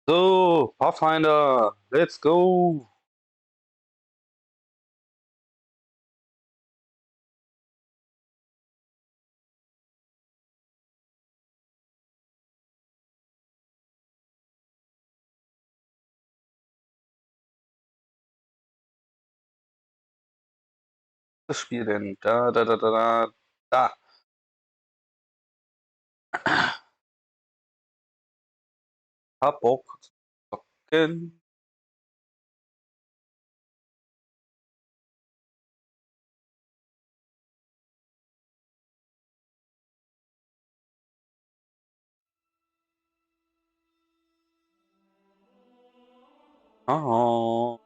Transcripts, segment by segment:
So, Pathfinder, let's go! Das Spiel denn? Da. Hab Bock zu zocken. Oh,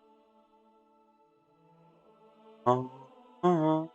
oh, oh.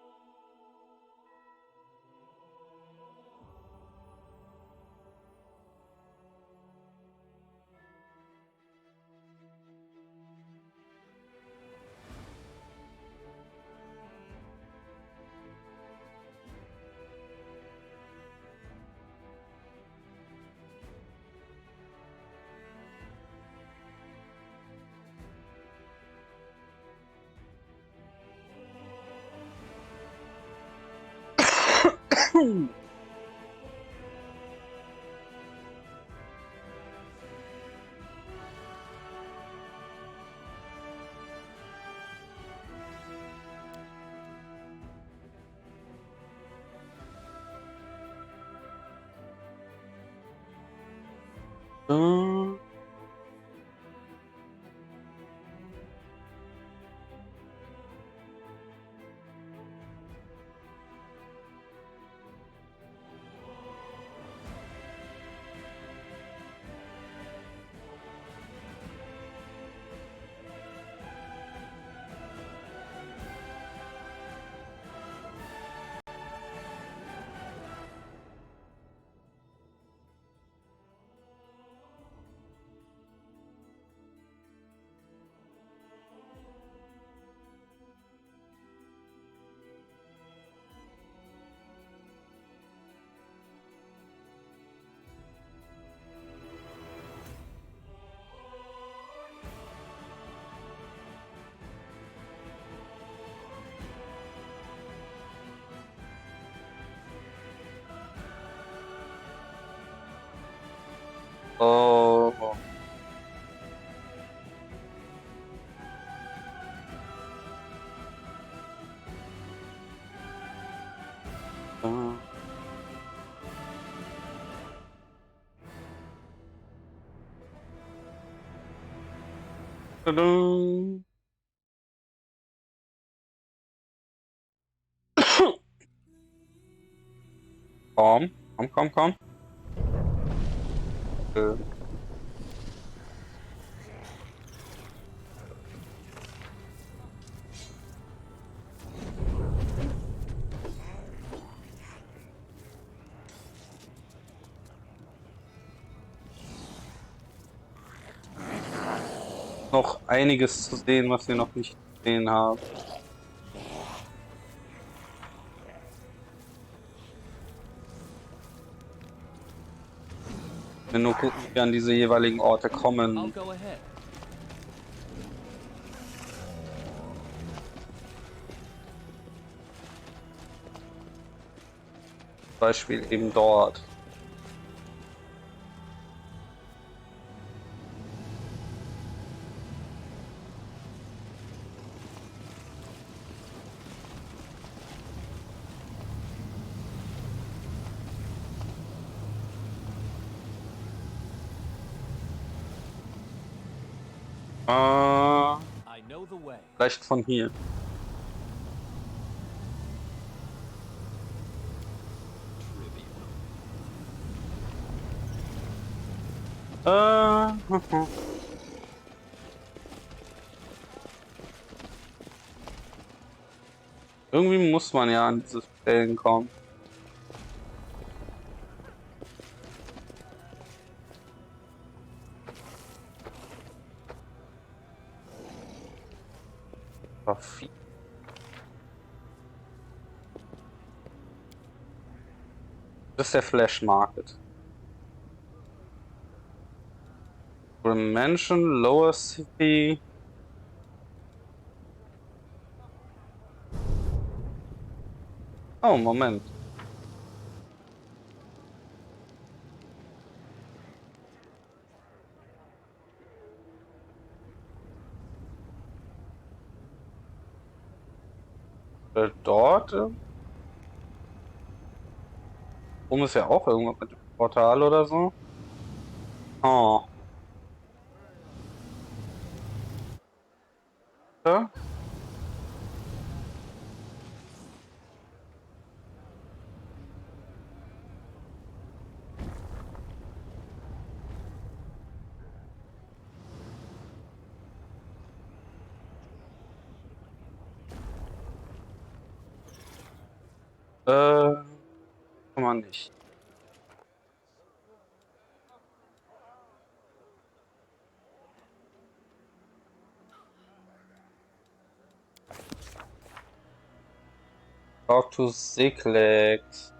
Äh, Oh, äh, tadam. Komm. Äh, Noch einiges zu sehen, was wir noch nicht gesehen haben. Wenn nur gucken, wie wir an diese jeweiligen Orte I'll kommen. go ahead. Beispiel eben dort. I know the way. Vielleicht von hier. Mhm. Irgendwie muss man ja an diese Stellen kommen. Aber das ist der Flash Market. Mansion, Lower City. Oh, Moment. Dort? Oben ist ja auch irgendwas mit dem Portal oder so. Oh. Ja? Kann man nicht. Talk to Seklex.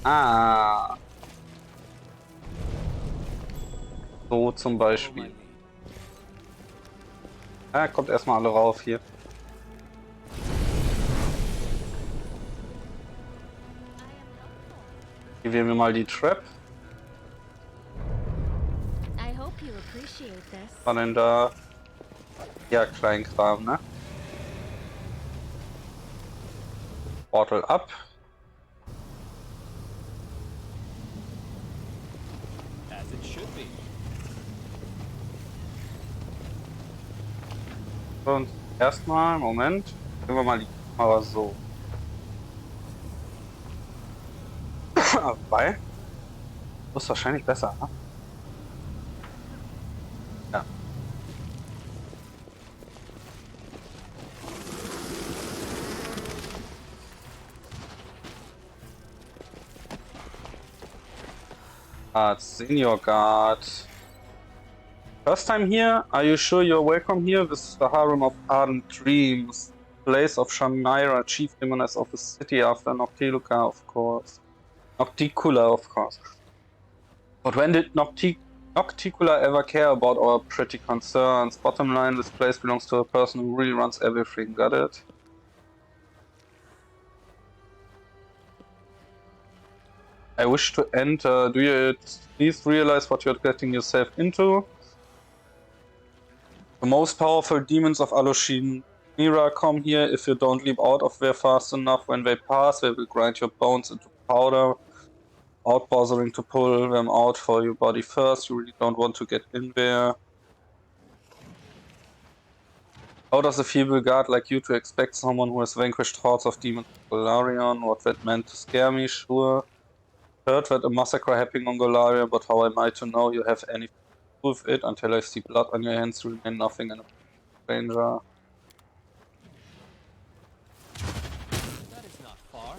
Ah. So zum Beispiel. Ja, kommt erstmal alle rauf hier. Hier wählen wir mal die Trap. Was war denn da? Ja, Kleinkram, ne? Portal ab. Und erstmal, Moment, nehmen wir mal die Kamera so. Wobei, ist wahrscheinlich besser, ne? Ja. Senior Guard. First time here? Are you sure you're welcome here? This is the harem of ardent dreams. Place of Shamira, chief demoness of the city after Noctiluca, of course. Nocticula, of course. But when did Nocticula ever care about our pretty concerns? Bottom line, this place belongs to a person who really runs everything, got it? I wish to enter. Do you please realize what you're getting yourself into? The most powerful demons of Mira come here. If you don't leap out of there fast enough, when they pass, they will grind your bones into powder. Out bothering to pull them out for your body first. You really don't want to get in there. How does a feeble guard like you to expect someone who has vanquished hordes of demons on Golarion? What that meant to scare me, sure. Heard that a massacre happening on Golarion, but how am I to know you have anything to do with it? Until I see blood on your hands, you remain nothing and a stranger. That is not far.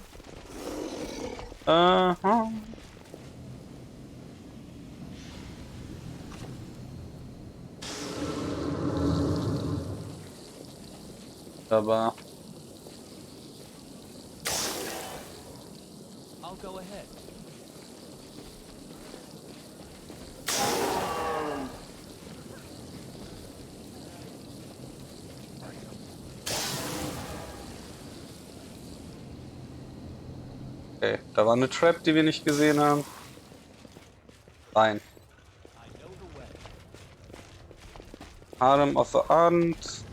Aber I'll go ahead. okay, da war eine Trap, die wir nicht gesehen haben. Rein. I know the way. Harem of the Ardent.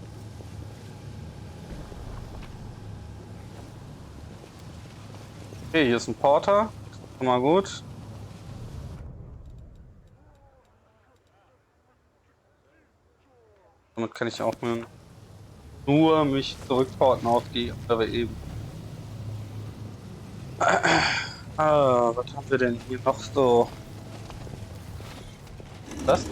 Okay, hier ist ein Porter. Schon mal gut. Damit kann ich auch nur mich zurückporten auf die andere Ebene. Was haben wir denn hier noch so? Das?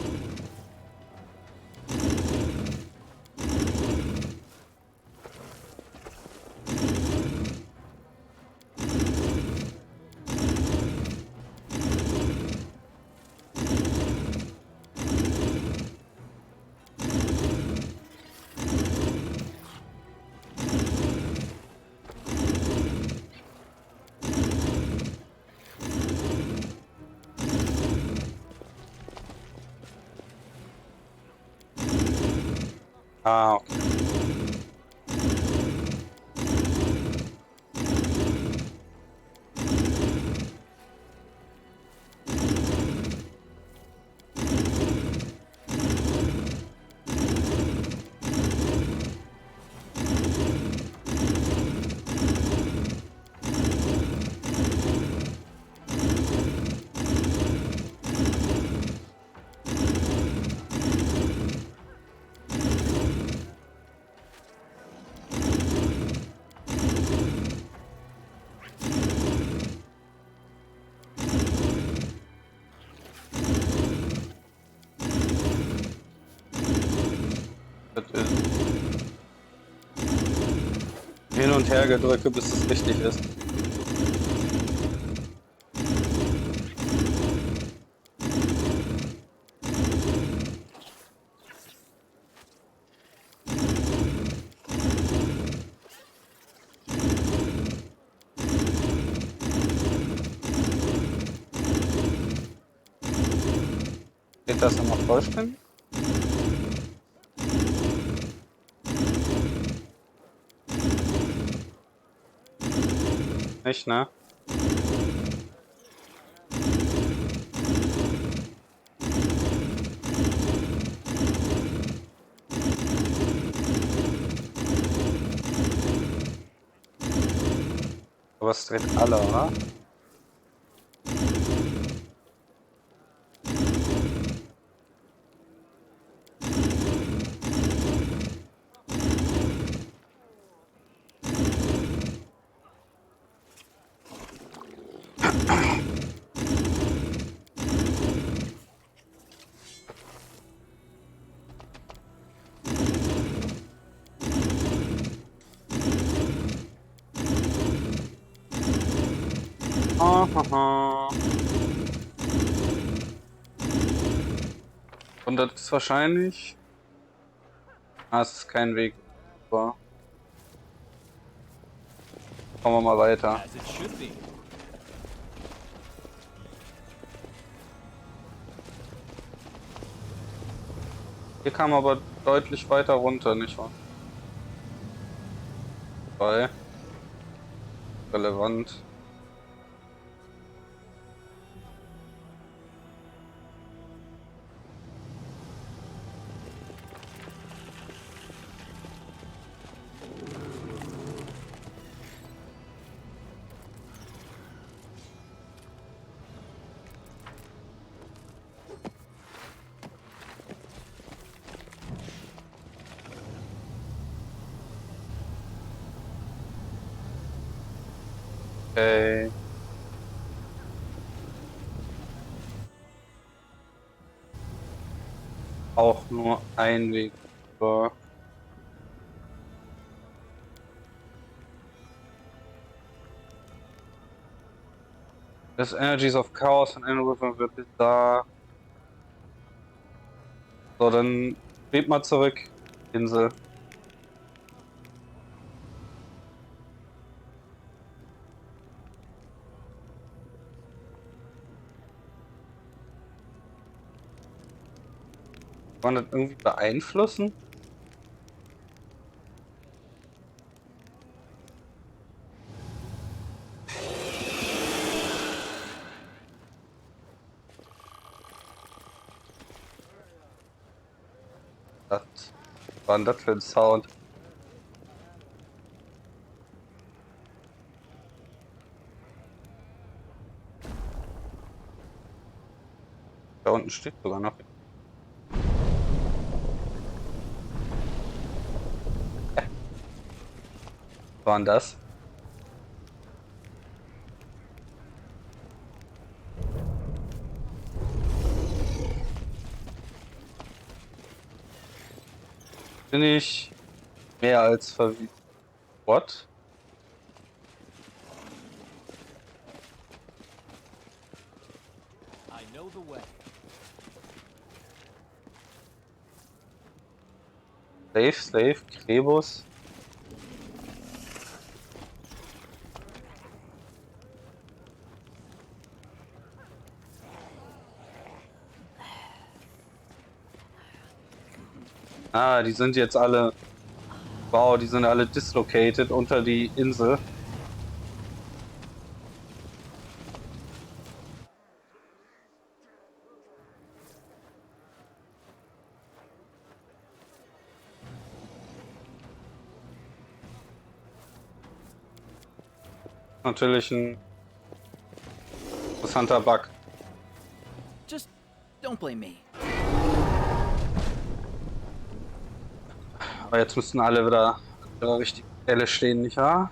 Ah, okay. Das ist hin und her gedrücke, bis es richtig ist. Geht das nochmal vollständig? Nicht, ne? Aber es dreht alle, oder? Hahaha. Und das ist wahrscheinlich. Ah, es ist kein Weg. Aber kommen wir mal weiter. As it should be. Hier kam aber deutlich weiter runter, nicht wahr? Weil relevant. Okay. Auch nur ein Weg. So. This energies of chaos and energy wird bizarre. So, dann geht mal zurück, Insel. Kann man das irgendwie beeinflussen? Was war denn das für ein Sound? Da unten steht sogar noch. Was war denn das? Bin ich mehr als verwirrt? What? I know the way. Slave, Krebus. Ah, die sind jetzt alle... Wow, die sind alle dislocated unter die Insel. Natürlich ein interessanter Bug. Just don't blame me. Aber jetzt müssten alle wieder an der richtigen Stelle stehen, nicht wahr?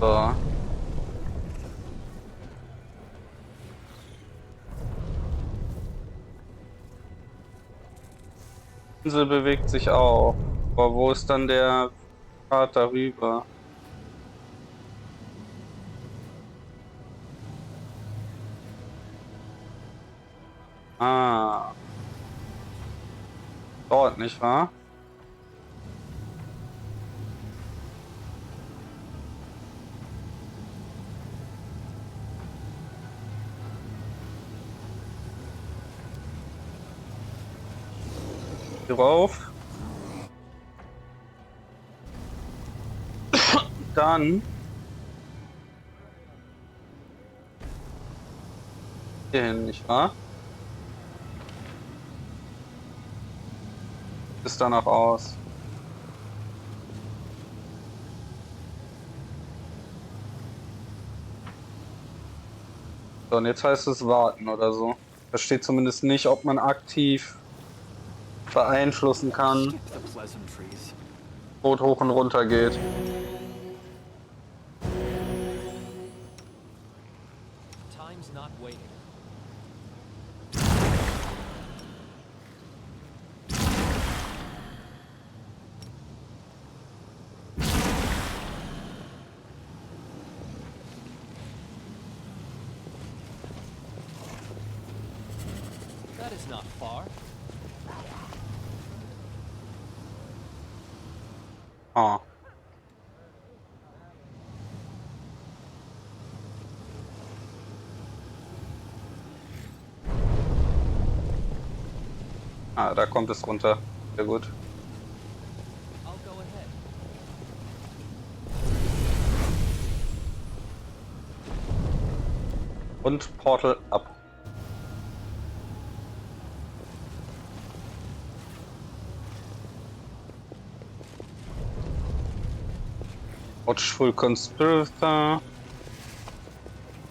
So. Die Insel bewegt sich auch. Aber wo ist dann der Pfad darüber? Ah, dort, nicht wahr? Hier rauf. Dann hier hin, nicht wahr? Ist danach aus. So, und jetzt heißt es warten oder so. Da steht zumindest nicht, ob man aktiv beeinflussen kann, Skip the pleasantries. Boot hoch und runter geht. Time's not waiting. That is not far. Ah. Ah, da kommt es runter. Sehr gut. I'll go ahead. Und Portal ab. Watchful conspirator.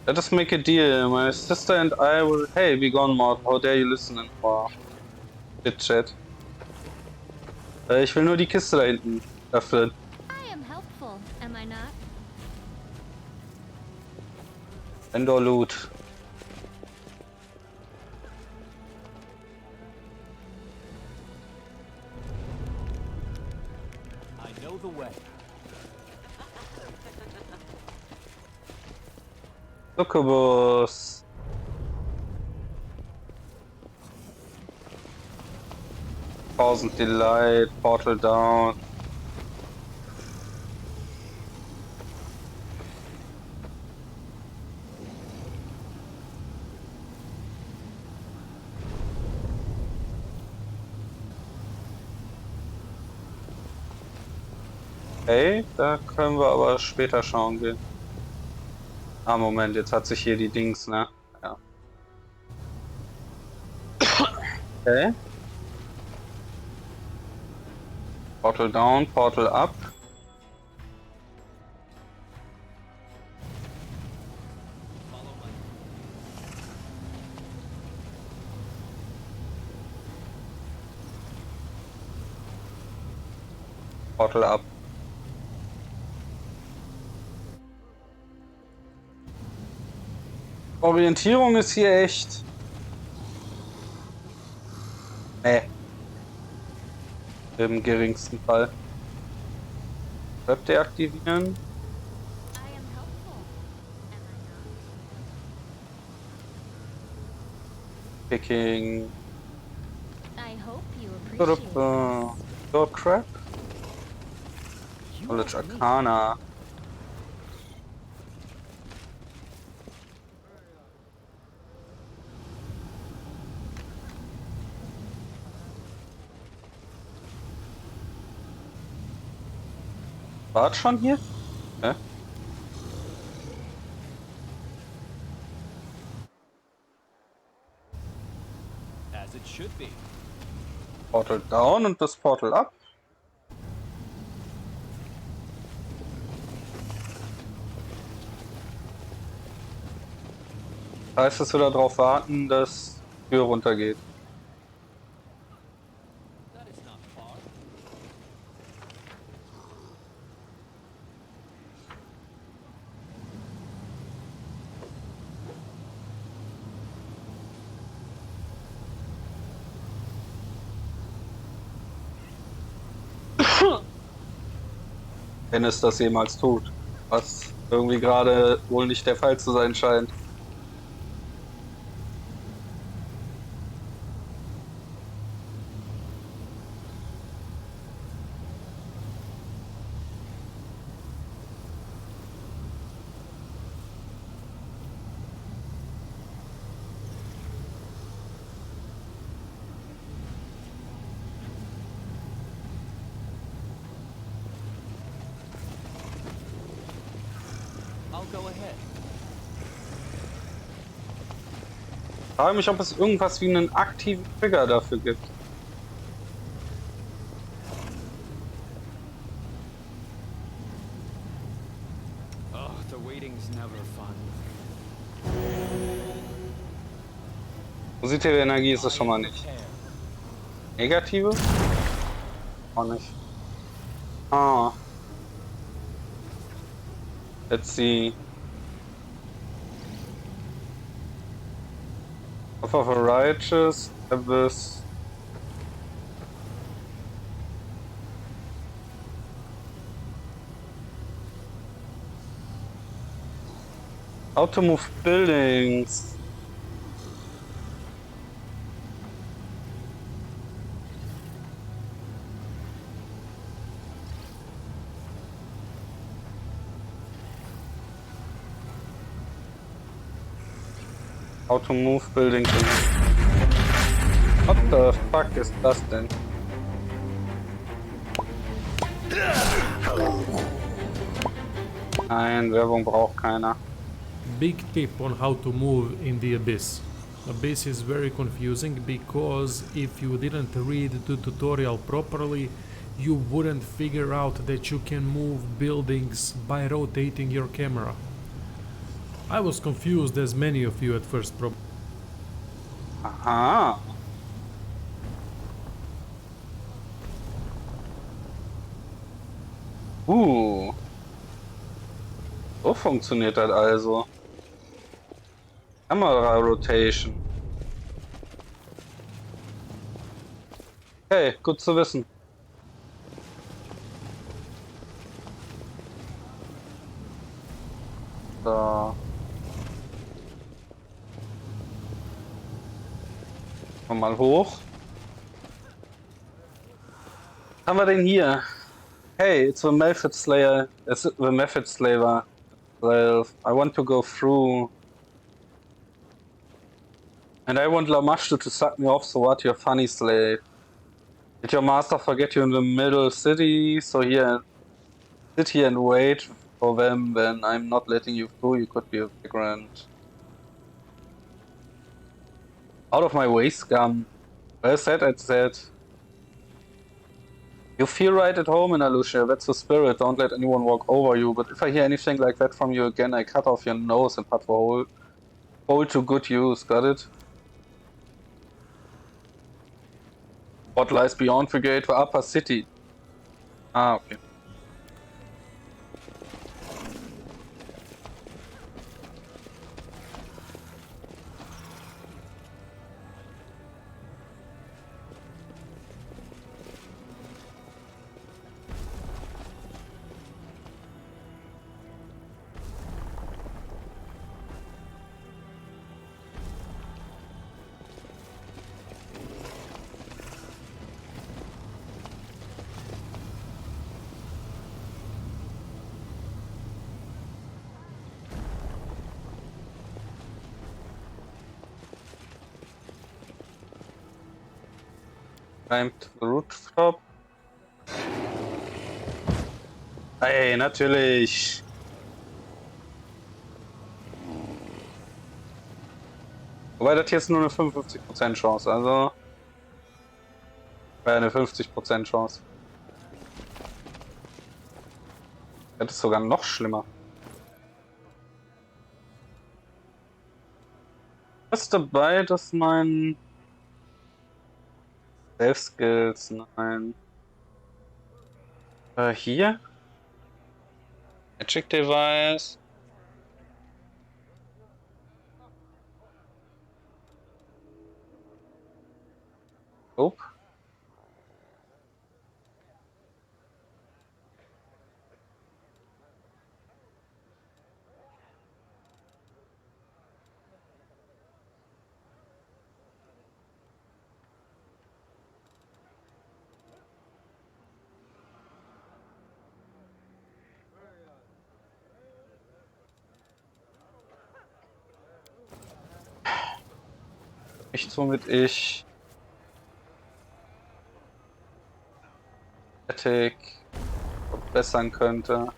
Let us make a deal. My sister and I will. Hey, be gone, Mord. How dare you listen in our Chit-Chat. Ich will nur die Kiste da hinten öffnen. I am helpful, am I not? Endor Loot. I know the way. Succubus. Thousand Delight, Portal down. Okay, da können wir aber später schauen gehen. Ah, Moment, jetzt hat sich hier die Dings, ne? Ja. Okay. Portal down, Portal up. Follow my Portal up. Orientierung ist hier echt. Im geringsten Fall. Web deaktivieren. I am helpful, am I Picking. not? I hope you Sort appreciate of, this. door crap? You Knowledge want me? Arcana. War's schon hier? Hä? As it should be. Portal down und das Portal up. Heißt, dass wir darauf warten, dass die Tür runtergeht. That is not far. Wenn es das jemals tut. Was irgendwie gerade wohl nicht der Fall zu sein scheint. I'll go ahead. Ich frage mich, ob es irgendwas wie einen aktiven Trigger dafür gibt. Oh, the waiting's never fun. Positive Energie ist es schon mal nicht. Prepare. Negative? Auch nicht. Ah. Let's see. Offer of a righteous abyss. How to move buildings. How to move buildings. What the fuck ist das denn? Nein, Werbung braucht keiner. Big tip on how to move in the abyss. Abyss is very confusing because if you didn't read the tutorial properly, you wouldn't figure out that you can move buildings by rotating your camera. I was confused as many of you at first probably. Aha. So funktioniert das also. Kamera Rotation. Hey, gut zu wissen. So. Mal hoch. Was haben wir denn hier? Hey, it's the Method Slayer. It's the Method Slaver. Well, I want to go through. And I want Lamashtu to suck me off, so what, you're funny slave. Did your master forget you in the middle city? So here, sit here and wait for them when I'm not letting you through. You could be a vagrant. Out of my way, scum. Well said, I said. You feel right at home in Alucia, that's the spirit, don't let anyone walk over you, but if I hear anything like that from you again, I cut off your nose and put the hole to good use, got it? What lies beyond the gate, the upper city? Ah, okay. Climb to the rooftop. Ey, natürlich. Wobei das hier ist nur eine 55% Chance, also. Eine 50% Chance. Das ist sogar noch schlimmer. Was ist dabei, dass mein Self-Skills, nein. Hier? Magic Device. Oh. Nichts, womit ich Ethik verbessern könnte.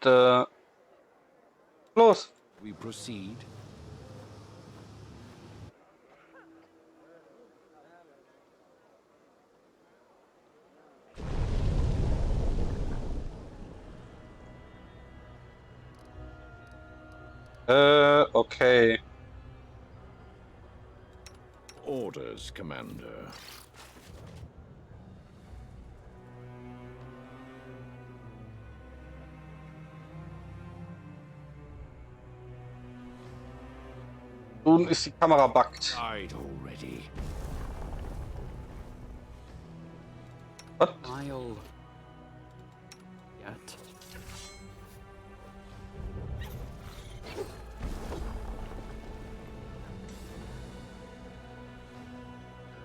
Was? Los! We proceed. Okay. Orders, Commander. Nun ist die Kamera buggt. Died already. Was? I'll get.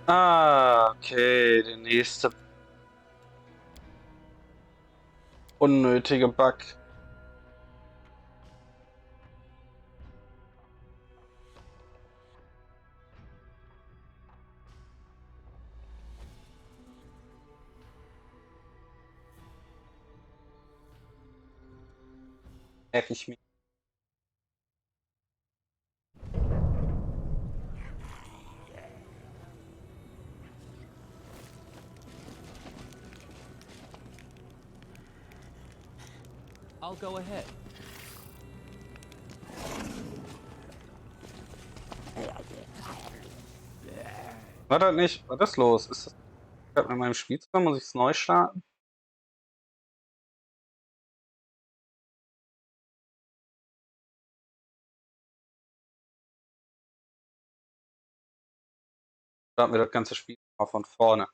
Ah, okay, der nächste unnötige Bug. Merke ich mir. I'll go ahead. War das nicht? Was ist los? Ist das gerade mit meinem Spiel zusammen? Muss ich es neu starten? Starten wir das ganze Spiel mal von vorne.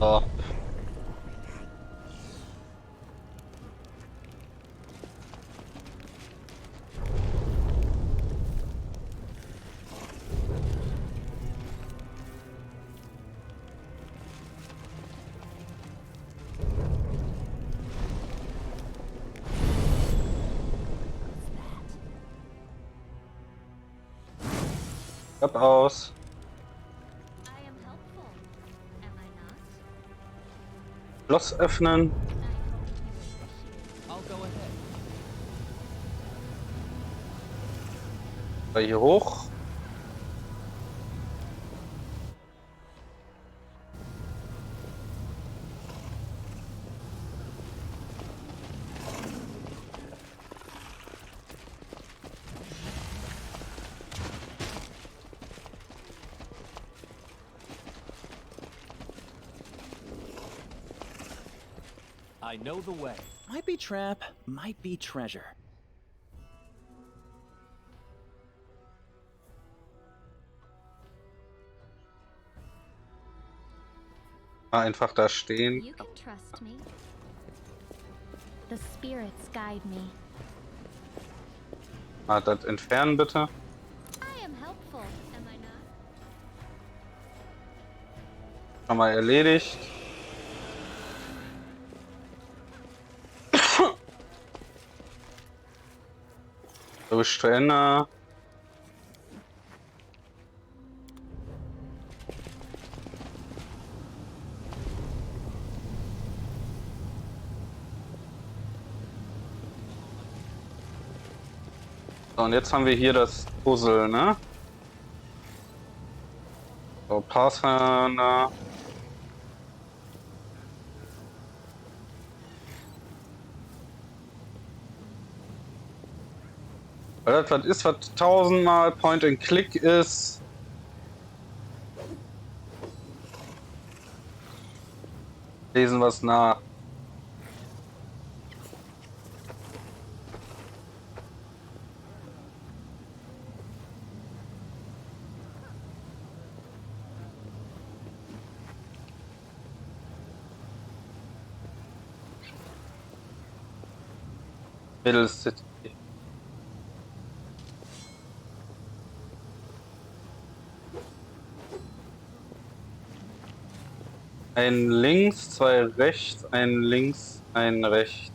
So. Klapp aus. I am helpful, am I not? Schloss öffnen. I hope you appreciate. I'll go ahead. Hier hoch. I know the way. Might be trap, might be treasure. Einfach da stehen. You can trust me. The spirits guide me. Das entfernen bitte. I am helpful, am I not? Schon mal erledigt. Durch zu Ende. So, und jetzt haben wir hier das Puzzle, ne? So, Pathfinder. Weil das was ist, was 1000-mal Point and Click ist. Lesen wir es nach. Middle City. Ein links, zwei rechts, ein links, ein rechts.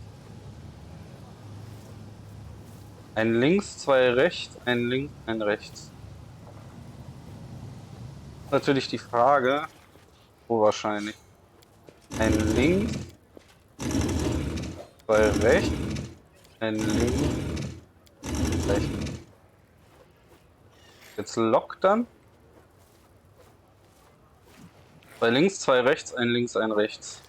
Ein links, zwei rechts, ein links, ein rechts. Natürlich die Frage, wo wahrscheinlich. Ein links, zwei rechts, ein links, rechts. Jetzt Lock dann. Zwei links, zwei rechts, ein links, ein rechts.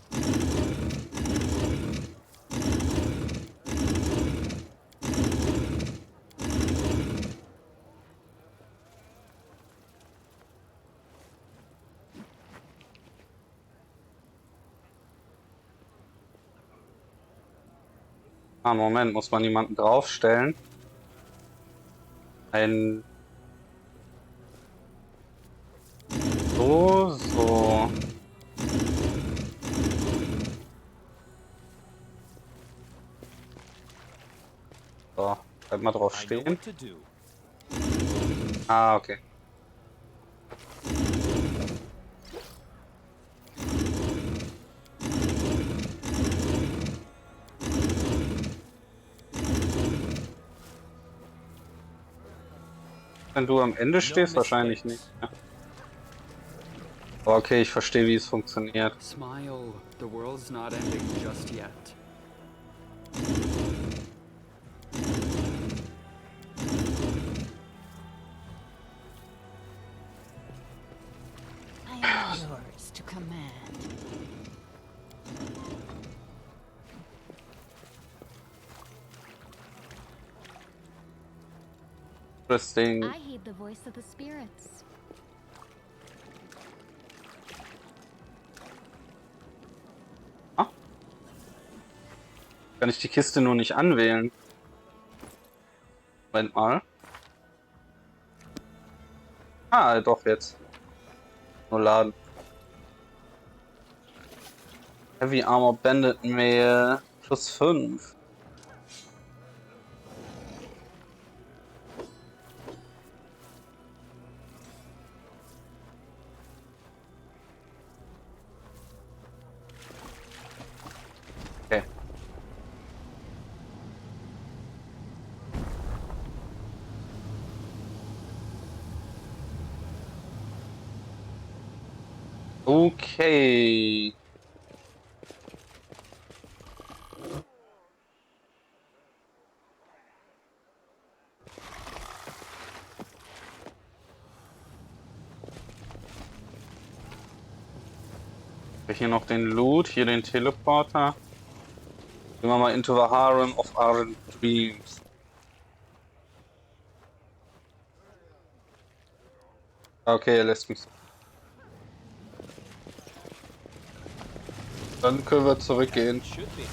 Ah, Moment, muss man jemanden draufstellen? Ein... So. So, bleib mal drauf I know stehen. what to do. Ah, okay. Wenn du am Ende stehst, wahrscheinlich nicht. Ja. Okay, ich verstehe, wie es funktioniert. Smile, the world's not ending just yet. I am yours to command. Interesting. I heed the voice of the spirits. Kann ich die Kiste nur nicht anwählen? Moment mal. Ah, doch jetzt. Nur laden. Heavy Armor Bandit Mail +5. Okay. Okay. Hier noch den Loot, hier den Teleporter. Gehen wir mal into the harem of ardent dreams. Okay, er lässt mich. Dann können wir zurückgehen. Should be.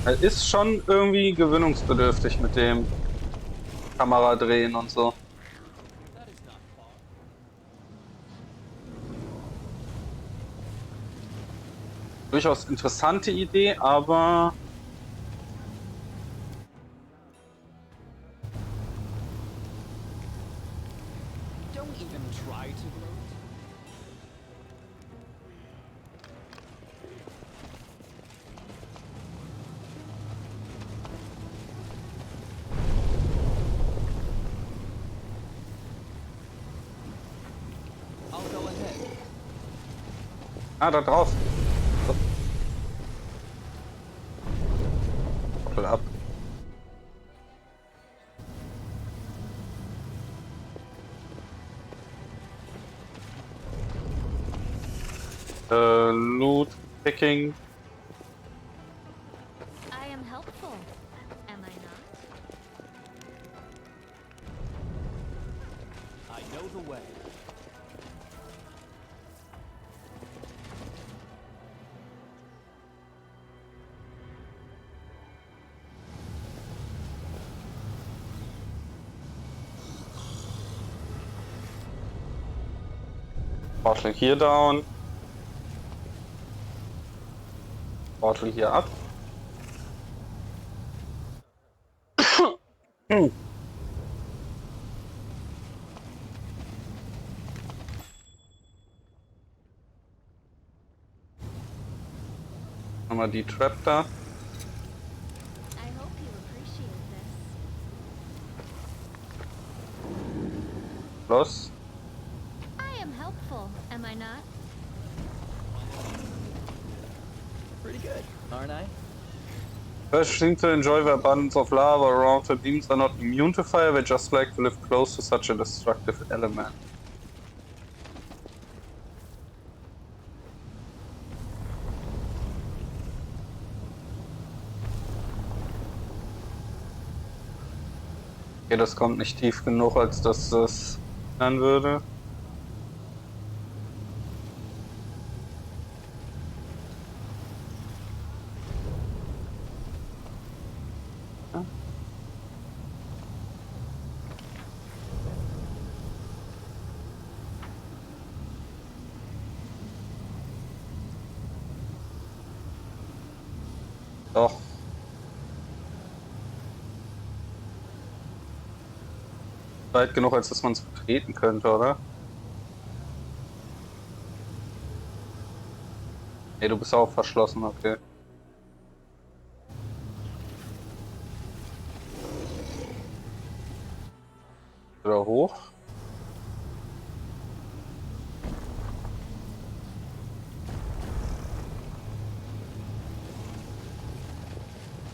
Er ist schon irgendwie gewöhnungsbedürftig mit dem Kameradrehen und so. Durchaus interessante Idee, aber Don't even try to gloat. I'll go ahead. da drauf. Koppel ab. Loot picking. I am helpful, am I not? I know the way. Portal hier down. Portal hier ab. Haben wir die Trap da. I hope you appreciate this. Los. I am helpful, am I not? Pretty good, aren't I? First seem to enjoy the abundance of lava around the demons are not immune to fire, they just like to live close to such a destructive element. Okay, das kommt nicht tief genug, als dass das ändern würde. Doch. Weit genug, als dass man es betreten könnte, oder? Nee, du bist auch verschlossen, okay. Wieder hoch.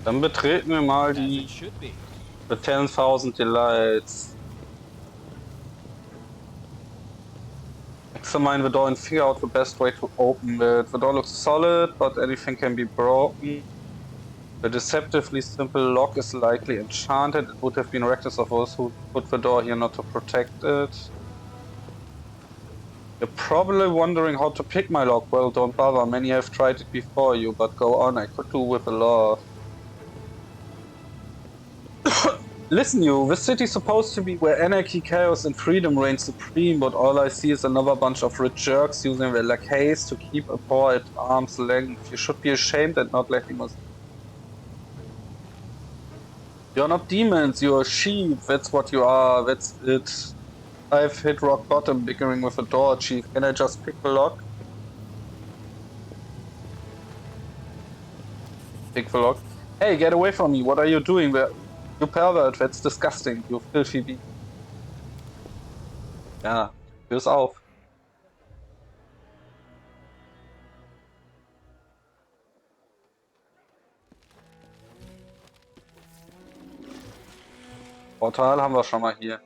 Dann betreten wir mal As it die should be. The 10,000 Delights. examine the door and figure out the best way to open it. The door looks solid, but anything can be broken. The deceptively simple lock is likely enchanted. It would have been reckless of those who put the door here not to protect it. You're probably wondering how to pick my lock. Well, don't bother. Many have tried it before you, but go on. I could do with a lot. Listen, you. This city's supposed to be where anarchy, chaos, and freedom reign supreme, but all I see is another bunch of rich jerks using their lackeys to keep a poor at arm's length. You should be ashamed at not letting us. You're not demons. You're sheep. That's what you are. That's it. I've hit rock bottom bickering with the door, Chief. Can I just pick the lock? Pick the lock. Hey, get away from me. What are you doing there? You pervert. That's disgusting. You filthy beast. Ja, Tür's auf. Portal haben wir schon mal hier.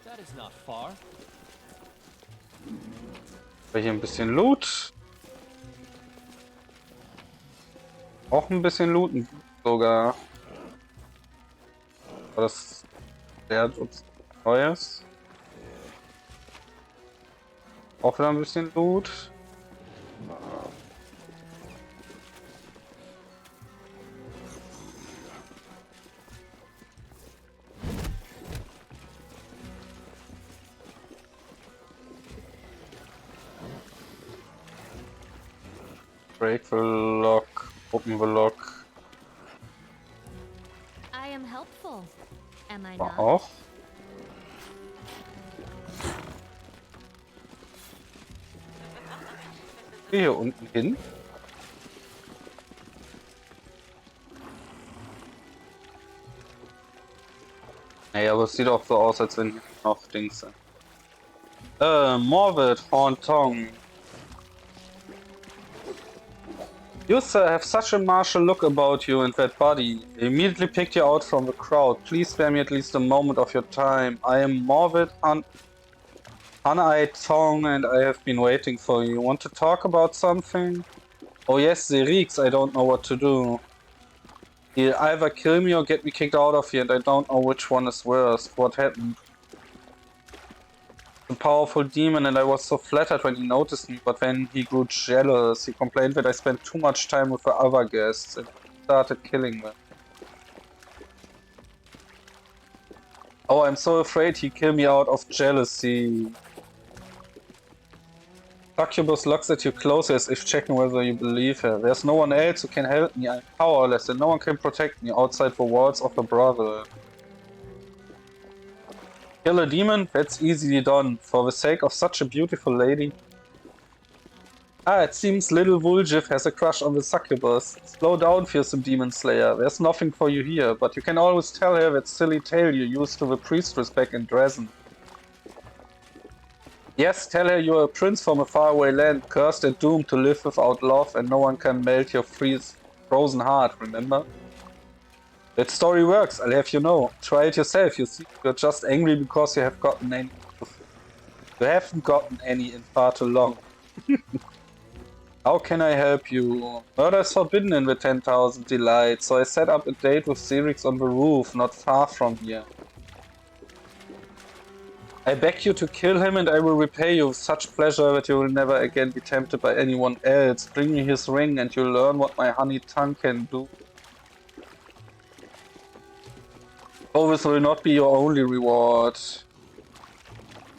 That is not far. Hier ein bisschen Loot. Auch ein bisschen looten sogar. Aber das lehrt uns Neues. Auch wieder ein bisschen Loot. Break the lock, open the lock. I am helpful. Am I War not? auch. Hier unten hin. Naja, aber es sieht auch so aus, als wenn hier noch Dings sind. Morbid, Horntong. You, sir, have such a martial look about you and that body. I immediately picked you out from the crowd. Please spare me at least a moment of your time. I am Morbid One-Eyed Tong and I have been waiting for you. Want to talk about something? Oh yes, the reeks. I don't know what to do. He'll either kill me or get me kicked out of here and I don't know which one is worse. What happened? A powerful demon and I was so flattered when he noticed me, but then he grew jealous. He complained that I spent too much time with the other guests and started killing them. Oh, I'm so afraid he'd kill me out of jealousy. Succubus looks at you closely as if checking whether you believe her. There's no one else who can help me. I'm powerless and no one can protect me outside the walls of the brotherhood. Kill a demon? That's easily done. For the sake of such a beautiful lady. Ah, it seems little Vuljiv has a crush on the succubus. Slow down, fearsome demon slayer. There's nothing for you here, but you can always tell her that silly tale you used to the priestess back in Dresden. Yes, tell her you're a prince from a faraway land, cursed and doomed to live without love, and no one can melt your frozen heart, remember? That story works, I'll have you know. Try it yourself, you see. You're just angry because you have gotten any. You haven't gotten any in far too long. How can I help you? Murder is forbidden in the 10,000 Delights, so I set up a date with Xerix on the roof, not far from here. I beg you to kill him and I will repay you with such pleasure that you will never again be tempted by anyone else. Bring me his ring and you'll learn what my honey tongue can do. Oh, this will not be your only reward.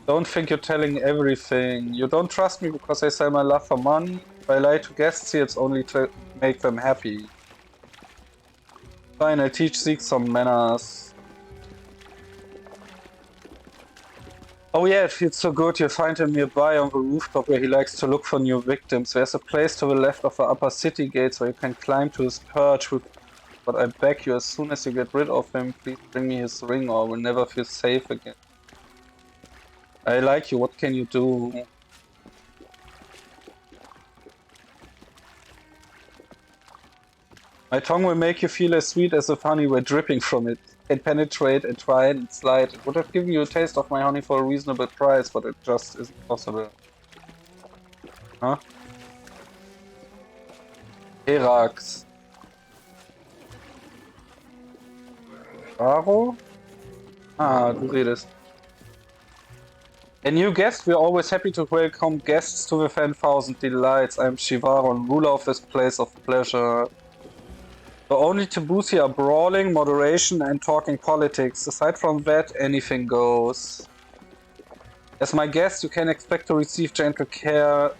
Don't think you're telling everything. You don't trust me because I sell my love for money? If I lie to guests here, it's only to make them happy. Fine, I'll teach Zeke some manners. Oh yeah, it feels so good. You'll find him nearby on the rooftop where he likes to look for new victims. There's a place to the left of the upper city gates where you can climb to his perch with. But I beg you, as soon as you get rid of him, please bring me his ring or I will never feel safe again. I like you, what can you do? My tongue will make you feel as sweet as if honey were dripping from it. It penetrate and twine and slide. It would have given you a taste of my honey for a reasonable price, but it just isn't possible. Huh? Herax. Aro? Ah, du redest. A new guest, we're always happy to welcome guests to the 10,000 Delights. I am Shivaron, ruler of this place of pleasure. The only taboos here are brawling, moderation, and talking politics. Aside from that, anything goes. As my guest, you can expect to receive gentle caresses,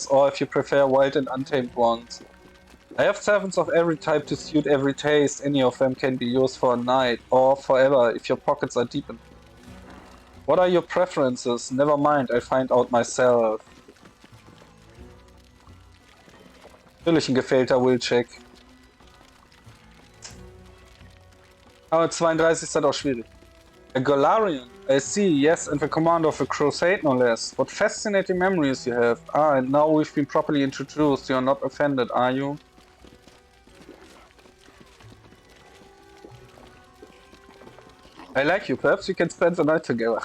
or if you prefer, wild and untamed ones. I have servants of every type to suit every taste. Any of them can be yours for a night, or forever, if your pockets are deep enough. What are your preferences? Never mind, I'll find out myself. Natürlich ein gefällter Will-Check. Aber 32 ist halt auch schwierig. A Golarion, I see, yes, and the commander of a crusade no less. What fascinating memories you have. Ah, and now we've been properly introduced. You're not offended, are you? I like you, perhaps we can spend the night together.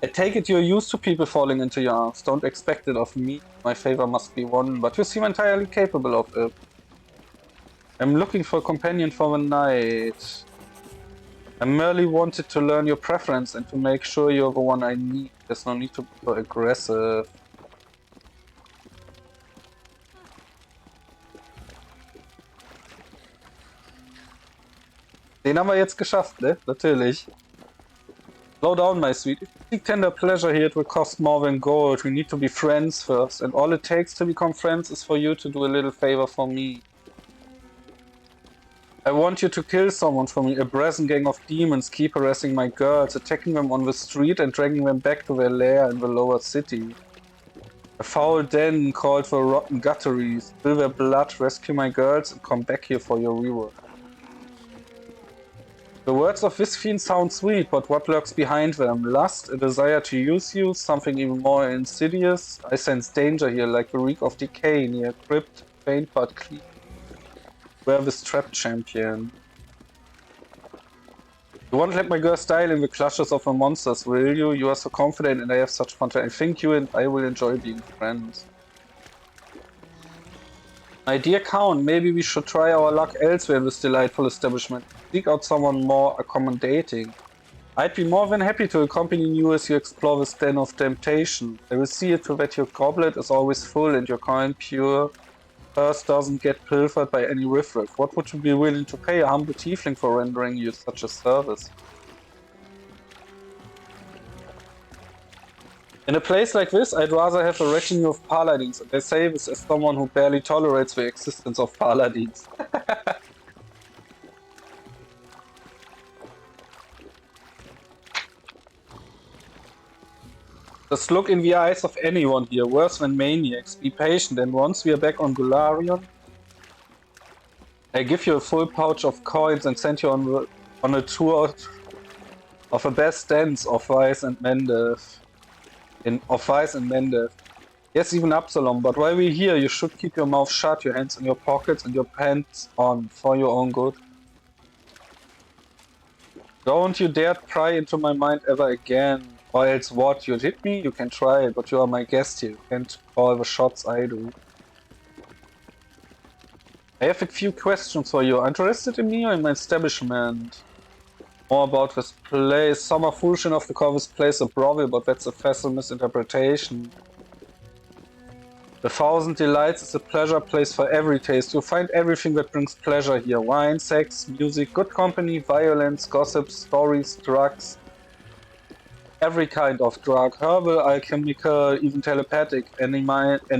I take it you're used to people falling into your arms. Don't expect it of me. My favor must be won, but you seem entirely capable of it. I'm looking for a companion for the night. I merely wanted to learn your preference and to make sure you're the one I need. There's no need to be so aggressive. Den haben wir jetzt geschafft, ne? Natürlich. Slow down, my sweet. If you seek tender pleasure here, it will cost more than gold. We need to be friends first, and all it takes to become friends is for you to do a little favor for me. I want you to kill someone for me. A brazen gang of demons keep harassing my girls, attacking them on the street and dragging them back to their lair in the lower city. A foul den called the Rotten Gutteries. Spill their blood, rescue my girls, and come back here for your reward. The words of this fiend sound sweet, but what lurks behind them? Lust, a desire to use you, something even more insidious? I sense danger here, like the reek of decay near a crypt, faint but clean. Where this trapped champion? You won't let my girl die in the clutches of the monsters, will you? You are so confident and I have such fun. I think you and I will enjoy being friends. My dear Count, maybe we should try our luck elsewhere in this delightful establishment. Seek out someone more accommodating. I'd be more than happy to accompany you as you explore this den of temptation. I will see to that your goblet is always full and your coin pure. Purse doesn't get pilfered by any riffraff. What would you be willing to pay a humble tiefling for rendering you such a service? In a place like this, I'd rather have a retinue of paladins, and I say this as someone who barely tolerates the existence of paladins. Just look in the eyes of anyone here, worse than maniacs. Be patient, and once we are back on Golarion, I give you a full pouch of coins and send you on a tour of the best dens of Weiss and Mendev. Yes, even Absalom, but while we're here, you should keep your mouth shut, your hands in your pockets, and your pants on, for your own good. Don't you dare pry into my mind ever again, or else what? You'll hit me? You can try, but you are my guest here. You can't call the shots I do. I have a few questions for you. Are you interested in me or in my establishment? More about this place. Some are foolish enough to call this place a brothel, but that's a facile misinterpretation. The 1000 Delights is a pleasure place for every taste. You'll find everything that brings pleasure here. Wine, sex, music, good company, violence, gossip, stories, drugs. Every kind of drug. Herbal, alchemical, even telepathic, and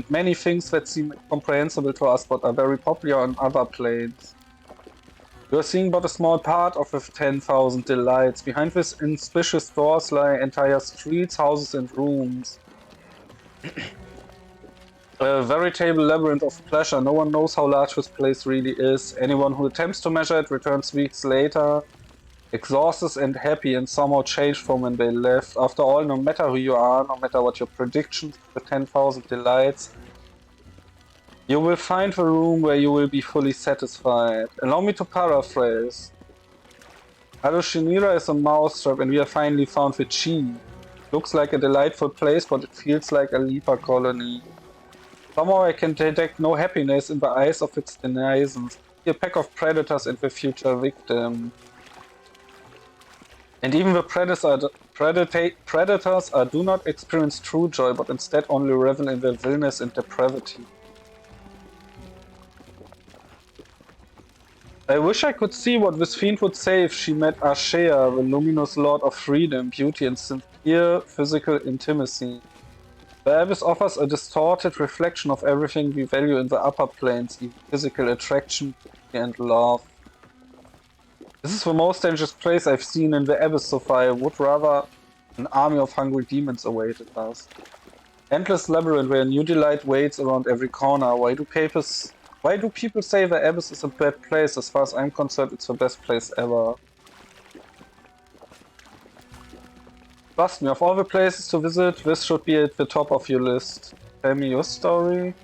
many things that seem incomprehensible to us but are very popular on other planes. You are seeing but a small part of the 10,000 Delights. Behind these inauspicious doors lie entire streets, houses and rooms. A veritable labyrinth of pleasure. No one knows how large this place really is. Anyone who attempts to measure it returns weeks later, exhausted and happy, and somehow changed from when they left. After all, no matter who you are, no matter what your predictions, the 10,000 Delights You will find a room where you will be fully satisfied. Allow me to paraphrase. Arushinira is a mousetrap and we have finally found the chi. Looks like a delightful place, but it feels like a leper colony. Somehow I can detect no happiness in the eyes of its denizens. A pack of predators and the future victim. And even the predators do not experience true joy, but instead only revel in their villainy and depravity. I wish I could see what this fiend would say if she met Ashea, the luminous lord of freedom, beauty, and sincere physical intimacy. The Abyss offers a distorted reflection of everything we value in the upper planes, even physical attraction and love. This is the most dangerous place I've seen in the Abyss so far. I would rather an army of hungry demons awaited us. Endless labyrinth where new delight waits around every corner. Why do people say the Abyss is a bad place? As far as I'm concerned, it's the best place ever. Trust me, of all the places to visit, this should be at the top of your list. Tell me your story.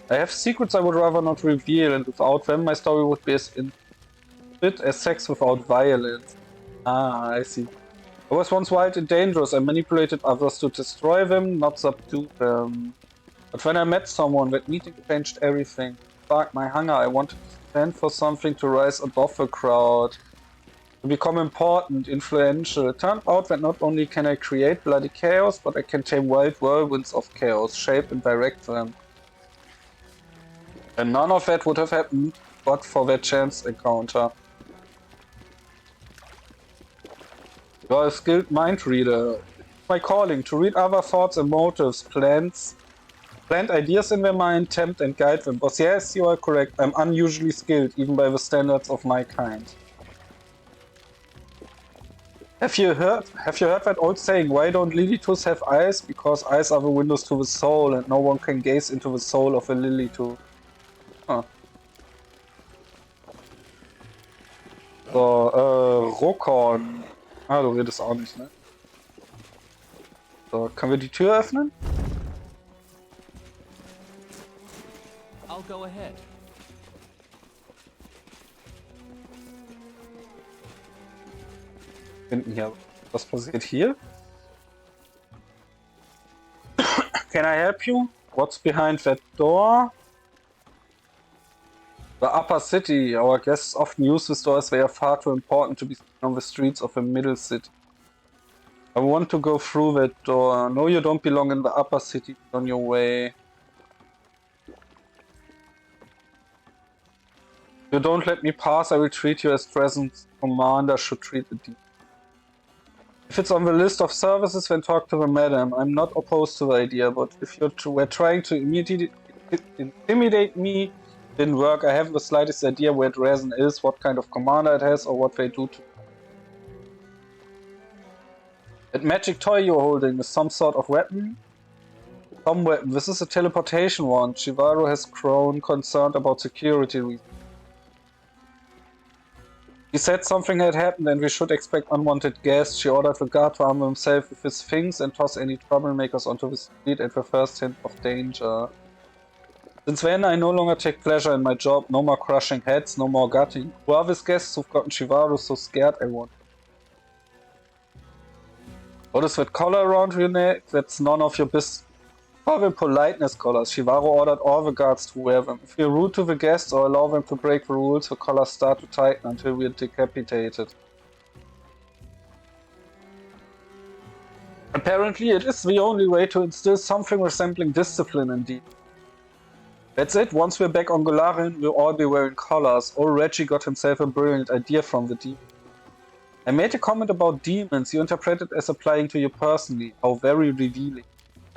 I have secrets I would rather not reveal, and without them my story would be as intimate as sex without violence. Ah, I see. I was once wild and dangerous. I manipulated others to destroy them, not subdue them. But when I met someone, that meeting changed everything. Sparked my hunger. I wanted to stand for something, to rise above the crowd. To become important, influential. It turned out that not only can I create bloody chaos, but I can tame wild whirlwinds of chaos, shape and direct them. And none of that would have happened but for that chance encounter. You are a skilled mind reader. It's my calling to read other thoughts and motives, plant ideas in their mind, tempt and guide them. But yes, you are correct. I'm unusually skilled, even by the standards of my kind. Have you heard that old saying, why don't lily-tooths have eyes? Because eyes are the windows to the soul, and no one can gaze into the soul of a lily-tooth. Huh. So, Rockon. Ah, du redest auch nicht, ne? So, können wir die Tür öffnen? I'll go ahead. Hinten hier. Was passiert hier? Can I help you? What's behind that door? The upper city. Our guests often use this door as they are far too important to be seen on the streets of the middle city. I want to go through that door. No, you don't belong in the upper city. On your way. If you don't let me pass, I will treat you as present commander should treat a demon. If it's on the list of services, then talk to the madam. I'm not opposed to the idea, but if you were trying to intimidate me, didn't work. I haven't the slightest idea where Dresden is, what kind of commander it has, or what they do to. That magic toy you're holding is some sort of weapon? Some weapon. This is a teleportation one. Shivaro has grown concerned about security reasons. He said something had happened and we should expect unwanted guests. She ordered the guard to arm himself with his things and toss any troublemakers onto the street at the first hint of danger. Since then, I no longer take pleasure in my job. No more crushing heads, no more gutting. Who are these guests who've gotten Shivaro so scared I want? What is that collar around your neck? That's none of your business. Call them politeness collars. Shivaro ordered all the guards to wear them. If you're rude to the guests or allow them to break the rules, the collars start to tighten until we're decapitated. Apparently, it is the only way to instill something resembling discipline in demons. That's it. Once we're back on Golarin, we'll all be wearing collars. Old Reggie got himself a brilliant idea from the demon. I made a comment about demons. You interpreted it as applying to you personally. How very revealing.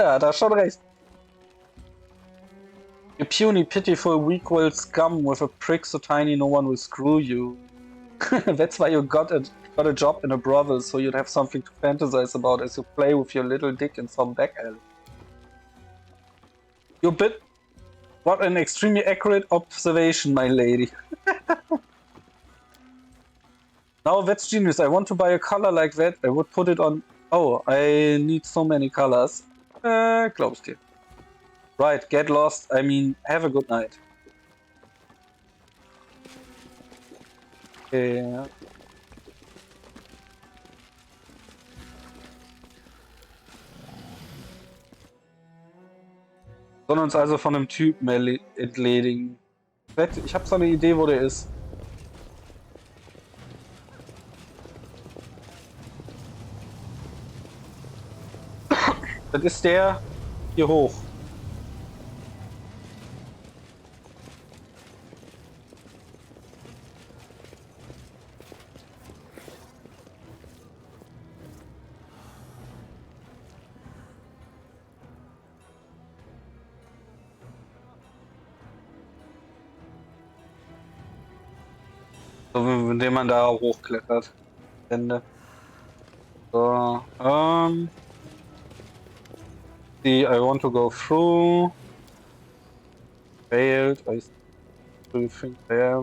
Ja, da schon recht. You puny, pitiful, weak-willed scum with a prick so tiny no one will screw you. That's why you got a job in a brothel, so you'd have something to fantasize about as you play with your little dick in some back alley. You bit. What an extremely accurate observation, my lady. Now that's genius. I want to buy a color like that. I would put it on. Oh, I need so many colors. Glaubst dir. Right, get lost. I mean, have a good night. Okay. Sollen uns also von einem Typen entledigen. Ich habe so eine Idee, wo der ist. Das ist der hier hoch. So, indem man da hochklettert. Ende. So, see, I want to go through. Failed. I still think there.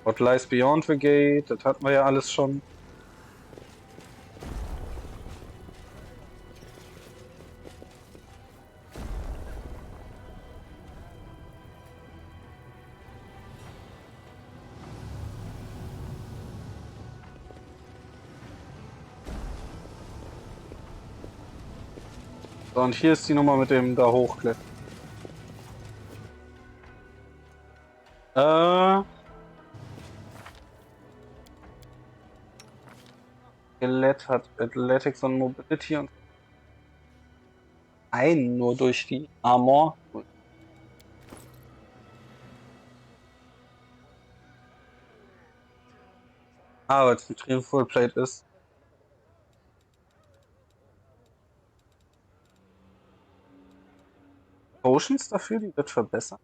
What lies beyond the gate? Das hatten wir ja alles schon. So, und hier ist die Nummer mit dem da hochklettern. Skelett hat Athletics und Mobility und einen nur durch die Armor. Ah, weil es ein Trio Fullplate ist. Potions dafür, die wird verbessert.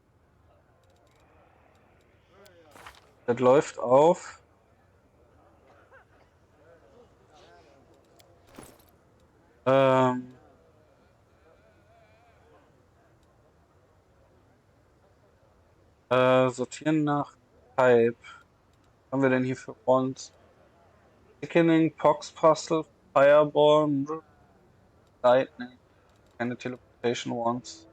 Das läuft auf. Sortieren nach Type. Was haben wir denn hier für Wands? Sickening, Pox Puzzle, Fireball, Lightning. Keine Teleportation Wands.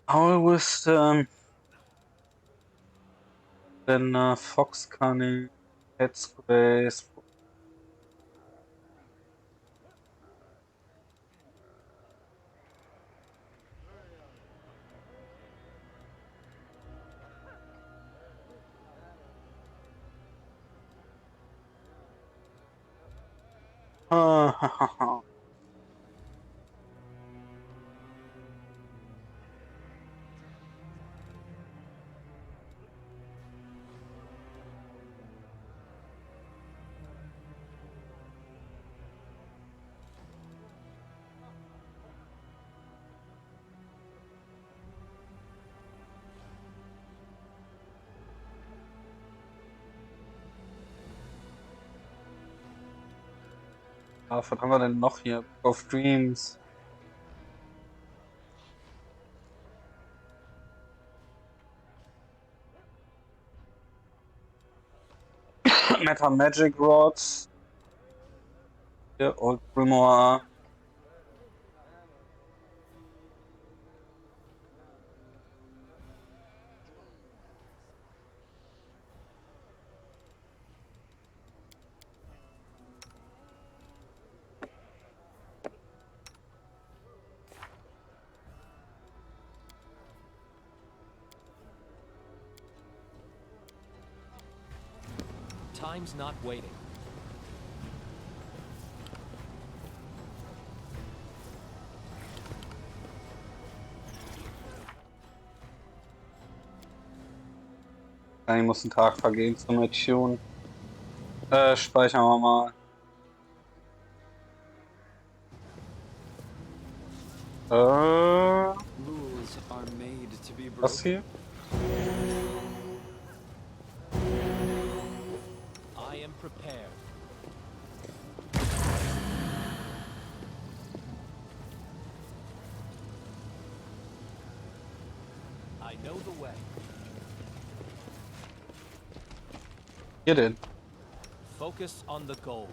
Owl Wisdom. Dann Fox Cunning, Headspace. Was haben wir denn noch hier? Book of Dreams. Meta Magic Rods. Hier, Old Grimoire. Time's not waiting. Ich muss ein Tag vergehen zum Attune. Speichern wir mal. Rules are made to be Was broken. hier? I am prepared. I Know the way. Hier denn? Focus on the goal.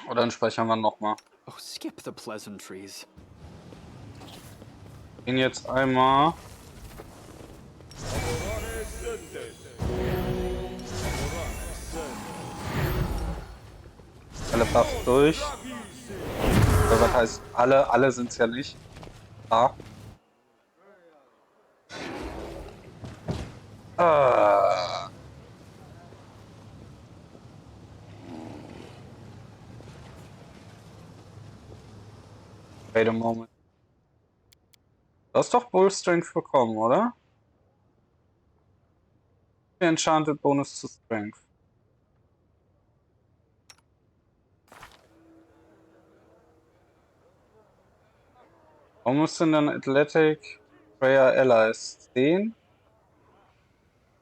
Oder dann speichern wir nochmal. Oh, skip the pleasantries. Gehen jetzt einmal. Alle Buffs durch. Oder was heißt alle? Alle sind es ja nicht. Ah. Ah. Wait a moment. Du hast doch Bull Strength bekommen, oder? Enchanted Bonus zu Strength. Warum ist denn dann Athletic Prayer Allies 10,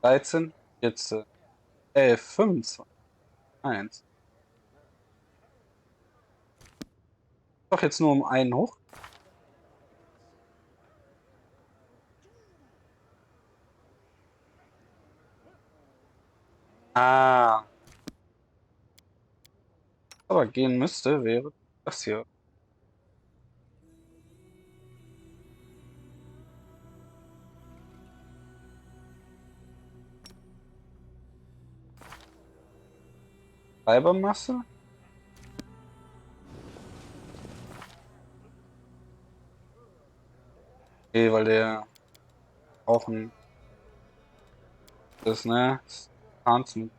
13, 14, 11, 25, 1? Doch jetzt nur um einen hoch. Ah. Aber gehen müsste, wäre das hier. Fibermasse? Okay, weil der auch ein ist, ne? Tanzen.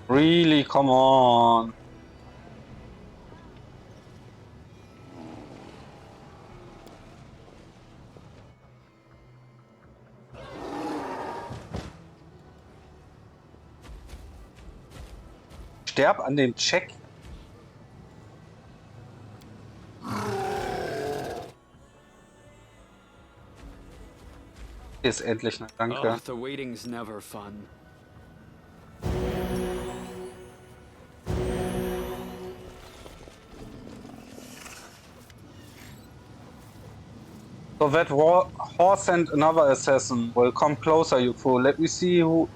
Really, come on. Sterb an den Check. Ist endlich, ne? Danke. Oh, the waiting's never fun. So that horse and another assassin will come closer, you fool. Let me see who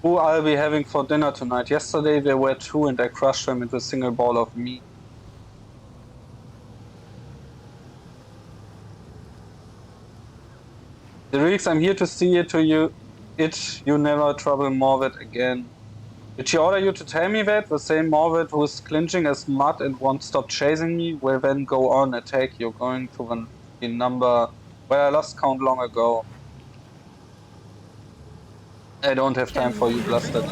I'll be having for dinner tonight. Yesterday there were two and I crushed them into a single ball of meat. The Reeks, I'm here to see it to you. You never trouble Morvet again. Did she order you to tell me that? The same Morvet who is clinching as mud and won't stop chasing me will then go on attack you, going to the number where I lost count long ago. I don't have time for you, blasted.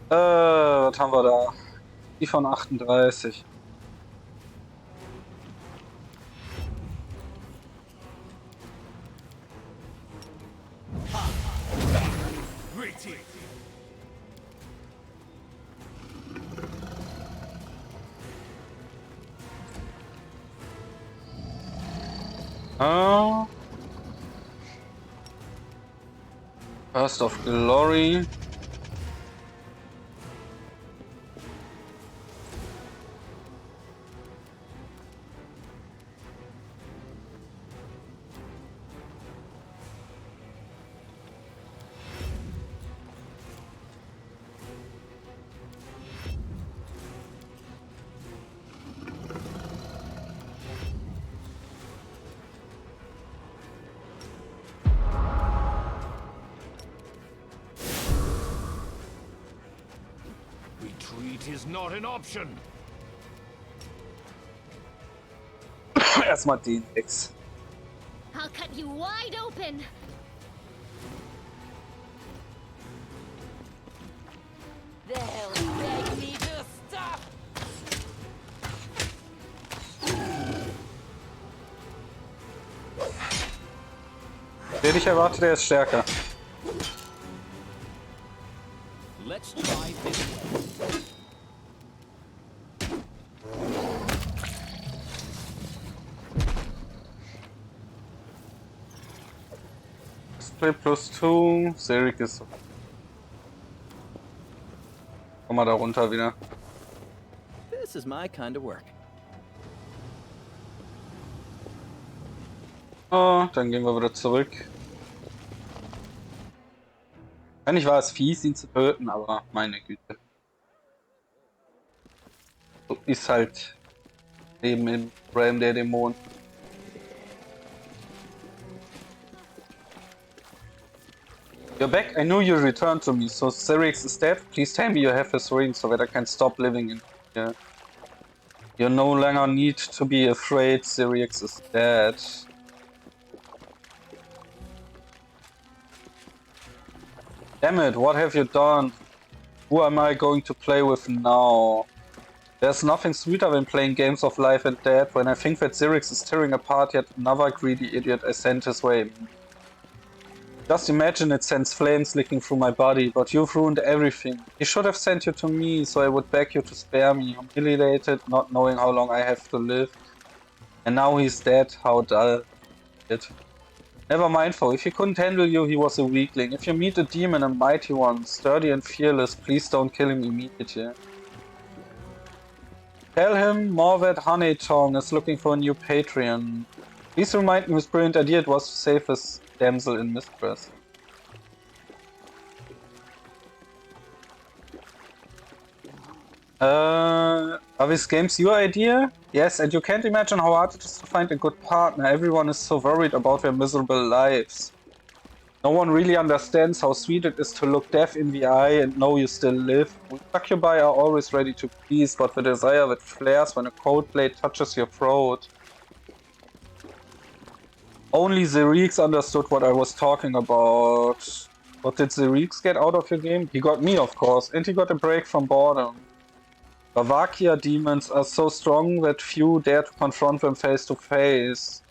Was haben wir da? Die von 38. Burst of Glory. Retreat is not an option. Erstmal den X. I'll cut you wide open. They'll beg me to stop. Der dich erwartet, der ist stärker. Let's try this way. Display +2, Serik ist. Komm mal da runter wieder. This is my kind of work. Oh, dann gehen wir wieder zurück. Eigentlich war es fies, ihn zu töten, aber meine Güte. So ist halt Leben im Realm der Dämonen. You're back. I knew you returned to me. So Cyrix is dead. Please tell me you have his ring so that I can stop living in here. You no longer need to be afraid. Cyrix is dead. Damn it! What have you done? Who am I going to play with now? There's nothing sweeter than playing games of life and death. When I think that Cyrix is tearing apart yet another greedy idiot I sent his way. Just imagine it sends flames licking through my body, but you've ruined everything. He should have sent you to me, so I would beg you to spare me, humiliated, not knowing how long I have to live. And now he's dead, how dull. Never mind though, if he couldn't handle you, he was a weakling. If you meet a demon, a mighty one, sturdy and fearless, please don't kill him immediately. Tell him Morvet Honeytongue is looking for a new Patreon. Please remind me his brilliant idea it was to save his damsel in distress. Are these games your idea? Yes, and you can't imagine how hard it is to find a good partner. Everyone is so worried about their miserable lives. No one really understands how sweet it is to look death in the eye and know you still live. We succubi are always ready to please, but the desire that flares when a cold blade touches your throat. Only Zerix understood what I was talking about. What did Zerix get out of your game? He got me, of course, and he got a break from boredom. Bavakia demons are so strong that few dare to confront them face to face.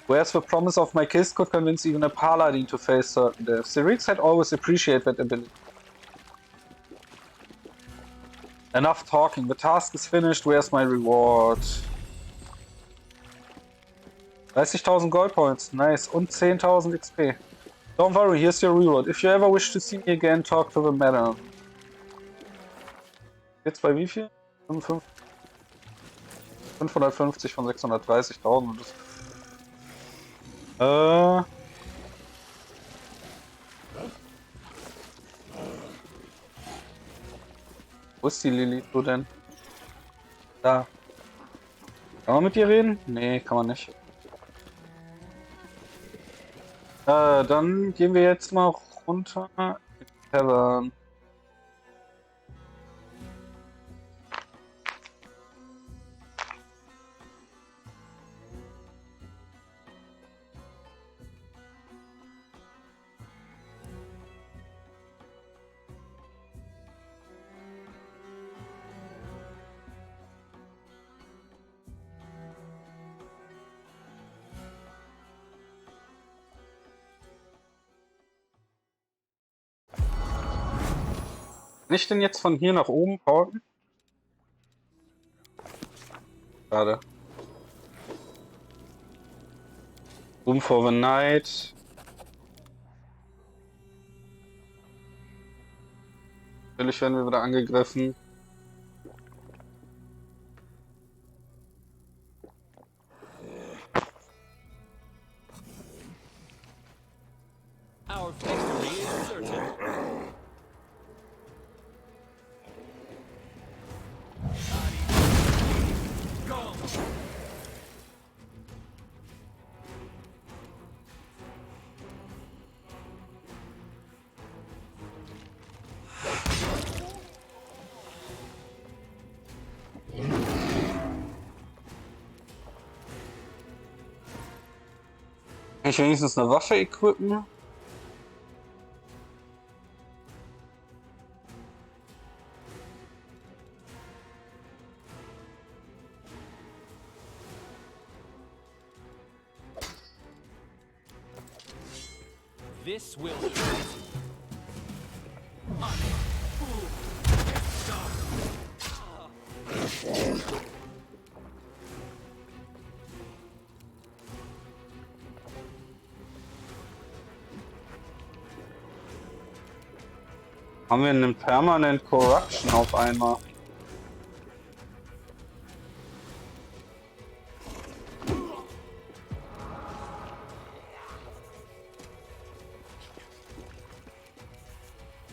Whereas the promise of my kiss could convince even a paladin to face certain death. Zerix had always appreciated that ability. Enough talking, the task is finished, where's my reward? 30.000 gold points, nice, und 10.000 XP. Don't worry, here's your reward. If you ever wish to see me again, talk to the madam. Jetzt bei wie viel? 550 von 630.000. Wo ist die Lilith denn? Da. Kann man mit ihr reden? Nee, kann man nicht. Dann gehen wir jetzt mal runter in die Tavern. Kann ich denn jetzt von hier nach oben porten? Schade. Room for the Night. Natürlich werden wir wieder angegriffen. Our victory is certain. Kann ich wenigstens eine Waffe equippen? This will Haben wir einen Permanent Corruption auf einmal?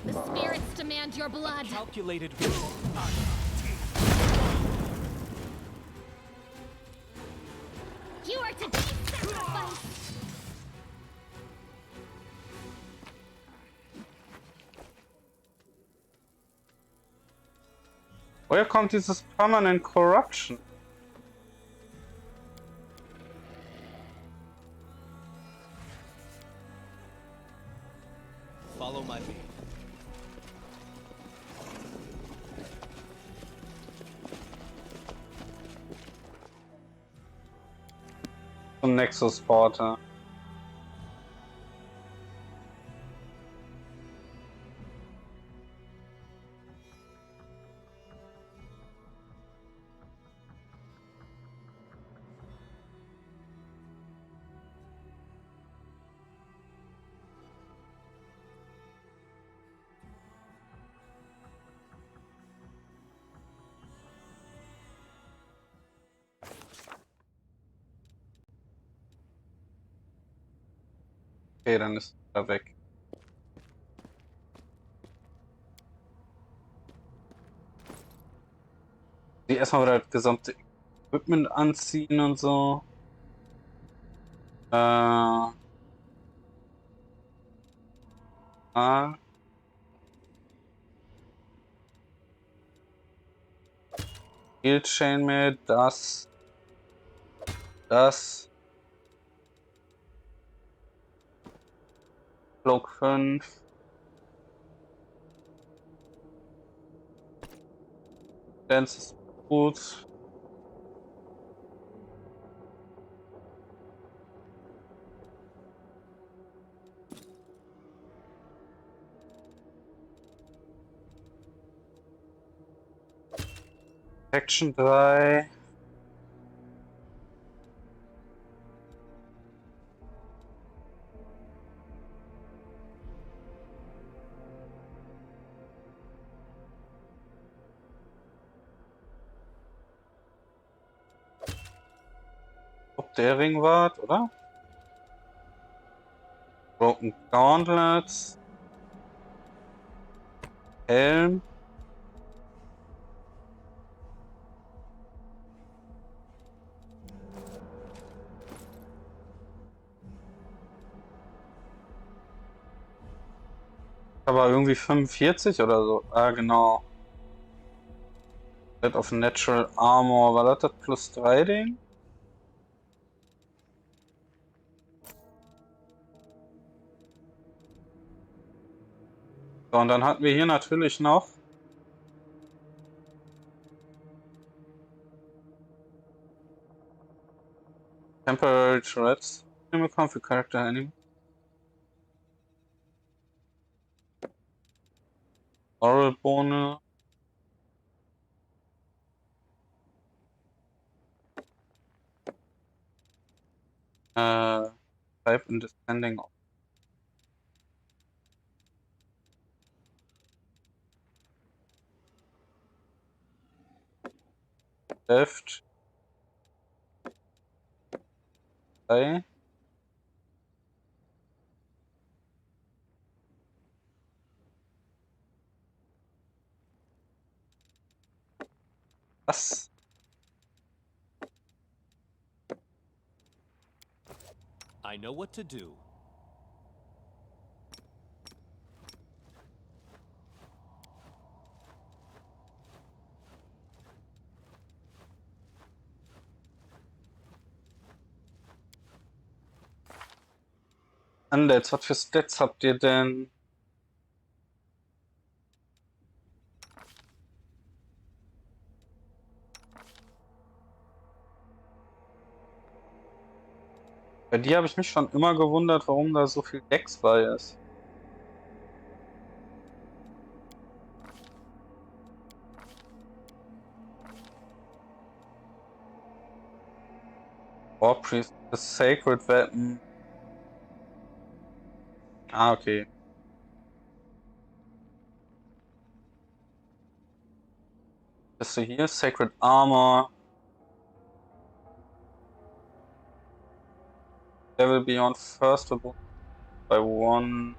The spirits demand your blood. calculated. You are to be sacrificed. Woher kommt dieses Permanent Corruption? Follow my lead. Zum Nexus Porter. Okay, dann ist er weg. Die erstmal wieder das gesamte Equipment anziehen und so. Ah. Shield Chainmail, das. Block 5. Dance ist gut. Action 3. Ob der Ring war, oder? Broken Gauntlets. Helm. Aber irgendwie 45 oder so. Ah, genau. Set of Natural Armor. War das plus 3 Ding? So, und dann hatten wir hier natürlich noch Temporary Threats bekommen für Character Enemy. Oral Bone. Type in Descending. Left. 3. Was? I know what to do. Undeads, was für Stats habt ihr denn? Bei dir habe ich mich schon immer gewundert, warum da so viel Dex bei ist. War Priest, the Sacred Weapon. Ah, okay. Bist du hier? Sacred Armor. Level beyond first by one.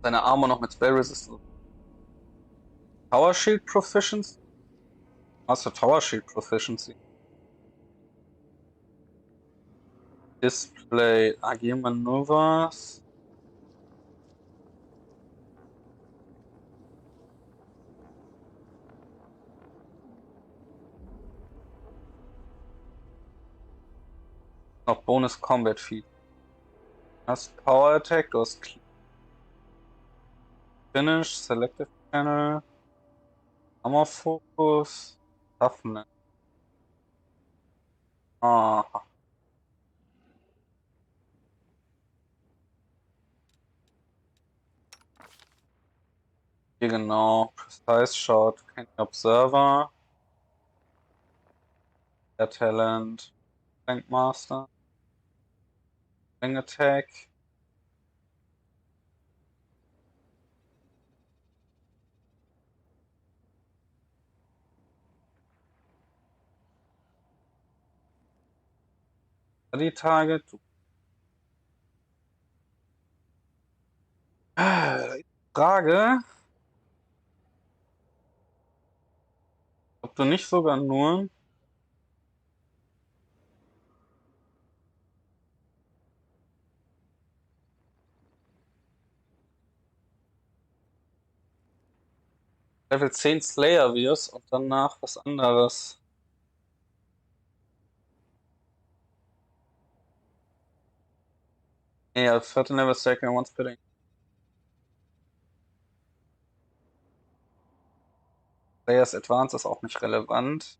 Seine Armor noch mit Spell Resistance. Tower Shield Proficiency? Was für Tower Shield Proficiency? Display, Agile Maneuvers. Noch Bonus Combat Feed. Du hast Power Attack, du hast Finish, Selective Channel, Armor Focus, Toughness. Aha. Hier genau. Precise Shot, kein Observer. Der Talent. Tank Master. Ring Attack. Die Target. Frage, ob du nicht sogar nur Level 10 Slayer wirst und danach was anderes. Ja, 13 Level Second, once per day. Slayers Advance ist auch nicht relevant.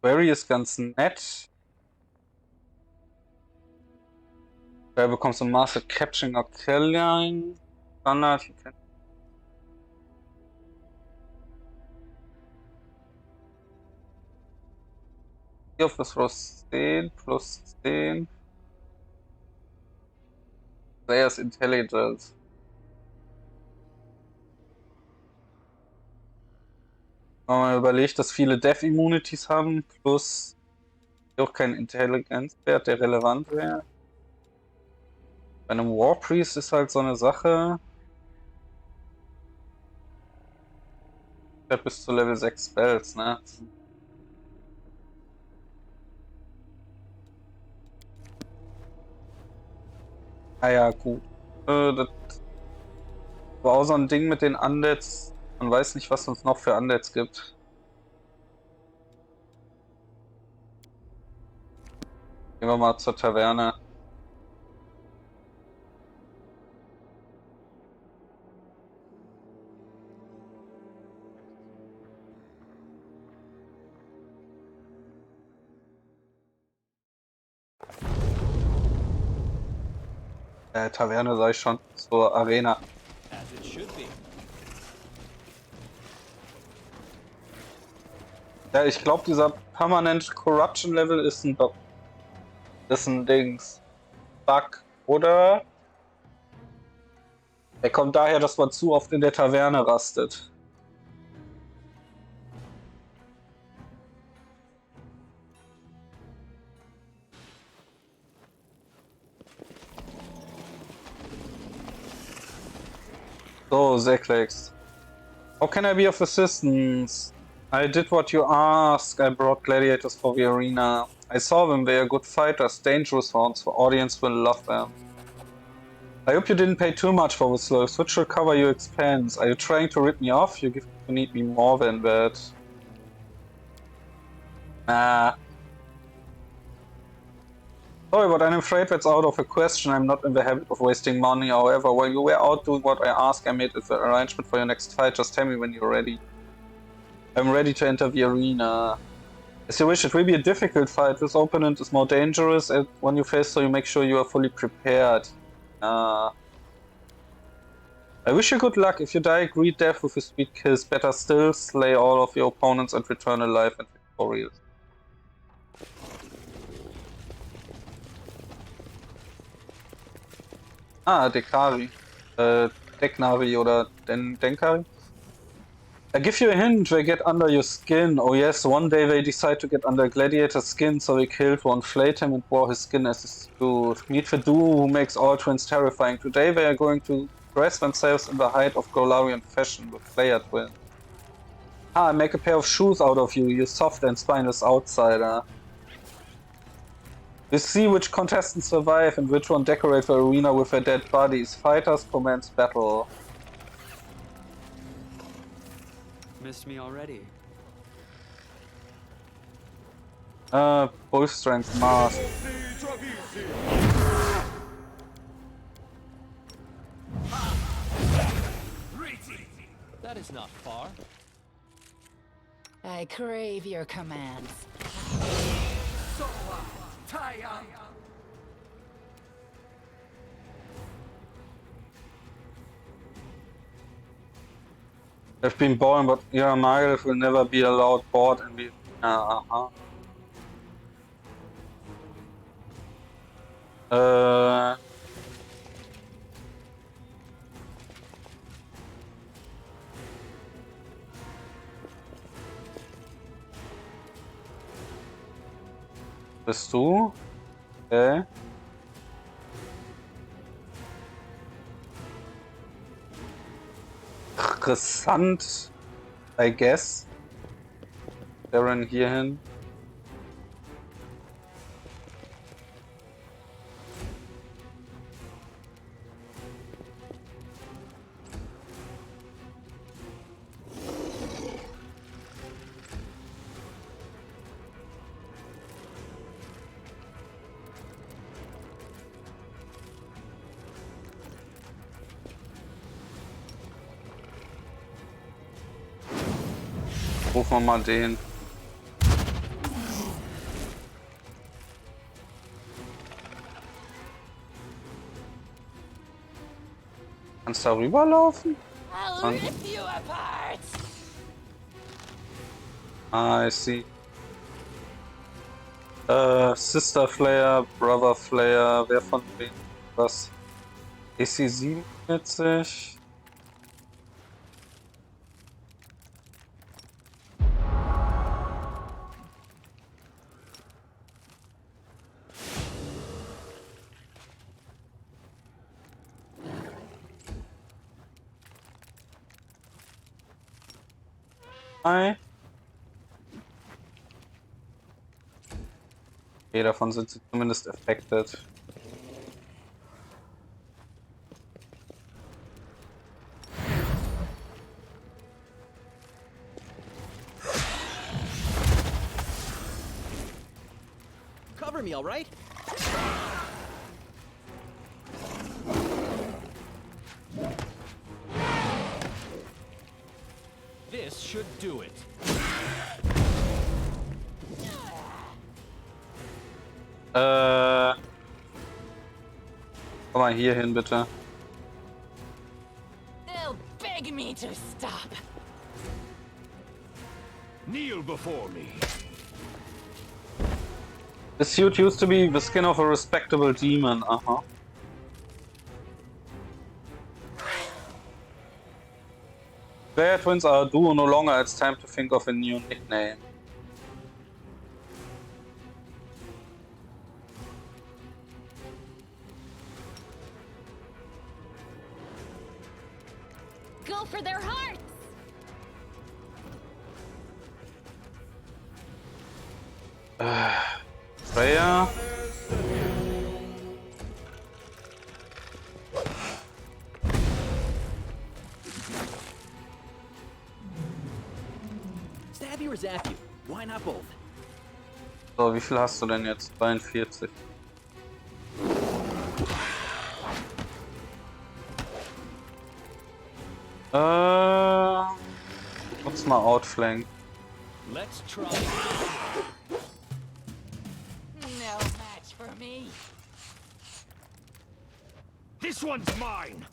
Query ist ganz nett. Da bekommst du Master Capturing or Killing. Standard, you can hier plus 10, plus 10. Slayers Intelligence. Wenn man überlegt, dass viele Death Immunities haben, plus auch kein Intelligenzwert, der relevant wäre. Bei einem War Priest ist halt so eine Sache. Ich hab bis zu Level 6 Spells, ne? Ah ja, gut. Das war auch so ein Ding mit den Undeads. Man weiß nicht, was uns noch für Undeads gibt. Gehen wir mal zur Taverne. Taverne sag ich schon, zur Arena. As it should be. Ja, ich glaube, dieser Permanent Corruption Level ist ein Dings. Bug, oder? Er kommt daher, dass man zu oft in der Taverne rastet. So, Zeklex. How can I be of assistance? I did what you asked. I brought gladiators for the arena. I saw them. They are good fighters, dangerous ones. The audience will love them. I hope you didn't pay too much for this looks, which will cover your expense. Are you trying to rip me off? You need me more than that. Nah. Sorry, but I'm afraid that's out of the question. I'm not in the habit of wasting money. However, while you were out doing what I asked, I made the arrangement for your next fight. Just tell me when you're ready. I'm ready to enter the arena. As you wish, it will be a difficult fight. This opponent is more dangerous and when you face, so you make sure you are fully prepared. I wish you good luck. If you die, greet death with a sweet kiss. Better still, slay all of your opponents and return alive and victorious. Dekari. Deknari oder Denkari. I give you a hint, they get under your skin. Oh yes, one day they decide to get under Gladiator's skin, so they killed one, flayed him and wore his skin as a suit. Meet the duo who makes all twins terrifying. Today they are going to dress themselves in the height of Golarian fashion with player twins. I make a pair of shoes out of you, you soft and spineless outsider. We see which contestants survive and which one decorate the arena with their dead bodies. Fighters commence battle. Missed me already. Bull strength mask. That is not far. I crave your commands. I've been born, but Yaramagel will never be allowed board and be. Bist du? Okay. Interessant, I guess. Darren hierhin. Rufen wir mal den. Kannst du da rüberlaufen? I'll rip you apart. I see. Sister Flare, Brother Flare, wer von denen was? AC 47? Okay, davon sind sie zumindest affected. Cover me, all right? This should do it. Komm mal hier hin, bitte. They'll beg me to stop. Kneel before me. This suit used to be the skin of a respectable demon, Player twins are a duo no longer, it's time to think of a new nickname. Go for their hearts! Freya. Stab you or zap you? Why not both? So, wie viel hast du denn jetzt? 42. Nutz mal Outflank. Let's try. No match for me. This one's mine!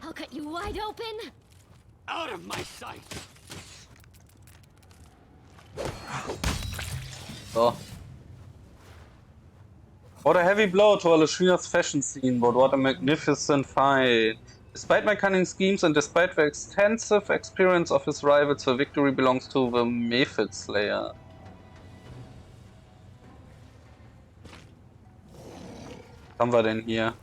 I'll cut you wide open. Out of my sight! So. What a heavy blow to Aleshina's fashion scene, but what a magnificent fight. Despite my cunning schemes and despite the extensive experience of his rivals, the victory belongs to the Mephit Slayer. Was haben wir denn hier?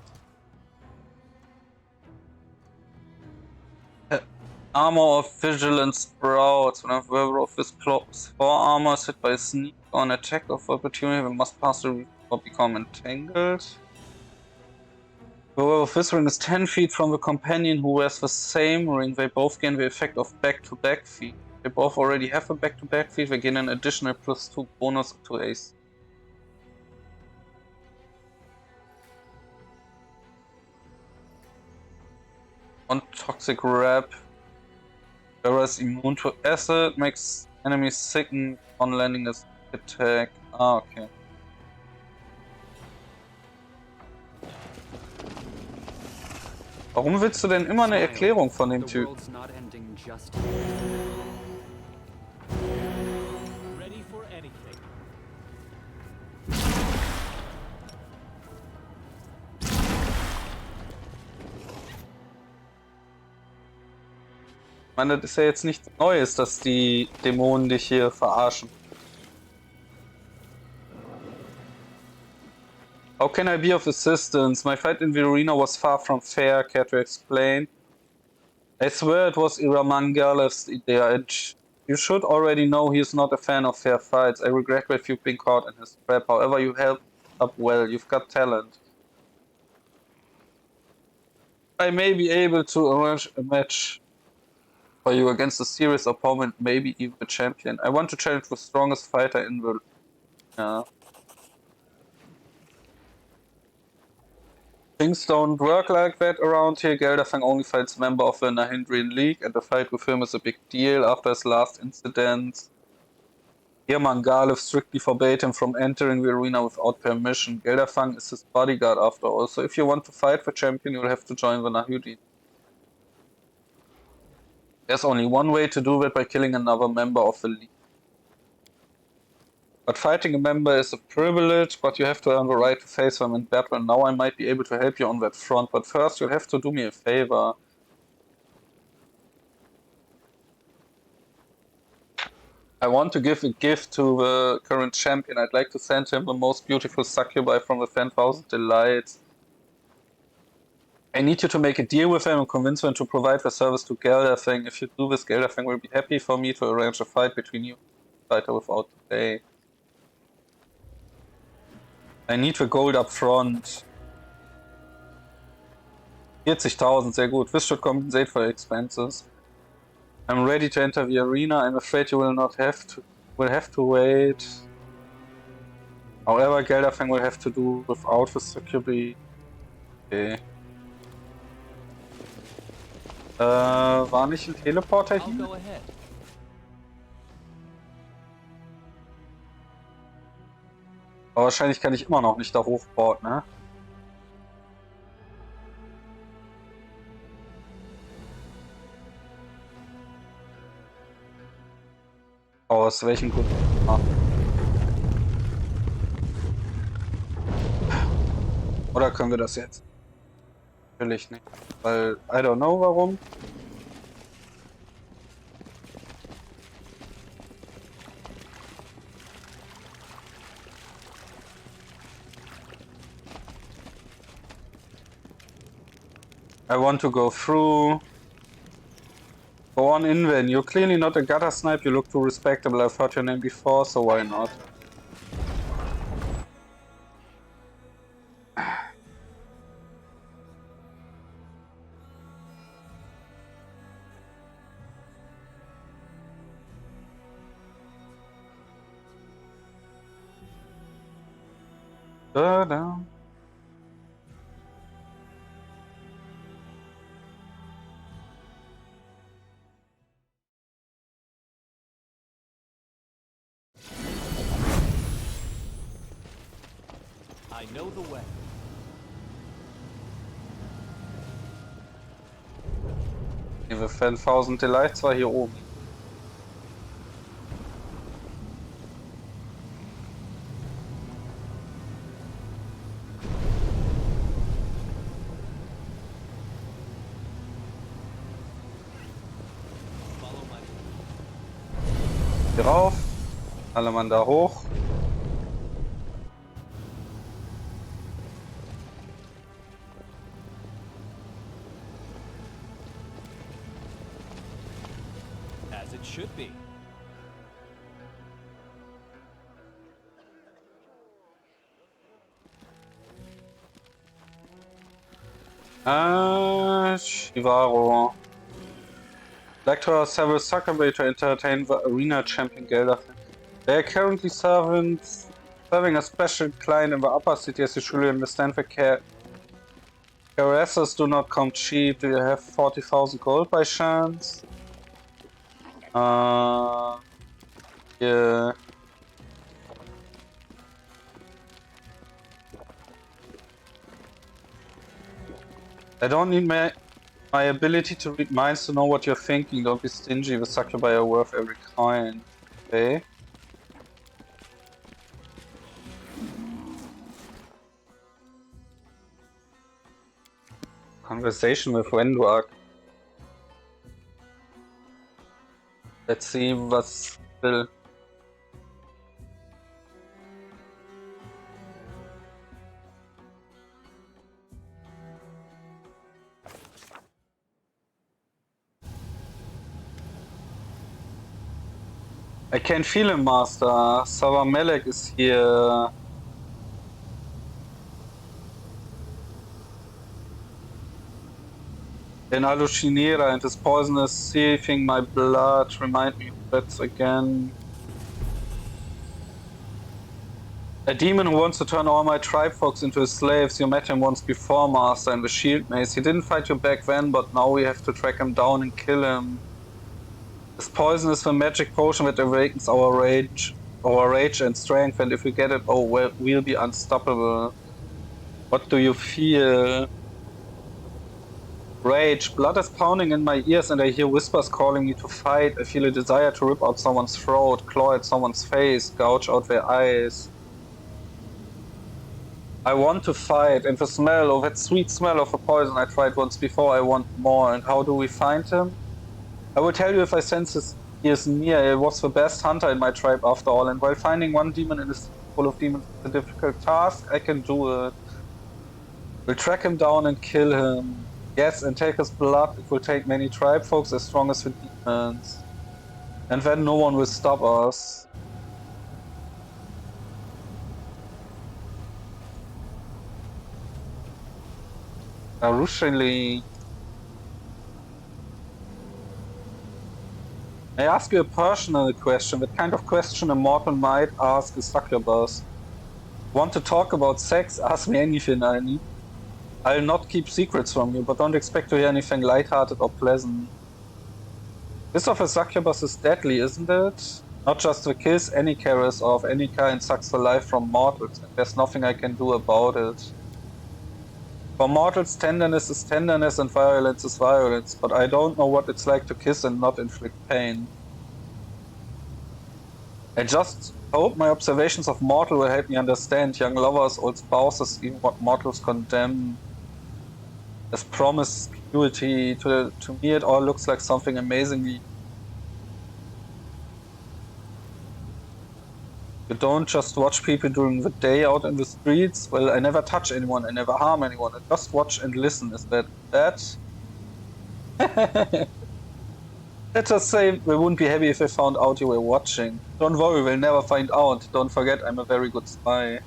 Armor of Vigilant Sprouts. When a wearer of this cloth's forearmor is hit by a sneak or an attack of opportunity, we must pass the reef or become entangled. The wearer of this ring is 10 feet from the companion who wears the same ring. They both gain the effect of back-to-back feat. They both already have a back-to-back feat. They gain an additional +2 bonus to AC. On Toxic Wrap. Wearer is immune to acid, makes enemies sicken on landing a attack. Ah, okay. Warum willst du denn immer eine Erklärung von dem The Typ? world's not ending just Ready for anything. Ich meine, das ist ja jetzt nichts Neues, dass die Dämonen dich hier verarschen. How can I be of assistance? My fight in the arena was far from fair, care to explain? I swear it was Iramangalev's idea, and you should already know he is not a fan of fair fights. I regret that you've been caught in his trap. However, you held up well. You've got talent. I may be able to arrange a match for you against a serious opponent, maybe even a champion. I want to challenge the strongest fighter in the... Yeah. Things don't work like that around here. Gelderfang only fights member of the Nahindrian League, and the fight with him is a big deal. After his last incident, Irmangalev strictly forbade him from entering the arena without permission. Gelderfang is his bodyguard after all, so if you want to fight the champion, you'll have to join the Nahindrian. There's only one way to do that, by killing another member of the league. But fighting a member is a privilege, but you have to earn the right to face them in battle, and now I might be able to help you on that front, but first you'll have to do me a favor. I want to give a gift to the current champion. I'd like to send him the most beautiful succubi from the 10,000 Delights. I need you to make a deal with him and convince him to provide the service to Gelderfang. If you do this, Gelderfang will be happy for me to arrange a fight between you and the fighter without delay. I need the gold up front. 40,000, sehr gut. This should compensate for expenses. I'm ready to enter the arena. I'm afraid you will not have to. Will have to wait. However, Gelderfang will have to do without the succubi. Okay. War nicht ein Teleporter I'll hier? go ahead. Aber wahrscheinlich kann ich immer noch nicht da hochporten, ne? Aus welchen Gründen? Ah. Oder können wir das jetzt? Natürlich nicht. Weil, I don't know warum. I want to go through. Go on in then. You're clearly not a gutter snipe, you look too respectable. I've heard your name before, so why not? Da-da. I know the way. Wir 1000 Delights war hier oben. Hier rauf. Alle Mann da hoch. As it should be. Shivaro. Like to have several soccer way to entertain the arena champion Gelder. They are currently serving a special client in the upper city, as you surely understand. The caressers do not come cheap. Do you have 40,000 gold by chance? Yeah. I don't need my ability to read minds to know what you're thinking. Don't be stingy. The succubi are worth every coin. Okay. Conversation with Wenduak. Let's see what's still. I can feel him, Master. Sava Melek is here. An Alucinera and his poisonous seething my blood. Remind me of that again. A demon who wants to turn all my tribe folks into his slaves. You met him once before, Master, in the shield maze. He didn't fight you back then, but now we have to track him down and kill him. This poison is the magic potion that awakens our rage and strength, and if we get it, oh well, we'll be unstoppable. What do you feel? Rage. Blood is pounding in my ears and I hear whispers calling me to fight. I feel a desire to rip out someone's throat, claw at someone's face, gouge out their eyes. I want to fight, and the smell, oh that sweet smell of a poison I tried once before, I want more. And how do we find him? I will tell you if I sense he is near. He was the best hunter in my tribe after all, and while finding one demon in a city full of demons is a difficult task, I can do it. We'll track him down and kill him. Yes, and take his blood. It will take many tribe folks as strong as the demons. And then no one will stop us. Arushali. I ask you a personal question, the kind of question a mortal might ask a succubus. Want to talk about sex? Ask me anything I need. I'll not keep secrets from you, but don't expect to hear anything lighthearted or pleasant. This of a succubus is deadly, isn't it? Not just the kiss, any caress of any kind sucks the life from mortals, and there's nothing I can do about it. For mortals, tenderness is tenderness and violence is violence, but I don't know what it's like to kiss and not inflict pain. I just hope my observations of mortal will help me understand young lovers, old spouses, even what mortals condemn as promised purity. To me it all looks like something amazingly. You don't just watch people during the day out in the streets. Well, I never touch anyone, I never harm anyone. I just watch and listen. Is that that. Let's just say we wouldn't be happy if they found out you were watching. Don't worry, we'll never find out. Don't forget, I'm a very good spy.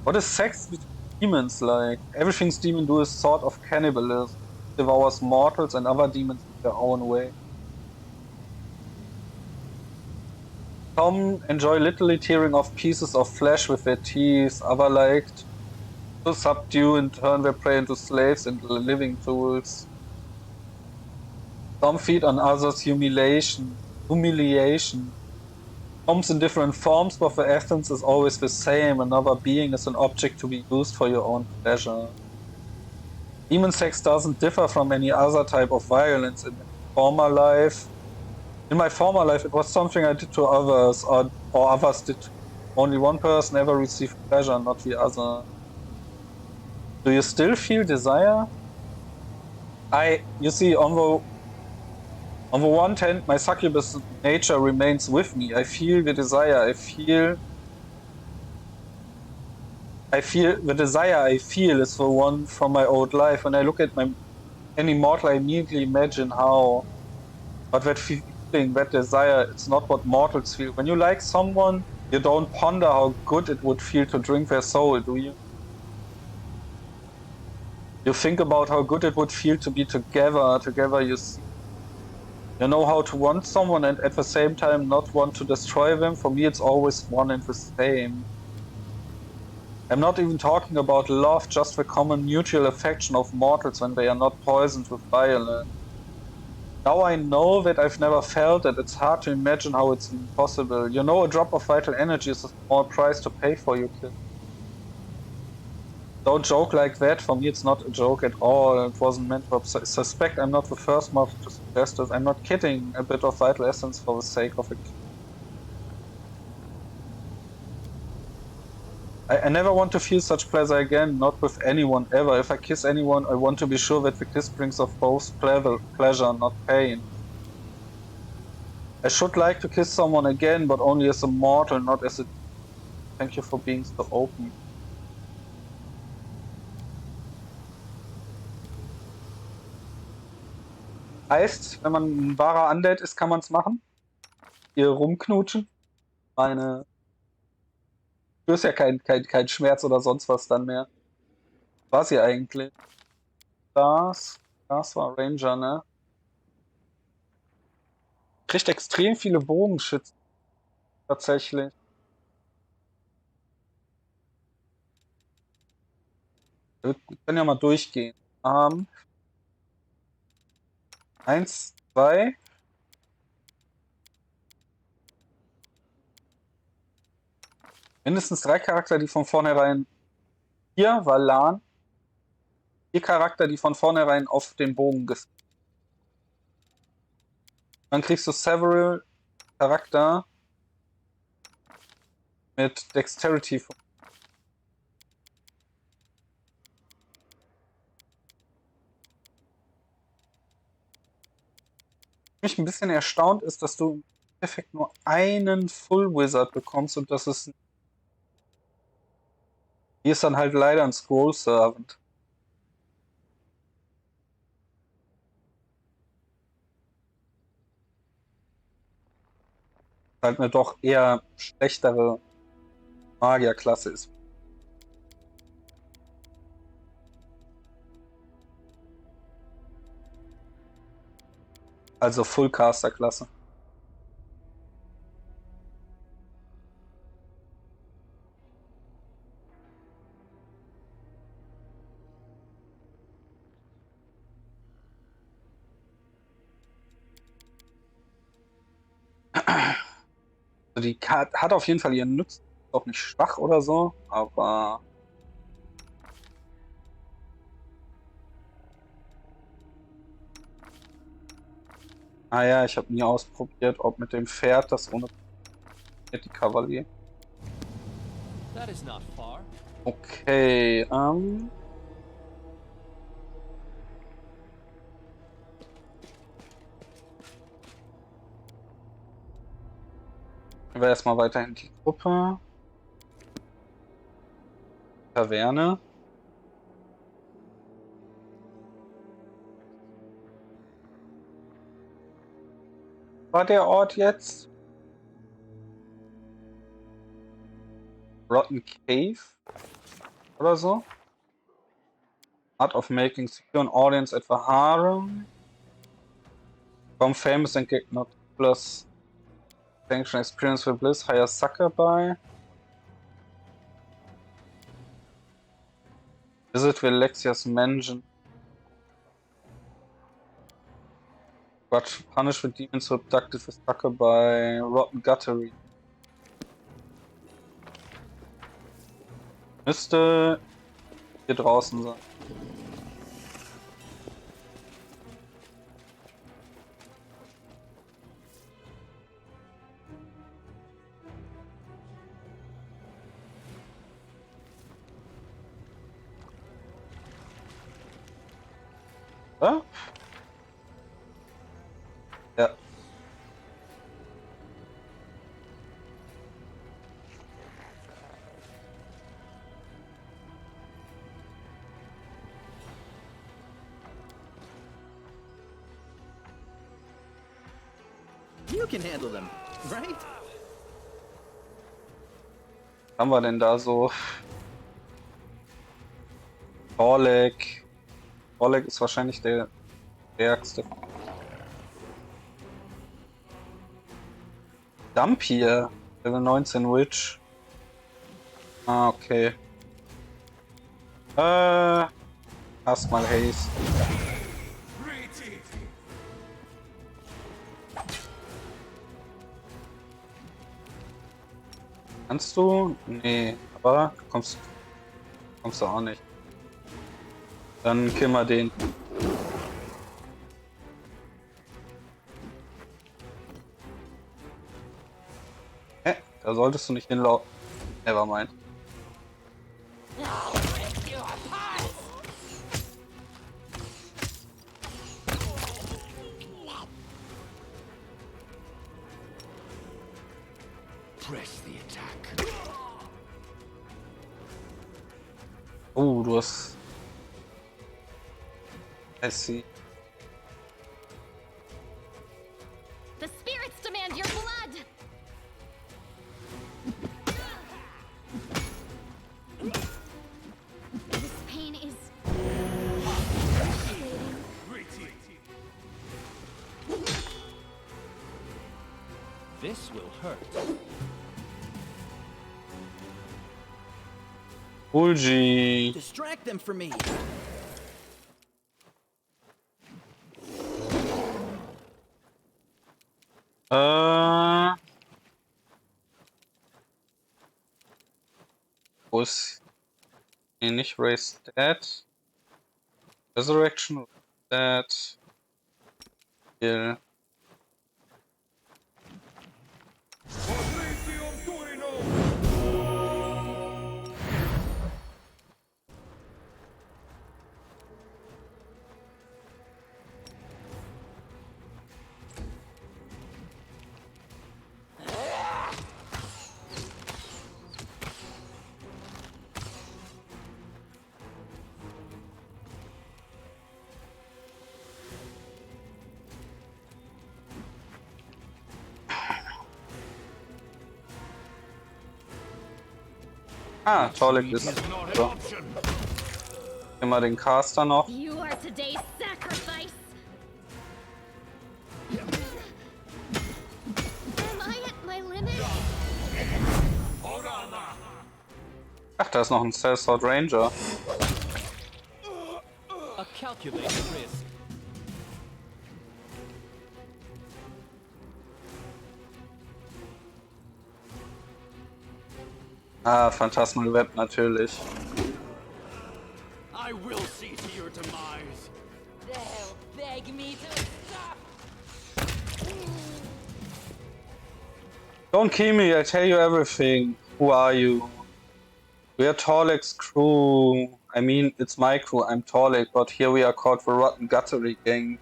What is sex between demons like? Everything demons do is sort of cannibalism. Devours mortals and other demons in their own way. Some enjoy literally tearing off pieces of flesh with their teeth. Other like to subdue and turn their prey into slaves and living tools. Some feed on others' humiliation. Comes in different forms, but the essence is always the same. Another being is an object to be used for your own pleasure. Demon sex doesn't differ from any other type of violence in my former life. In my former life, it was something I did to others, or others did. Only one person ever received pleasure, not the other. Do you still feel desire? You see, on the one hand, my succubus nature remains with me. I feel the desire. I feel the desire I feel is the one from my old life. When I look at any mortal, I immediately imagine how. But that feeling, that desire, it's not what mortals feel. When you like someone, you don't ponder how good it would feel to drink their soul, do you? You think about how good it would feel to be together. Together you see. You know how to want someone and at the same time not want to destroy them. For me, it's always one and the same. I'm not even talking about love, just the common mutual affection of mortals when they are not poisoned with violence. Now I know that I've never felt it. It's hard to imagine how it's even possible. You know, a drop of vital energy is a small price to pay for your kill. Don't joke like that. For me, it's not a joke at all. It wasn't meant to suspect. I'm not the first mother to suggest this. I'm not kidding. A bit of vital essence for the sake of it. I never want to feel such pleasure again, not with anyone ever. If I kiss anyone, I want to be sure that the kiss brings of both pleasure, not pain. I should like to kiss someone again, but only as a mortal, not as a... Thank you for being so open. Heißt, wenn man ein wahrer Undead ist, kann man es machen? Hier rumknutschen? Meine... Du hast ja kein Schmerz oder sonst was dann mehr. War sie eigentlich? Das war Ranger, ne? Kriegt extrem viele Bogenschützen. Tatsächlich. Wir können ja mal durchgehen. 1, 2. Mindestens 3 Charakter, die von vornherein... 4 war Lan. 4 Charakter, die von vornherein auf den Bogen gesetzt. Dann kriegst du several Charakter mit Dexterity. Was mich ein bisschen erstaunt ist, dass du im Endeffekt nur einen Full Wizard bekommst und das ist... Hier ist dann halt leider ein Scroll Servant. Halt eine doch eher schlechtere Magierklasse ist. Also Full-Caster-Klasse. Also die hat auf jeden Fall ihren Nutzen. Ist auch nicht schwach oder so, aber... Ah ja, ich habe nie ausprobiert, ob mit dem Pferd das ohne die Kavalier. That is not far. Okay, wir erstmal weiterhin die Gruppe. Taverne. war der Ort jetzt? Rotten Cave? Oder so? Art of making secure an audience etwa Harem. Become famous and get not plus sanction experience for bliss. Hire sucker by. Visit Valexia's mansion. But punish with demons who abducted with sucker by rotten guttery. Müsste hier draußen sein. Ja? Ja. You can handle them, right? Was haben wir denn da so? Oleg. Oleg ist wahrscheinlich der stärkste. Dump hier. Level 19 Witch. Ah, okay. Erstmal Haste. Kannst du? Nee, aber kommst du auch nicht. Dann kill mal den. Hä? Da solltest du nicht hinlaufen. Nevermind. I'll rip you apart! Press the attack. Oh, du hast. I see. The spirits demand your blood! This pain is... This will hurt. Ulji. Distract them for me. Wo ist. Nee, nicht Raise Dead. Resurrection. Dead. Kill. Ah, Torlik ist. So. Immer den Caster noch. You are today's sacrifice! Am I at my limit? Ach, da ist noch ein Sellsword Ranger. A calculated risk. Ah, Phantasmal Web natürlich. I will see to your demise. They'll beg me to stop! Don't kill me, I tell you everything. Who are you? We are Torlik's crew. I mean, it's my crew, I'm Torlik, but here we are called the Rotten Guttery Gang.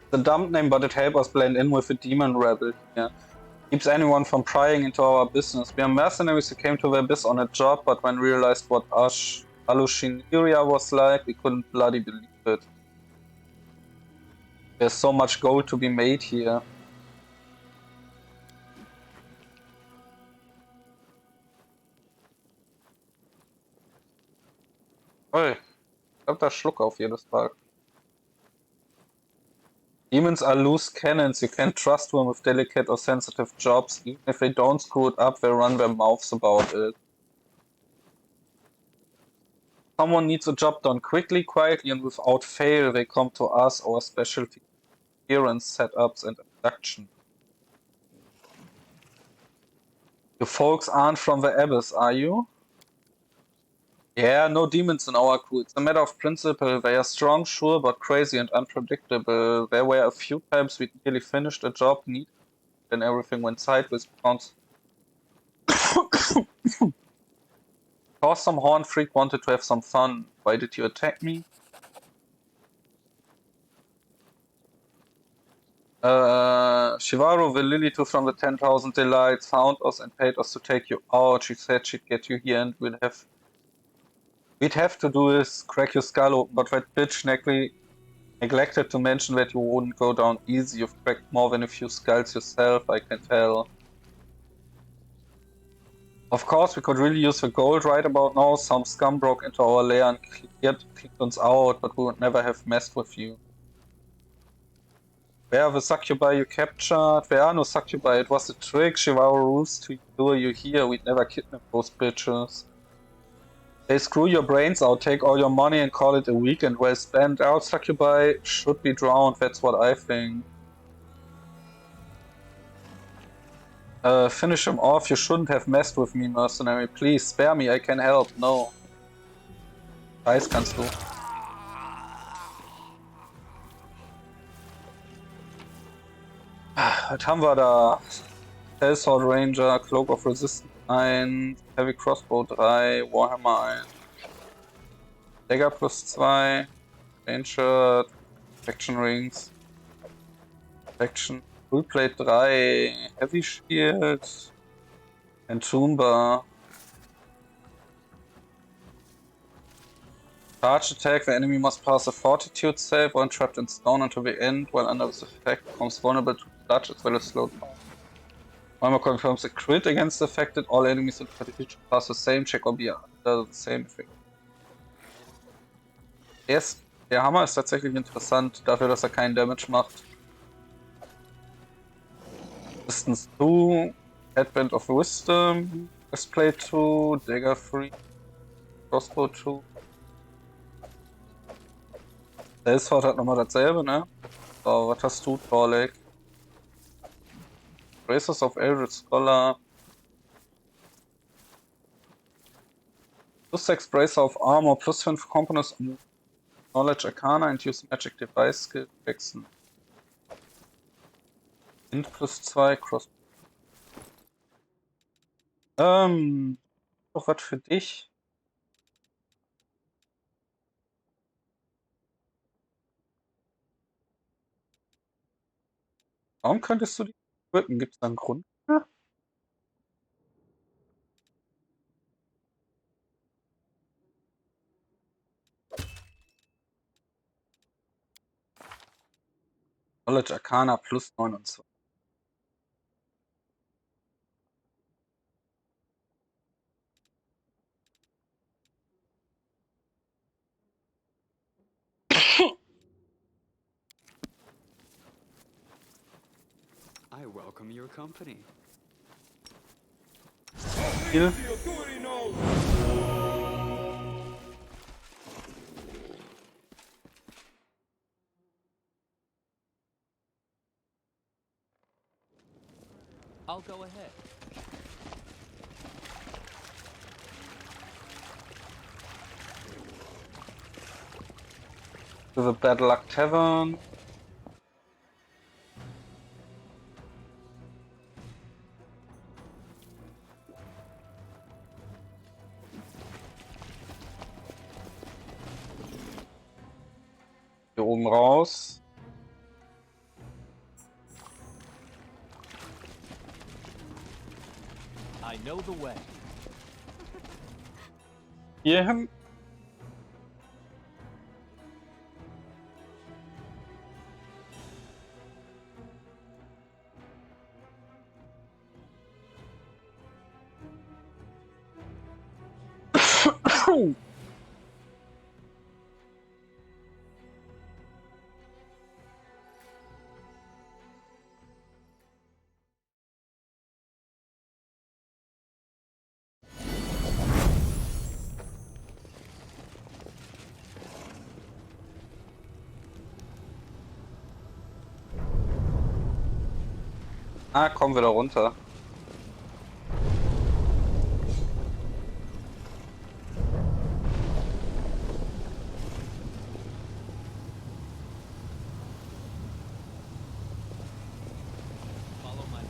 The dumb name, but it helps us blend in with the demon rebel here. Keeps anyone from prying into our business. We are mercenaries who came to the abyss on a job, but when we realized what Alushineria was like, we couldn't bloody believe it. There's so much gold to be made here. Ui, ich glaub, da Schluck auf jedes Mal. Demons are loose cannons. You can't trust them with delicate or sensitive jobs. Even if they don't screw it up, they run their mouths about it. Someone needs a job done quickly, quietly, and without fail. They come to us, our specialty clearance setups and abduction. You folks aren't from the abyss, are you? Yeah, no demons in our crew. It's a matter of principle. They are strong, sure, but crazy and unpredictable. There were a few times we nearly finished a job neat, then everything went sideways. Cause some horn freak wanted to have some fun. Why did you attack me? Shivaru, the Lilith from the 10,000 Delights, found us and paid us to take you out. She said she'd get you here and we'd have to do is crack your skull open, but that bitch neglected to mention that you wouldn't go down easy. You've cracked more than a few skulls yourself, I can tell. Of course, we could really use the gold right about now. Some scum broke into our lair and kicked us out, but we would never have messed with you. Where are the succubi you captured? There are no succubi. It was a trick. Shivaru rules to lure you here. We'd never kidnap those bitches. They screw your brains out, take all your money and call it a weekend well spent. Our succubi should be drowned, that's what I think. Finish him off. You shouldn't have messed with me, mercenary. Please, spare me, I can help. No. Scheiß kannst du. Was haben wir da? Hellsword Ranger, Cloak of Resistance 1, Heavy Crossbow 3, Warhammer 1, Dagger plus 2, Ranger, Faction Rings, Faction, Fullplate 3, Heavy Shield, Entombor. Charge attack, the enemy must pass a fortitude save or trapped in stone until the end, while under this effect becomes vulnerable to touch as well as slowed down. Warhammer confirms a crit against the affected, all enemies in fortitude should pass the same check or be under the same effect. Yes, der Hammer ist tatsächlich interessant, dafür, dass er keinen Damage macht. Distance 2, Advent of Wisdom, Breastplate 2, Dagger 3, Crossbow 2. Sofort hat nochmal dasselbe, ne? So, was hast du, Torleg? Braces of Eldritch Scholar. Plus 6 Bracer of Armor, plus 5 Components on Knowledge Arcana and use Magic Device Skill wechseln. Int plus 2, Cross. Doch was für dich. Warum könntest du die drücken? Gibt es da einen Grund? Ja. Knowledge Arcana plus 29. I welcome your company. Viel. I'll go ahead. To the Bad Luck Tavern. Hier oben raus. I know the way. Hier hin. Ah, komm wieder runter. Follow my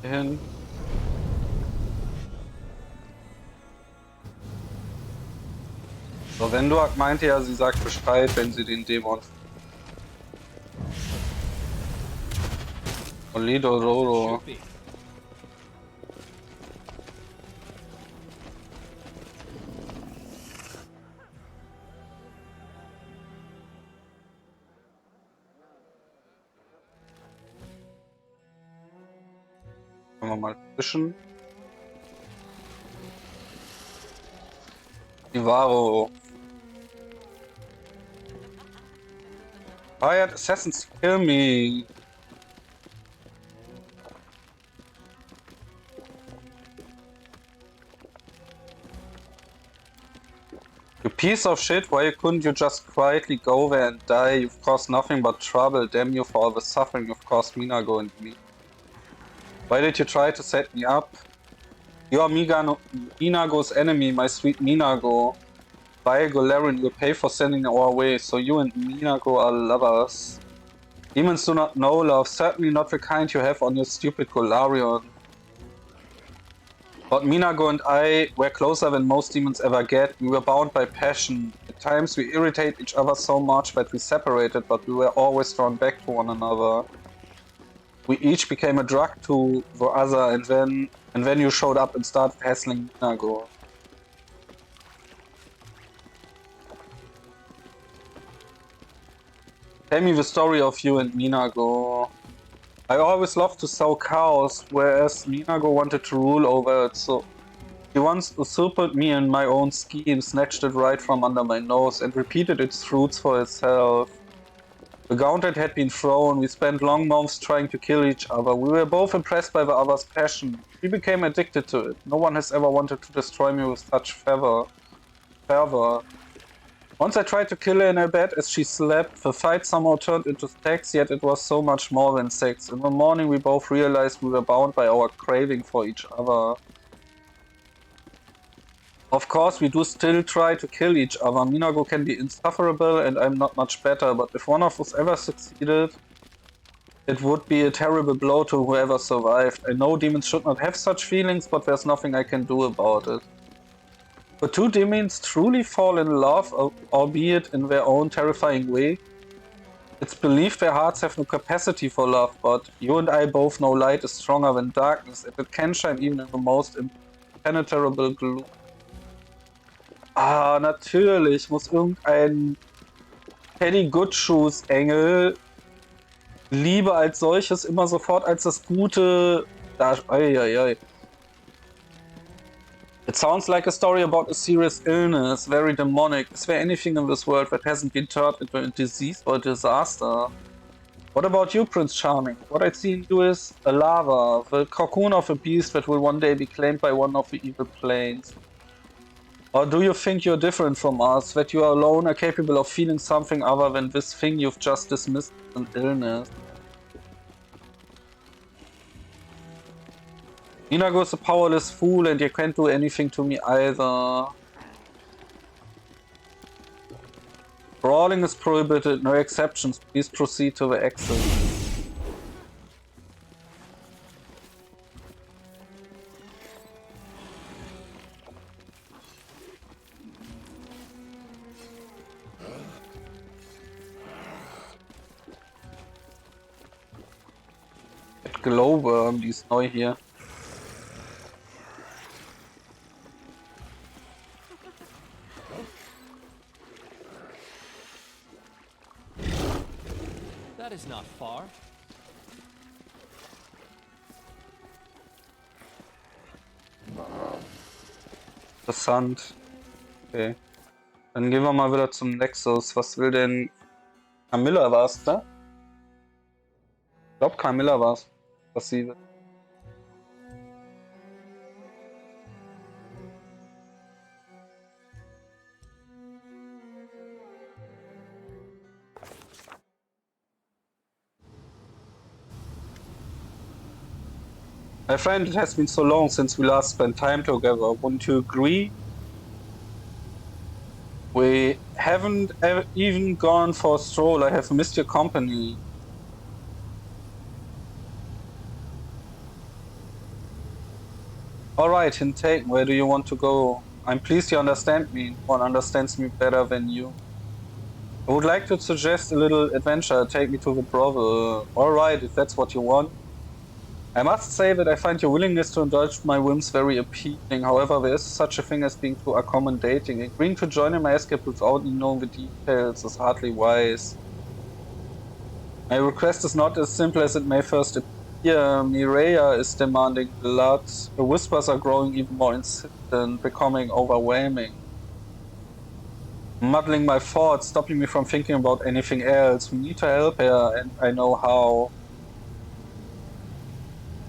Hin. So, Wenduak meinte ja, sie sagt Bescheid, wenn sie den Dämon. Olido Roro. should be. Können wir mal fischen. Ivaro. Hired assassins to kill me. You piece of shit, why couldn't you just quietly go there and die? You've caused nothing but trouble, damn you for all the suffering you've caused Minago and me. Why did you try to set me up? You are Minago's enemy, my sweet Minago. Vile Golarion will pay for sending our way, so you and Minago are lovers. Demons do not know love, certainly not the kind you have on your stupid Golarion. But Minago and I were closer than most demons ever get. We were bound by passion. At times we irritate each other so much that we separated, but we were always drawn back to one another. We each became a drug to the other, and then you showed up and started hassling Minago. Tell me the story of you and Minago. I always loved to sow cows, whereas Minago wanted to rule over it, so he once usurped me in my own scheme, snatched it right from under my nose, and repeated its fruits for itself. The gauntlet had been thrown, we spent long months trying to kill each other. We were both impressed by the other's passion. We became addicted to it. No one has ever wanted to destroy me with such fervor. Once I tried to kill her in her bed as she slept. The fight somehow turned into sex, yet it was so much more than sex. In the morning we both realized we were bound by our craving for each other. Of course, we do still try to kill each other. Minago can be insufferable and I'm not much better, but if one of us ever succeeded, it would be a terrible blow to whoever survived. I know demons should not have such feelings, but there's nothing I can do about it. The two demons truly fall in love, albeit in their own terrifying way. It's believed their hearts have no capacity for love, but you and I both know light is stronger than darkness, and it can shine even in the most impenetrable gloom. Ah, natürlich muss irgendein Teddy Goodshoes Engel Liebe als solches immer sofort als das Gute darstellen. It sounds like a story about a serious illness, very demonic. Is there anything in this world that hasn't been turned into a disease or a disaster? What about you, Prince Charming? What I see in you is a lava, the cocoon of a beast that will one day be claimed by one of the evil planes. Or do you think you're different from us, that you are alone are capable of feeling something other than this thing you've just dismissed as an illness? Minago is a powerless fool and you can't do anything to me either. Brawling is prohibited, no exceptions. Please proceed to the exit. Glowworm, die ist neu hier. That is not far. Interessant. Okay. Dann gehen wir mal wieder zum Nexus. Was will denn... Camilla war's, ne? Ich glaube Camilla war's. Was sie will. My friend, it has been so long since we last spent time together. Wouldn't you agree? We haven't even gone for a stroll. I have missed your company. Alright, hint taken. Where do you want to go? I'm pleased you understand me. No one understands me better than you. I would like to suggest a little adventure. Take me to the brothel. Alright, if that's what you want. I must say that I find your willingness to indulge my whims very appealing. However, there is such a thing as being too accommodating. Agreeing to join in my escape without knowing the details is hardly wise. My request is not as simple as it may first appear. Mireia is demanding blood. The whispers are growing even more insistent, becoming overwhelming. Muddling my thoughts, stopping me from thinking about anything else. We need to help her, and I know how.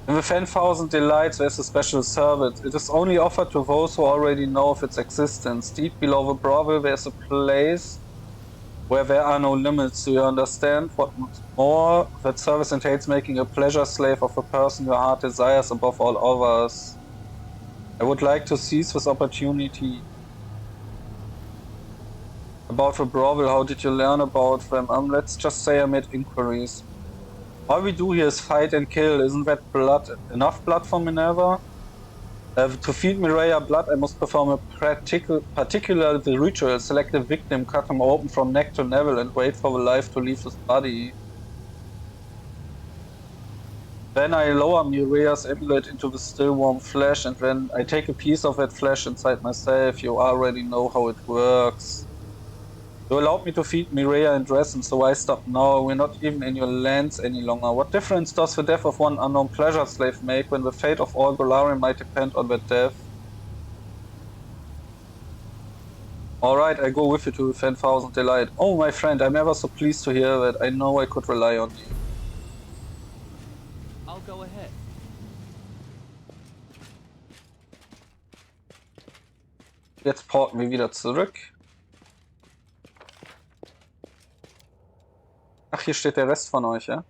In the 10,000 Delights, there's a special service. It is only offered to those who already know of its existence. Deep below the brothel, there's a place where there are no limits. Do you understand? What's more, that service entails making a pleasure slave of a person your heart desires above all others. I would like to seize this opportunity. About the brothel, how did you learn about them? Let's just say I made inquiries. All we do here is fight and kill. Isn't that enough blood for Minerva? To feed Mireia blood, I must perform a particular ritual. Select a victim, cut him open from neck to navel, and wait for the life to leave his body. Then I lower Mireia's amulet into the still warm flesh, and then I take a piece of that flesh inside myself. You already know how it works. You allowed me to feed Mireia and dress, and so I stop now. We're not even in your lands any longer. What difference does the death of one unknown pleasure slave make when the fate of all Golarion might depend on that death? Alright, I go with you to 10,000 Delight. Oh, my friend, I'm ever so pleased to hear that. I know I could rely on you. I'll go ahead. Jetzt porten wir wieder zurück. Ach, hier steht der Rest von euch, ja?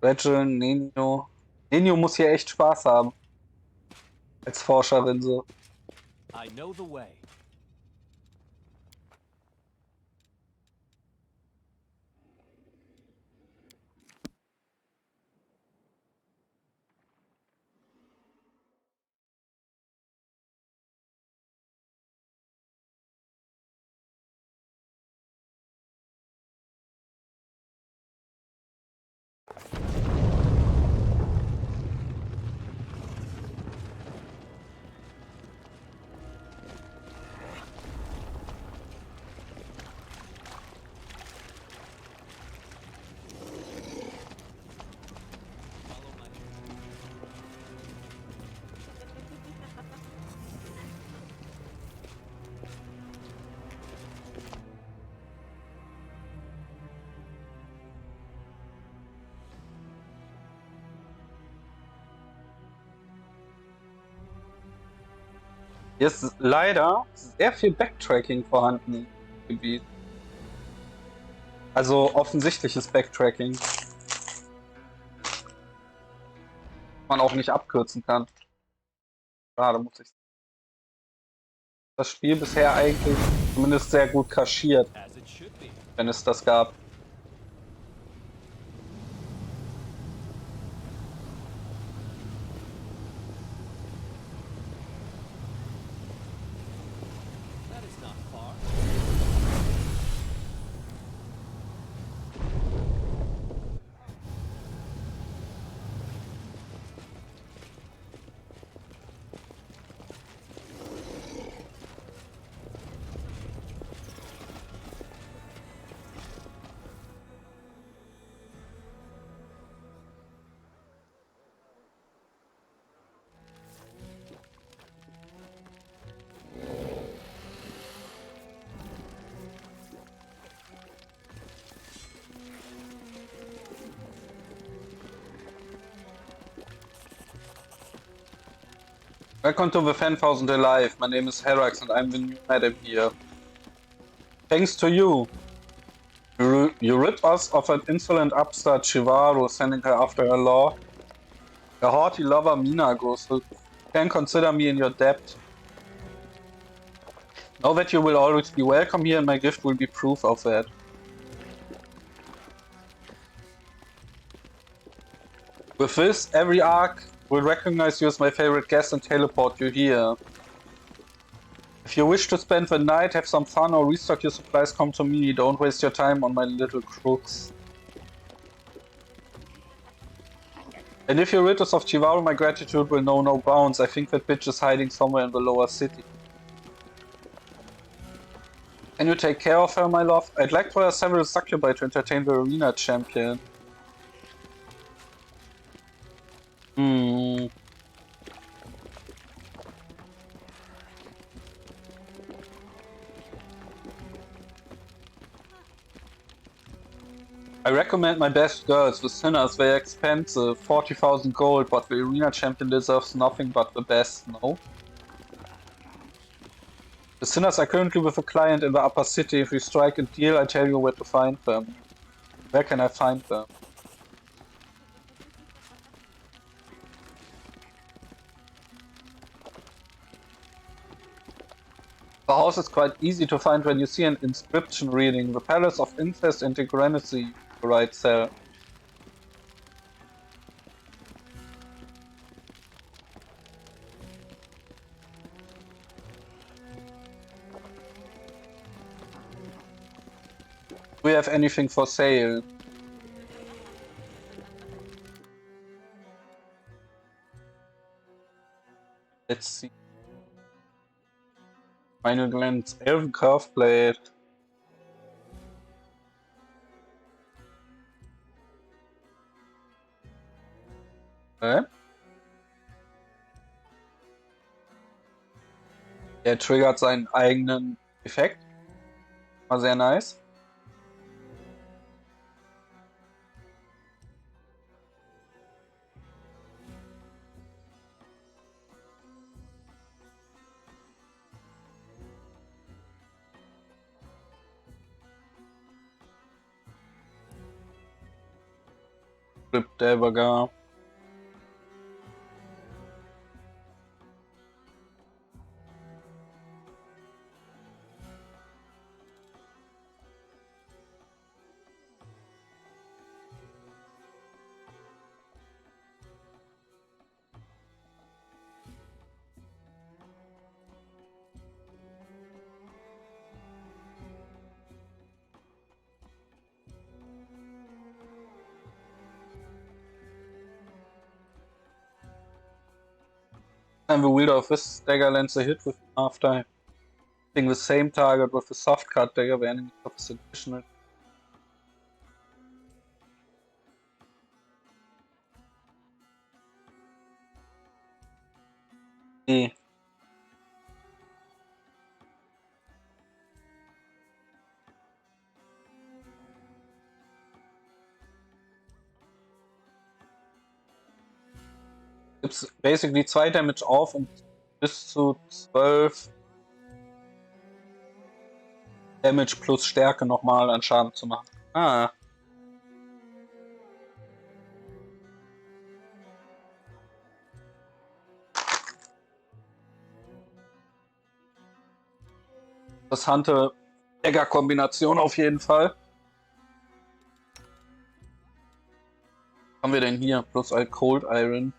Rachel, Nenio. Nenio muss hier echt Spaß haben. Als Forscherin so. I know the way. Hier ist leider sehr viel Backtracking vorhanden im Gebiet. Also offensichtliches Backtracking. Man auch nicht abkürzen kann. Schade, muss ich sagen. Das Spiel bisher eigentlich zumindest sehr gut kaschiert, As it should be. wenn es das gab. That is not far. Welcome to the 10,000 Alive. My name is Herax and I'm the new madam here. Thanks to you. You rid us of an insolent upstart Chivaru, sending her after her law. The haughty lover Mina goes, so you can consider me in your debt. Know that you will always be welcome here and my gift will be proof of that. With this, every arc will recognize you as my favorite guest and teleport you here. If you wish to spend the night, have some fun or restock your supplies, come to me. Don't waste your time on my little crooks. And if you're rid of Chivaru, my gratitude will know no bounds. I think that bitch is hiding somewhere in the lower city. Can you take care of her, my love? I'd like to hire several succubi to entertain the arena champion. I recommend my best girls. The sinners, they're expensive. 40,000 gold, but the arena champion deserves nothing but the best, no? The sinners are currently with a client in the upper city. If we strike a deal, I tell you where to find them. Where can I find them? The house is quite easy to find when you see an inscription reading the Palace of Incest and Tyranny, the right cell. Do we have anything for sale? Let's see. Final glance, Elven Curve Blade. Okay. Er triggert seinen eigenen Effekt. War sehr nice. Der Übergang. Time the wielder of this dagger lands a hit with after hitting the same target with a soft cut dagger, the enemy suffers additional. Nee. Gibt's basically 2 Damage auf und bis zu 12 Damage plus Stärke nochmal an Schaden zu machen. Ah. Interessante Dagger-Kombination auf jeden Fall. Was haben wir denn hier? Plus ein Cold Iron.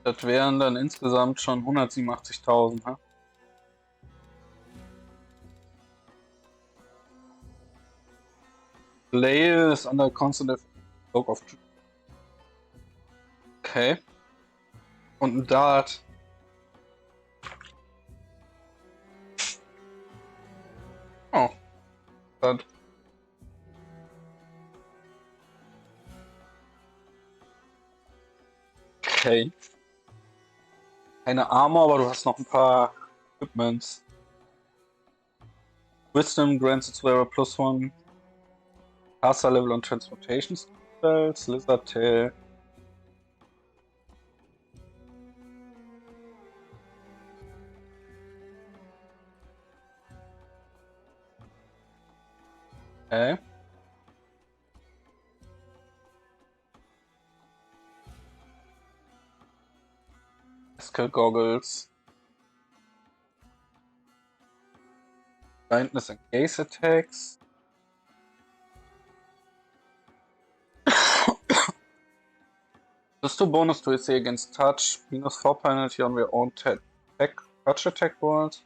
Das wären dann insgesamt schon 187.000. Ne? Layer is under constant Cloak of Truth. Okay. Und ein Dart. Oh. Dart. Okay. Keine Armor, aber du hast noch ein paar Equipments. Wisdom grants its wearer +1 caster level on transportation spells, Lizard Tail. Okay. Skill Goggles. Blindness and Gaze Attacks. +2 bonus to AC against touch. -4 penalty on your own touch attack rolls.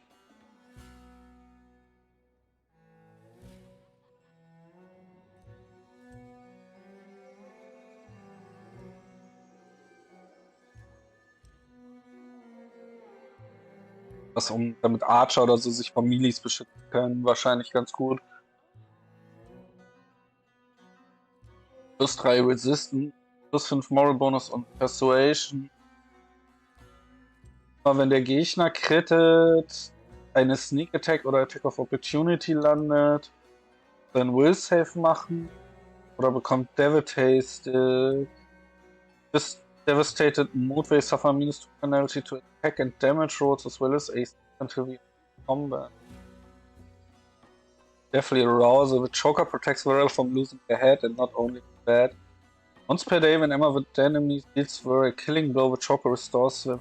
Das, um damit Archer oder so sich von Melees beschützen können, wahrscheinlich ganz gut. +3 Resistance, +5 Moral Bonus und Persuasion. Aber wenn der Gegner crittet, eine Sneak Attack oder Attack of Opportunity landet, dann Will Save machen oder bekommt Devastated. This devastated mood will suffer -2 penalty to attack and damage rolls as well as AC until we combat. Definitely arousal. The Choker protects Varel from losing their head and not only bad. Once per day, whenever the enemy deals Varel a killing blow, the Choker restores them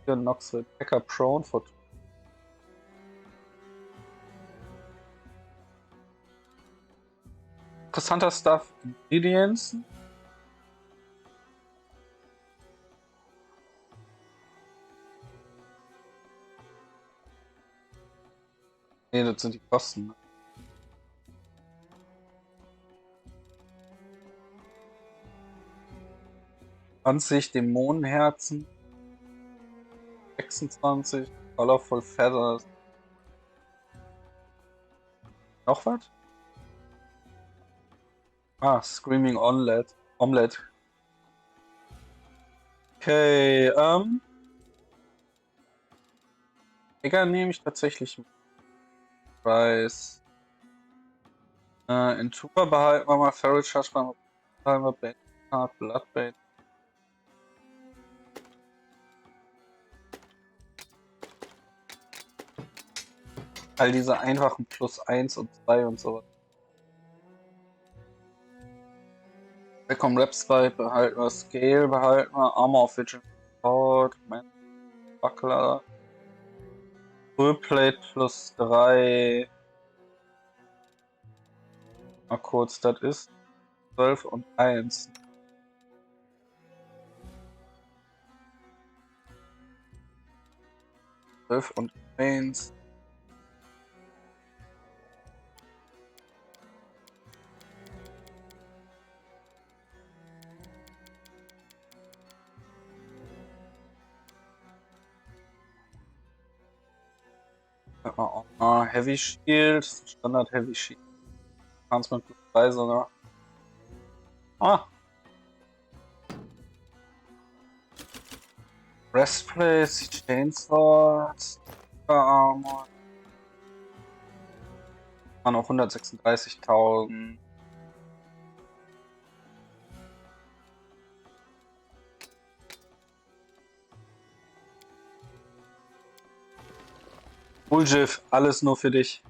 and knocks the attacker prone for 2. Interessanter Stuff. Ingredients. Ne, das sind die Kosten. 20 Dämonenherzen. 26 Colorful Feathers. Noch was? Ah, Screaming Omelette. Okay, Digga, nehme ich tatsächlich mit. Preis. In Tuba behalten wir mal Feral Charge, behalten wir Bait Card, Bloodbait. All diese einfachen +1 und 2 und so. Welcome Rapspite behalten wir, Scale behalten wir, Armor of Vision Sword, Buckler, Fullplate +3. Mal kurz, das ist 12 und 1. Und 1. Heavy Shield, Standard Heavy Shield. Enhancement +3 sogar. Ah! Breastplate, Chainsword, Armor. Noch 136.000. Bullshift, alles nur für dich.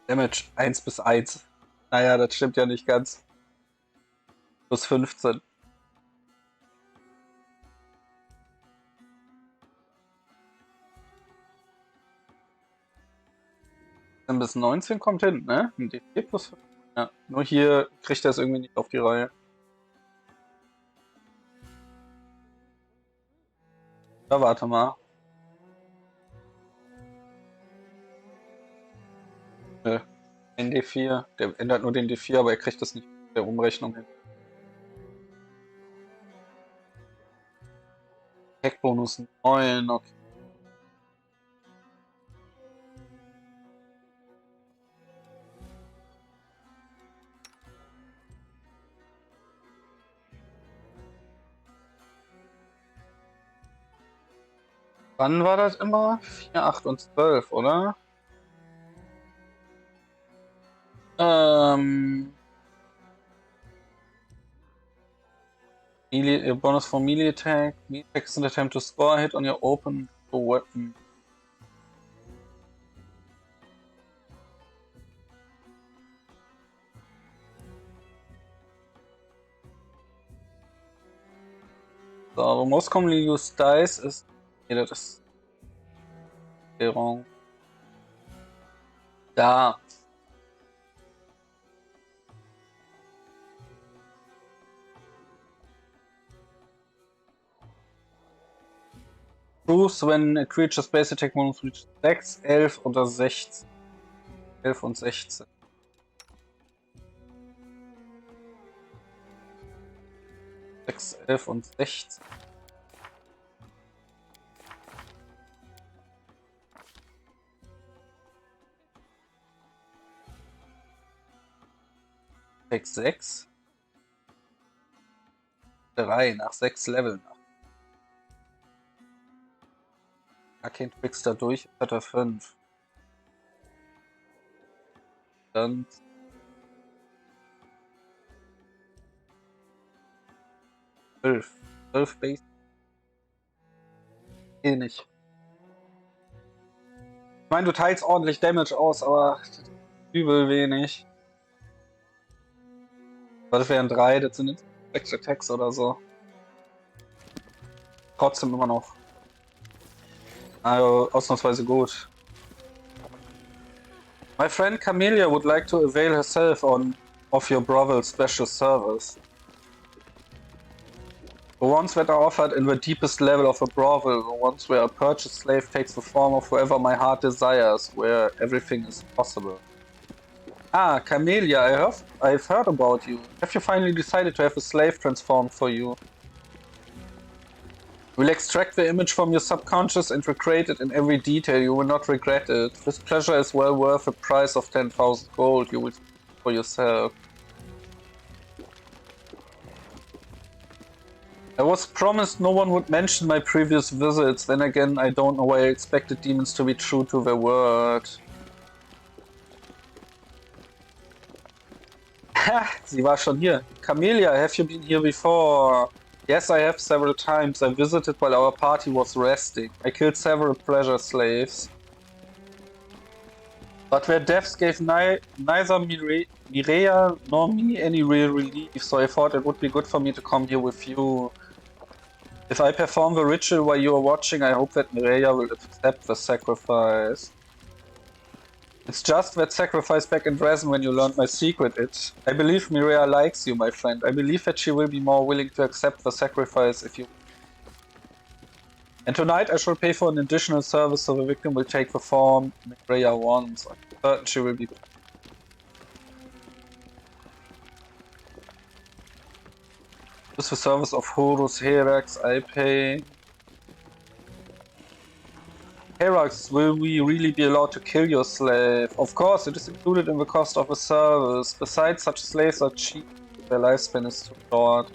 Damage 1 bis 1. Naja, das stimmt ja nicht ganz. +15. Dann bis 19 kommt hin, ne? Ein D4 +5. Ja, nur hier kriegt er es irgendwie nicht auf die Reihe. Da warte mal. Ein D4. Der ändert nur den D4, aber er kriegt das nicht mit der Umrechnung hin. Heckbonus 9, okay. Wann war das immer? 4, 8 und 12, oder? Bonus for melee attack. Melee attack is an attempt to score a hit on your open weapon. So, most commonly used dice ist. Nee, das ist. Währung. Da. Proves when a creature's base attack bonus reaches 6, 11 oder 16. 11 und 16. 6, 11 und 16. Take 6. 3 nach 6 Leveln. Arcane Trickster durch, hat er 5. Dann 12. 12 Base. Eh nicht. Ich meine, du teilst ordentlich Damage aus, aber übel wenig. Das wären 3, das sind jetzt 6 Attacks oder so. Trotzdem immer noch. Also ausnahmsweise gut. My friend Camellia would like to avail herself of your brothel special service. The ones that are offered in the deepest level of a brothel, the ones where a purchased slave takes the form of whoever my heart desires, where everything is possible. Ah, Camellia, I've heard about you. Have you finally decided to have a slave transformed for you? We'll extract the image from your subconscious and recreate it in every detail. You will not regret it. This pleasure is well worth a price of 10,000 gold. You will see for yourself. I was promised no one would mention my previous visits. Then again, I don't know why I expected demons to be true to their word. Ha! Sie war schon hier. Camellia, have you been here before? Yes, I have several times. I visited while our party was resting. I killed several pleasure slaves. But their deaths gave neither Mireia nor me any real relief, so I thought it would be good for me to come here with you. If I perform the ritual while you are watching, I hope that Mireia will accept the sacrifice. It's just that sacrifice back in Dresden when you learned my secret. I believe Mireia likes you, my friend. I believe that she will be more willing to accept the sacrifice if you... And tonight I shall pay for an additional service so the victim will take the form Mireia wants. I'm certain she will be... Use the service of Horus Herax, I pay... Herax, will we really be allowed to kill your slave? Of course, it is included in the cost of the service. Besides, such slaves are cheap. Their lifespan is too short.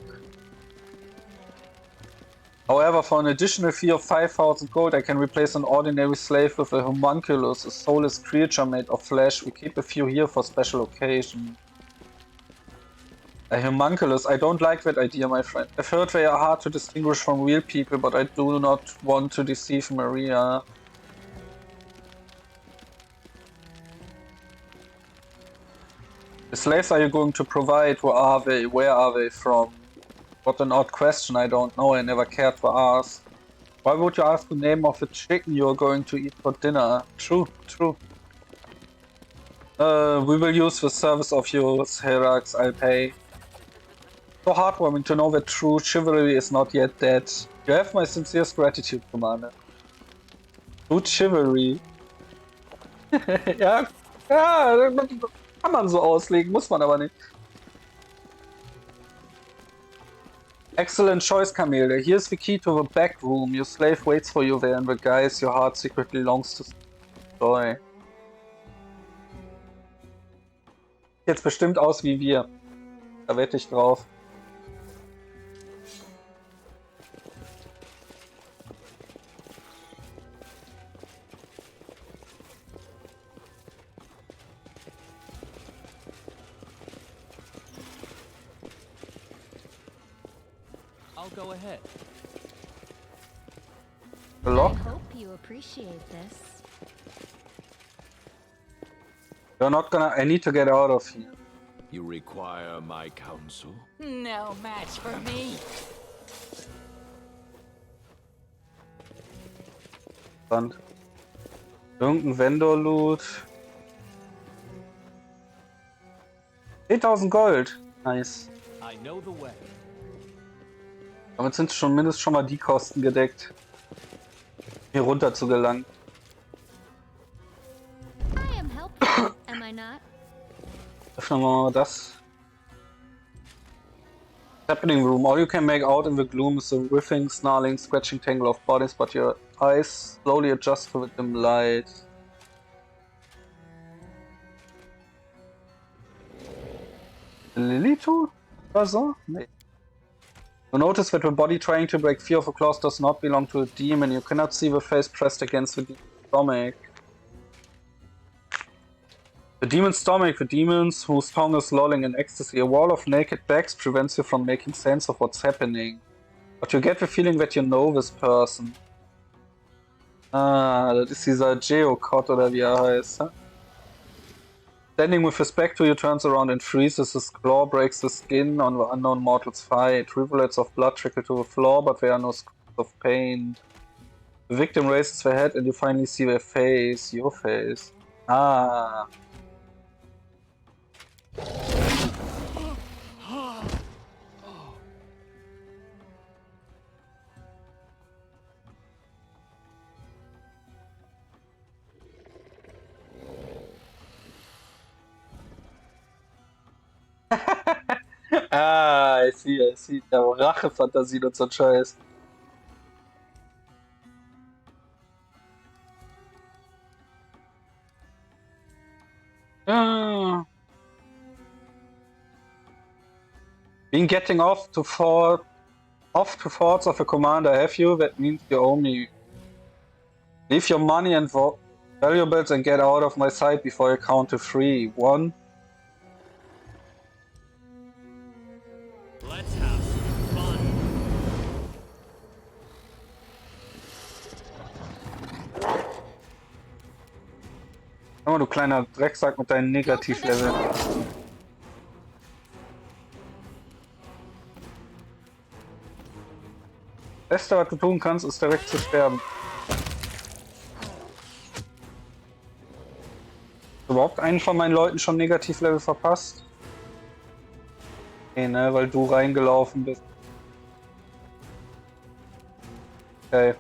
However, for an additional fee of 5,000 gold, I can replace an ordinary slave with a homunculus, a soulless creature made of flesh. We keep a few here for special occasions. A homunculus? I don't like that idea, my friend. I've heard they are hard to distinguish from real people, but I do not want to deceive Maria. The slaves are you going to provide? Who are they? Where are they from? What an odd question, I don't know, I never cared to ask. Why would you ask the name of the chicken you're going to eat for dinner? True, true. We will use the service of yours, Herax, I'll pay. So heartwarming to know that true chivalry is not yet dead. You have my sincerest gratitude, Commander. True chivalry. Ja, ja, kann man so auslegen, muss man aber nicht. Excellent choice, Camellia. Here's the key to the back room. Your slave waits for you there, and the guys your heart secretly longs to enjoy. Jetzt bestimmt aus wie wir. Da wette ich drauf. I'll go ahead. I Lock. hope you appreciate this. You're not gonna. I need to get out of here. You require my counsel? No match for me. Dann. Irgendein Vendor-Loot. 10.000 Gold. Nice. I know the way. Damit sind mindestens schon mal die Kosten gedeckt, hier runter zu gelangen. I am helpful, am I not? Öffnen wir mal das. Happening room. All you can make out in the gloom is a riffing, snarling, scratching tangle of bodies, but your eyes slowly adjust to the dim light. Lily tool? Oder so? Nee. You notice that the body trying to break free of a claws does not belong to a demon. You cannot see the face pressed against the demon's stomach. The demon's stomach, the demons whose tongue is lolling in ecstasy. A wall of naked backs prevents you from making sense of what's happening. But you get the feeling that you know this person. Ah, das ist dieser Geocod oder wie er heißt. Huh? Standing with his back to you, turns around and freezes. His claw breaks the skin on the unknown mortal's fight. Rivulets of blood trickle to the floor, but there are no screams of pain. The victim raises their head and you finally see their face. Your face. Ah. Ah, I see. Der Rachefantasien und so ein Scheiß. Ah. Been getting off to thoughts of a commander, have you? That means you owe me. Leave your money and valuables and get out of my sight before I count to 3. 1. Let's have some fun. Oh, du kleiner Drecksack mit deinem Negativlevel. Das Beste, was du tun kannst, ist direkt zu sterben. Überhaupt einen von meinen Leuten schon Negativlevel verpasst? Nee, ne, weil du reingelaufen bist. Okay.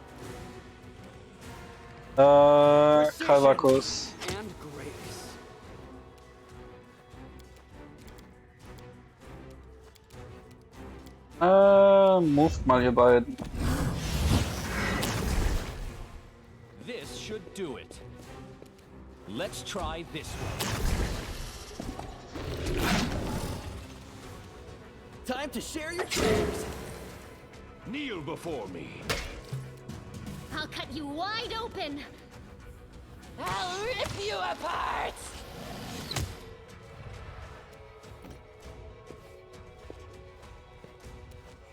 Kalvakus. And grace. Moved mal ihr beiden. This should do it. Let's try this one. Time to share your treasures. Kneel before me. I'll cut you wide open. I'll rip you apart.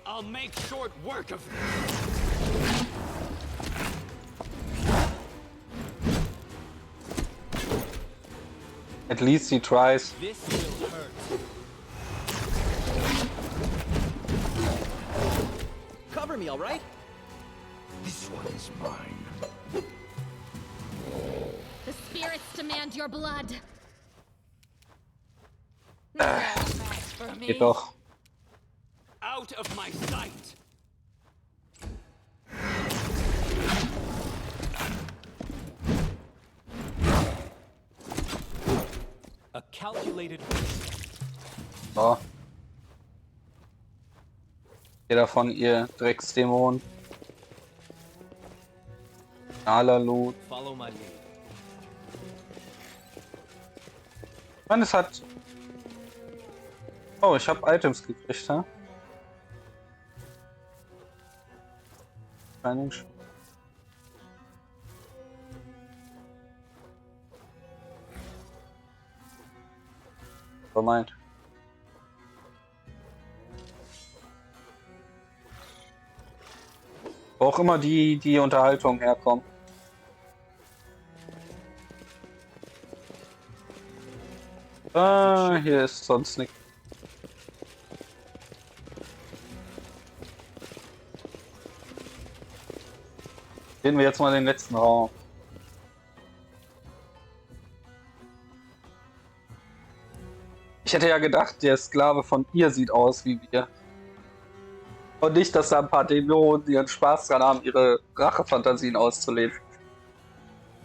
I'll make short work of this. At least he tries. This will hurt. Cover me, all right? This one is mine. The spirits demand your blood. No match for me. Geht doch. Out of my sight. A calculated. So. Geh davon, ihr Drecksdämon. Aller Loot. Follow my lead. Ich meine, es hat... Oh, ich habe Items gekriegt, ha? Shining Sh- Vermeint. Wo auch immer die Unterhaltung herkommt. Hier ist sonst nichts. Gehen wir jetzt mal in den letzten Raum. Ich hätte ja gedacht, der Sklave von ihr sieht aus wie wir. Und nicht, dass da ein paar Dämonen ihren Spaß dran haben, ihre Rachefantasien auszuleben.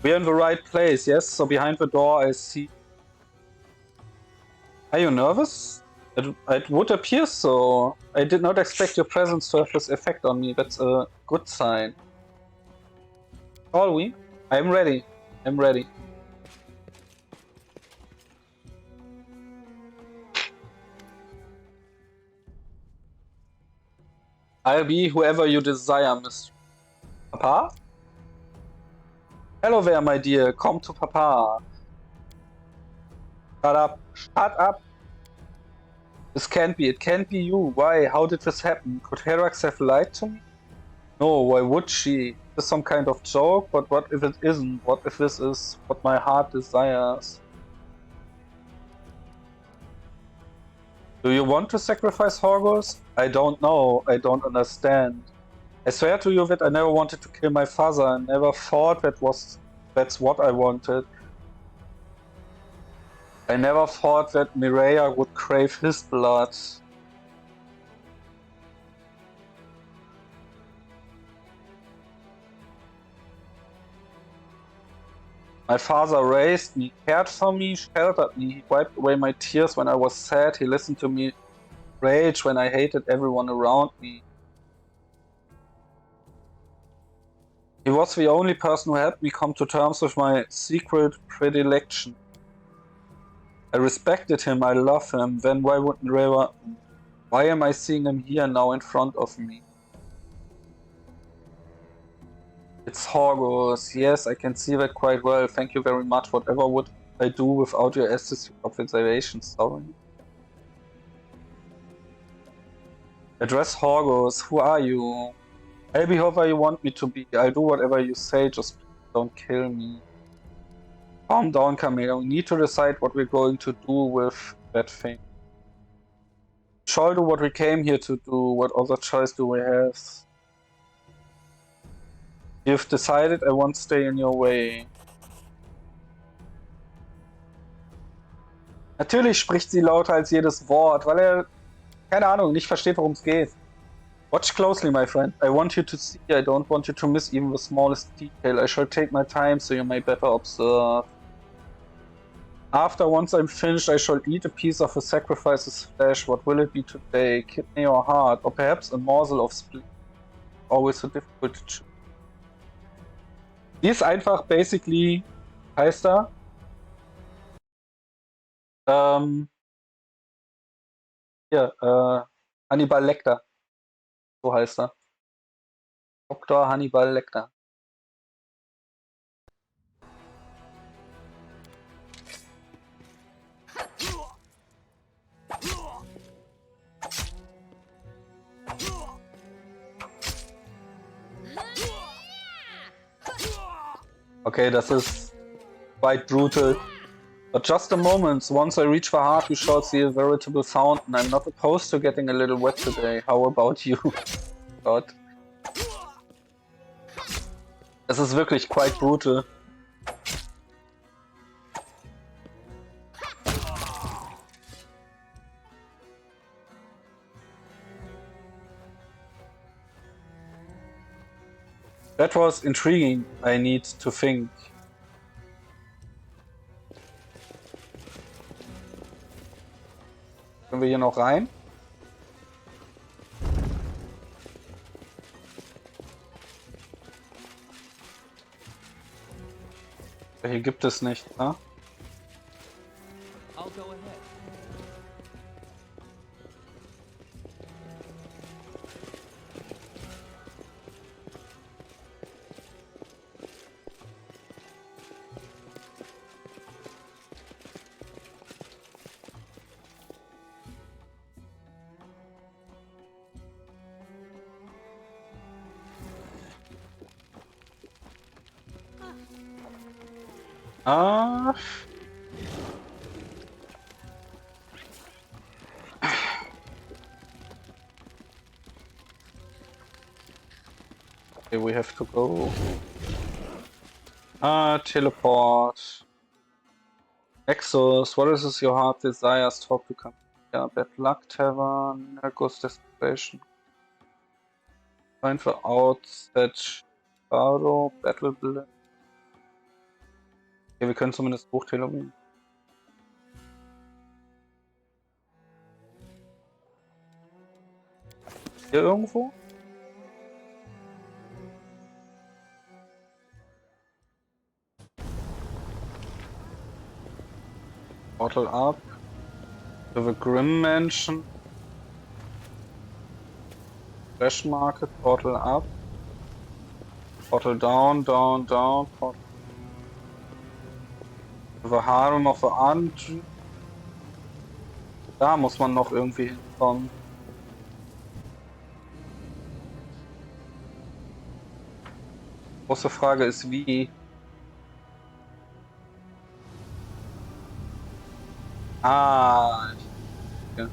We're in the right place, yes? So behind the door I see... Are you nervous? It would appear so. I did not expect your presence to have this effect on me. That's a good sign. Shall we? I'm ready. I'm ready. I'll be whoever you desire, Mr. Papa? Hello there, my dear. Come to Papa. Shut up. Shut up. This can't be. It can't be you. Why? How did this happen? Could Herax have lied to me? No, why would she? Is some kind of joke? But what if it isn't? What if this is what my heart desires? Do you want to sacrifice Horgos? I don't know. I don't understand. I swear to you that I never wanted to kill my father. I never thought that's what I wanted. I never thought that Mireia would crave his blood. My father raised me, cared for me, sheltered me. He wiped away my tears when I was sad. He listened to me rage when I hated everyone around me. He was the only person who helped me come to terms with my secret predilection. I respected him, I love him. Then why wouldn't Reva... Why am I seeing him here now in front of me? It's Horgos. Yes, I can see that quite well. Thank you very much. Whatever would I do without your assist observation? Sorry. Address Horgos. Who are you? I'll be whoever you want me to be. I'll do whatever you say. Just don't kill me. Calm down, Camille. We need to decide what we're going to do with that thing. We shall do what we came here to do. What other choice do we have? You've decided I won't stay in your way. Natürlich spricht sie lauter als jedes Wort, weil er, keine Ahnung, nicht versteht, worum es geht. Watch closely, my friend. I want you to see. I don't want you to miss even the smallest detail. I shall take my time so you may better observe. After, once I'm finished, I shall eat a piece of a sacrifice's flesh. What will it be today? Kidney or heart? Or perhaps a morsel of spleen? Always so difficult to choose. Die ist einfach basically, heißt er, Hannibal Lecter. So heißt er. Dr. Hannibal Lecter. Okay, das ist quite brutal. But just a moment. Once I reach the heart, you shall see a veritable fountain. I'm not opposed to getting a little wet today. How about you? God. Es ist wirklich quite brutal. That was intriguing. I need to think. Können wir hier noch rein? Hier gibt es nicht, ne? I'll go ahead. Ah. Okay, we have to go. Teleport. Exos, what is this your heart desires? Talk to come. Yeah, Bad Luck Tavern, Nergos Desperation. Find for Outset Shadow, Battle Blade. Okay, wir können zumindest hochteleportieren. Hier irgendwo? Portal up. To the Grim Mansion. Flash Market, Portal up. Portal down, down, down. Portal. To the Harem of the Ant. Da muss man noch irgendwie hinkommen. Große Frage ist wie. Ah. Ja.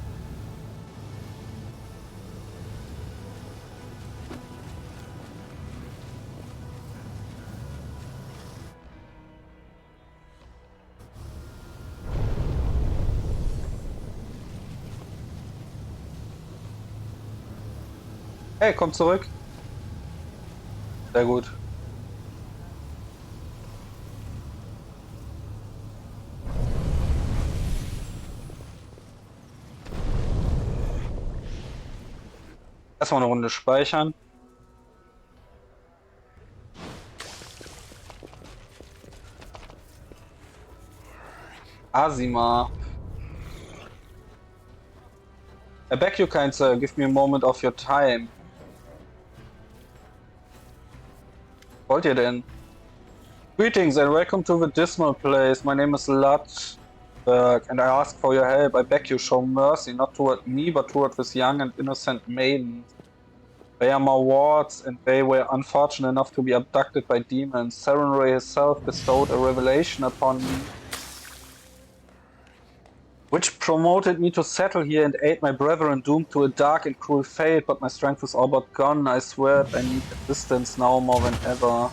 Hey, komm zurück. Sehr gut. Erstmal eine Runde speichern. Asima. I beg you, kind sir, give me a moment of your time. Was wollt ihr denn? Greetings and welcome to the dismal place. My name is Ludberg and I ask for your help. I beg you, show mercy, not toward me, but toward this young and innocent maiden. They are my wards, and they were unfortunate enough to be abducted by demons. Serenray herself bestowed a revelation upon me, which promoted me to settle here and aid my brethren doomed to a dark and cruel fate, but my strength is all but gone. I swear I need assistance now more than ever.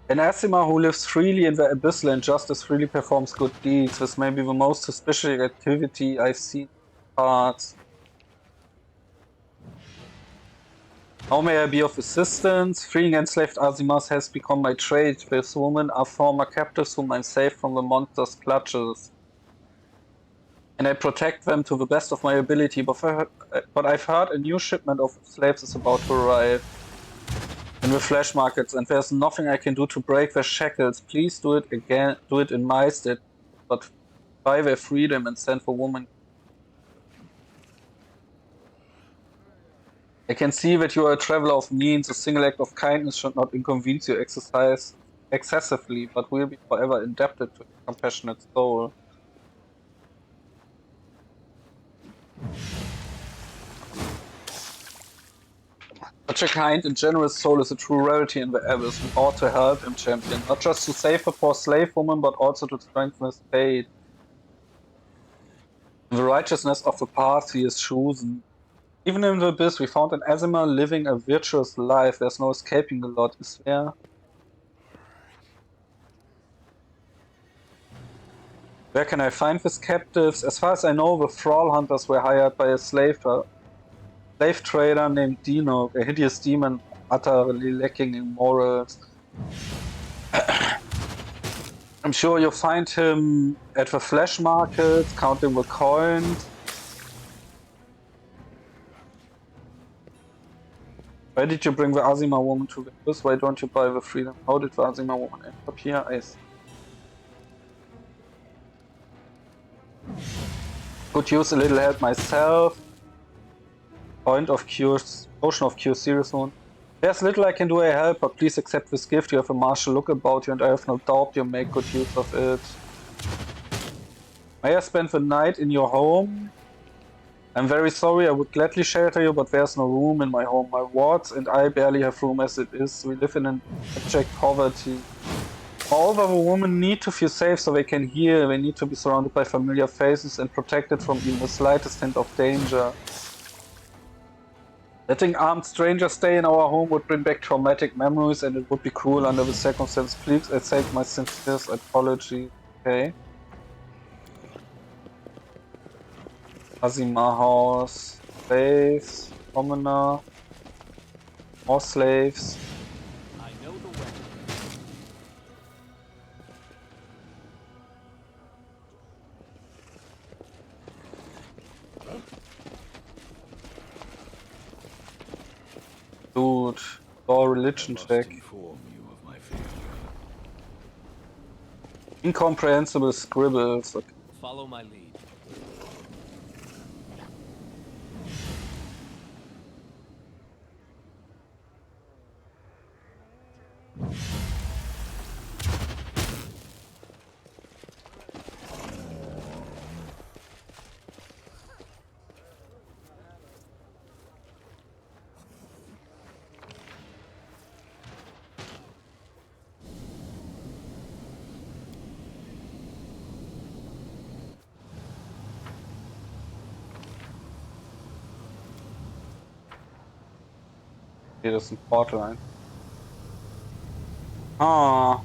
An Asima who lives freely in the abyssal and just as freely performs good deeds. This may be the most suspicious activity I've seen in parts. How may I be of assistance? Freeing enslaved Asimas has become my trade. These women are former captives whom I saved from the monster's clutches. And I protect them to the best of my ability, but I've heard a new shipment of slaves is about to arrive in the flesh markets, and there's nothing I can do to break their shackles. Please do it again, do it in my stead, but buy their freedom and send for women. I can see that you are a traveler of means. A single act of kindness should not inconvenience you excessively, but will be forever indebted to your compassionate soul. Such a kind and generous soul is a true rarity in the abyss. We ought to help him, champion, not just to save the poor slave woman, but also to strengthen his fate. In the righteousness of the path he has chosen. Even in the abyss, we found an Asima living a virtuous life. There's no escaping the lot, is there? Where can I find these captives? As far as I know, the thrall hunters were hired by a slave trader named Dino, a hideous demon utterly lacking in morals. I'm sure you'll find him at the flesh market, counting the coins. Why did you bring the Asima woman to the abyss? Why don't you buy the freedom? How did the Asima woman end up here? I see. Could use a little help myself. Potion of Cure, serious one. There's little I can do, I help, but please accept this gift. You have a martial look about you, and I have no doubt you'll make good use of it. May I spend the night in your home? I'm very sorry, I would gladly shelter you, but there's no room in my home. My wards and I barely have room as it is. We live in an abject poverty. Moreover, the women need to feel safe so they can heal. They need to be surrounded by familiar faces and protected from even the slightest hint of danger. Letting armed strangers stay in our home would bring back traumatic memories and it would be cruel under the circumstances. Please accept my sincerest apology. Okay. Azima House. Slaves. Commoner. More slaves. I know the way. Dude. Law religion check. Inform you of my failure. Incomprehensible scribbles. Okay. Follow my lead. Hier, das ist ein Portal ein. Ah.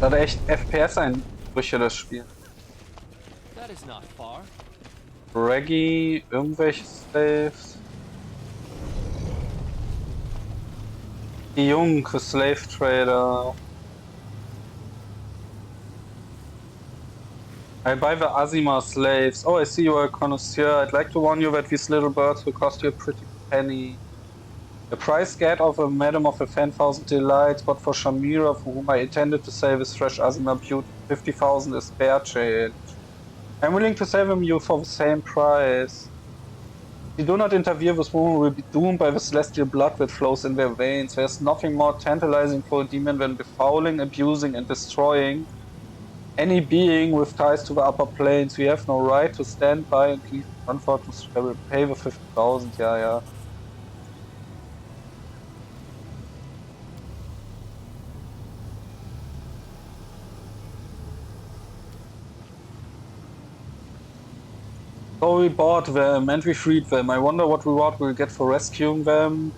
Das hat echt FPS-Einbrüche, das Spiel. That is not far. Reggie, irgendwelche Slaves. Die Jungen, the Slave Trader. I buy the Azima slaves. Oh, I see you are a connoisseur. I'd like to warn you that these little birds will cost you a pretty penny. The price gate of a madam of a 10,000 delights, but for Shamira, for whom I intended to save his fresh Azima beauty, 50,000 is fair change. I'm willing to save him you for the same price. If you do not interfere, this woman will be doomed by the celestial blood that flows in their veins. There's nothing more tantalizing for a demon than befouling, abusing, and destroying any being with ties to the upper planes. We have no right to stand by and leave unfortunate to repay the 50,000. Ja. So we bought them and we freed them. I wonder what reward we'll get for rescuing them.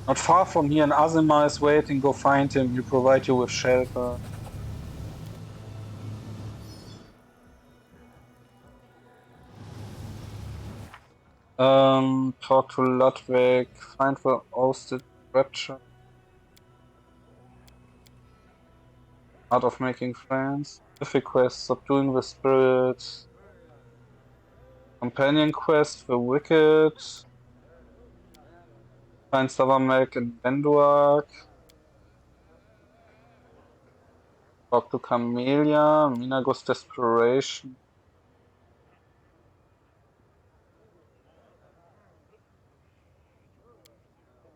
Not far from here, an Azima is waiting. Go find him. He'll provide you with shelter. Talk to Ludwig. Find the ousted rapture. Art of making friends. Difficult quest. Subduing the spirits. Companion quest. The wicked. Find Savamek and Benduak. Talk to Camellia. Minagos desperation.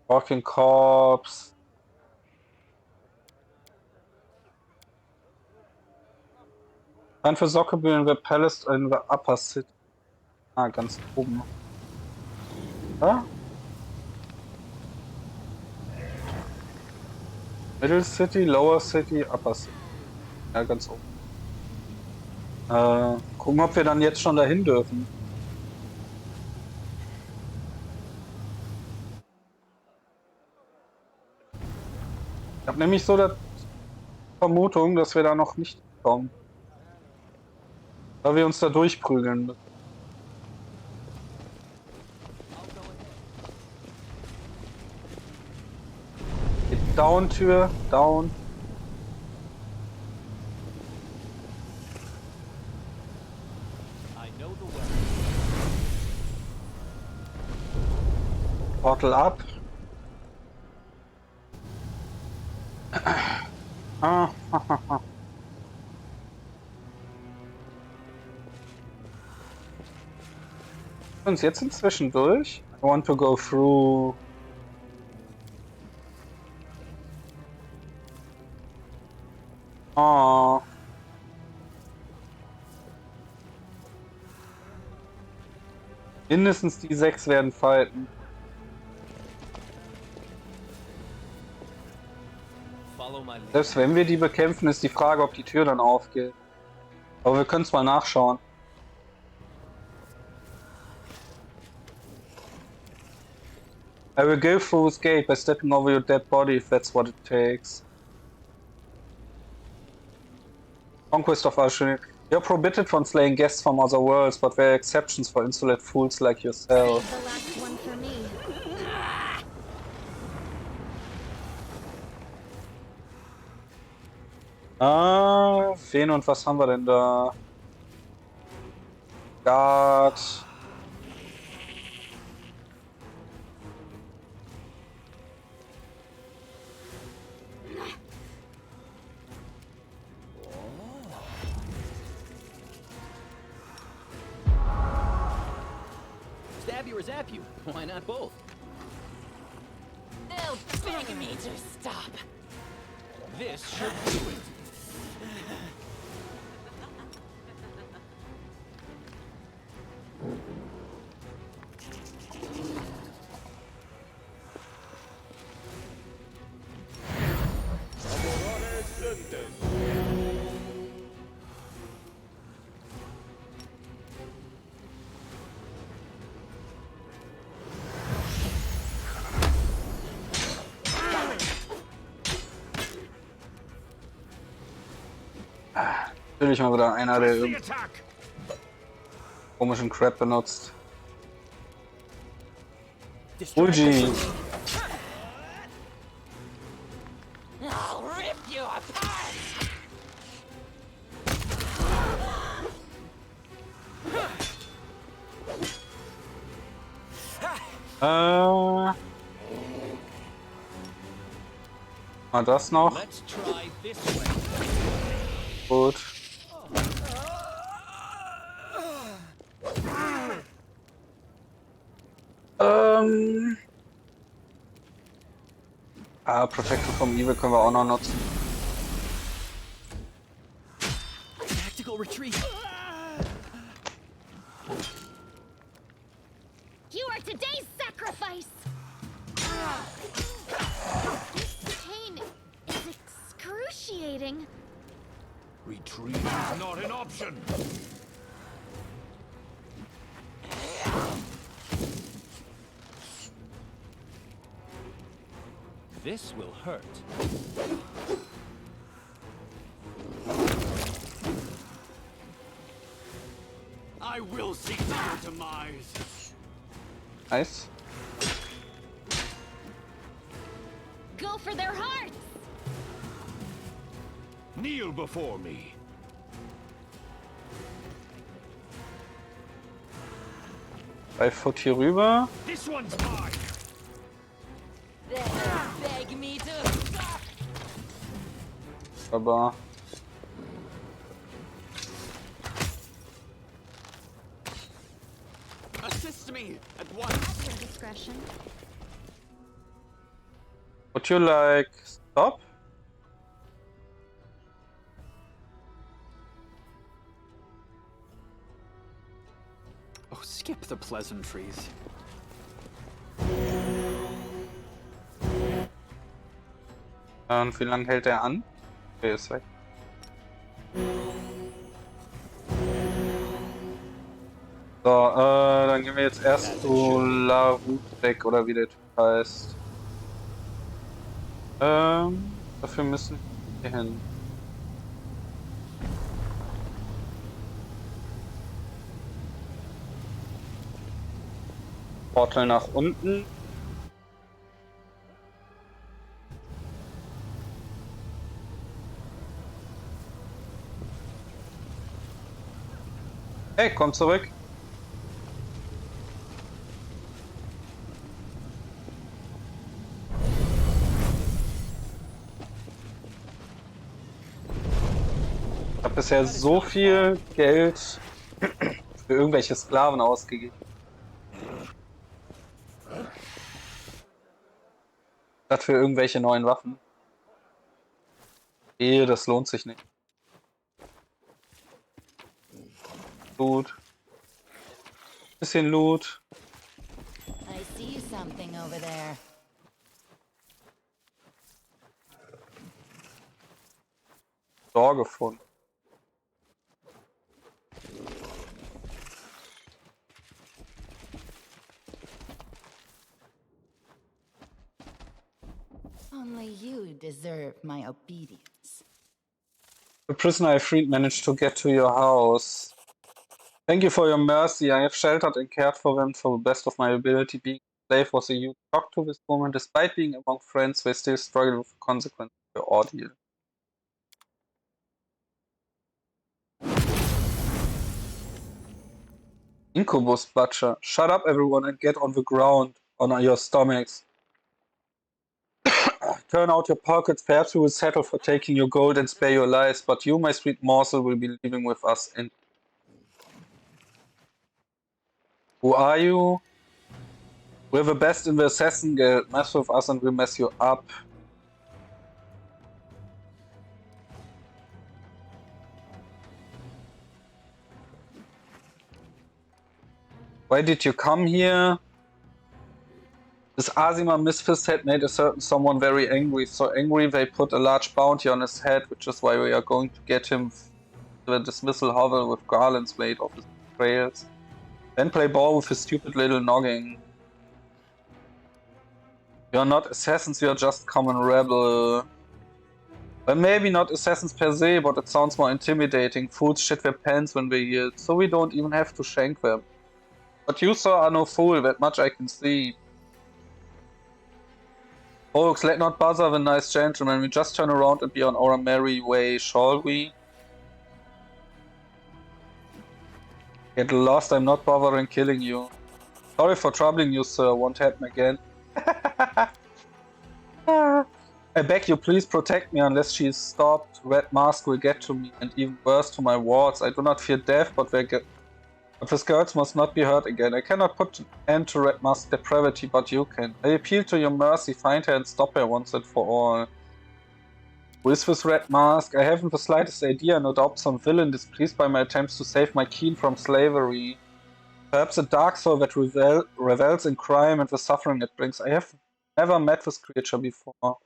Walking corpse. Find the Sockable in the palace in the upper city. Ah, ganz oben. Ja? Middle City, Lower City, Upper City. Ja, ganz oben. Gucken, ob wir dann jetzt schon dahin dürfen. Ich habe nämlich so die Vermutung, dass wir da noch nicht kommen. Weil wir uns da durchprügeln müssen. Down, Tür, down. Portal ab. Ah, uns jetzt inzwischen durch. I want to go through. Oh. Mindestens die 6 werden fighten. Follow my lead. Selbst wenn wir die bekämpfen, ist die Frage, ob die Tür dann aufgeht. Aber wir können es mal nachschauen. I will go through this gate by stepping over your dead body if that's what it takes. Conquest of Erschien. You're prohibited from slaying guests from other worlds, but there are exceptions for insolent fools like yourself. The last one for me. Wen und was haben wir denn da? Guard. Stab you or zap you? Why not both? They'll beg me to stop. This should do it. Natürlich mal wieder einer, der The irgendwie attack! komischen Crap benutzt. Distract Uji. I'll rip you apart. Mal das noch. Let's try this way. Gut. Protection vom Evil können wir auch noch nutzen. Tactical retreat. You are today's sacrifice! This pain is excruciating. Retreat is not an option! This will hurt. I will seek your demise! Nice. Go for their hearts! Kneel before me! Bei Foot hier rüber. This one's mine! They'll beg me to stop. Aber Assist me at once! At your discretion. would you like stop? Oh, skip the pleasantries. Und wie lange hält er an? Okay, ist weg. So, dann gehen wir jetzt erst zu La Route oder wie der Typ heißt. Dafür müssen wir hier hin. Portal nach unten. Hey, komm zurück. bisher so viel Geld für irgendwelche Sklaven ausgegeben. Statt für irgendwelche neuen Waffen. Das lohnt sich nicht. Loot. Bisschen Loot. I see something over there. Door gefunden. Only you deserve my obedience. The prisoner I freed managed to get to your house. Thank you for your mercy. I have sheltered and cared for them to the best of my ability. Being a slave was a huge shock to this woman. Despite being among friends, they still struggle with the consequences of your ordeal. Incubus butcher. Shut up, everyone, and get on the ground on your stomachs. Turn out your pockets. Perhaps we will settle for taking your gold and spare your lives, but you, my sweet morsel, will be living with us. And who are you? We're the best in the assassin guild. Mess with us and we'll mess you up. Why did you come here? This Azima misfit had made a certain someone very angry. So angry they put a large bounty on his head, which is why we are going to get him to the dismissal hovel with garlands made of his betrayals. Then play ball with his stupid little noggin. You're not assassins, you're just common rebel. Well, maybe not assassins per se, but it sounds more intimidating. Fools shit their pants when they yield, so we don't even have to shank them. But you, sir, are no fool, that much I can see. Folks, let not bother the nice gentleman, we just turn around and be on our merry way, shall we? Get lost, I'm not bothering killing you. Sorry for troubling you, sir, won't happen again. I beg you, please protect me unless she is stopped. Red Mask will get to me, and even worse to my wards. I do not fear death, but these girls must not be hurt again. I cannot put an end to Red Mask's depravity, but you can. I appeal to your mercy, find her and stop her once and for all. Who is this Red Mask? I haven't the slightest idea, no doubt some villain displeased by my attempts to save my kin from slavery. Perhaps a dark soul that revels in crime and the suffering it brings. I have never met this creature before.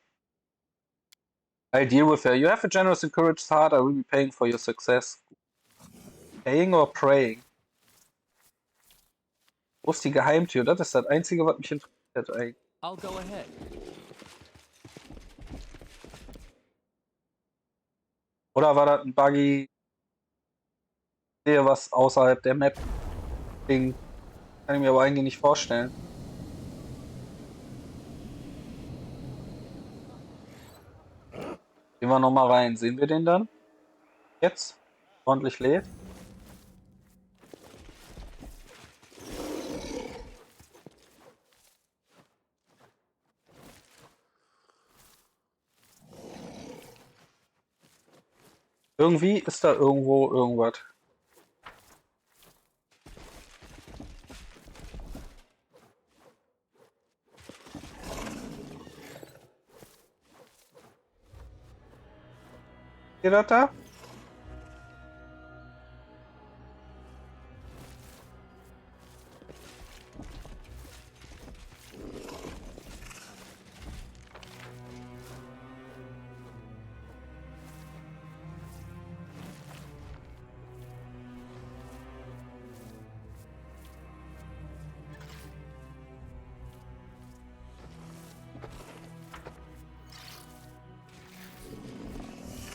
I'll deal with her. You have a generous and courageous heart. I will be paying for your success. Paying or praying? Wo ist die Geheimtür? Das ist das Einzige, was mich interessiert eigentlich. I'll go ahead. Oder war das ein Buggy? Ich sehe was außerhalb der Map. Ding. Kann ich mir aber eigentlich nicht vorstellen. Gehen wir nochmal rein. Sehen wir den dann? Jetzt? Ordentlich lädt. Irgendwie ist da irgendwo irgendwas. Seht ihr das da?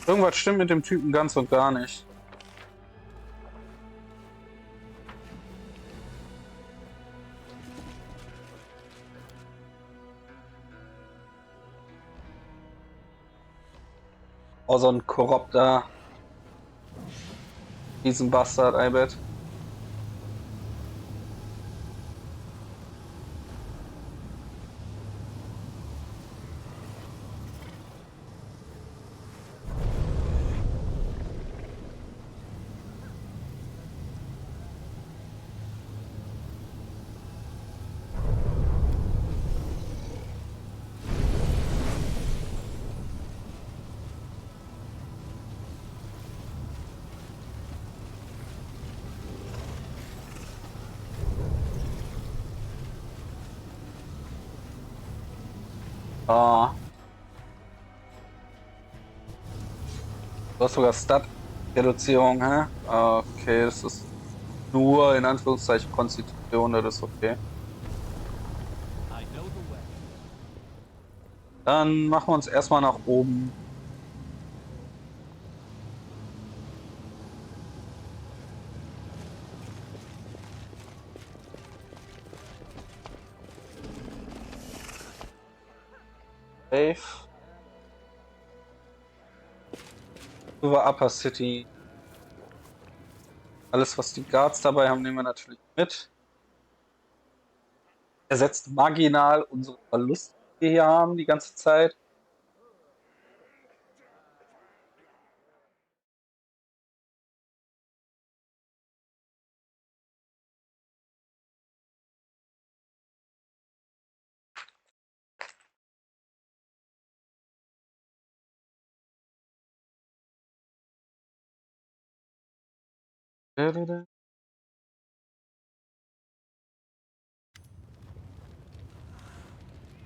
Irgendwas stimmt mit dem Typen ganz und gar nicht. Oh, so ein korrupter Riesenbastard, I bet. Ah. Du hast sogar Stat-Reduzierung, hä? Okay, das ist nur in Anführungszeichen Konstitution, das ist okay. I know the way. Dann machen wir uns erstmal nach oben. Safe. Über Upper City. Alles, was die Guards dabei haben, nehmen wir natürlich mit. Ersetzt marginal unsere Verluste, die wir hier haben, die ganze Zeit.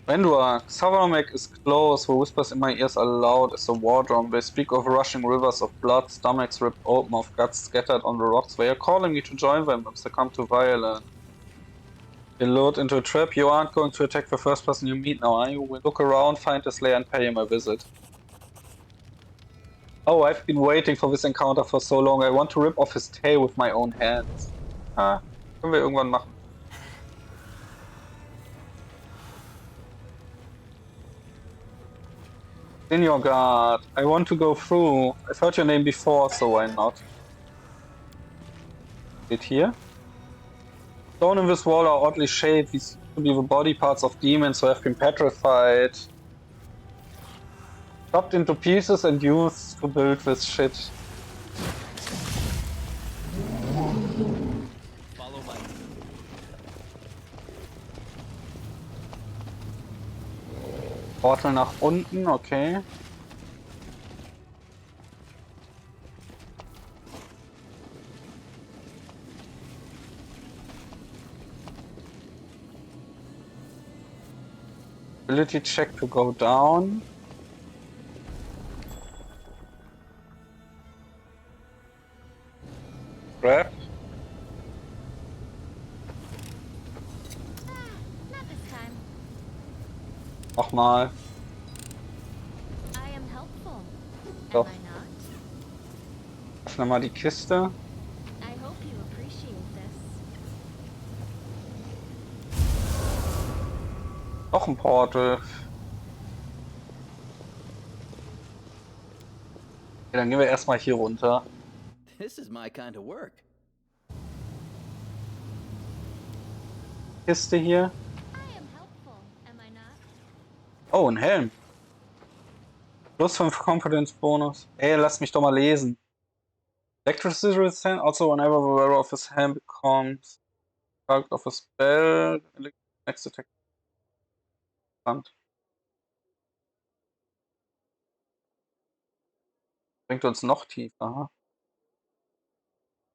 When do Savaramek is close, who whispers in my ears aloud as a war drum. They speak of rushing rivers of blood, stomachs ripped open, of guts scattered on the rocks. They are calling me to join them if they come to violence. You lured into a trap. You aren't going to attack the first person you meet now, are you? We look around, find the slayer, and pay him a visit. Oh, I've been waiting for this encounter for so long. I want to rip off his tail with my own hands. Ah, können wir irgendwann machen. In your guard. I want to go through. I've heard your name before, so why not? Geht hier? Stone in this wall are oddly shaped. These seem to be the body parts of demons who have been petrified. Chopped into pieces and used to build this shit. Follow my Portal nach unten, okay. Ability check to go down. Grab. Not this time. Nochmal. I am helpful. Doch. Am I not? Öffne mal die Kiste. I hope you appreciate this. Noch ein Portal. Okay, dann gehen wir erstmal hier runter. This is my kind of work. Kiste hier. I am helpful. Am I not? Oh, ein Helm. Plus 5 Confidence Bonus. Ey, lass mich doch mal lesen. Electricity resistance, also whenever the wearer of his helm becomes target of a spell, next attack. Bringt uns noch tiefer.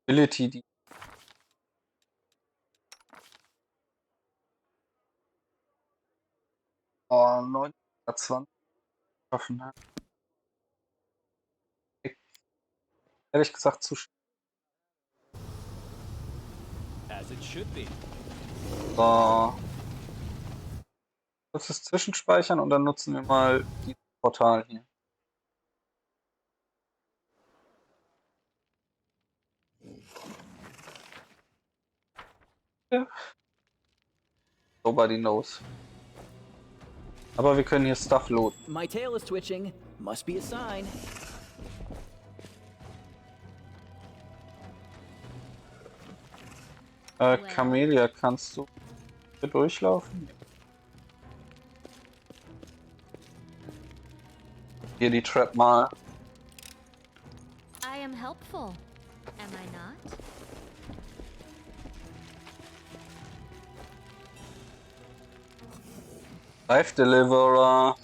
Ability, die. Oh, 920 schaffen, ne? Ehrlich gesagt zu as it should be. so. Kurzes Zwischenspeichern und dann nutzen wir mal dieses Portal hier. Ja. Nobody knows. Aber wir können hier Stuff looten. My tail is twitching. Must be a sign. Camelia, kannst du hier durchlaufen? Hier die Trap mal. I am helpful. Am I not? Life Deliverer.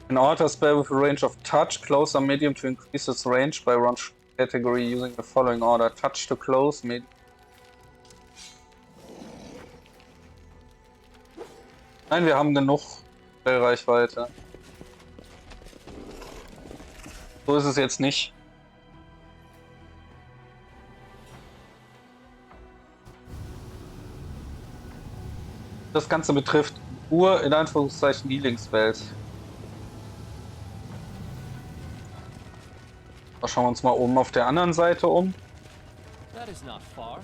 An altar spell with a range of touch, close or medium to increase its range by one category using the following order. Touch to close, medium. Nein, wir haben genug Reichweite. So ist es jetzt nicht. Das Ganze betrifft nur in Anführungszeichen die Linkswelt. Da schauen wir uns mal oben auf der anderen Seite um. That is not far.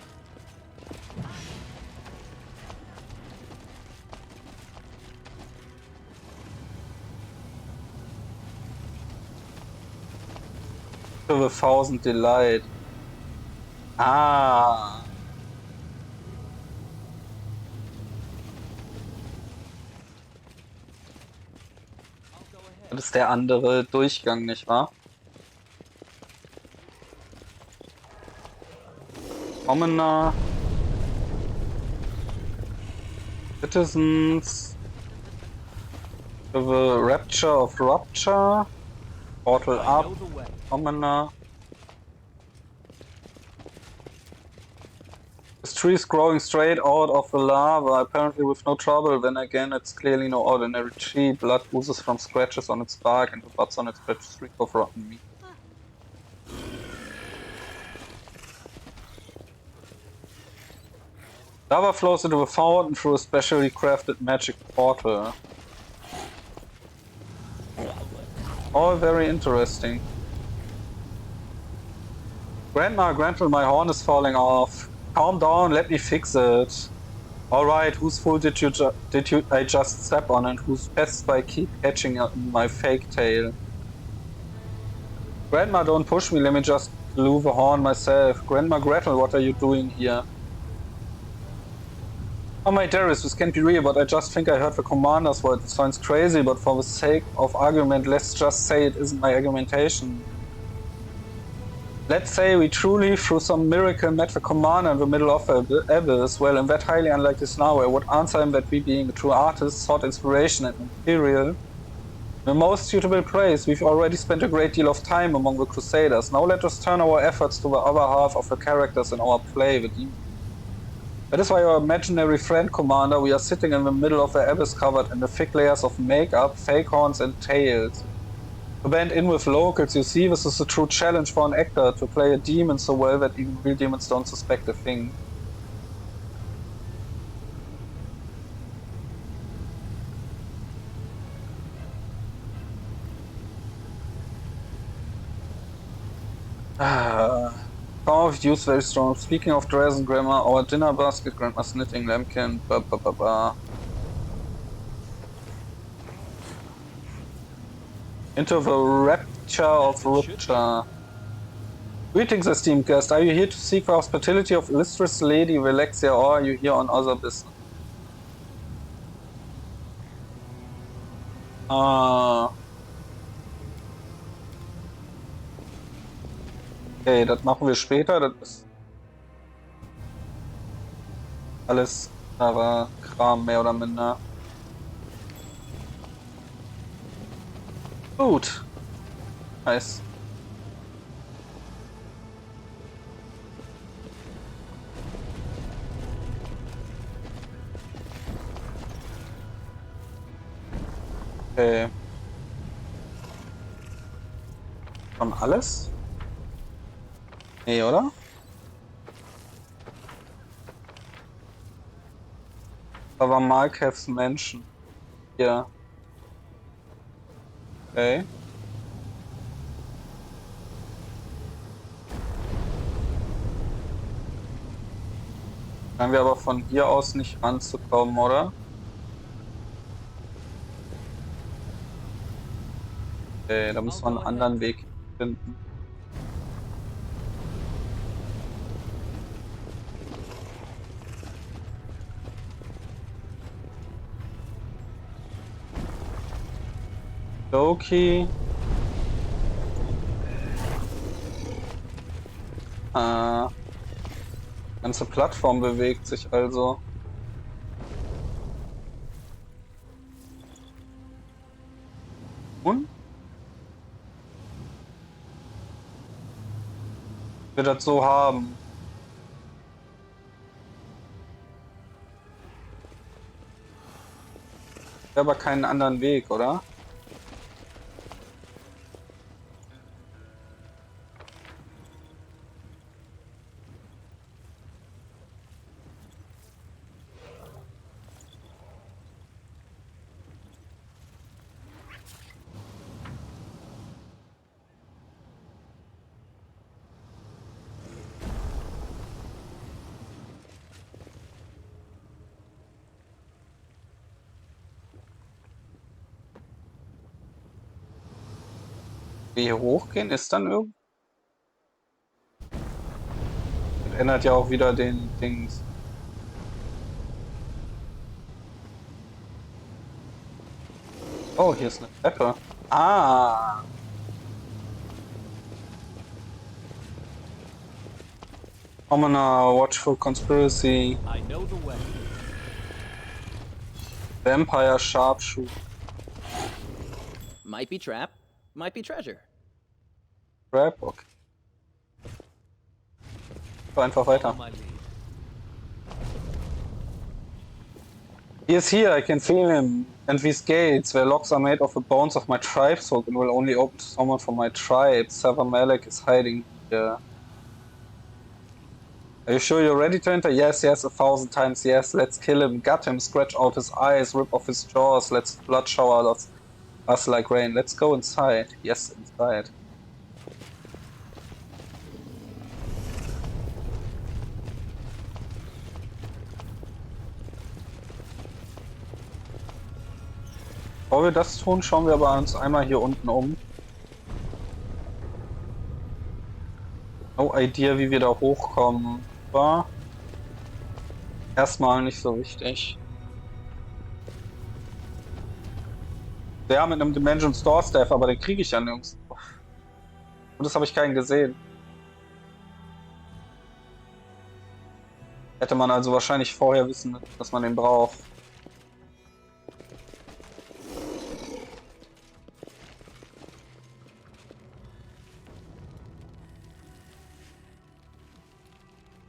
To the Thousand Delight. Ah. Das ist der andere Durchgang, nicht wahr? Commoner. Citizens. To the Rapture of Rupture. Portal I up. know the way. Commoner. This tree is growing straight out of the lava, apparently with no trouble. Then again, it's clearly no ordinary tree. Blood oozes from scratches on its bark, and the buds on its branches reek of rotten meat. Lava flows into the fountain through a specially crafted magic portal. All very interesting. Grandma, my horn is falling off. Calm down, let me fix it. Alright, whose foot did I just step on, and whose pests I keep catching in my fake tail? Grandma, don't push me, let me just glue the horn myself. Grandma Gretel, what are you doing here? Oh my dearest, this can't be real, but I just think I heard the commander's voice. It sounds crazy, but for the sake of argument, let's just say it isn't my argumentation. Let's say we truly, through some miracle, met the commander in the middle of the abyss. Well, in that highly unlikely scenario, I would answer him that we, being a true artist, sought inspiration and material. The most suitable place. We've already spent a great deal of time among the Crusaders. Now let us turn our efforts to the other half of the characters in our play, the demons. That is why our imaginary friend, Commander, we are sitting in the middle of the abyss covered in the thick layers of makeup, fake horns and tails. To blend in with locals, you see, this is a true challenge for an actor, to play a demon so well that even real demons don't suspect a thing. Power of use very strong. Speaking of dress and grammar, our dinner basket, grandma's knitting lambkin, blah blah blah blah. Into the rapture of rupture. Greetings, esteemed guest. Are you here to seek the hospitality of illustrious Lady Velexia, or are you here on other business? Okay, das machen wir später. Das ist alles aber Kram, mehr oder minder. Gut. Nice. Okay. Schon alles? Nee, oder? Aber Markevs Menschen. Ja. Okay. Scheinen wir aber von hier aus nicht ranzukommen, oder? Okay, da müssen wir einen anderen Weg finden. Okay. Ganze Plattform bewegt sich also. Und? Wir das so haben. Aber keinen anderen Weg, oder? Wie hier hochgehen ist dann irgend. Das ändert ja auch wieder den Dings. Oh, hier ist eine Treppe. Ah. Commoner, watchful conspiracy, I know the way. vampire sharpshooter. Might be trap, might be treasure. Trap, okay. So, einfach weiter. Follow my lead. He is here, I can feel him. And these gates, where locks are made of the bones of my tribefolk and will only open to someone from my tribe. Sever Malek is hiding here. Are you sure you're ready to enter? Yes, yes, 1,000 times yes. Let's kill him, gut him, scratch out his eyes, rip off his jaws. Let's blood shower us like rain. Let's go inside. Yes, inside. Bevor wir das tun, schauen wir aber uns einmal hier unten um. No idea, wie wir da hochkommen. War erstmal nicht so wichtig. Ja, mit einem Dimension Store Staff, aber den kriege ich ja nirgends. Und das habe ich keinen gesehen. Hätte man also wahrscheinlich vorher wissen müssen, dass man den braucht.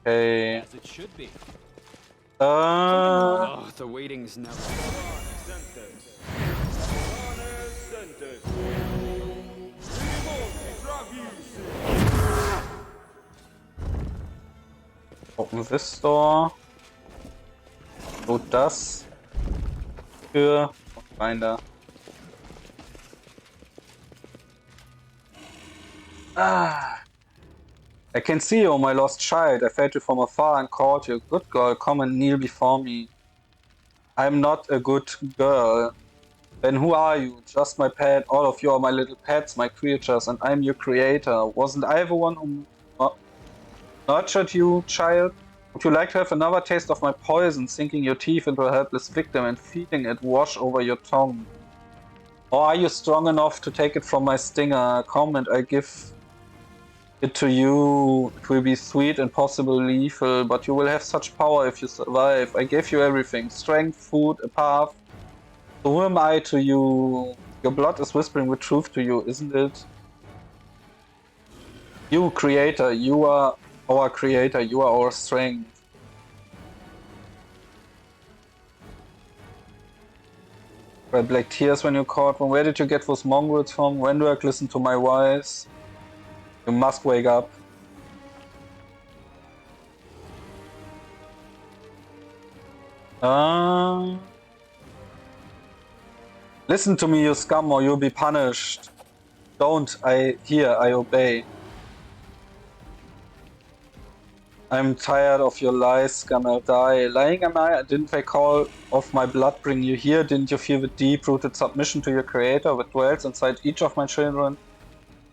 Okay. As it should be. Oh, the waiting's never. Open this door. So, das für Pathfinder. Ah. I can see you, my lost child. I fed you from afar and called you. Good girl, come and kneel before me. I'm not a good girl. Then who are you? Just my pet. All of you are my little pets, my creatures, and I'm your creator. Wasn't I the one who nurtured you, child? Would you like to have another taste of my poison, sinking your teeth into a helpless victim and feeling it wash over your tongue? Or are you strong enough to take it from my stinger? Come and I'll give it to you. It will be sweet and possibly lethal, but you will have such power if you survive. I gave you everything. Strength, food, a path. So who am I to you? Your blood is whispering the truth to you, isn't it? You, creator, you are our creator, you are our strength. I black tears when you caught one. Where did you get those mongrels from? When do I listen to my voice? You must wake up. Listen to me, you scum, or you'll be punished. Don't, I obey. I'm tired of your lies, scum, I'll die. Lying am I? Didn't they call of my blood bring you here? Didn't you feel the deep-rooted submission to your creator that dwells inside each of my children?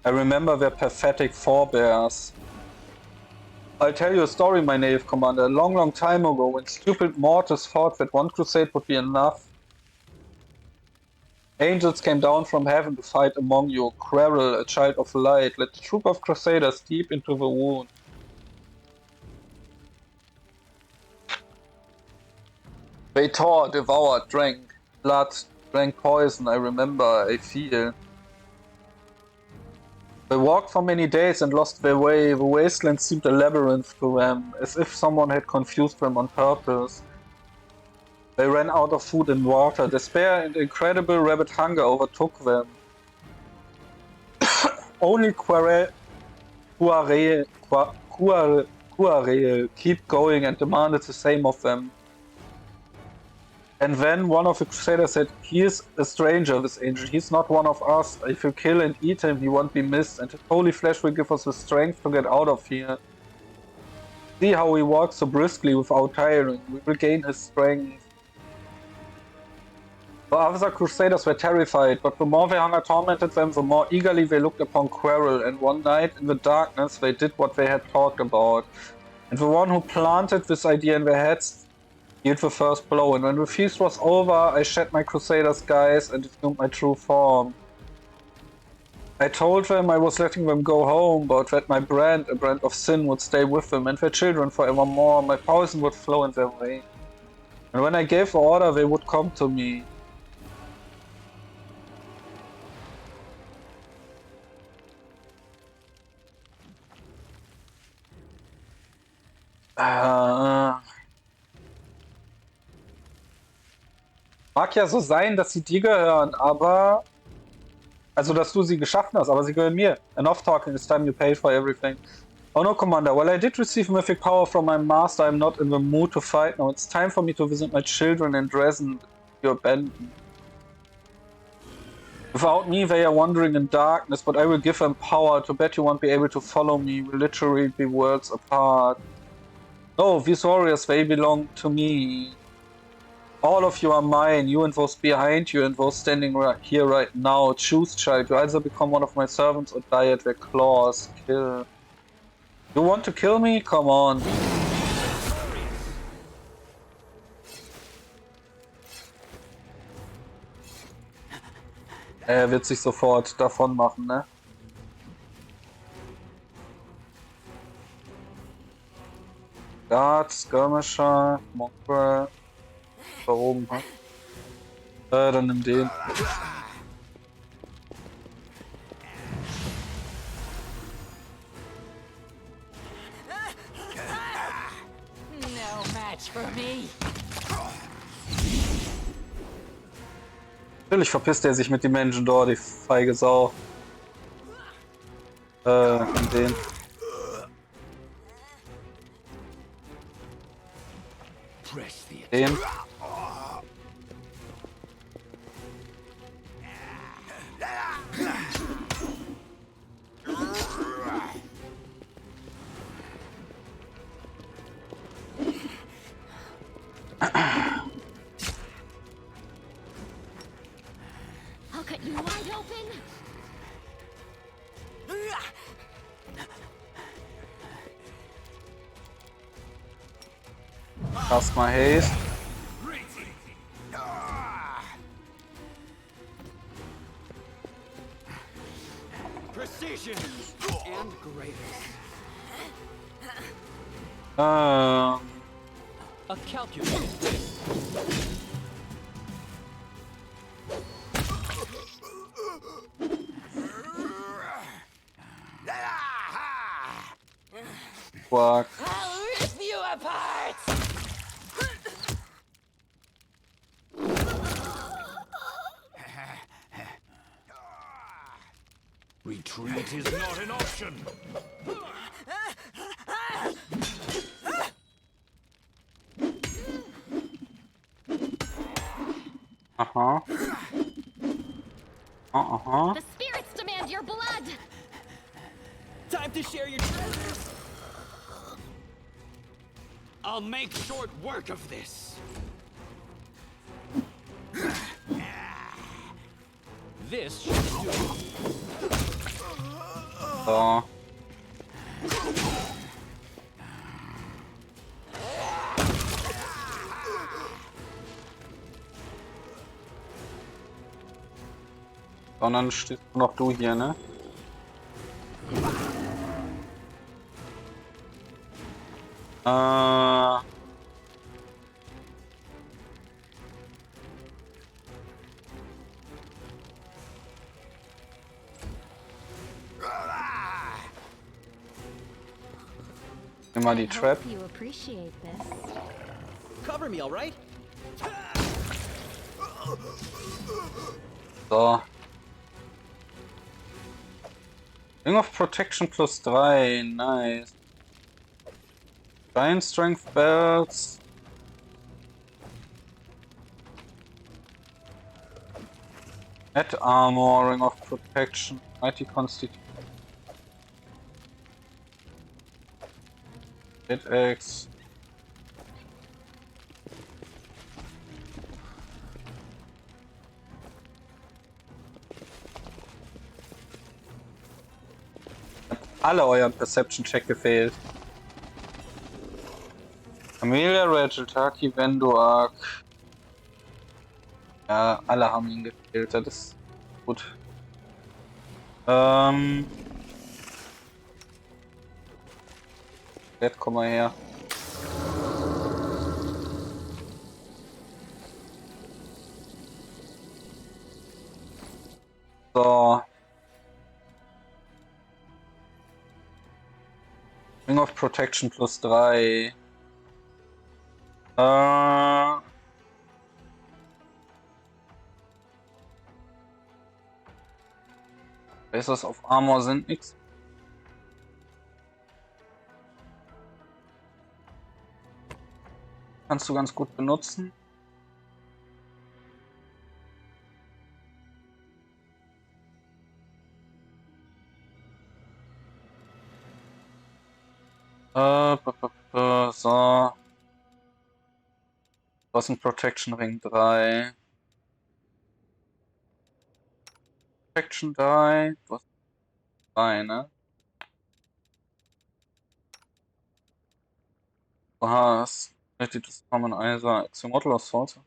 I remember their pathetic forebears. I'll tell you a story, my native commander. A long, long time ago, when stupid mortals thought that one crusade would be enough, angels came down from heaven to fight among you. Quarrel, a child of light, led a troop of crusaders deep into the wound. They tore, devoured, drank blood, drank poison, I remember, I feel. They walked for many days and lost their way. The wasteland seemed a labyrinth to them, as if someone had confused them on purpose. They ran out of food and water. Despair and incredible rabid hunger overtook them. Only Quarel keep going and demanded the same of them. And then one of the Crusaders said, "He is a stranger, this angel. He's not one of us. If you kill and eat him, he won't be missed, and his holy flesh will give us the strength to get out of here. See how he walks so briskly without tiring. We will gain his strength." The other Crusaders were terrified, but the more their hunger tormented them, the more eagerly they looked upon Quarrel, and one night in the darkness they did what they had talked about. And the one who planted this idea in their heads dealt the first blow, and when the feast was over, I shed my Crusader's guise and assumed my true form. I told them I was letting them go home, but that my brand, a brand of sin, would stay with them and their children forevermore. My poison would flow in their way. And when I gave the order, they would come to me. Mag ja so sein, dass sie dir gehören, aber... Also, dass du sie geschaffen hast, aber sie gehören mir. Enough talking, it's time you pay for everything. Oh no, Commander, well I did receive mythic power from my master, I'm not in the mood to fight now. It's time for me to visit my children in Dresden, you abandoned. Without me, they are wandering in darkness, but I will give them power. To bet you won't be able to follow me, we'll literally be worlds apart. No, these warriors, they belong to me. All of you are mine, you and those behind you and those standing right here right now. Choose, child, you either become one of my servants or die at their claws. Kill. You want to kill me? Come on. Er wird sich sofort davon machen, ne? Guard, Skirmisher, Mongrel. Da oben, hm? Dann nimm den. No match for me. Natürlich verpisst er sich mit den Menschen dort, die feige Sau. Nimm den. Den. I'll cut you wide open. Erstmal Haste. Precision and grace. A calculated risk. Quark. I'll rip you apart. Retreat is not an option. The spirits demand your blood. Time to share your treasures. I'll make short work of this. This should do it. So. Und dann stehst noch du hier, ne? Nimm mal die Trap. You appreciate this. Cover me, all right? So. Ring of Protection plus 3, nice. Giant Strength Belts. Add Armor, Ring of Protection, Mighty Constitution. Hit X. Alle euren Perception-Check gefehlt. Amelia, Rachel, Taki, Vendoak. Ja, alle haben ihn gefehlt, das ist gut. Jetzt komm mal her. So. Ring of Protection plus 3. Bases auf Armor sind nix. Kannst du ganz gut benutzen. So. Was ein Protection Ring 3. Protection 3. Du hast 3, ne? Du hast das Common Eiser, Axolotl Assault.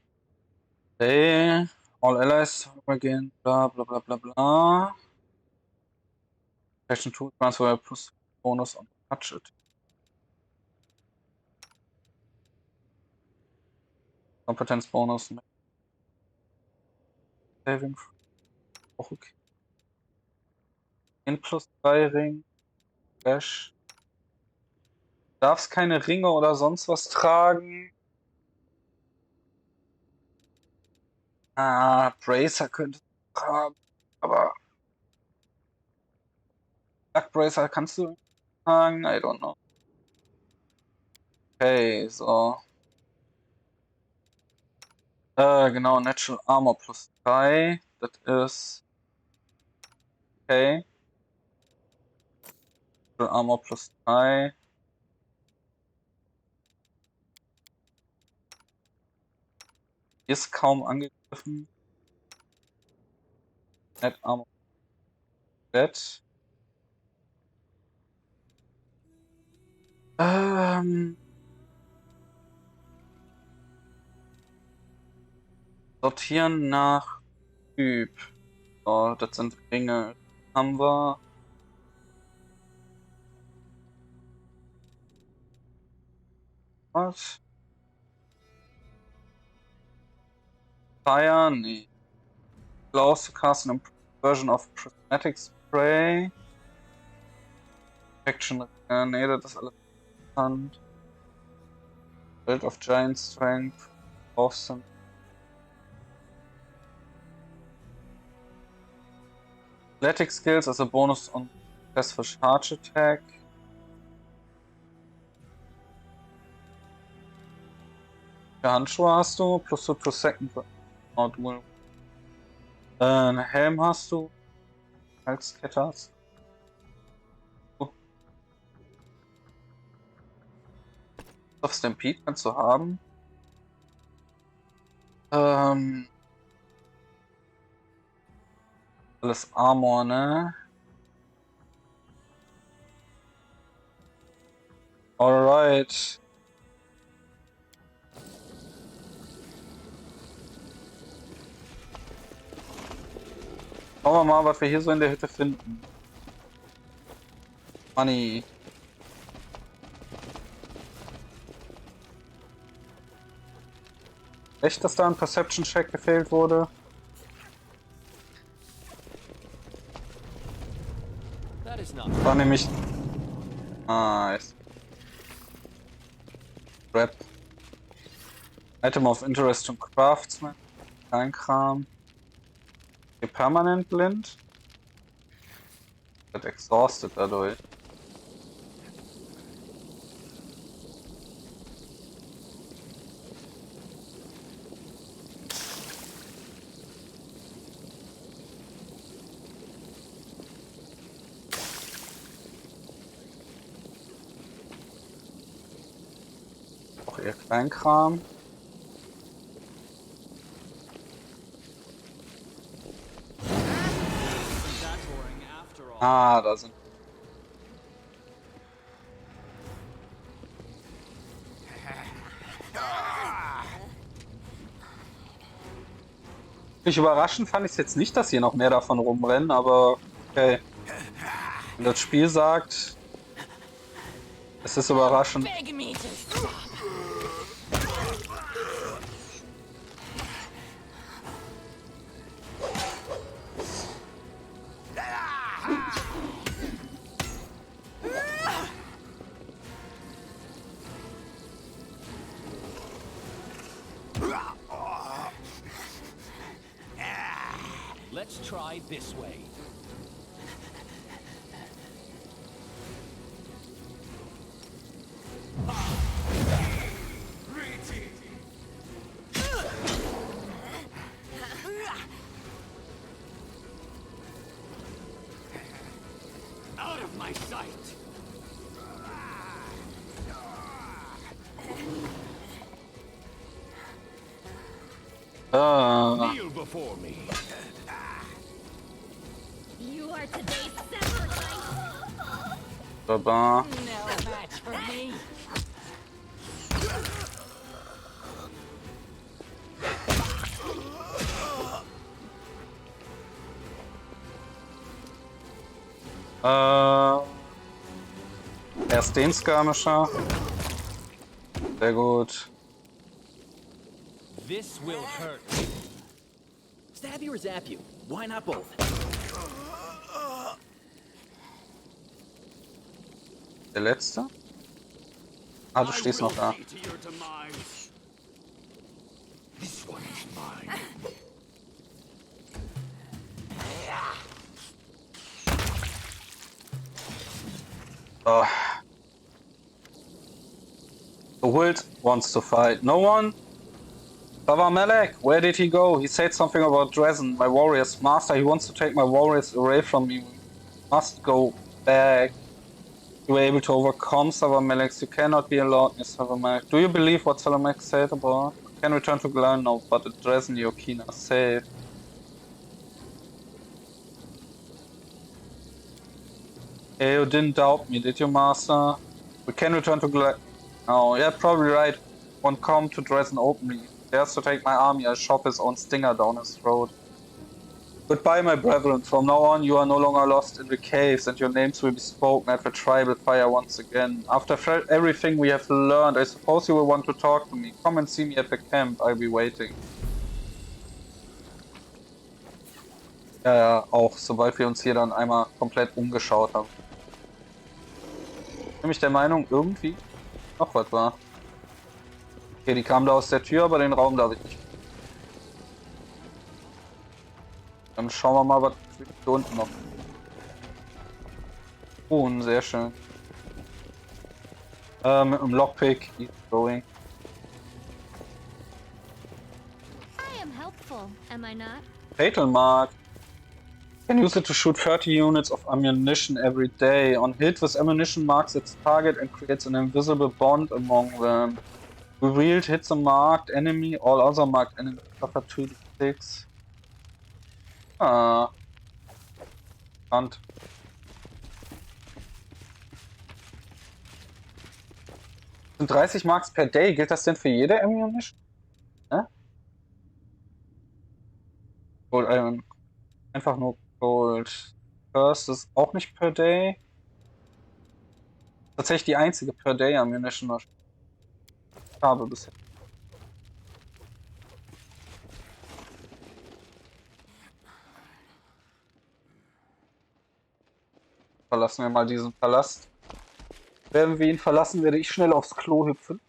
Okay. All Allies again, bla bla bla bla bla. Protection 2 Transfer plus Bonus on Touch it. Kompetenz Bonus. Saving. Auch okay. In plus 3 Ring. Flash. Darfst keine Ringe oder sonst was tragen. Ah, Bracer könnte tragen. Aber. Dark Bracer kannst du tragen? I don't know. Okay, so. Genau, Natural Armor plus 3. Das ist. Okay. Natural Armor plus 3. Ist kaum angegriffen. Net Armor. Dead. Sortieren nach Typ. So, das sind Ringe. Haben wir. Was? Fire? Nee. Close to cast an version of Prismatic Spray. Protection. Nee, das ist alles bekannt. Build of Giant Strength. Awesome. Athletic Skills as a bonus on successful charge attack. Welche Handschuhe hast du? Plus 2 plus second. Oh, du. Einen Helm hast du. Halskette hast du. Auf Stampede kannst du haben. Alles Armor, ne? Alright. Schauen wir mal, was wir hier so in der Hütte finden. Money. Echt, dass da ein Perception-Check gefehlt wurde? That is not. War nämlich. Nice. Rap. Item of Interest to Craftsman. Kleinkram. Hier permanent blind. Wird exhausted dadurch. Auch ihr Kleinkram. That boring after all. Ah, da sind. Nicht überraschend fand ich es jetzt nicht, dass hier noch mehr davon rumrennen, aber okay. Wenn das Spiel sagt, es ist überraschend. Beg me to stop. Let's try this way. Out of my sight! Kneel before me. You are today's sacrifice. Wunderbar. No match for me. Erst den Skirmisher. Sehr gut. This will hurt. Stab you or zap you? Why not both? Der letzte? Ah, du stehst noch da. See to your demise. This one is mine. Oh. The Wild wants to fight. No one? Baba Melek, where did he go? He said something about Dresden, my warriors. Master, he wants to take my warriors away from me. We must go back. You were able to overcome Savamelex. You cannot be allowed near Savamelex. Do you believe what Savamelex said about? You can return to Glen now, but at Dresden your kin are safe. Hey, you didn't doubt me, did you, Master? We can return to Glen. Oh, yeah, probably right. Won't come to Dresden openly. He has to take my army. I shove his own stinger down his throat. Goodbye, my brethren. From now on, you are no longer lost in the caves, and your names will be spoken at the tribal fire once again. After everything we have learned, I suppose you will want to talk to me. Come and see me at the camp. I'll be waiting. Ja, ja, auch, sobald wir uns hier dann einmal komplett umgeschaut haben. Bin ich der Meinung, irgendwie noch was war. Okay, die kamen da aus der Tür, aber den Raum darf ich nicht. Dann schauen wir mal, was hier unten noch. Oh, sehr schön. Mit einem Lockpick, easy going. I am helpful, am I not? Fatal Mark. Can use it to shoot 30 units of ammunition every day. On hit, this ammunition marks its target and creates an invisible bond among them. Revealed hits a marked enemy, all other marked enemies suffer 2d6. Ah. Spannend. Sind 30 Marks per Day, gilt das denn für jede Ammunition? Ne? Gold Iron. Einfach nur Gold. First ist auch nicht per Day. Tatsächlich die einzige per Day Ammunition, was ich habe bisher. Verlassen wir mal diesen Palast. Werden wir ihn verlassen, werde ich schnell aufs Klo hüpfen.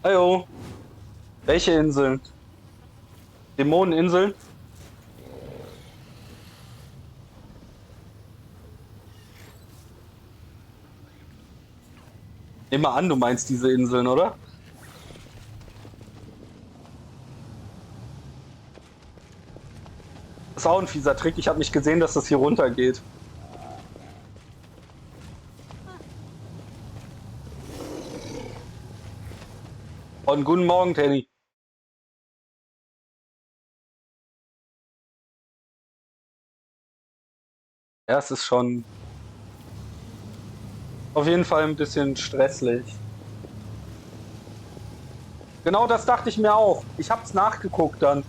Hallo. Welche Inseln? Dämoneninseln? Nehm mal an, du meinst diese Inseln, oder? Das ist auch ein fieser Trick. Ich habe nicht gesehen, dass das hier runter geht. Und guten Morgen, Teddy. Ja, es ist schon auf jeden Fall ein bisschen stressig. Genau das dachte ich mir auch. Ich habe es nachgeguckt dann.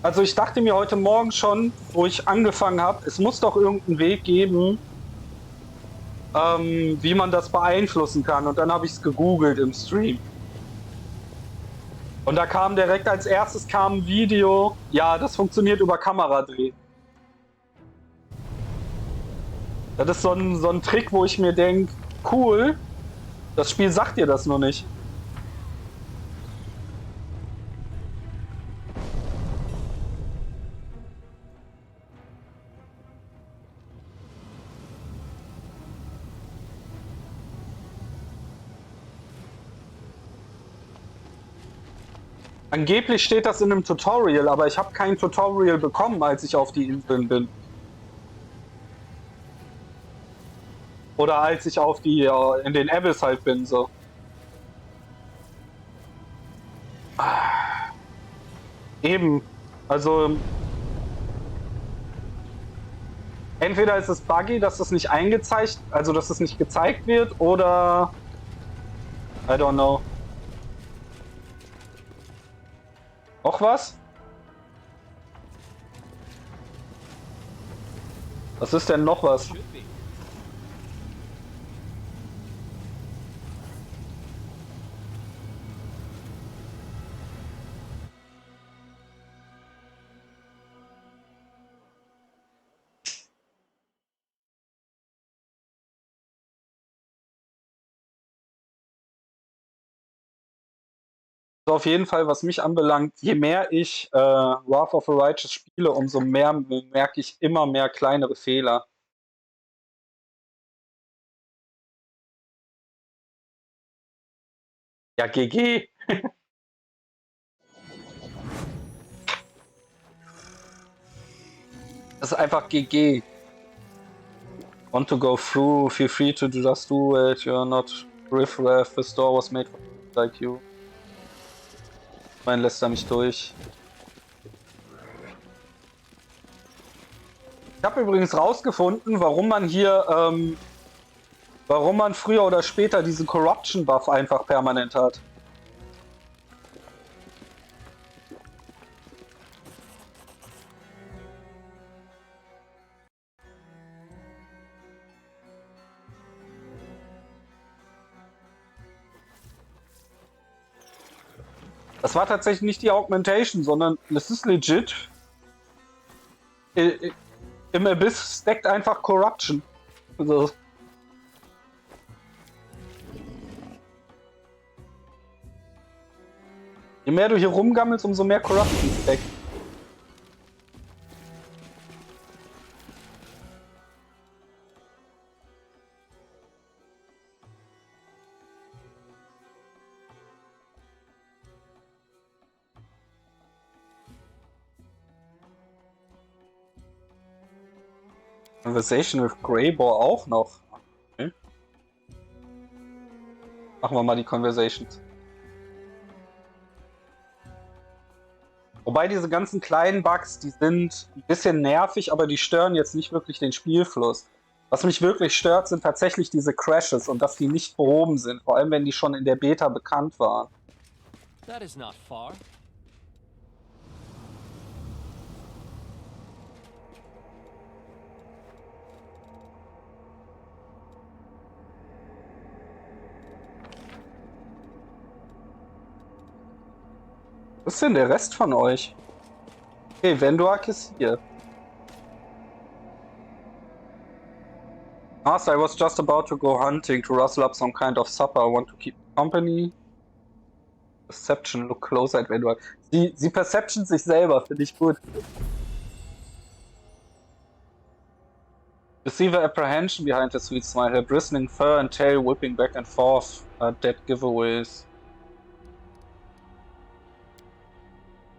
Also ich dachte mir heute Morgen schon, wo ich angefangen habe, es muss doch irgendeinen Weg geben, wie man das beeinflussen kann. Und dann habe ich es gegoogelt im Stream. Und da kam direkt als erstes ein Video, ja, das funktioniert über Kameradreh. Das ist so ein Trick, wo ich mir denke, cool, das Spiel sagt dir das nur nicht. Angeblich steht das in einem Tutorial, aber ich habe kein Tutorial bekommen, als ich auf die Inseln bin. Oder als ich auf die in den Abyss halt bin, so. Eben. Also entweder ist es buggy, dass das nicht eingezeigt, also dass es nicht gezeigt wird, oder I don't know. Noch was? Was ist denn noch was? Auf jeden Fall, was mich anbelangt, je mehr ich Wrath of the Righteous spiele, umso mehr merke ich immer mehr kleinere Fehler. Ja, GG. Das ist einfach GG. Want to go through, feel free to just do it, you're not riffraff, the store was made for like you. Mein lässt er mich durch. Ich habe übrigens rausgefunden, warum man hier, warum man früher oder später diesen Corruption Buff einfach permanent hat. Das war tatsächlich nicht die Augmentation, sondern es ist legit. Im Abyss stackt einfach Corruption. Also. Je mehr du hier rumgammelst, umso mehr Corruption stackt. Conversation with Greybore auch noch. Okay. Machen wir mal die Conversations. Wobei diese ganzen kleinen Bugs, die sind ein bisschen nervig, aber die stören jetzt nicht wirklich den Spielfluss. Was mich wirklich stört, sind tatsächlich diese Crashes und dass die nicht behoben sind, vor allem wenn die schon in der Beta bekannt waren. That is not far. Was ist denn der Rest von euch? Okay, Venduak ist hier. Master, I was just about to go hunting to rustle up some kind of supper. I want to keep company. Perception, look closer at Vendor. Sie perception sich selber, finde ich gut. You see the apprehension behind the sweet smile, her bristling fur and tail whipping back and forth are dead giveaways.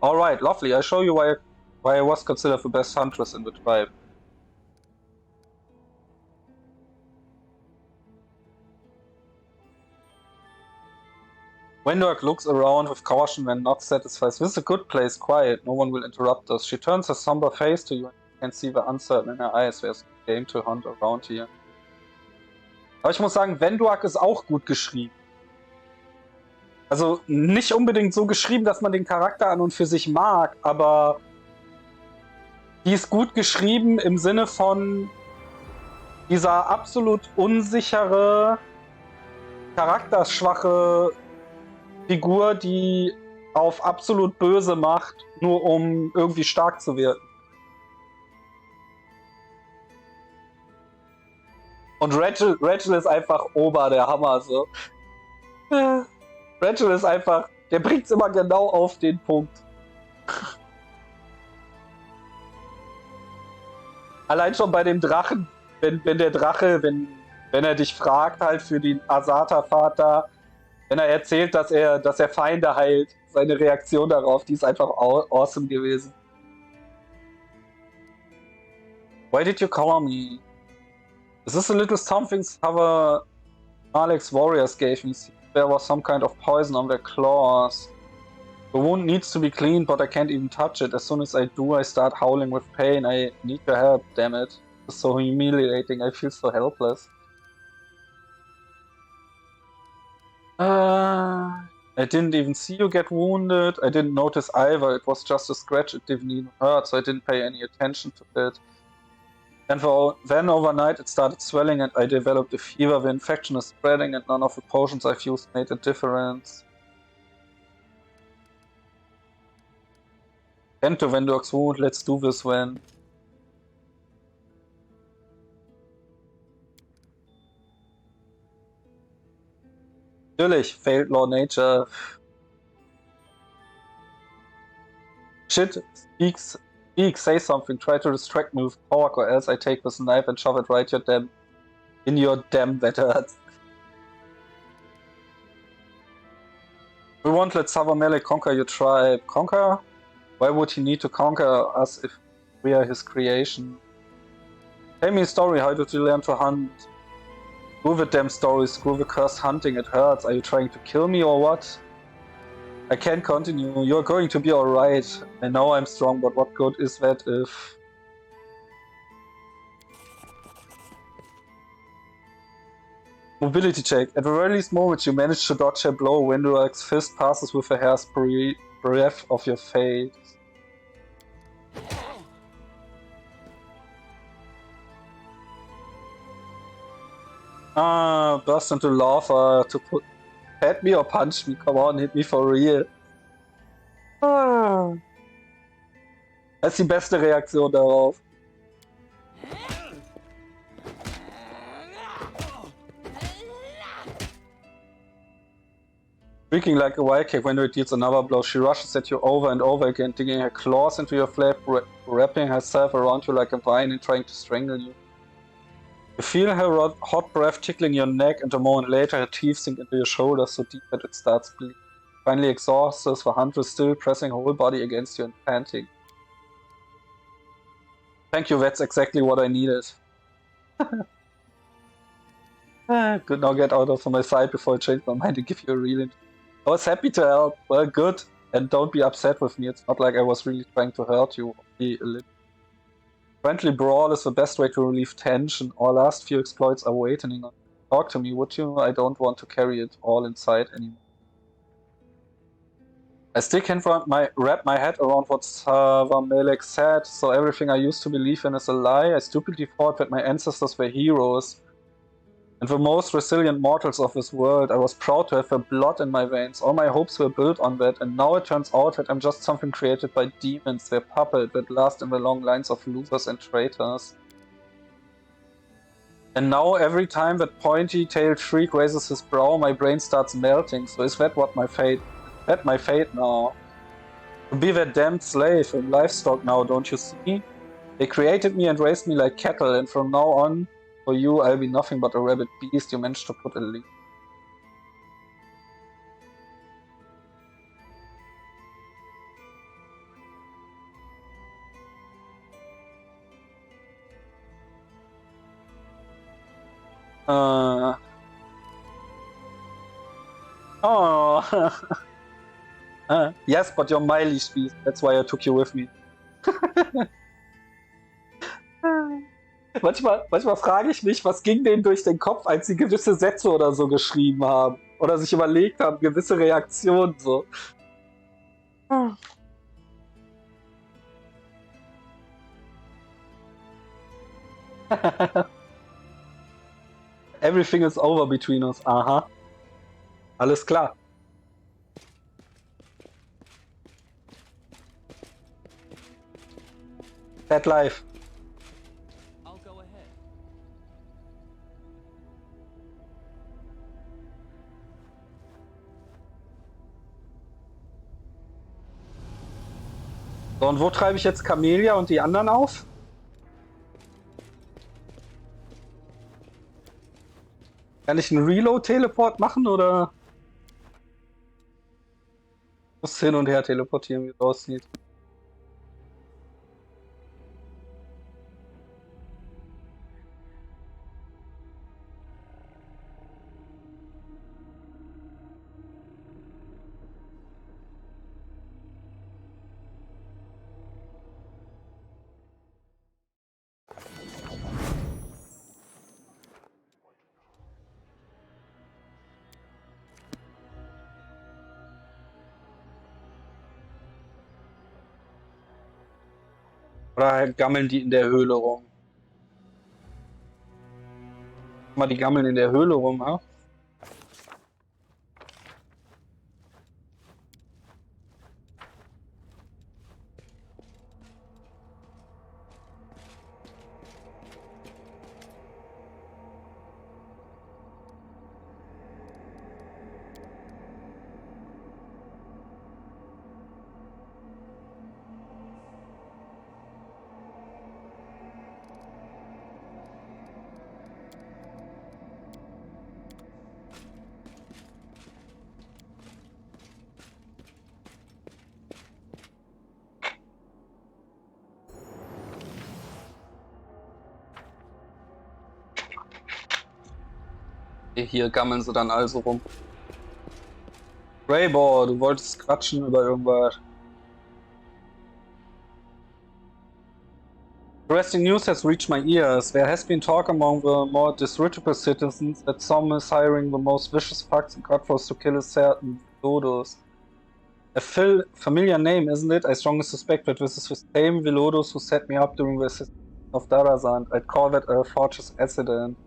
Alright, lovely. I show you why I was considered the best huntress in the tribe. Wendork looks around with caution when not satisfied. This is a good place, quiet, no one will interrupt us. She turns her somber face to you and you can see the uncertain in her eyes. There's a game to hunt around here. Aber ich muss sagen, Wendork ist auch gut geschrieben. Also nicht unbedingt so geschrieben, dass man den Charakter an und für sich mag, aber die ist gut geschrieben im Sinne von dieser absolut unsichere, charakterschwache Figur, die auf absolut böse macht, nur um irgendwie stark zu werden. Und Rachel ist einfach Ober, der Hammer, so. Rachel ist einfach, der bringt's immer genau auf den Punkt. Allein schon bei dem Drachen, wenn der Drache, wenn er dich fragt halt für den Asata-Vater, wenn er erzählt, dass er Feinde heilt, seine Reaktion darauf, die ist einfach awesome gewesen. Why did you call me? Is this a little something other Alex warriors gave me? There was some kind of poison on their claws. The wound needs to be cleaned, but I can't even touch it. As soon as I do, I start howling with pain. I need your help, damn it. It's so humiliating, I feel so helpless. I didn't even see you get wounded. I didn't notice either. It was just a scratch. It didn't even hurt, so I didn't pay any attention to it. And then overnight it started swelling and I developed a fever. The infection is spreading and none of the potions I've used made a difference. Tend to Wendork's wound. Let's do this when. Natürlich, failed law nature. Shit, speak, say something, try to distract me with talk or else I take this knife and shove it right in your damn that hurts. We won't let Savamelek conquer your tribe. Conquer? Why would he need to conquer us if we are his creation? Tell me a story, how did you learn to hunt? Screw the damn story, screw the cursed hunting, it hurts. Are you trying to kill me or what? I can't continue, you're going to be alright. I know I'm strong, but what good is that if... Mobility check. At the very least moment you manage to dodge a blow. Wendork's fist passes with a hair's breath of your face. Burst into lava to pat me or punch me. Come on, hit me for real. Das ist die beste Reaktion darauf. Shrieking like a wildcat when it deals another blow, she rushes at you over and over again, digging her claws into your flesh, wrapping herself around you like a vine and trying to strangle you. You feel her hot breath tickling your neck, and a moment later her teeth sink into your shoulders so deep that it starts bleeding. Finally exhausted, the huntress still pressing her whole body against you and panting. Thank you, that's exactly what I needed. Good, now get out of my sight before I change my mind and give you a real interview. I was happy to help. Well, good. And don't be upset with me. It's not like I was really trying to hurt you. Only a little. Friendly brawl is the best way to relieve tension. Our last few exploits are waiting. Talk to me, would you? I don't want to carry it all inside anymore. I still can't wrap my head around what Savamelek said, so everything I used to believe in is a lie. I stupidly thought that my ancestors were heroes and the most resilient mortals of this world. I was proud to have their blood in my veins. All my hopes were built on that, and now it turns out that I'm just something created by demons, their puppet that last in the long lines of losers and traitors. And now every time that pointy-tailed freak raises his brow, my brain starts melting. So is that what my fate? That my fate now? To be that damned slave and livestock now, don't you see? They created me and raised me like cattle, and from now on, for you, I'll be nothing but a rabid beast you managed to put a lead. Oh. Yes, but you're my leash beast. That's why I took you with me. Manchmal frage ich mich, was ging denen durch den Kopf, als sie gewisse Sätze oder so geschrieben haben. Oder sich überlegt haben, gewisse Reaktionen so. Everything is over between us. Aha. Alles klar. That life. I'll go ahead. So, und wo treibe ich jetzt Camelia und die anderen auf? Kann ich einen Reload-Teleport machen oder muss hin und her teleportieren, wie es aussieht? Oder gammeln die in der Höhle rum? Mal, die gammeln in der Höhle rum, ja? Hier gammeln sie dann also rum. Raybor, du wolltest quatschen über irgendwas. Interesting news has reached my ears. There has been talk among the more disreputable citizens that some is hiring the most vicious thugs and cutthroats to kill a certain Velodos. A familiar name, isn't it? I strongly suspect that this is the same Velodos who set me up during the assistance of Darazand. I'd call that a fortuitous accident.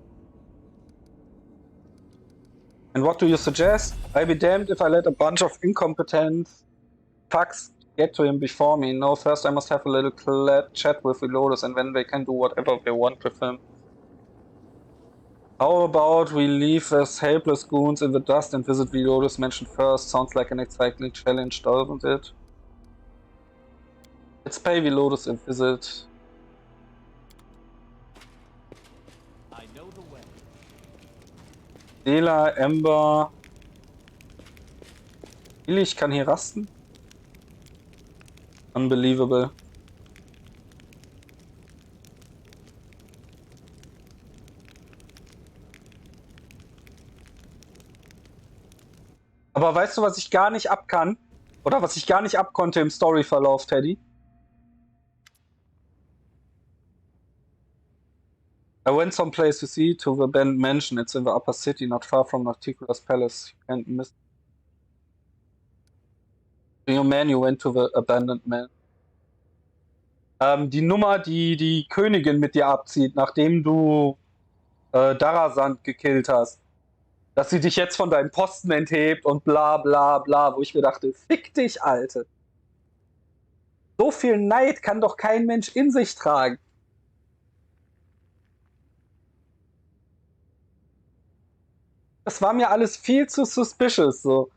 And what do you suggest? I'll be damned if I let a bunch of incompetent thugs get to him before me. No, first I must have a little chat with Velodos, and then they can do whatever they want with him. How about we leave as helpless goons in the dust and visit Velodos mentioned first? Sounds like an exciting challenge, doesn't it? Let's pay Velodos a visit. I know the way. Dela, Ember. Ich kann hier rasten. Unbelievable. Aber weißt du, was ich gar nicht ab kann? Oder was ich gar nicht abkonnte im Storyverlauf, Teddy? I went someplace, you see, to the abandoned mansion. It's in the upper city, not far from Narticula's palace. You can't miss. Your man, you went to the abandoned man. Die Nummer, die die Königin mit dir abzieht, nachdem du Darazand gekillt hast. Dass sie dich jetzt von deinem Posten enthebt und bla bla bla, wo ich mir dachte, fick dich, Alte. So viel Neid kann doch kein Mensch in sich tragen. Das war mir alles viel zu suspicious, so.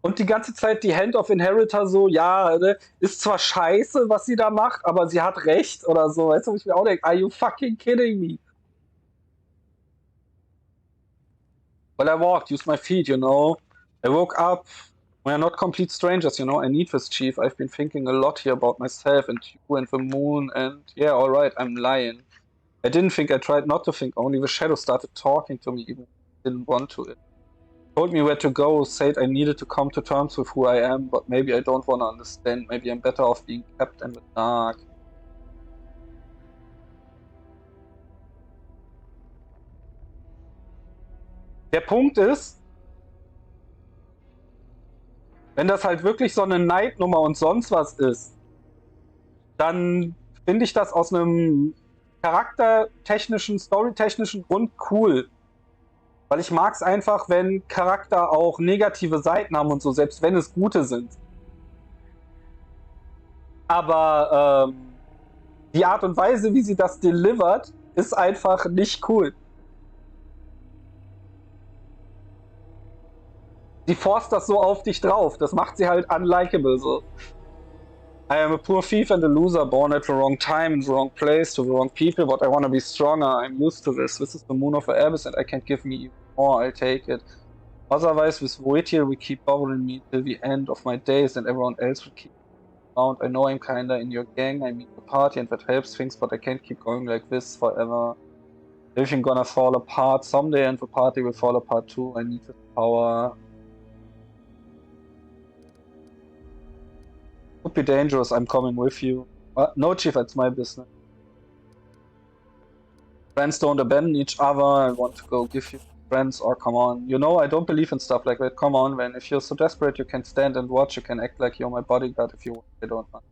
Und die ganze Zeit die Hand of Inheritor so, ja, ne, ist zwar scheiße, was sie da macht, aber sie hat recht oder so. Weißt du, wo ich mir auch denke, are you fucking kidding me? Well, I walked, used my feet, you know. I woke up. We're not complete strangers, you know. I need this, Chief. I've been thinking a lot here about myself and you and the moon and yeah, alright, I'm lying. I didn't think, I tried not to think, only the shadow started talking to me even if I didn't want to. It told me where to go, said I needed to come to terms with who I am, but maybe I don't want to understand. Maybe I'm better off being kept in the dark. Der Punkt ist, wenn das halt wirklich so eine Neidnummer und sonst was ist, dann finde ich das aus einem charaktertechnischen, storytechnischen Grund cool. Weil ich mag es einfach, wenn Charakter auch negative Seiten haben und so, selbst wenn es gute sind. Aber die Art und Weise, wie sie das delivert, ist einfach nicht cool. Sie forst das so auf dich drauf. Das macht sie halt unlikable so. I am a poor thief and a loser, born at the wrong time, in the wrong place, to the wrong people, but I want to be stronger. I'm used to this. This is the moon of the abyss and I can't give me even more. I'll take it. Otherwise, with WotR, we keep bothering me till the end of my days and everyone else will keep me around. I know I'm kinda in your gang, I mean the party and that helps things, but I can't keep going like this forever. Everything gonna fall apart someday and the party will fall apart too. I need this power. Could be dangerous, I'm coming with you. No, Chief, it's my business. Friends don't abandon each other, I want to go give you friends, or come on. You know, I don't believe in stuff like that. Come on, man. If you're so desperate you can stand and watch, you can act like you're my bodyguard if you want. I don't want.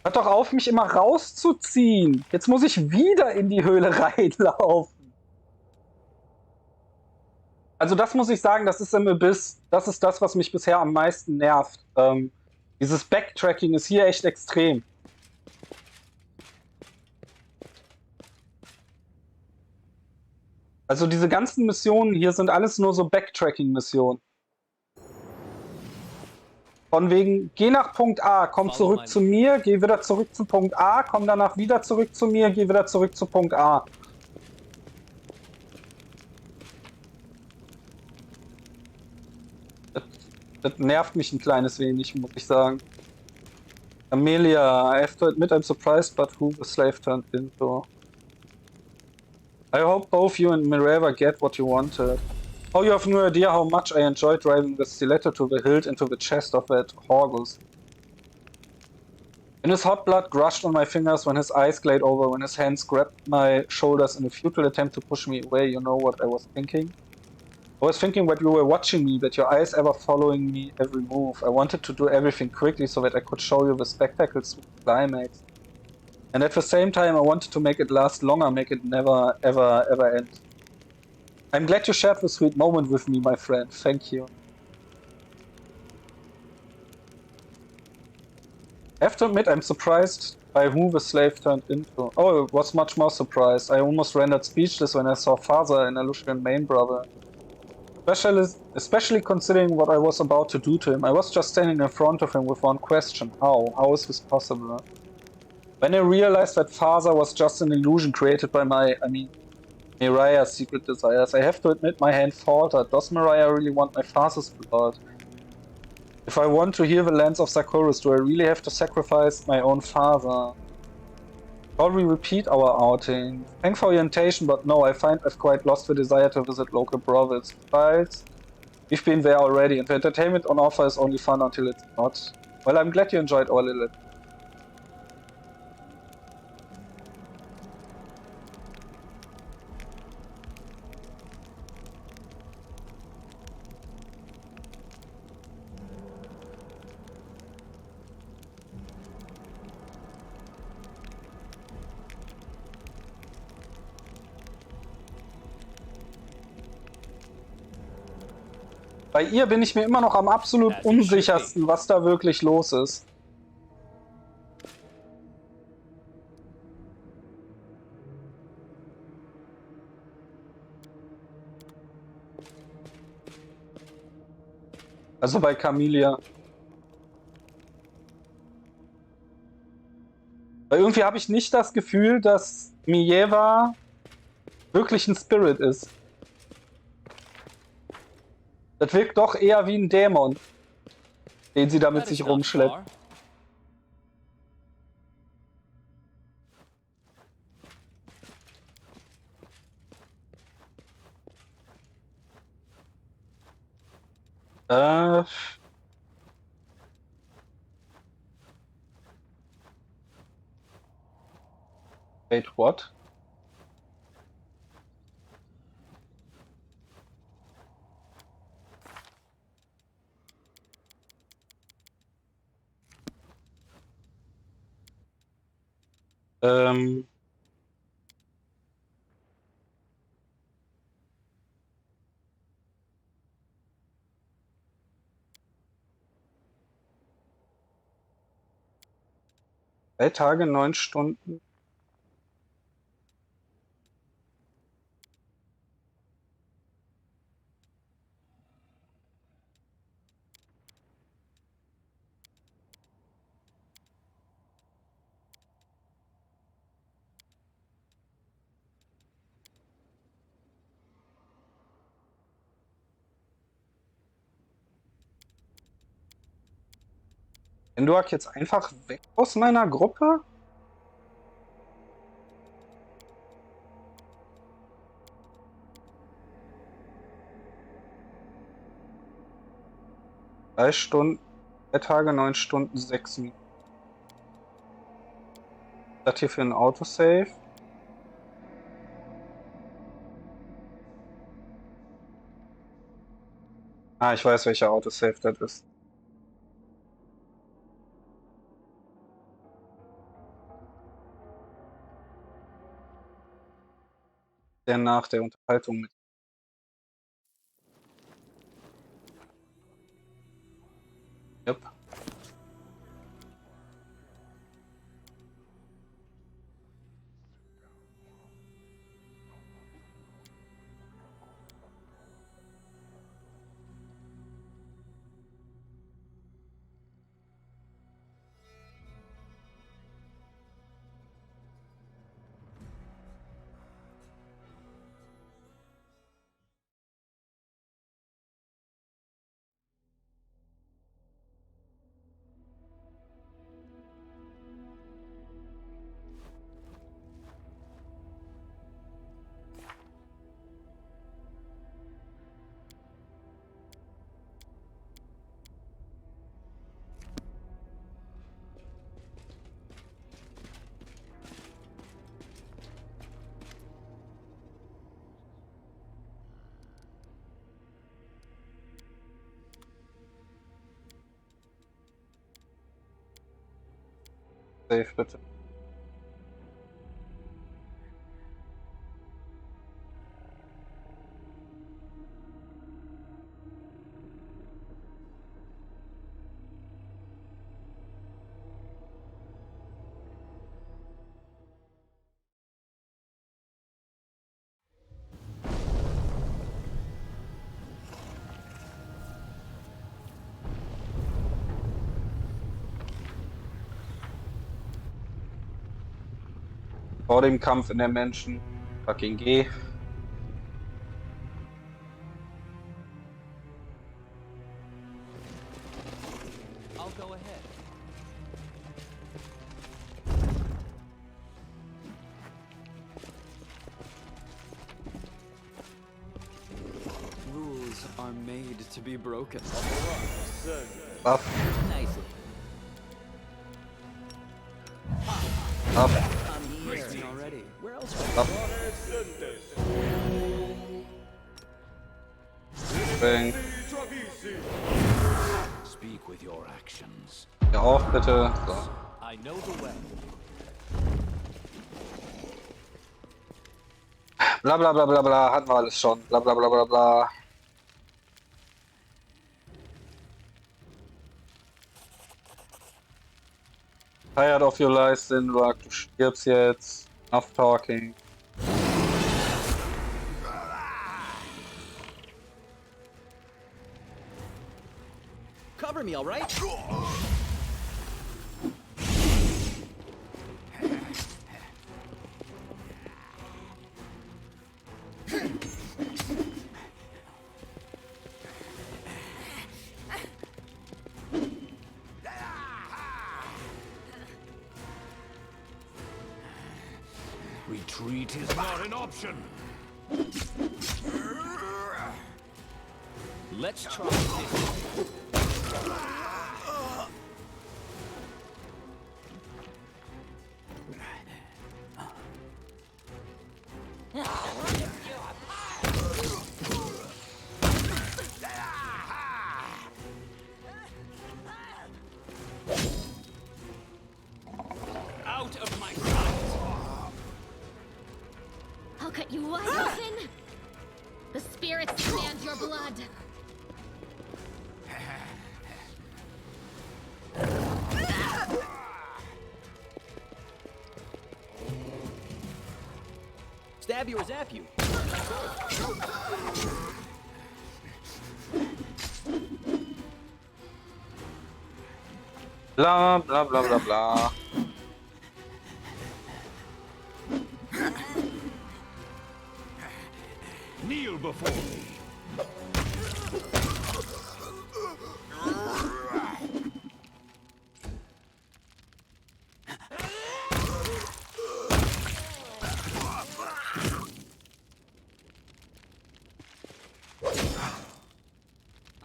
Hört doch auf, mich immer rauszuziehen. Jetzt muss ich wieder in die Höhle reinlaufen. Also das muss ich sagen, das ist im Abyss, das ist das, was mich bisher am meisten nervt. Dieses Backtracking ist hier echt extrem. Also diese ganzen Missionen hier sind alles nur so Backtracking-Missionen. Von wegen, geh nach Punkt A, komm zurück zu mir, geh wieder zurück zu Punkt A, komm danach wieder zurück zu mir, geh wieder zurück zu Punkt A. Das nervt mich ein kleines wenig, muss ich sagen. Amelia, I have to admit I'm surprised, but who the slave turned into. I hope both you and Mireva get what you wanted. Oh, you have no idea how much I enjoyed driving the stiletto to the hilt into the chest of that Horgus. When his hot blood gushed on my fingers, when his eyes glazed over, when his hands grabbed my shoulders in a futile attempt to push me away, you know what I was thinking? I was thinking that you were watching me, that your eyes ever following me every move. I wanted to do everything quickly so that I could show you the spectacles with the climax. And at the same time I wanted to make it last longer, make it never, ever, ever end. I'm glad you shared this sweet moment with me, my friend. Thank you. I have to admit I'm surprised by who the slave turned into. Oh, I was much more surprised. I almost rendered speechless when I saw Father and Alushian main brother. Especially considering what I was about to do to him. I was just standing in front of him with one question. How? How is this possible? When I realized that Father was just an illusion created by Mariah's secret desires, I have to admit my hand faltered. Does Mariah really want my father's blood? If I want to heal the lands of Sarkoris, do I really have to sacrifice my own father? Shall we repeat our outing? Thanks for your invitation, but no, I find I've quite lost the desire to visit local brothels. Besides, we've been there already, and the entertainment on offer is only fun until it's not. Well, I'm glad you enjoyed our little... Bei ihr bin ich mir immer noch am absolut unsichersten, was da wirklich los ist. Also bei Camellia. Weil irgendwie habe ich nicht das Gefühl, dass Mieva wirklich ein Spirit ist. Das wirkt doch eher wie ein Dämon, den sie da mit That is sich not rumschleppt. far. Äh. Wait, what? Ähm. Drei Tage, 9 Stunden. Enduak jetzt einfach weg aus meiner Gruppe? Drei Stunden, 3 Tage, 9 Stunden, 6 Minuten. Das hier für ein Autosave? Ah, ich weiß, welcher Autosave das ist. Der nach der Unterhaltung mit. Yep. Save bitte. Vor dem Kampf in der Menschen. Fucking G. I'll go ahead. Rules are made to be broken. Buff. Nicely. Buff. I'm here. Me already. Where else would Buff. Bang. Speak with your actions. Ja, auf bitte. So. I know the way. Bla bla bla bla bla. Hatten wir alles schon. Bla bla bla bla bla. Tired of your lies, Sinwag. Du stirbst jetzt. Enough talking. cover me, all right? Retreat is not an option. Let's try this. Out of my sight. I'll cut you wide open. The spirits demand your blood. Stab you or zap you. Bla bla bla bla bla. Kneel before me.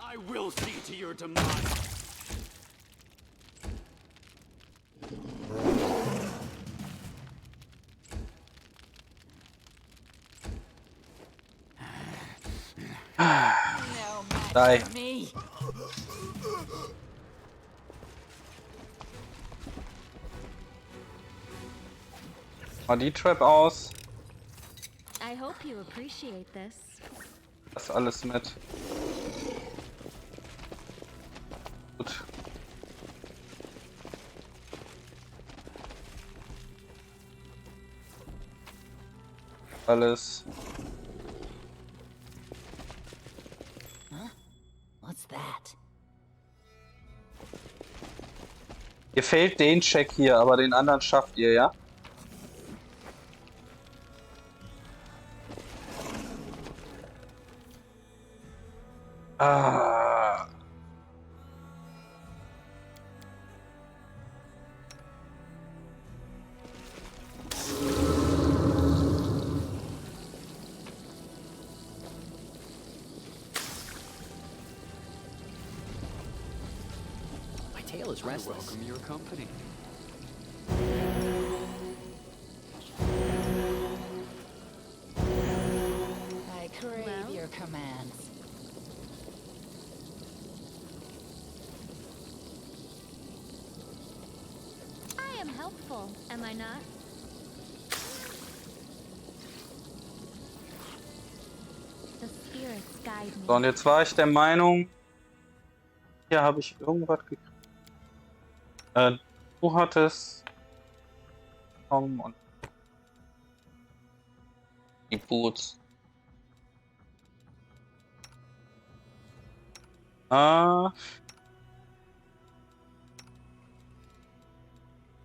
I will see to your demise. No Die. match for me. Mal die Trap aus. I hope you appreciate this. Das alles mit. Gut. Alles. What's that? Ihr fehlt den Check hier, aber den anderen schafft ihr, ja? Ah. My tail is restless. Welcome your company. I crave Well? your commands. I am helpful, am I not? The spirits guide me. So, und jetzt war ich der Meinung, hier habe ich irgendwas gekriegt. Du hattest Tom und die Boots.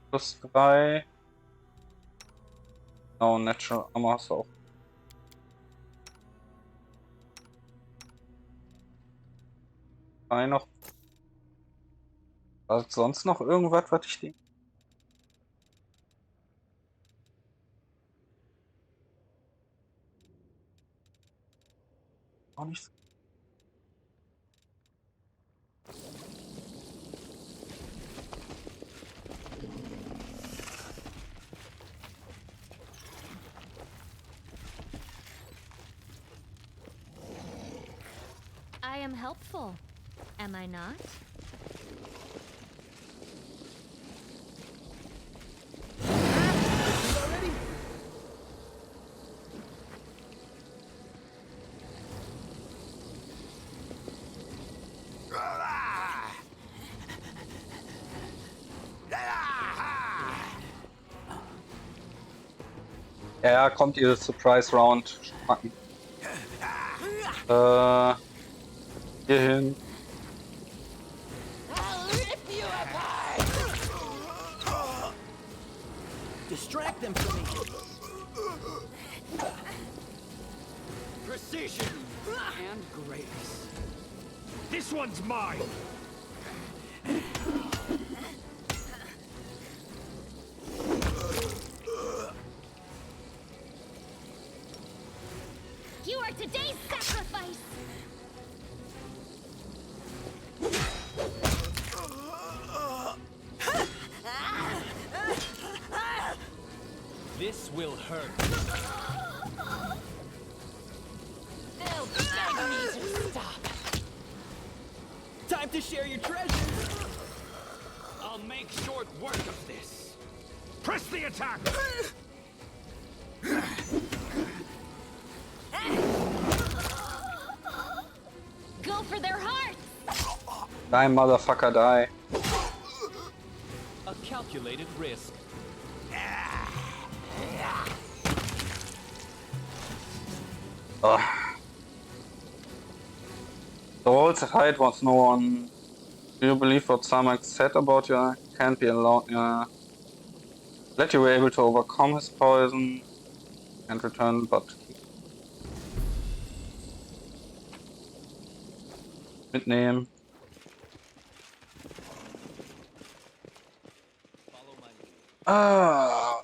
Plus 3. Oh, Natural Armor ist auch. Noch. Was sonst noch irgendwas, was ich denke? Auch nicht so. I am helpful, am I not? Ja, kommt ihr Surprise Round schmacken. Hier hin. Distract them from me. Precision and grace. This one's mine. You are today's sacrifice! This will hurt. They'll beg me to stop. Time to share your treasures. I'll make short work of this. Press the attack! Go for their hearts! Die, motherfucker, die. A calculated risk. Ugh. The whole fight was no one. Do you believe what Samak said about you? Can't be allowed. Yeah. That you were able to overcome his poison and return, but mitnehmen. Follow my lead. Ah.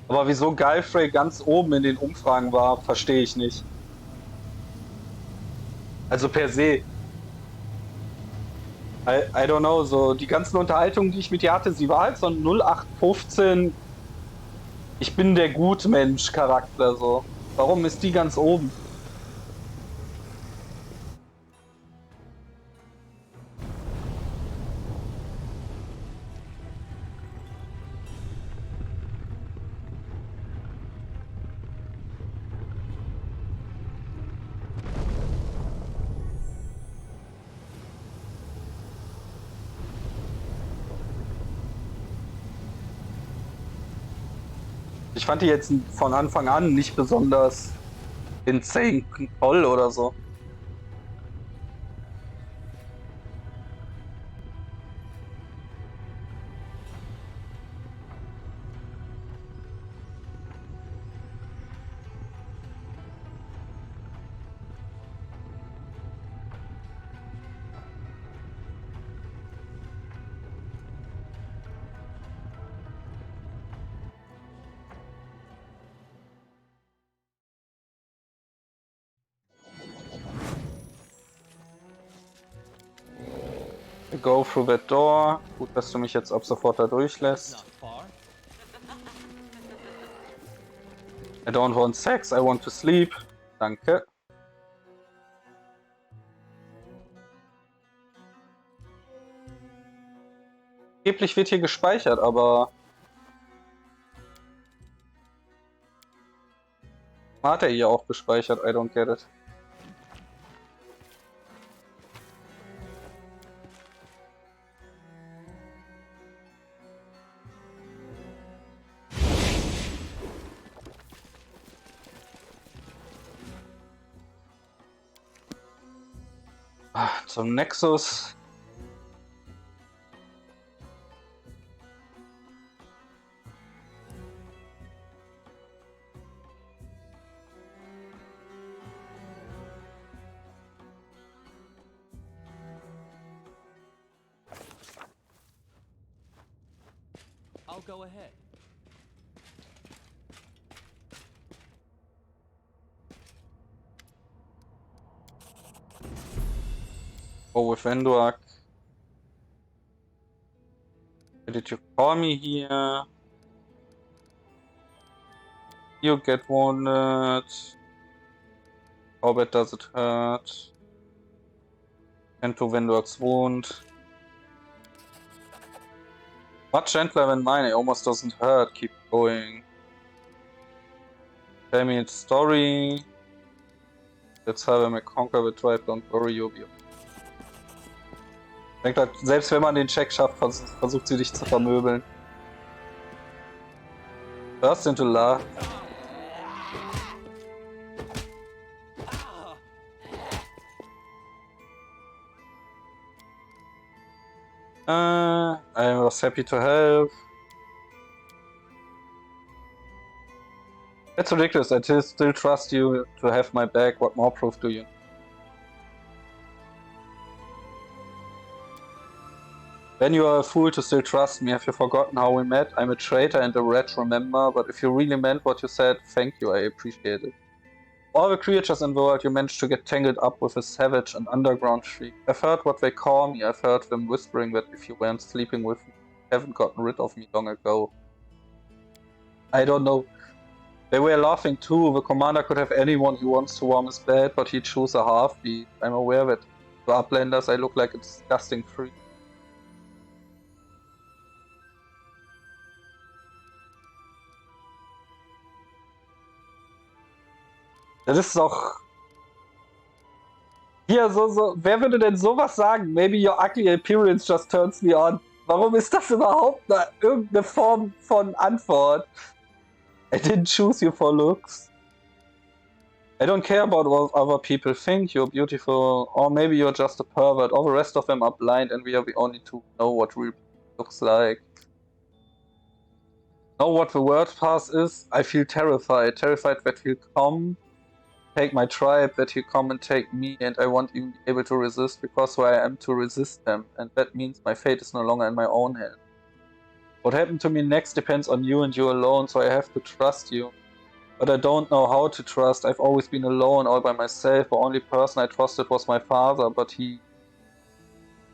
Aber wieso Gallifrey ganz oben in den Umfragen war, verstehe ich nicht. Also per se. I don't know, so die ganzen Unterhaltungen, die ich mit ihr hatte, sie war halt so ein 0815 ich bin der Gutmensch Charakter so. Warum ist die ganz oben? Ich fand die jetzt von Anfang an nicht besonders insane toll oder so. Go through that door. Gut, dass du mich jetzt ab sofort da durchlässt. Not far. I don't want sex, I want to sleep. Danke. Angeblich wird hier gespeichert, aber hat er hier auch gespeichert? I don't get it. Zum Nexus. I'll go ahead. Oh, with Enduak. Did you call me here? You get wounded. How bad does it hurt? And to Venduak's wound. Much gentler than mine, it almost doesn't hurt. Keep going. Tell me its story. Let's have him conquer the tribe, don't worry, you'll be okay. Ich denke, selbst wenn man den Check schafft, versucht sie dich zu vermöbeln. Burst into love. I was happy to help. That's ridiculous. I still trust you to have my back. What more proof do you need? Then you are a fool to still trust me. Have you forgotten how we met? I'm a traitor and a rat, remember? But if you really meant what you said, thank you, I appreciate it. All the creatures in the world, you managed to get tangled up with a savage and underground freak. I've heard what they call me. I've heard them whispering that if you weren't sleeping with me, you haven't gotten rid of me long ago. I don't know. They were laughing too. The commander could have anyone he wants to warm his bed, but he'd choose a half-beat. I'm aware that to uplanders I look like a disgusting freak. Das ist doch... Hier, wer würde denn sowas sagen? Maybe your ugly appearance just turns me on. Warum ist das überhaupt irgendeine Form von Antwort? I didn't choose you for looks. I don't care about what other people think. You're beautiful. Or maybe you're just a pervert. All the rest of them are blind and we are the only two who know what real looks like. Know what the word pass is? I feel terrified. Terrified that he'll come, take my tribe, that he'll come and take me, and I won't even be able to resist because where I am to resist them. And that means my fate is no longer in my own hand. What happened to me next depends on you and you alone, so I have to trust you. But I don't know how to trust. I've always been alone, all by myself. The only person I trusted was my father, but he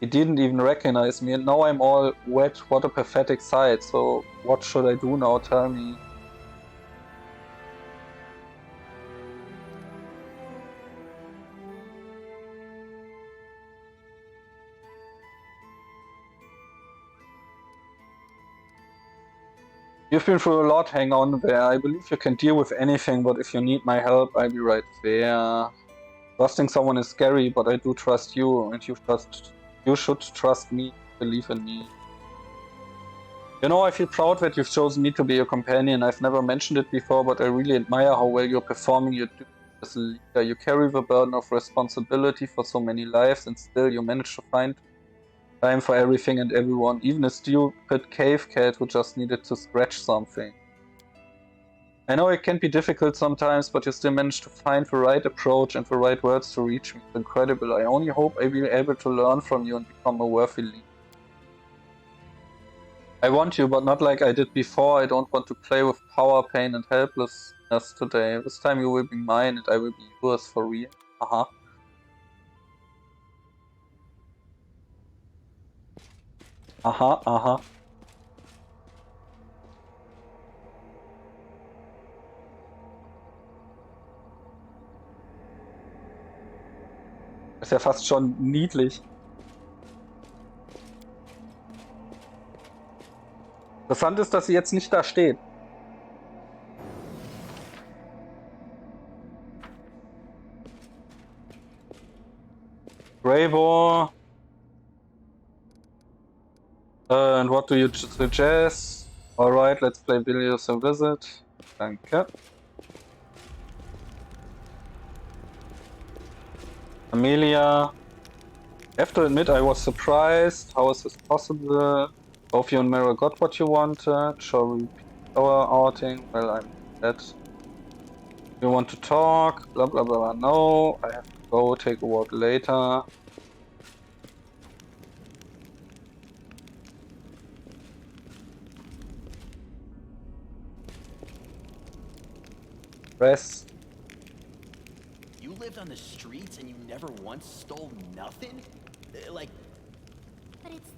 didn't even recognize me. And now I'm all wet. What a pathetic sight. So what should I do now? Tell me. You've been through a lot, hang on there. I believe you can deal with anything, but if you need my help, I'll be right there. Trusting someone is scary, but I do trust you, and you should trust me, believe in me. You know, I feel proud that you've chosen me to be your companion. I've never mentioned it before, but I really admire how well you're performing your duty as a leader. You carry the burden of responsibility for so many lives, and still you manage to find time for everything and everyone, even a stupid cave cat who just needed to scratch something. I know it can be difficult sometimes, but you still manage to find the right approach and the right words to reach me. It's incredible. I only hope I'll be able to learn from you and become a worthy leader. I want you, but not like I did before. I don't want to play with power, pain and helplessness today. This time you will be mine and I will be yours for real. Aha. Aha, aha. Ist ja fast schon niedlich. Interessant ist, dass sie jetzt nicht da steht. Bravo. And what do you suggest? Alright, let's play Bilious a Visit. Danke. Amelia. I have to admit I was surprised. How is this possible? Both you and Mara got what you wanted. Shall we repeat our outing? Well, I'm dead. You want to talk? Blah blah blah. No, I have to go take a walk later. Rest. You lived on the streets and you never once stole nothing? Like... But it's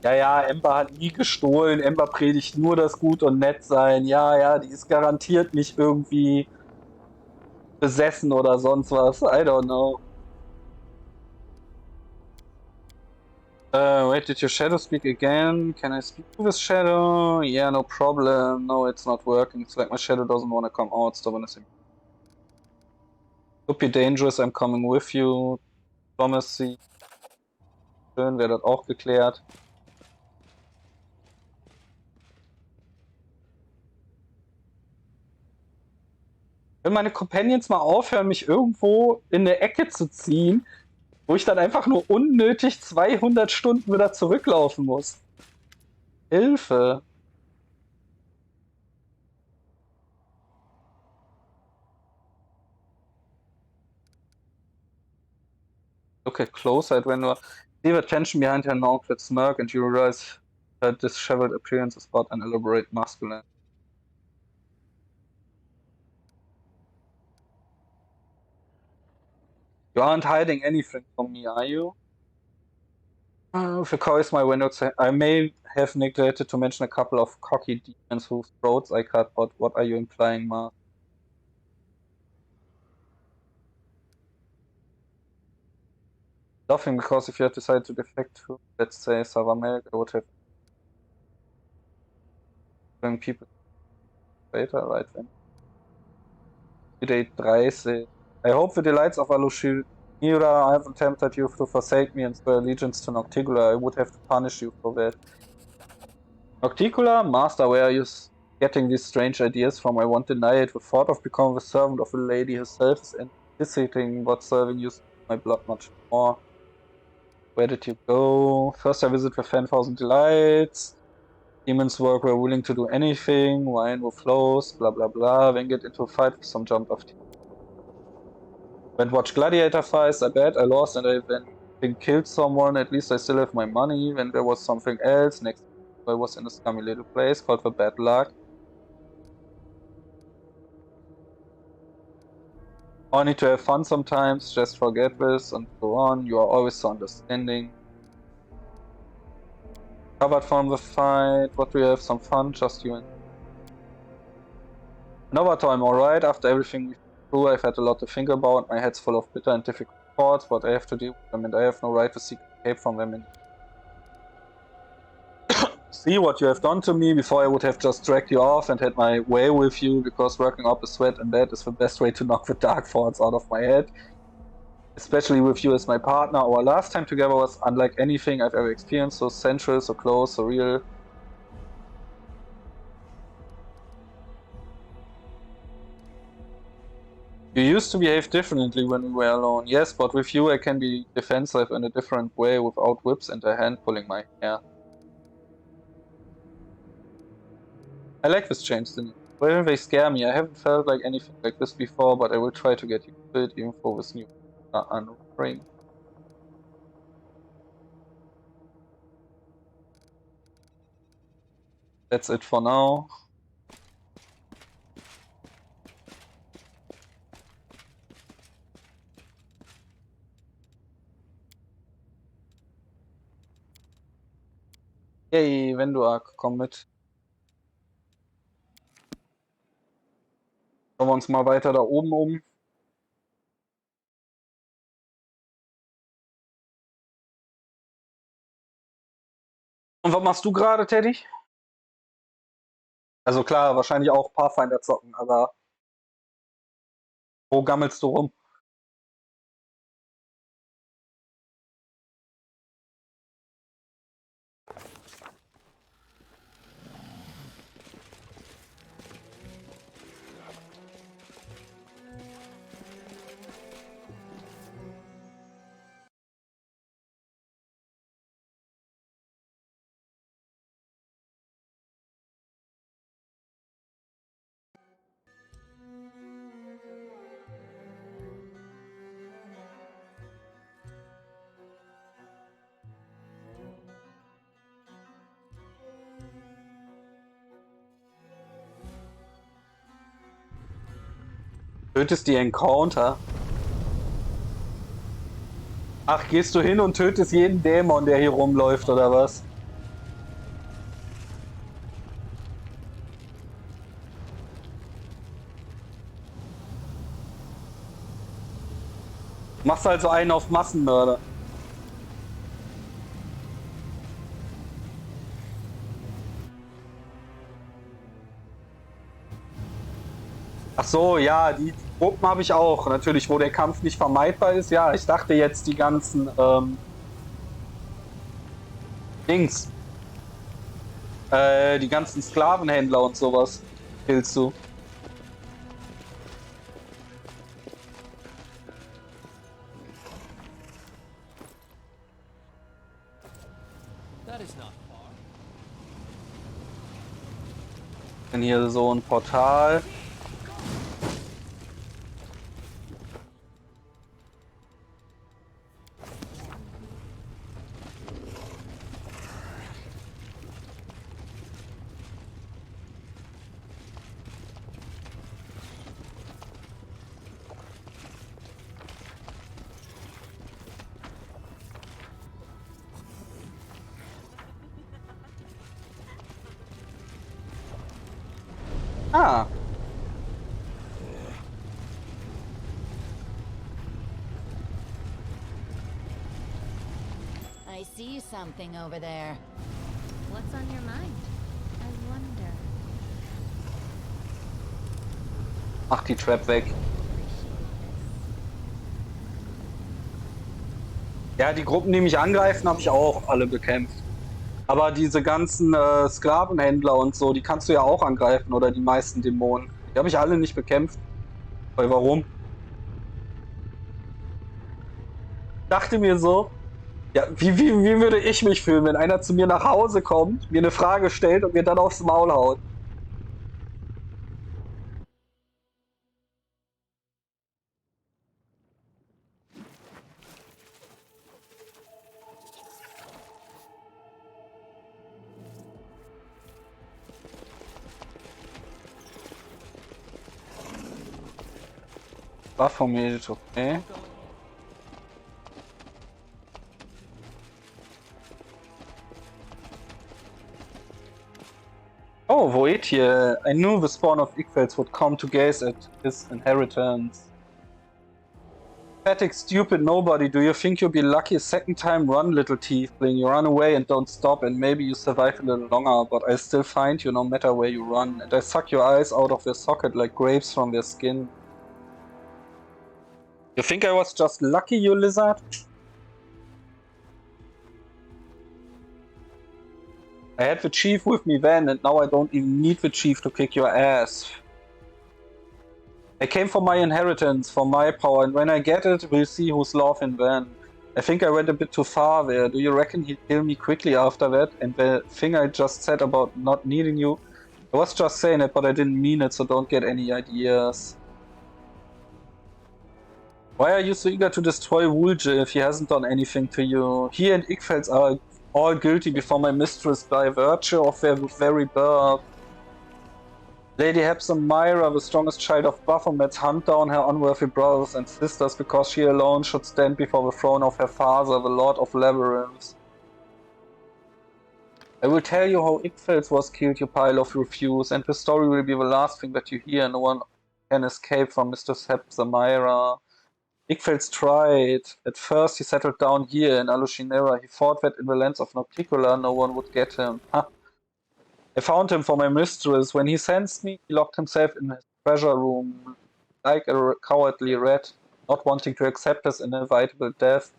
Ja, ja, Ember hat nie gestohlen. Ember predigt nur das Gut und Nettsein. Ja, ja, die ist garantiert nicht irgendwie besessen oder sonst was. I don't know. Wait, did your shadow speak again? Can I speak to this shadow? Yeah, no problem. No, it's not working. It's like my shadow doesn't want to come out. Stubbornness. Could be dangerous. I'm coming with you. Diplomacy. Schön, wäre das auch geklärt. Wenn meine Companions mal aufhören, mich irgendwo in eine Ecke zu ziehen, Wo ich dann einfach nur unnötig 200 Stunden wieder zurücklaufen muss. Hilfe. Look at closer when you see the tension behind her now-quit smirk and you realize her disheveled appearance is but an elaborate masculine. You aren't hiding anything from me, are you? With a charisma when I may have neglected to mention a couple of cocky demons whose throats I cut, but what are you implying, Ma? Laughing because if you had decided to defect to, let's say, Savamel, I would have bring people later, right then. Day 30. I hope the delights of Alushira haven't tempted you to forsake me and swear allegiance to Noctigula. I would have to punish you for that. Noctigula? Master, where are you getting these strange ideas from? I won't deny it. The thought of becoming the servant of a lady herself is anticipating but serving you my blood much more. Where did you go? First I visit the 10,000 delights. Demons work were willing to do anything. Wine will flows, blah blah blah. Then get into a fight with some jump off team. Went watch gladiator fights, I bet I lost and I then killed someone, at least I still have my money. When there was something else, next I was in a scummy little place called the Bad Luck. I need to have fun sometimes, just forget this and go on. You are always so understanding. Covered from the fight, what do you have? Some fun, just you and another time, alright, after everything we've been through, I've had a lot to think about. My head's full of bitter and difficult thoughts, but I have to deal with them and I have no right to seek escape from them. And see what you have done to me. Before I would have just dragged you off and had my way with you, because working up a sweat in bed is the best way to knock the dark thoughts out of my head. Especially with you as my partner. Our last time together was unlike anything I've ever experienced, so sensual, so close, so real. You used to behave differently when we were alone. Yes, but with you I can be defensive in a different way without whips and a hand pulling my hair. I like this change, well, they scare me. I haven't felt like anything like this before, but I will try to get used to it, even for this new unring. That's it for now. Yay, WotR, komm mit. Schauen wir uns mal weiter da oben um. Und was machst du gerade, Teddy? Also klar, wahrscheinlich auch Pathfinder zocken, aber wo gammelst du rum? Tötest die Encounter? Ach, gehst du hin und tötest jeden Dämon, der hier rumläuft, oder was? Machst also einen auf Massenmörder. Ach so, ja, die Gruppen habe ich auch. Natürlich, wo der Kampf nicht vermeidbar ist. Ja, ich dachte jetzt die ganzen Dings. Die ganzen Sklavenhändler und sowas. Killst du. That is not far. Denn hier so ein Portal. Ah. I see something over there. What's on your mind? I wonder. Mach die Trap weg. Ja, die Gruppen, die mich angreifen, habe ich auch alle bekämpft. Aber diese ganzen Sklavenhändler und so, die kannst du ja auch angreifen, oder die meisten Dämonen. Die habe ich alle nicht bekämpft. Weil warum? Dachte mir so, ja, wie würde ich mich fühlen, wenn einer zu mir nach Hause kommt, mir eine Frage stellt und mir dann aufs Maul haut? Baphomet, okay. Oh, WotR. I knew the spawn of Igfels would come to gaze at his inheritance. Pathetic, stupid nobody, do you think you'll be lucky a second time? Run, little tiefling. You run away and don't stop, and maybe you survive a little longer, but I still find you no matter where you run, and I suck your eyes out of their socket like grapes from their skin. You think I was just lucky, you lizard? I had the chief with me then, and now I don't even need the chief to kick your ass. I came for my inheritance, for my power, and when I get it, we'll see who's laughing then. I think I went a bit too far there. Do you reckon he'd kill me quickly after that? And the thing I just said about not needing you, I was just saying it, but I didn't mean it, so don't get any ideas. Why are you so eager to destroy WotR if he hasn't done anything to you? He and Igfels are all guilty before my mistress by virtue of their very birth. Lady Hepzibah, the strongest child of Baphomet, hunt down her unworthy brothers and sisters because she alone should stand before the throne of her father, the Lord of Labyrinths. I will tell you how Igfels was killed, you pile of refuse, and the story will be the last thing that you hear. No one can escape from Mistress Hepzibah. Igfels tried. At first he settled down here in Alushinera. He thought that in the lands of Nocticola no one would get him. Ha! I found him for my mistress. When he sensed me, he locked himself in his treasure room, like a cowardly rat, not wanting to accept his inevitable death.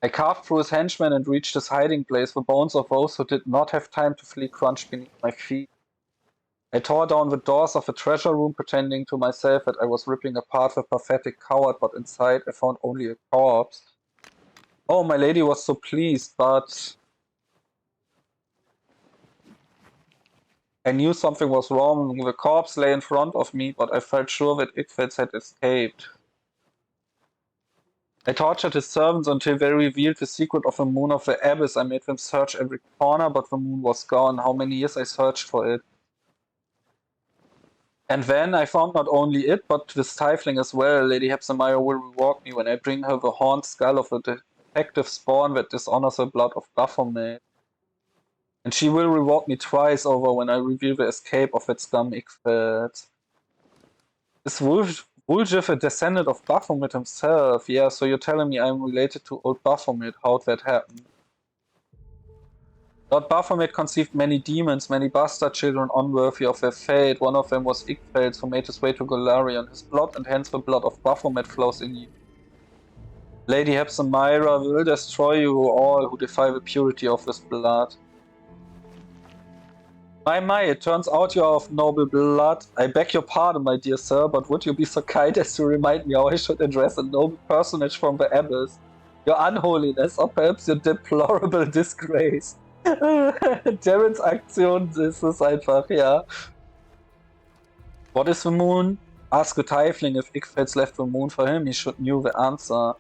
I carved through his henchmen and reached his hiding place. The bones of those who did not have time to flee crunched beneath my feet. I tore down the doors of the treasure room, pretending to myself that I was ripping apart the pathetic coward, but inside I found only a corpse. Oh, my lady was so pleased, but I knew something was wrong. The corpse lay in front of me, but I felt sure that Igfels had escaped. I tortured his servants until they revealed the secret of the moon of the abyss. I made them search every corner, but the moon was gone. How many years I searched for it. And then I found not only it, but the stifling as well. Lady Hepzibah will reward me when I bring her the horned skull of the defective spawn that dishonors the blood of Baphomet. And she will reward me twice over when I reveal the escape of that scum Igfels. Is WotR a descendant of Baphomet himself? Yeah, so you're telling me I'm related to old Baphomet. How'd that happen? Lord Baphomet conceived many demons, many bastard children unworthy of their fate. One of them was Igfels, who made his way to Golarion. His blood, and hence the blood of Baphomet, flows in you. Lady Hepzibah will destroy you all who defy the purity of this blood. My, it turns out you are of noble blood. I beg your pardon, my dear sir, but would you be so kind as to remind me how I should address a noble personage from the Abyss? Your unholiness, or perhaps your deplorable disgrace. Darrens Aktion ist es einfach, ja. What is the moon? Ask a tiefling if Ickfeld's left the moon for him, he should knew the answer.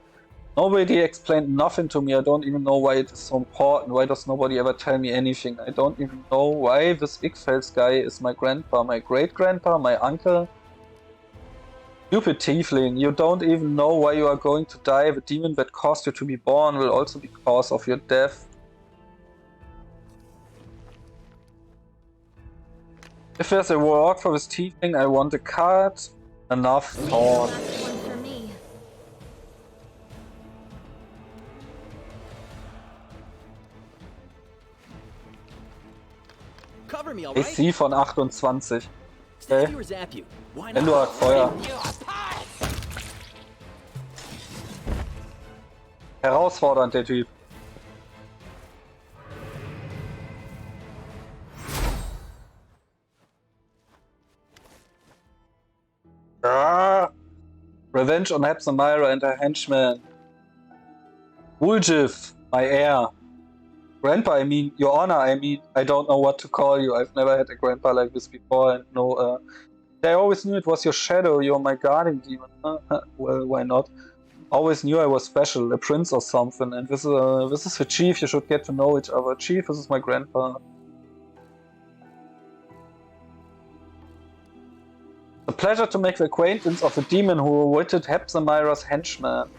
Nobody explained nothing to me, I don't even know why it is so important, why does nobody ever tell me anything? I don't even know why this Ickfeld's guy is my grandpa, my great-grandpa, my uncle. Stupid tiefling, you don't even know why you are going to die, the demon that caused you to be born will also be cause of your death. If there's a reward for this tiefling, I want a card. Enough thought. Last one for me. Cover me, alright? AC von 28. Stab Okay. you or zap you? Why Wenn du not? halt Feuer. Herausfordernd, der Typ. Ah! Revenge on Hepzamira and her henchman. Woolgif, my heir. Grandpa, I mean, your honor, I mean, I don't know what to call you. I've never had a grandpa like this before, and no, I always knew it was your shadow, you're my guardian demon. Well, why not? Always knew I was special, a prince or something, and this is the chief, you should get to know each other. Chief, this is my grandpa. A pleasure to make the acquaintance of the demon who awaited Hepzamira's henchman.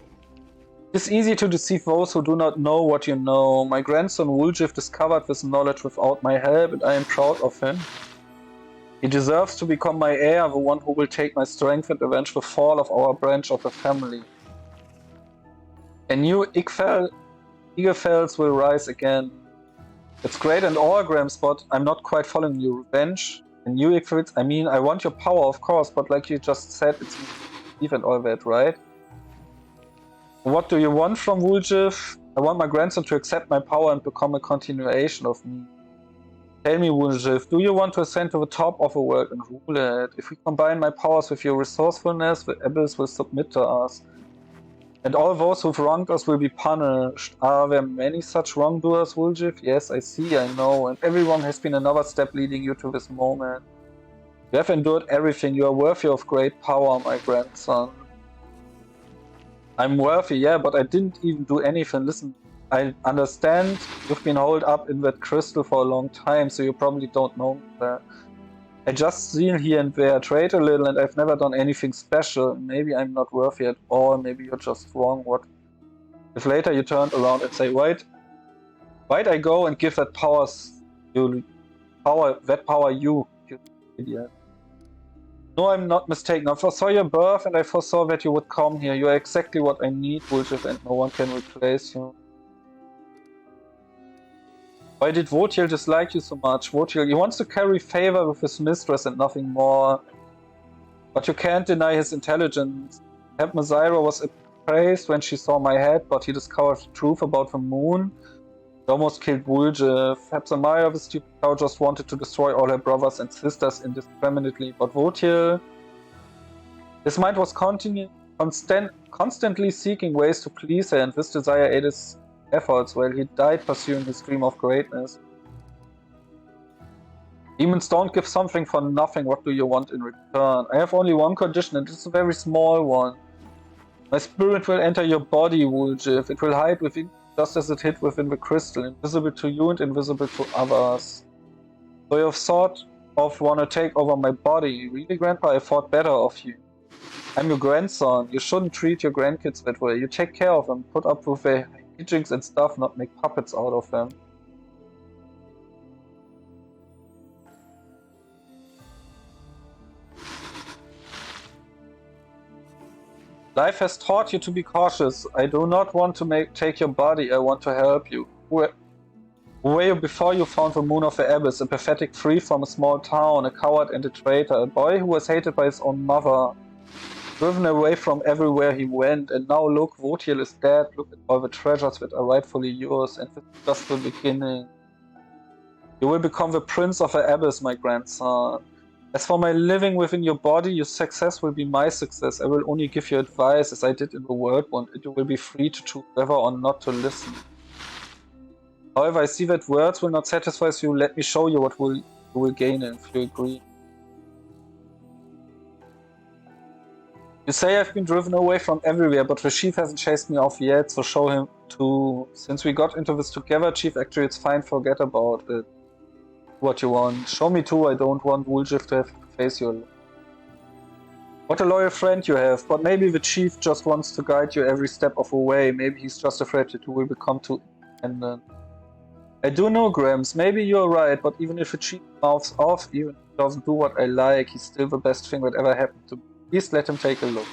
It is easy to deceive those who do not know what you know. My grandson Woolgif discovered this knowledge without my help, and I am proud of him. He deserves to become my heir, the one who will take my strength and avenge the fall of our branch of the family. A new Igefels will rise again. It's great and all, Grams, but I'm not quite following you. Revenge? A new Igefels? I mean, I want your power, of course, but like you just said, it's even all that, right? What do you want from Woolgif? I want my grandson to accept my power and become a continuation of me. Tell me, Woolgif, do you want to ascend to the top of the world and rule it? If we combine my powers with your resourcefulness, the abyss will submit to us. And all those who've wronged us will be punished. Are there many such wrongdoers, Woolgif? Yes, I see, I know. And everyone has been another step leading you to this moment. You have endured everything. You are worthy of great power, my grandson. I'm worthy, yeah, but I didn't even do anything. Listen, I understand you've been holed up in that crystal for a long time, so you probably don't know that. I just seen here and there, trade a little, and I've never done anything special. Maybe I'm not worthy at all, maybe you're just wrong. What if later you turned around and say, why'd I go and give that power you, you idiot? No, I'm not mistaken. I foresaw your birth and I foresaw that you would come here. You are exactly what I need, Woolgif, and no one can replace you. Why did WotR dislike you so much? WotR, he wants to carry favor with his mistress and nothing more. But you can't deny his intelligence. Hepzamira was appraised when she saw my head, but he discovered the truth about the moon. He almost killed Woolgif. Hepzamira, the stupid cow, just wanted to destroy all her brothers and sisters indiscriminately. But WotR, his mind was constantly seeking ways to please her, and this desire ate his efforts while he died pursuing his dream of greatness. Demons don't give something for nothing. What do you want in return? I have only one condition, and it's a very small one. My spirit will enter your body, Woolgif. It will hide within, just as it hid within the crystal, invisible to you and invisible to others. So you have thought of want to take over my body. Really, Grandpa? I thought better of you. I'm your grandson. You shouldn't treat your grandkids that way. You take care of them, put up with their hijinks and stuff, not make puppets out of them. Life has taught you to be cautious. I do not want to take your body, I want to help you. Who were you before you found the moon of the abyss? A pathetic thief from a small town, a coward and a traitor, a boy who was hated by his own mother, driven away from everywhere he went, and now look, WotR is dead, look at all the treasures that are rightfully yours, and this is just the beginning. You will become the prince of the abyss, my grandson. As for my living within your body, your success will be my success. I will only give you advice as I did in the world one, and you will be free to choose whether or not to listen. However, I see that words will not satisfy you. Let me show you what you will gain if you agree. You say I've been driven away from everywhere, but the chief hasn't chased me off yet, so show him too. Since we got into this together, chief, actually it's fine, forget about it. What you want. Show me too, I don't want Wooljiff to have to face you alone. What a loyal friend you have, but maybe the chief just wants to guide you every step of the way. Maybe he's just afraid that you will become too independent. I do know, Grams, maybe you're right, but even if the chief mouths off, even if he doesn't do what I like, he's still the best thing that ever happened to me. Please let him take a look.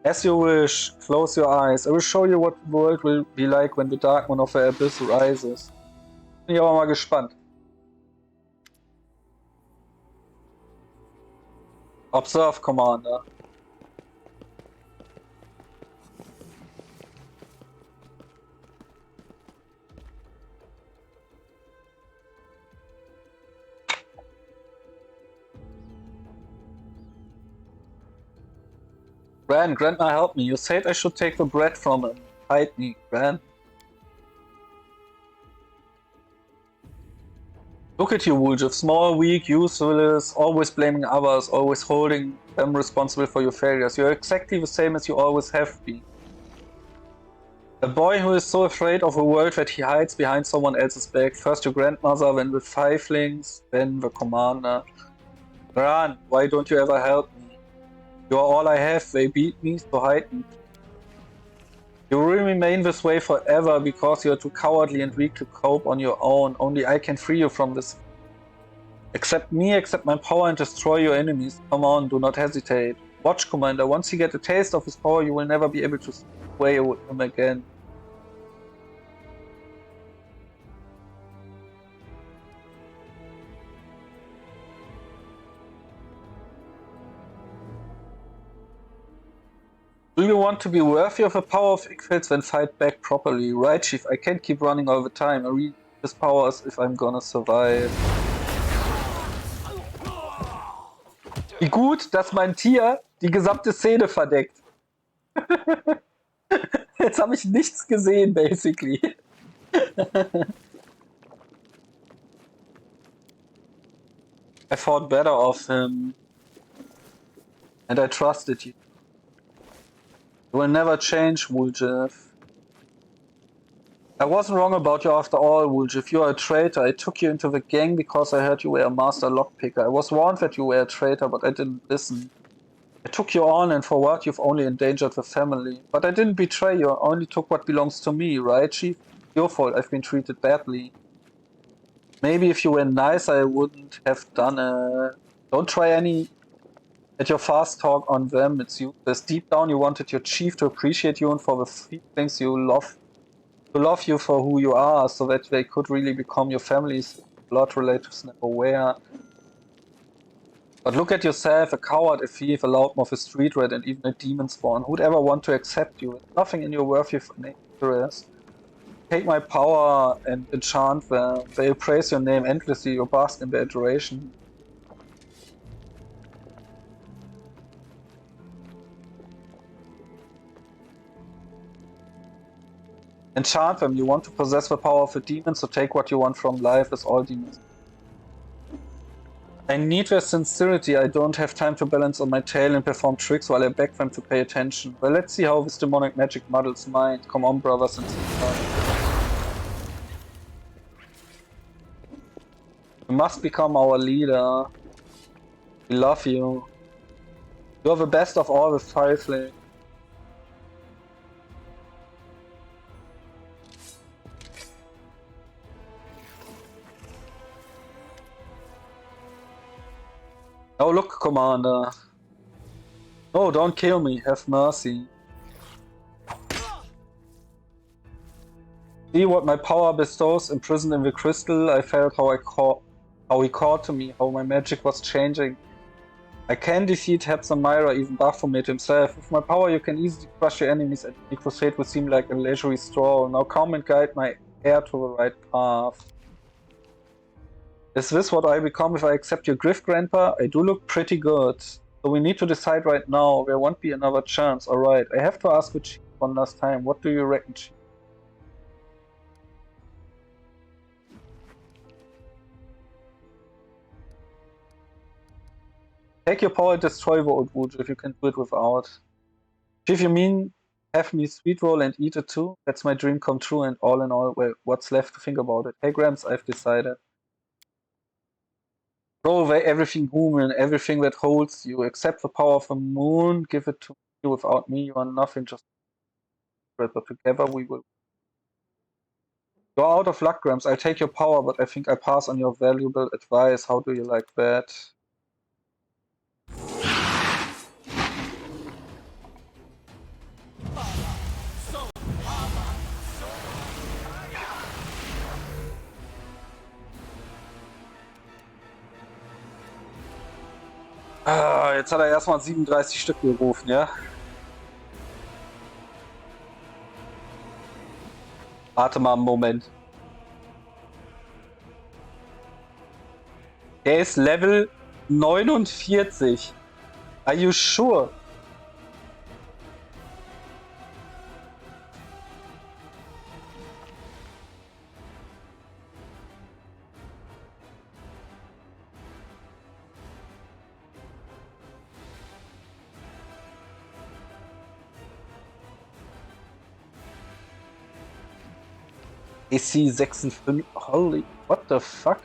As you wish, close your eyes. I will show you what the world will be like when the dark one of the abyss rises. Bin ich aber mal gespannt. Observe, Commander. Gran, Grandma, help me. You said I should take the bread from him. Hide me, Gran. Look at you, Wooljiff. Small, weak, useless, always blaming others, always holding them responsible for your failures. You're exactly the same as you always have been. A boy who is so afraid of the world that he hides behind someone else's back. First your grandmother, then the fivelings, then the commander. Gran, why don't you ever help me? You are all I have. They beat me, so hide me. You will remain this way forever because you are too cowardly and weak to cope on your own. Only I can free you from this. Accept me, accept my power and destroy your enemies. Come on, do not hesitate. Watch, Commander. Once you get a taste of his power, you will never be able to sway him again. Do you want to be worthy of the power of Ickfels, then fight back properly? Right, Chief, I can't keep running all the time. I really need this power as if I'm gonna survive. Wie gut, dass mein Tier die gesamte Szene verdeckt. Jetzt habe ich nichts gesehen, basically. I thought better of him. And I trusted you. You will never change, Wooljiff. I wasn't wrong about you after all, Wooljiff. You are a traitor. I took you into the gang because I heard you were a master lockpicker. I was warned that you were a traitor, but I didn't listen. I took you on, and for what? You've only endangered the family. But I didn't betray you. I only took what belongs to me, right, Chief? Your fault. I've been treated badly. Maybe if you were nice, I wouldn't have done it. Don't try any... At your fast talk on them, it's useless. Deep down, you wanted your chief to appreciate you and for the feelings you love, to love you for who you are, so that they could really become your family's blood relatives never were. But look at yourself, a coward, a thief, a loudmouth, a street rat, and even a demon spawn. Who'd ever want to accept you? Nothing in your worthy of interest. Take my power and enchant them. They'll praise your name endlessly, you bask in their adoration. Enchant them. You want to possess the power of the demons, so take what you want from life as all demons. I need their sincerity. I don't have time to balance on my tail and perform tricks while I beg them to pay attention. Well, let's see how this demonic magic muddles mind. Come on, brothers and sisters. You must become our leader. We love you. You're the best of all the fivelings. Oh look, Commander. No, don't kill me. Have mercy. See what my power bestows, imprisoned in the crystal. I felt how he called to me, how my magic was changing. I can defeat Hepsamira, even Baphomet himself. With my power you can easily crush your enemies, and the crusade would seem like a leisurely stroll. Now come and guide my heir to the right path. Is this what I become if I accept your gift, Grandpa? I do look pretty good. So we need to decide right now. There won't be another chance. Alright, I have to ask you, Chief, one last time. What do you reckon, Chief? Take your power and destroy the old wood if you can do it without. Chief, you mean have me sweet roll and eat it too? That's my dream come true, and all in all, well, what's left to think about it? Hey, Gramps, I've decided. Throw away everything human, everything that holds you, accept the power of the moon, give it to me. Without me, you are nothing, just but together we will. You're out of luck, Gramps. I'll take your power, but I think I pass on your valuable advice. How do you like that? Ah, jetzt hat er erstmal 37 Stück gerufen, ja? Warte mal einen Moment. Der ist Level 49. Are you sure? AC 56. Holy, what the fuck?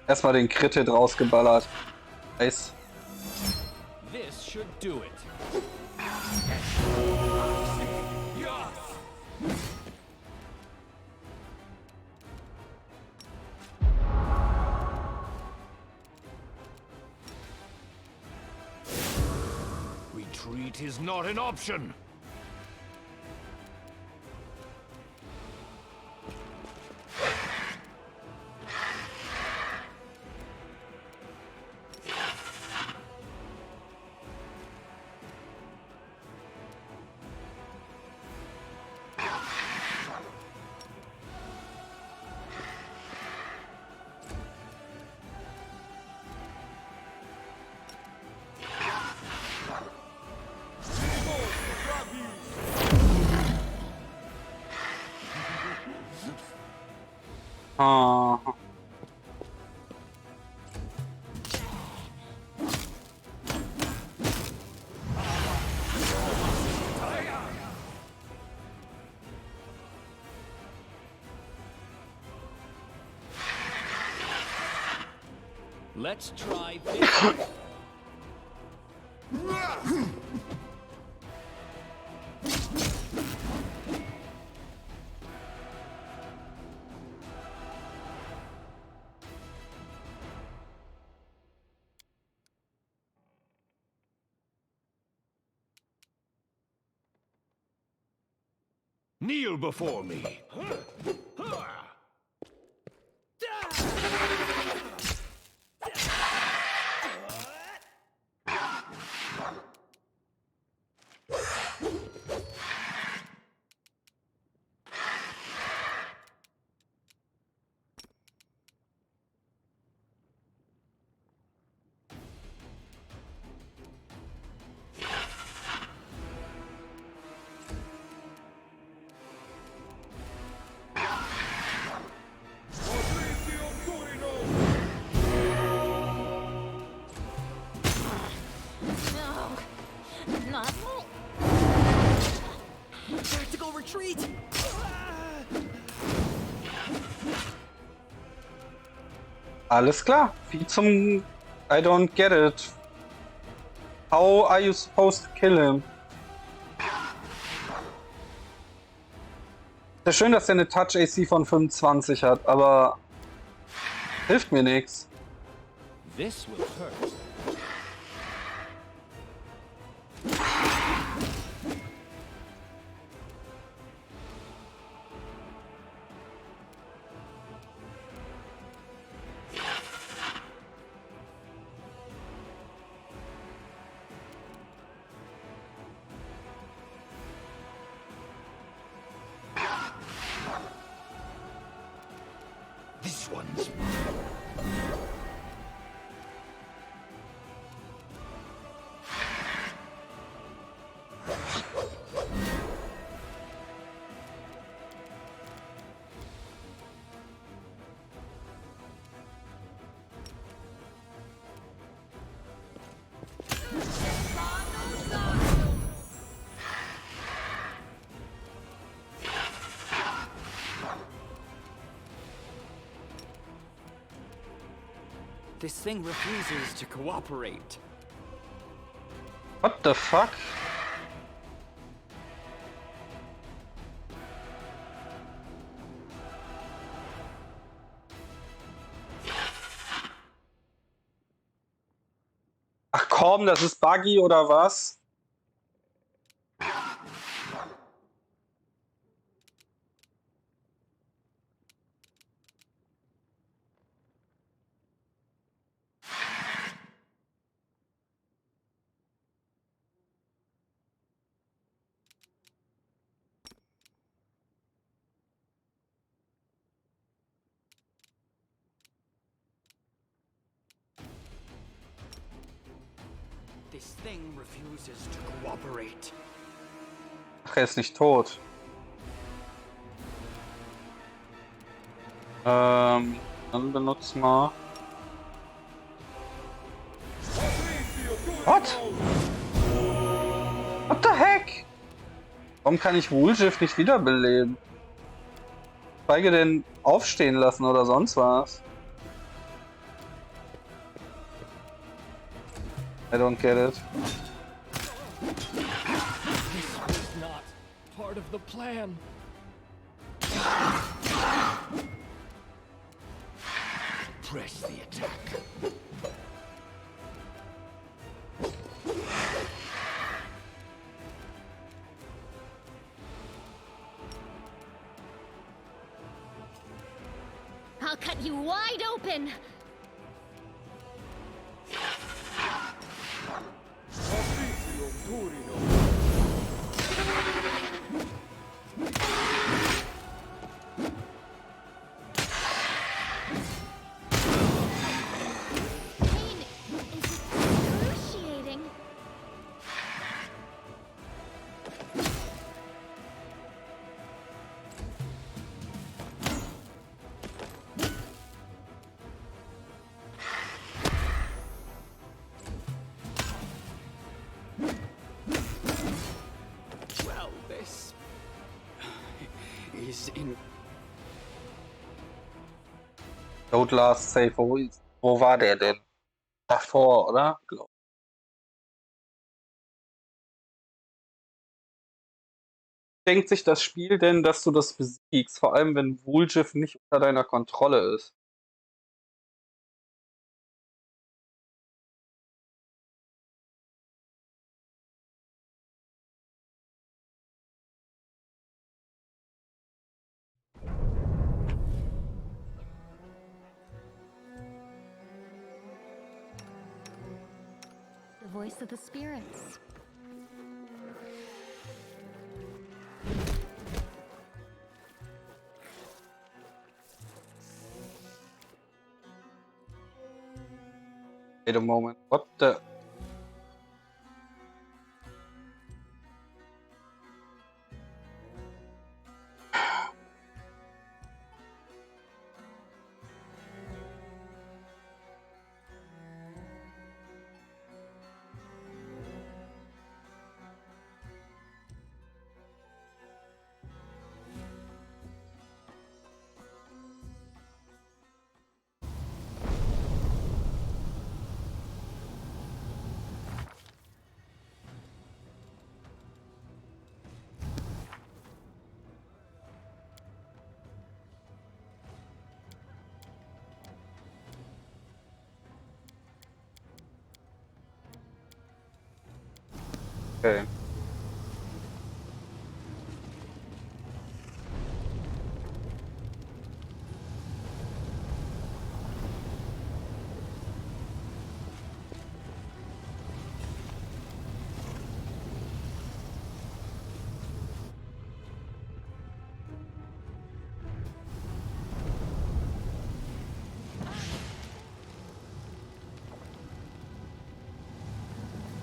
Erstmal den Crit-Hit rausgeballert. Nice. This should do it. Retreat is not an option. Let's try this one. Kneel before me. No. Not me. Tactical retreat! Alles klar. Wie zum... I don't get it. How are you supposed to kill him? Ist ja schön, dass er eine Touch AC von 25 hat, aber hilft mir nichts. This will hurt. This one's This thing refuses to cooperate. What the fuck? Ach komm, das ist Buggy oder was? This thing refuses to cooperate. Ach, er ist nicht tot. Dann benutz mal. What? What the heck? Warum kann ich Woolshift nicht wiederbeleben? Feige denn aufstehen lassen oder sonst was? I don't get it. This was not part of the plan. press the attack. I'll cut you wide open! Pain is excruciating. Well, this is in. Don't last safe. Wo Wo war der denn? Davor, oder? Denkt sich das Spiel denn, dass du das besiegst? Vor allem, wenn Wuljiv nicht unter deiner Kontrolle ist. The voice of the spirits. Wait a moment. What the? Okay.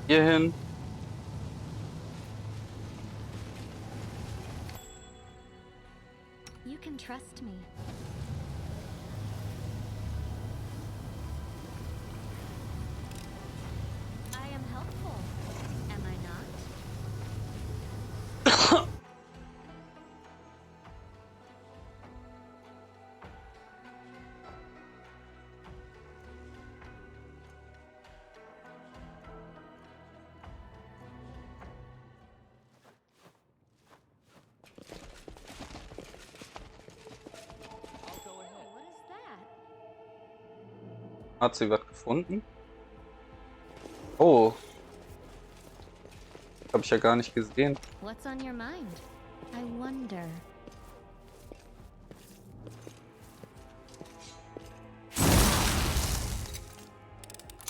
Hierhin. You can trust me. I am helpful, am I not? What is that? Hat sie was gefunden? Oh. Habe ich ja gar nicht gesehen. What's on your mind? I wonder.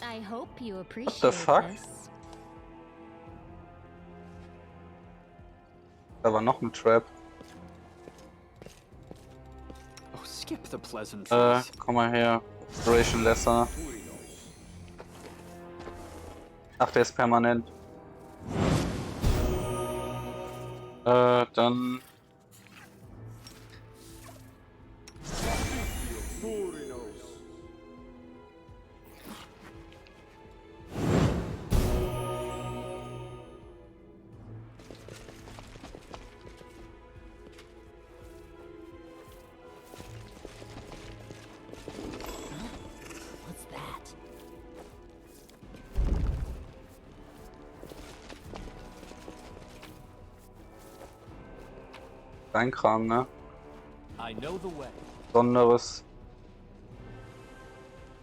I hope you appreciate fuck? this. Da war noch eine Trap. Oh, skip the pleasantries. Komm mal her. Operation Lesser. Ach, der ist permanent. Dann... What's that? Dein Kram, ne? I know the way. Besonderes.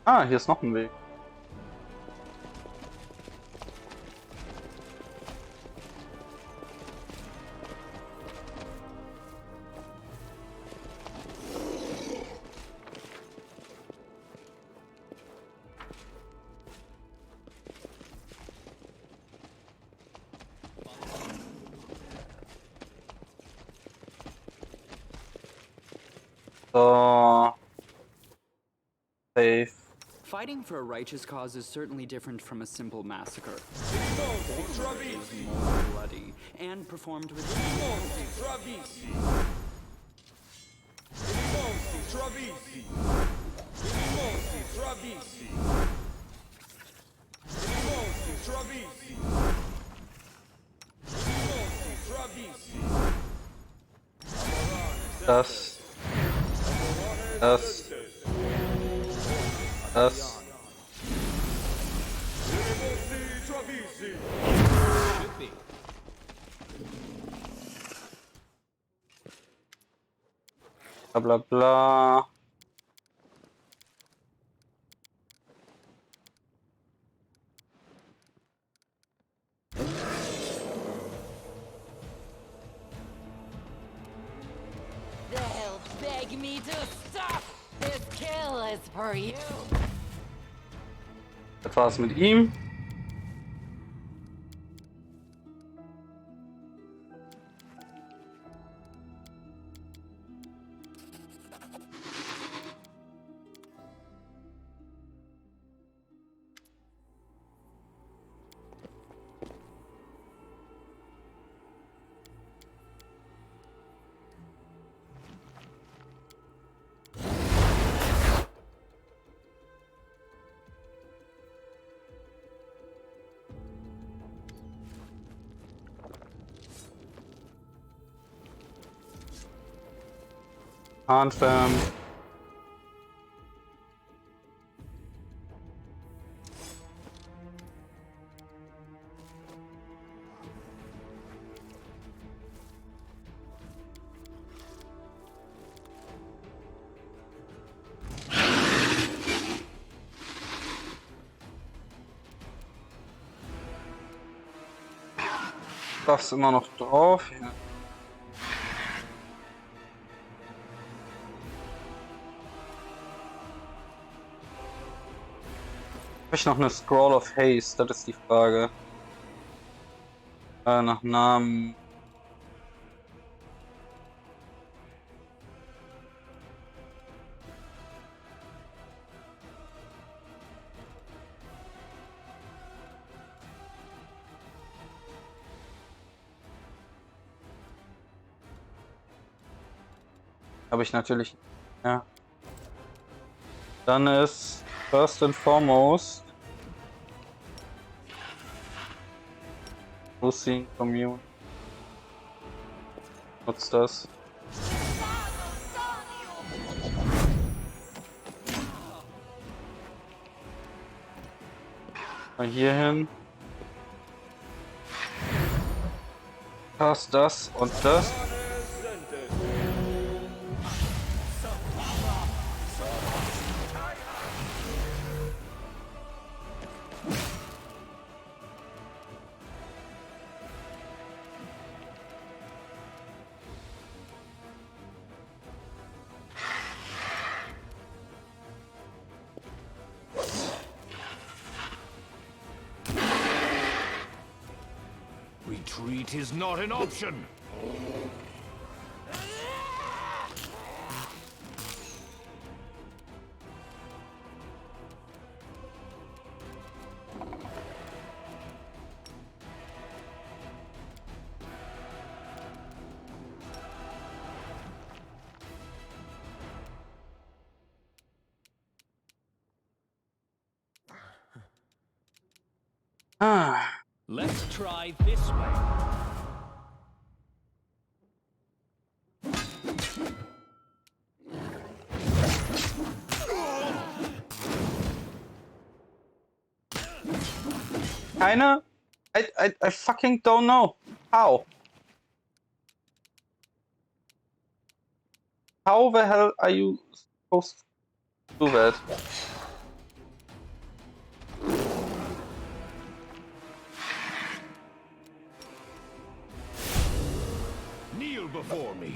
Ah, hier ist noch ein Weg. So. Safe. Fighting for a righteous cause is certainly different from a simple massacre. It is more bloody and performed with Das. Should be. Bla bla bla. They'll beg me to stop. This kill is for you. Das war's mit ihm. Anthem. Das ist immer noch drauf. Ja. Habe ich noch eine Scroll of Haste? Das ist die Frage. Nach Namen. Habe ich natürlich. Ja. Dann ist first and foremost Losing Commune. Nutzt das. Mal hier hin. Passt das und das. Retreat is not an option. Let's try this way. Keine? I fucking don't know. How? How the hell are you supposed to do that? Kneel before me.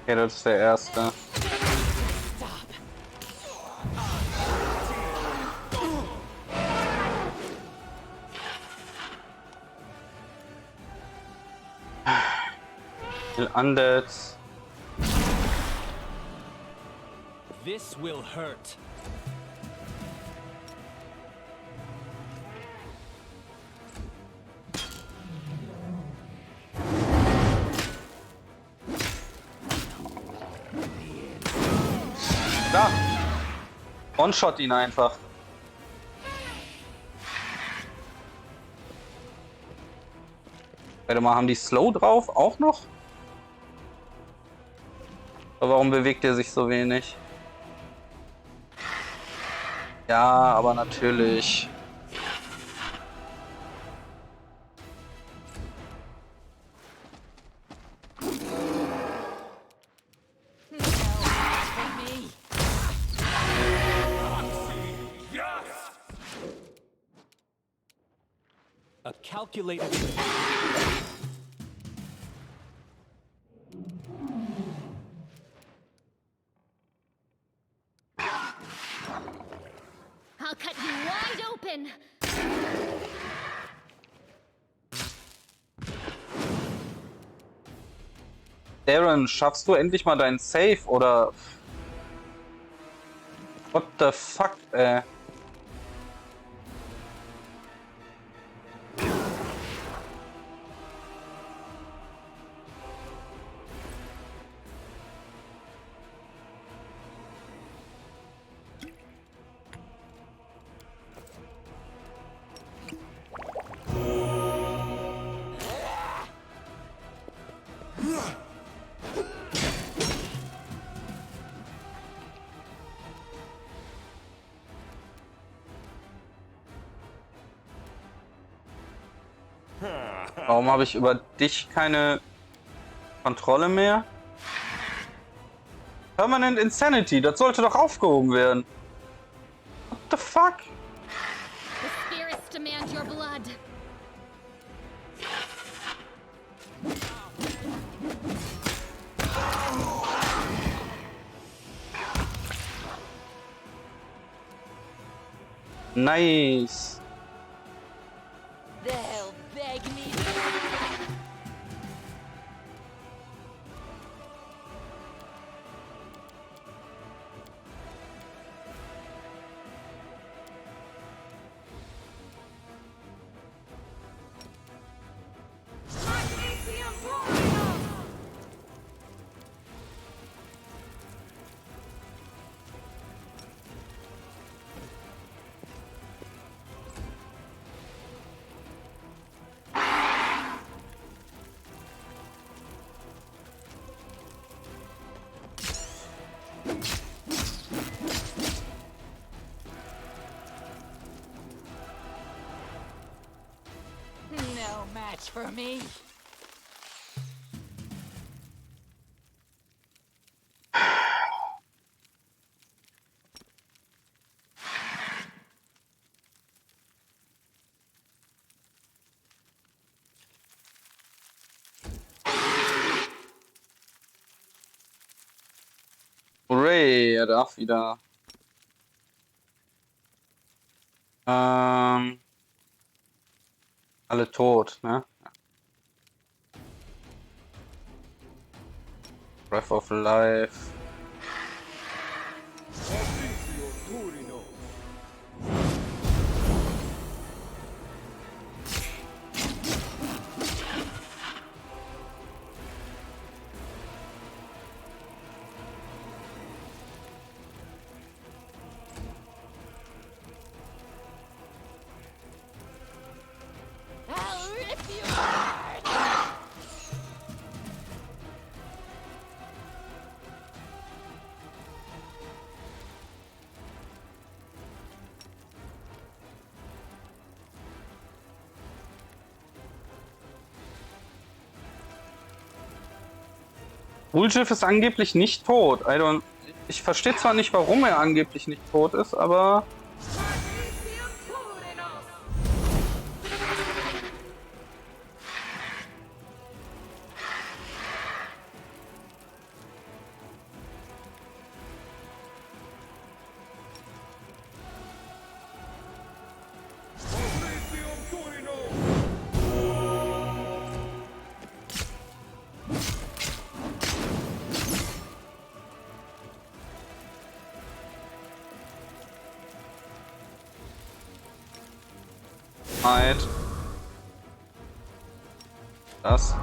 Okay, das ist der erste. Undead. This will hurt. Da! One-shot ihn einfach. Warte mal, haben die Slow drauf auch noch? Aber warum bewegt er sich so wenig? Ja, aber natürlich. A calculated. I'll cut you wide open. Darren, schaffst du endlich mal deinen Save oder... What the fuck, ey? Warum habe ich über dich keine Kontrolle mehr? Permanent Insanity, das sollte doch aufgehoben werden. What the fuck? The spirits demand your blood. Nice. They'll beg me. No match for me. Hooray, er darf wieder. Alle tot, ne? Breath of Life. I'll rip you apart. Uljiff ist angeblich nicht tot. Ich verstehe zwar nicht, warum er angeblich nicht tot ist, aber... Hide. Das.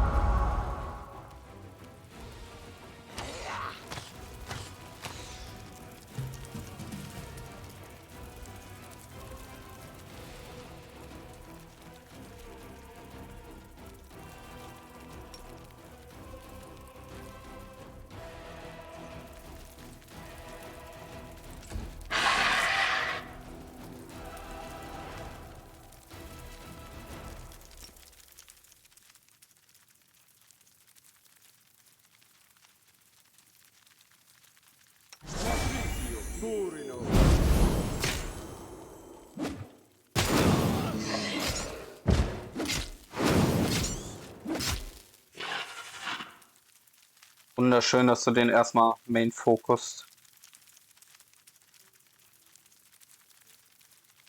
Wunderschön, dass du den erstmal main fokust.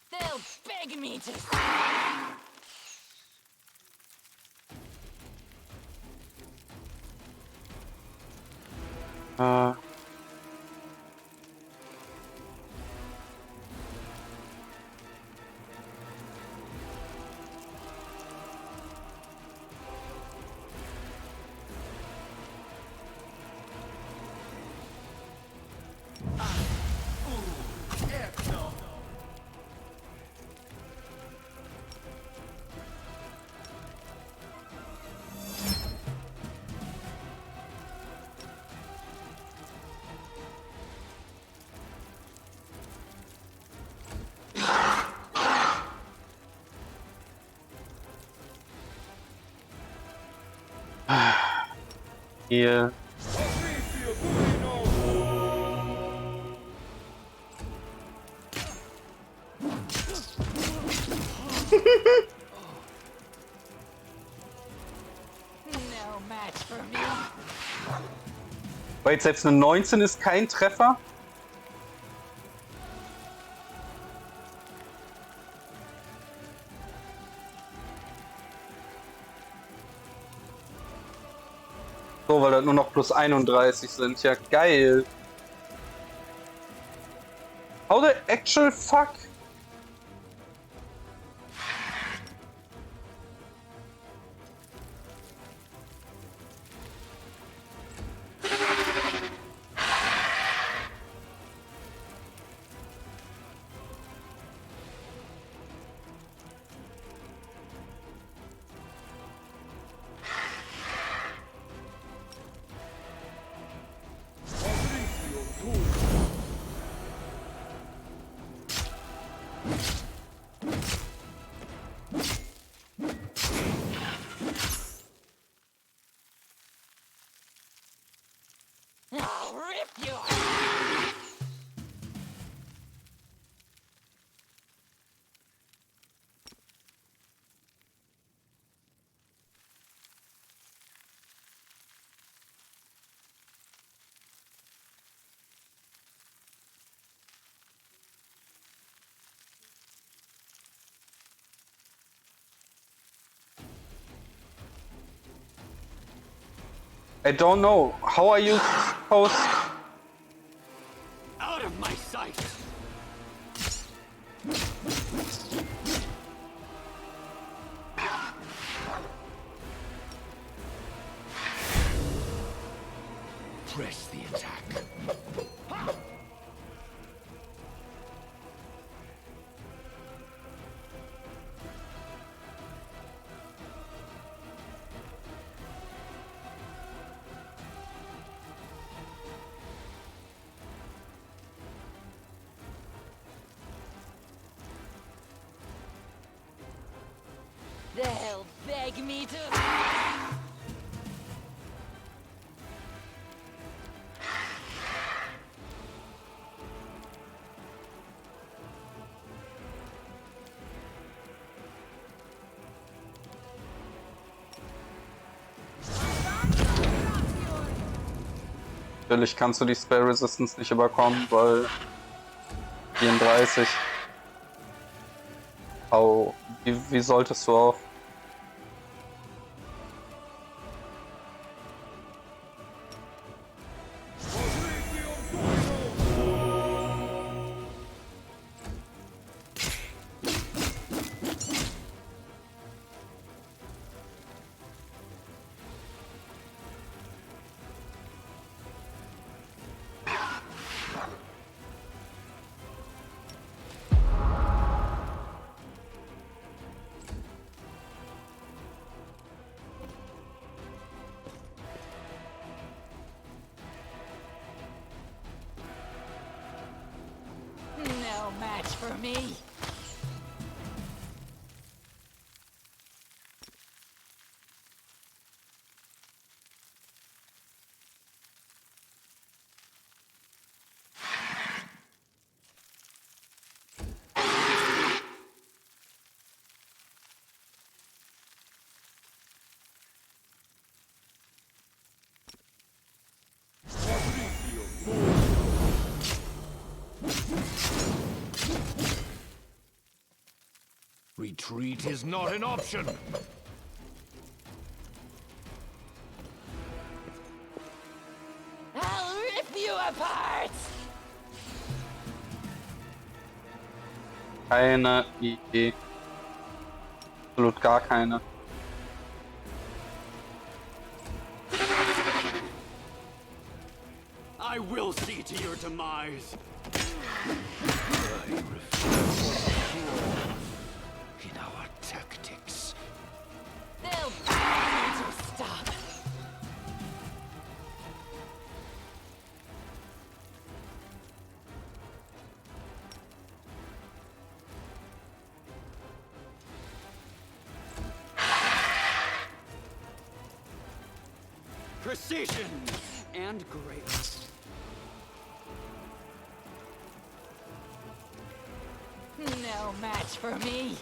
They'll beg me to Hier. no match for me. Wait, selbst eine 19 ist kein Treffer? So, weil das nur noch plus 31 sind. Ja, geil. How the actual fuck? I'll rip you. I don't know. How are you supposed... Out of my sight! Press the attack. They'll beg me to. Natürlich kannst du die Spell Resistance nicht überkommen, weil 34. Au, wie solltest du auch? for me. Retreat is not an option. I'll rip you apart. Keine Idee. Absolut gar keine. I will see to your demise. In our tactics. They'll beg me to stop. Precision And grace. No match for me.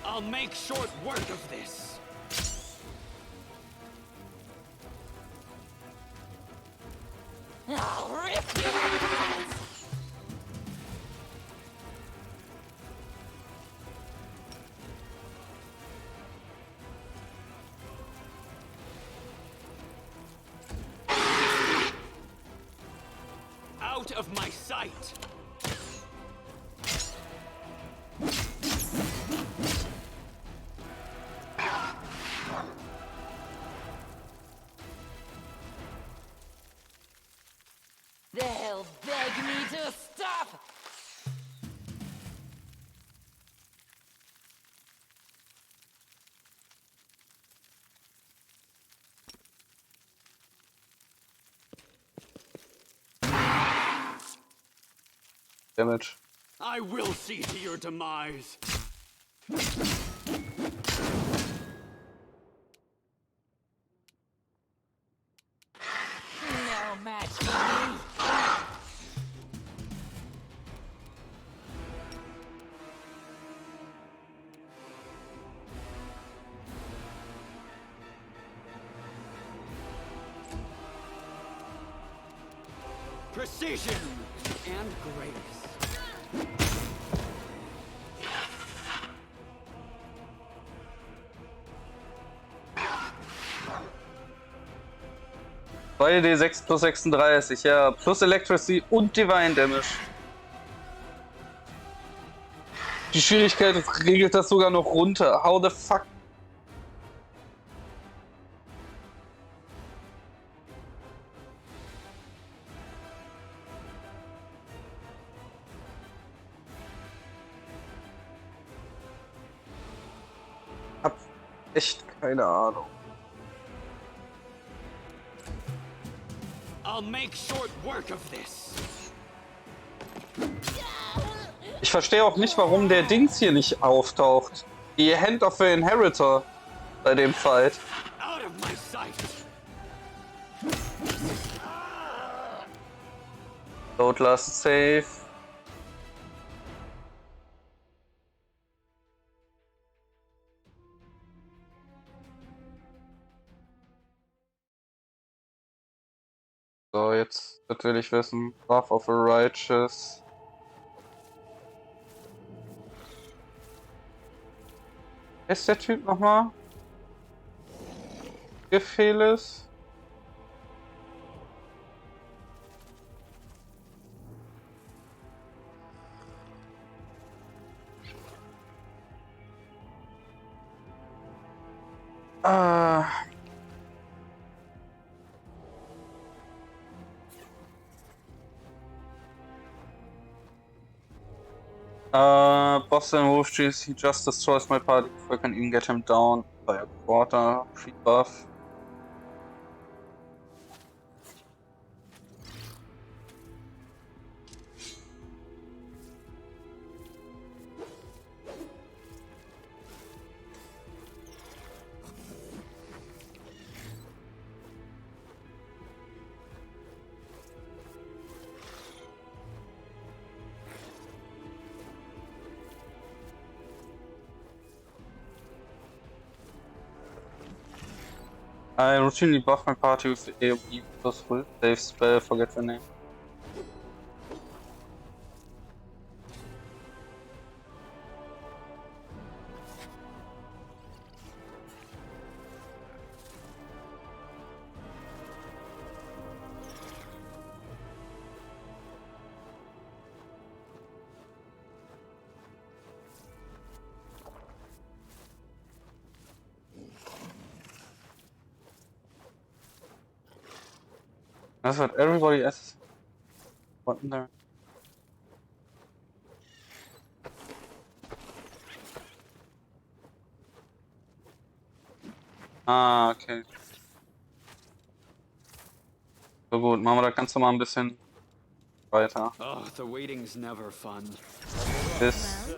I'll make short work of this. I'll rip you apart. Out of my sight. They'll beg me to stop. Damage. I will see to your demise. No match for me. Precision And grace. 2d6 plus 36, ja. Plus Electricity und Divine Damage. Die Schwierigkeit regelt das sogar noch runter. How the fuck? Hab echt keine Ahnung. I'll make short work of this. Ich verstehe auch nicht, warum der Dings hier nicht auftaucht. Die Hand of the Inheritor bei dem Fight. Out of my sight. Load last save. So, jetzt das will ich wissen. Wrath of the Righteous. Wer ist der Typ nochmal? Gefehles. Boss and Wolf Cheese, he just destroys my party before I can even get him down by a quarter. Free buff. I routinely buff my party with the AoE plus will save spell, forget the name. That's what everybody has button there. Ah, okay. So gut, machen wir das Ganze mal ein bisschen weiter. Oh, the waiting's never fun. Bis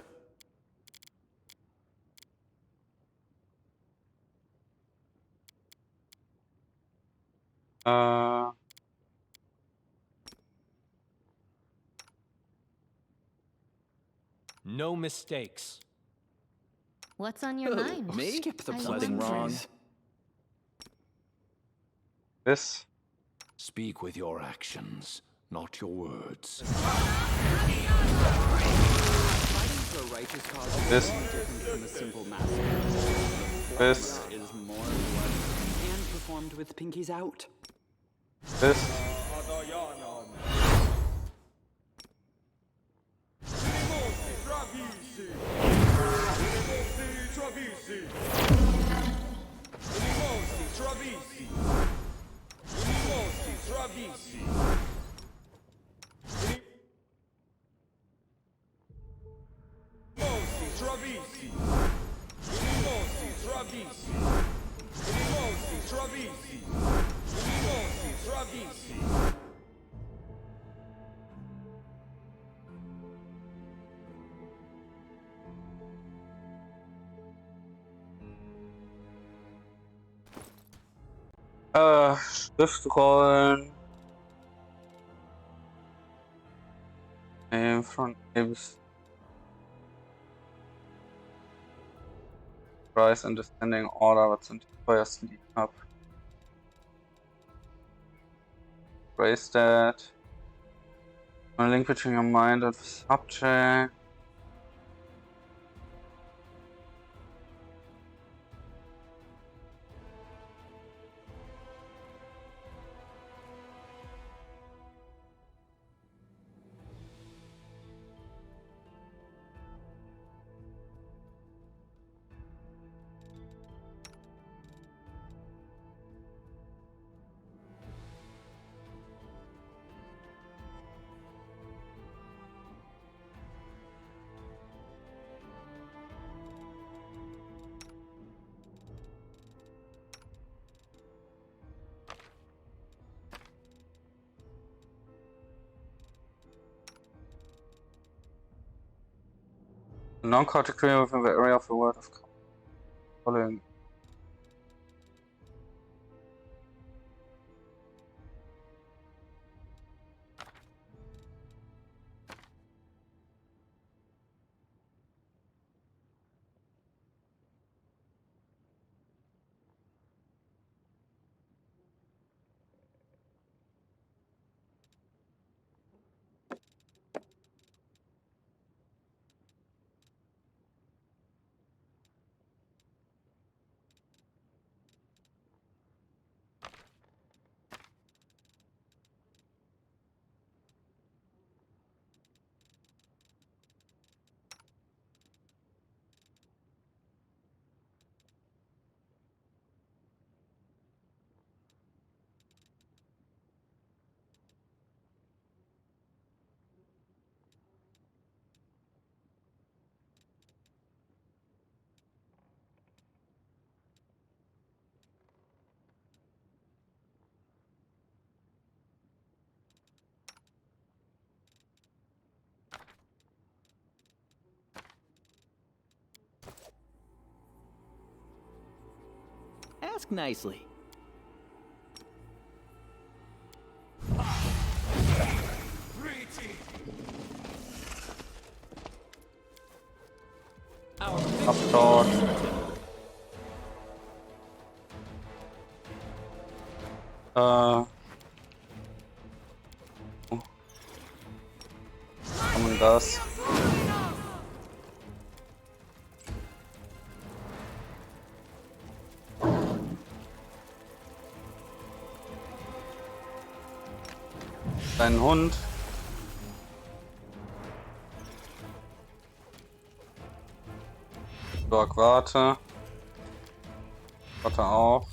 No mistakes. What's on your mind? Me? Skip the I pleasant wonder. wrong. bis. Speak with your actions, not your words. Fighting for a righteous cause is This- different from a simple massacre. Bis. Is more bloody and performed with pinkies out. Bis. Schriftrollen. Von Abyss. Price and Descending Order, was sind die teuersten, die ich habe? Raise that. A link between your mind and the subject. Non-chaotic creature within the area of the world of following. ask nicely. Abdort. Kann man das? Dein Hund. Sorg, warte. Warte auch.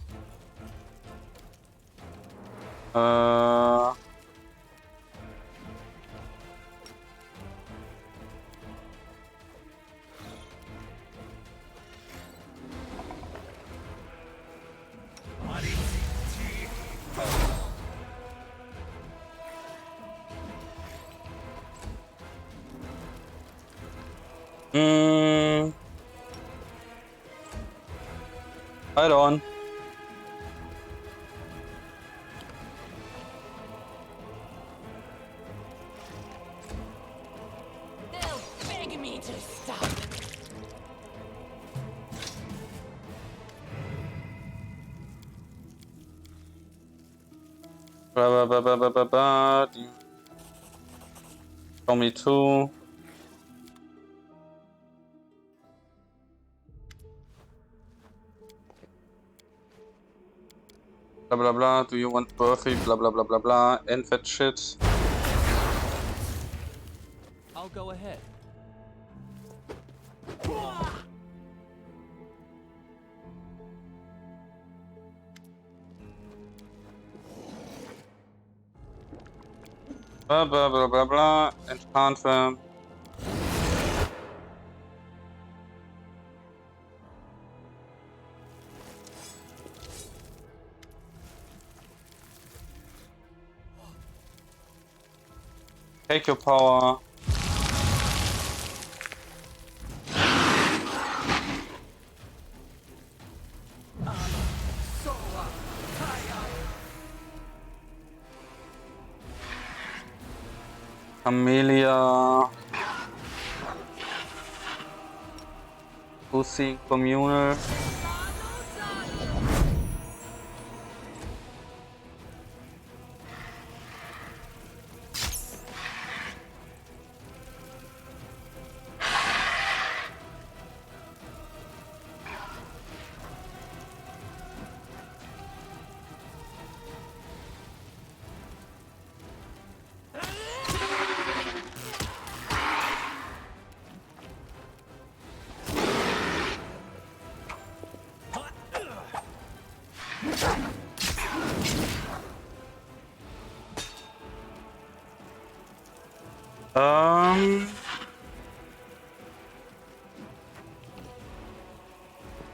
Right on. They'll beg me to stop. Show me too. Blah blah blah. Do you want birthday? Blah blah blah blah blah. End that shit. I'll go ahead. Blah blah blah blah blah. Enchant them. Take your power. Amelia. Pussy Communal.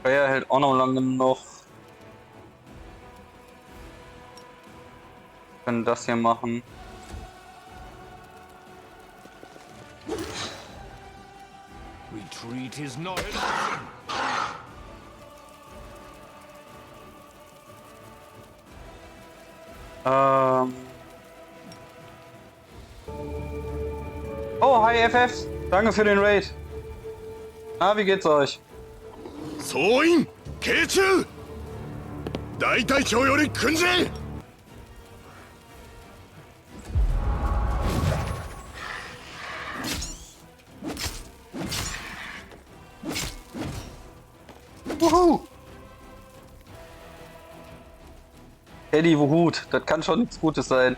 Feuer hält auch noch lange genug. Wir können das hier machen. Retreat is not an option. Oh, hi FF. Danke für den Raid. Na, wie geht's euch? 総員慶中大隊長より訓示 Wuhu! Eddie, Wuhut, das kann schon nichts Gutes sein.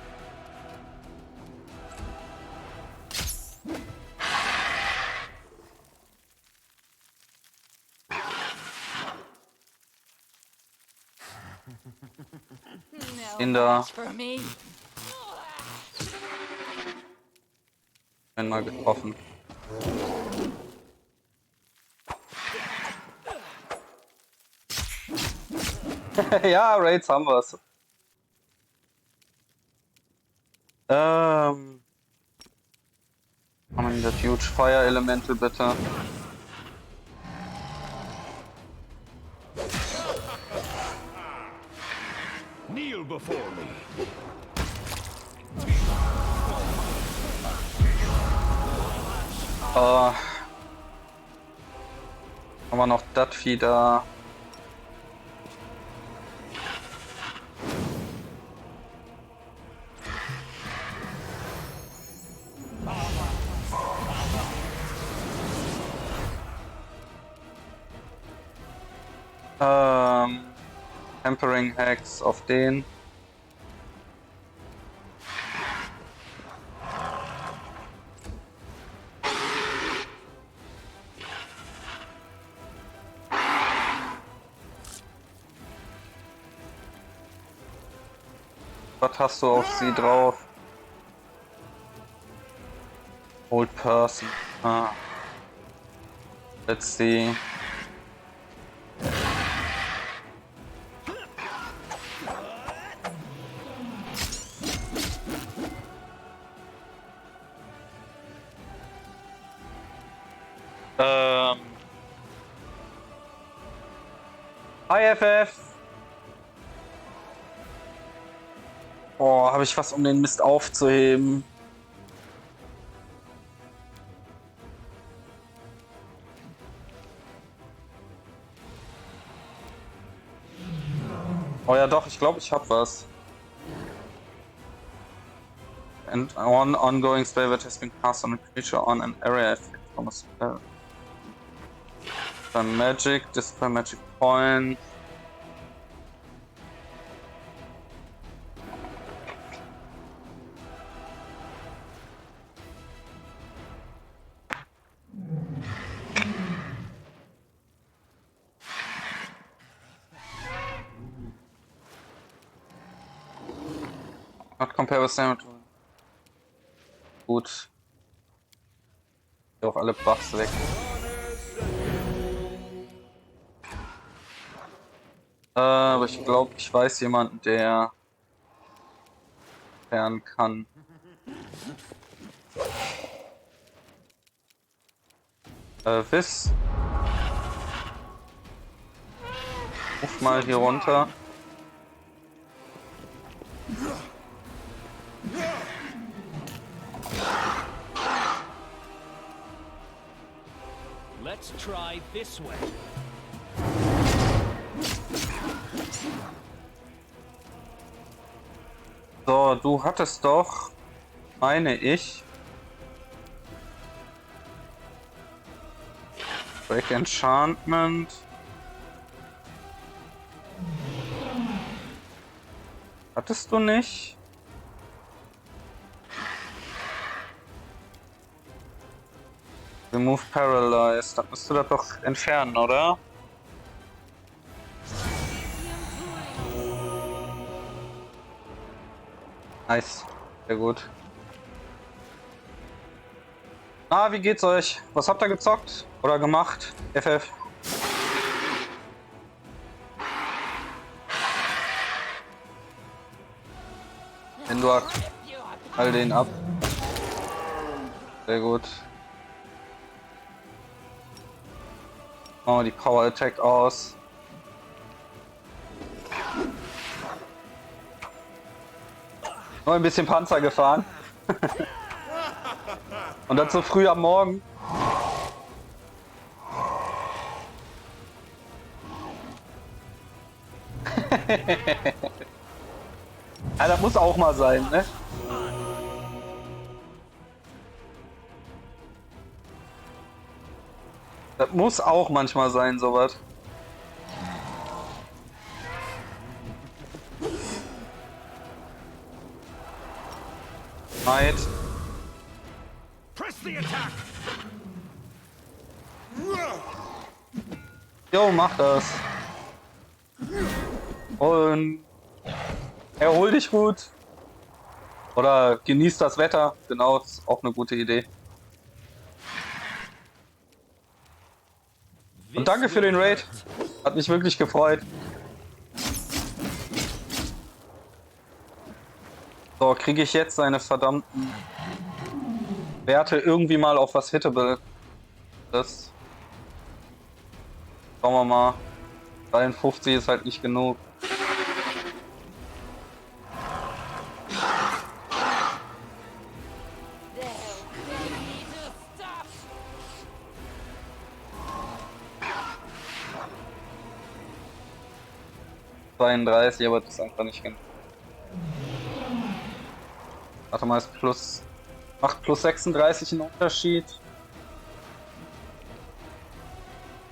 In da. For me. Einmal getroffen. Ja, Raids haben wir's. Haben wir das Huge Fire Elemental bitte? before me. Haben wir noch das Vieh da. Tempering Hacks auf den. Was hast du auf sie drauf? Old Person. Ah. Let's see. IFF. Oh, habe ich was, um den Mist aufzuheben. Oh ja doch, ich glaube, ich habe was. And one ongoing spell that has been cast on a creature on an area effect from a spell. By magic, dispel magic point. Not compare with damage. Gut. Auch alle Buffs weg. Aber ich glaube, ich weiß jemanden, der fern kann. Wiss. Ruf mal hier runter. Let's try this way. So, du hattest doch, meine ich, Break Enchantment. Hattest du nicht? Remove Paralyze. Das müsste das doch entfernen, oder? Nice. Sehr gut. Ah, wie geht's euch? Was habt ihr gezockt? Oder gemacht? FF? Hinduak. All den ab. Sehr gut. Machen wir die Power Attack aus. Nur ein bisschen Panzer gefahren. Und dann so früh am Morgen. Ja, das muss auch mal sein, ne? Das muss auch manchmal sein, sowas. Seid. Press the attack. Jo, mach das. Und erhol dich gut. Oder genieß das Wetter. Genau, ist auch eine gute Idee. Und danke für den Raid. Hat mich wirklich gefreut. So, kriege ich jetzt seine verdammten Werte irgendwie mal auf was Hittable. Das. Schauen wir mal. 53 ist halt nicht genug. 32, aber das ist einfach nicht genug. Warte mal, ist plus. Macht plus 36 einen Unterschied.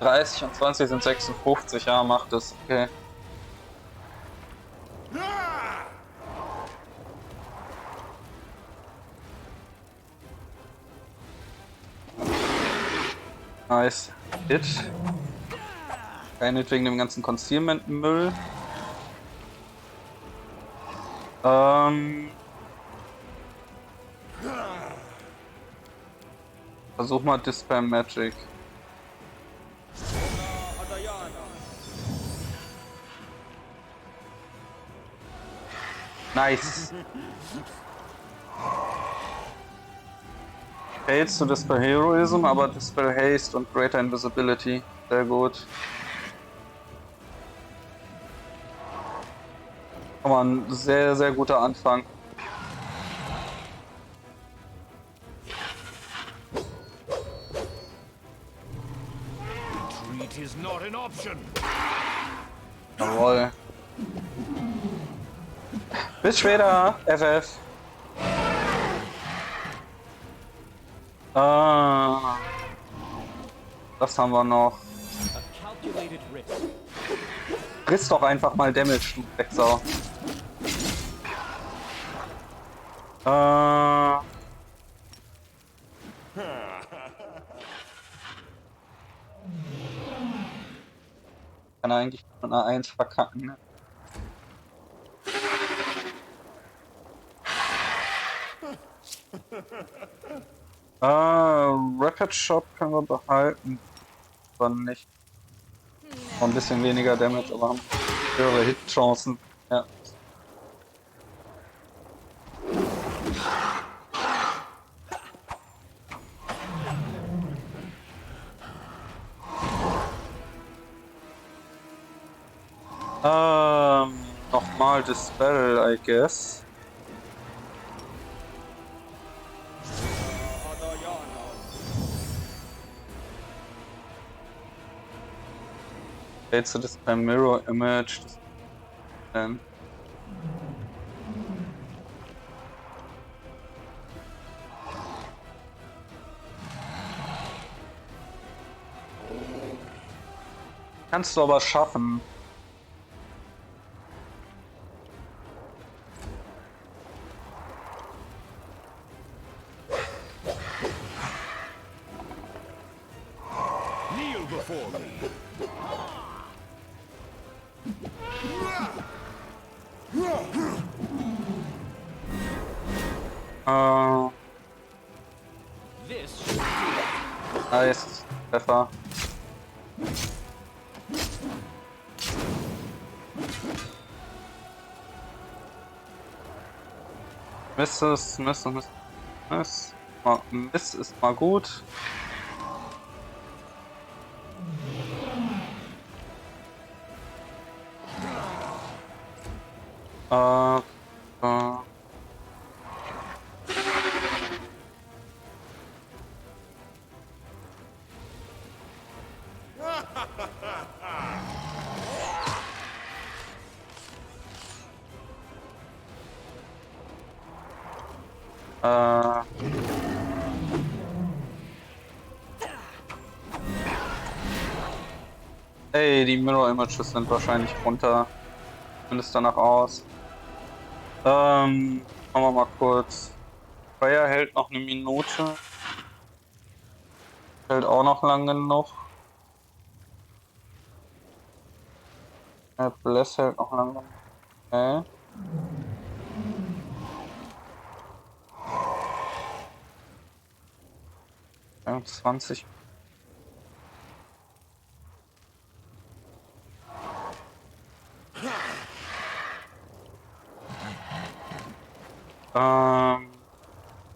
30 und 20 sind 56, ja, macht es, okay. Nice. Hit. Kein Hit wegen dem ganzen Concealment-Müll. Versuch mal Dispel Magic. Nice. Fails to Dispel Heroism, aber Dispel Haste und Greater Invisibility. Sehr gut. Schon mal ein sehr, sehr guter Anfang. Retreat is not an option. Jawohl. Bis später, FF. Das haben wir noch. A calculated risk. Friss doch einfach mal Damage, du Drecksau. Kann er eigentlich von einer 1 verkacken, ne? Rapid Shot können wir behalten. Aber nicht. Noch ein bisschen weniger Damage, aber haben höhere Hit-Chancen. Ja. Nochmal Dispel, I guess. Jetzt das beim Mirror Image. Kannst du aber schaffen. Kneel before me. This should do it. Nice. Treffer. Miss. Miss ist mal gut. Ey, die Mirror Images sind wahrscheinlich runter. Zumindest danach aus. Schauen wir mal kurz. Fire hält noch eine Minute. Hält auch noch lang genug. Bless hält noch lang genug. Okay. Ja, 20.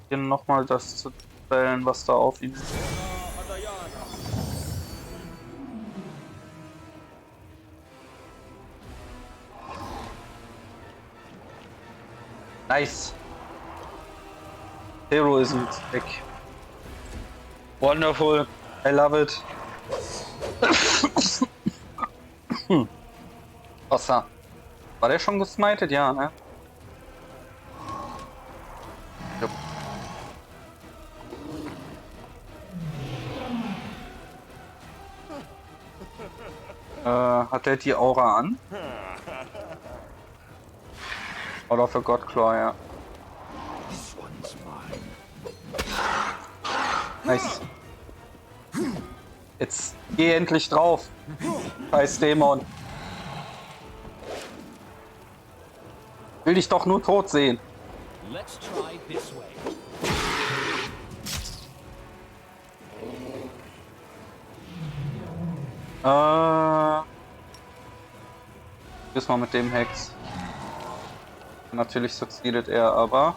Hier nochmal das zu stellen, was da auf ihn ist. Nice. Heroism is back. Wonderful. I love it. Wasser. War der schon gesmited? Ja, ne? Jupp. Hat der die Aura an? Oder für Godclaw, ja. Nice. Jetzt geh endlich drauf. Scheiß Dämon. Will dich doch nur tot sehen. Let's try this way. Bis mal mit dem Hex. Natürlich succeedet er, aber.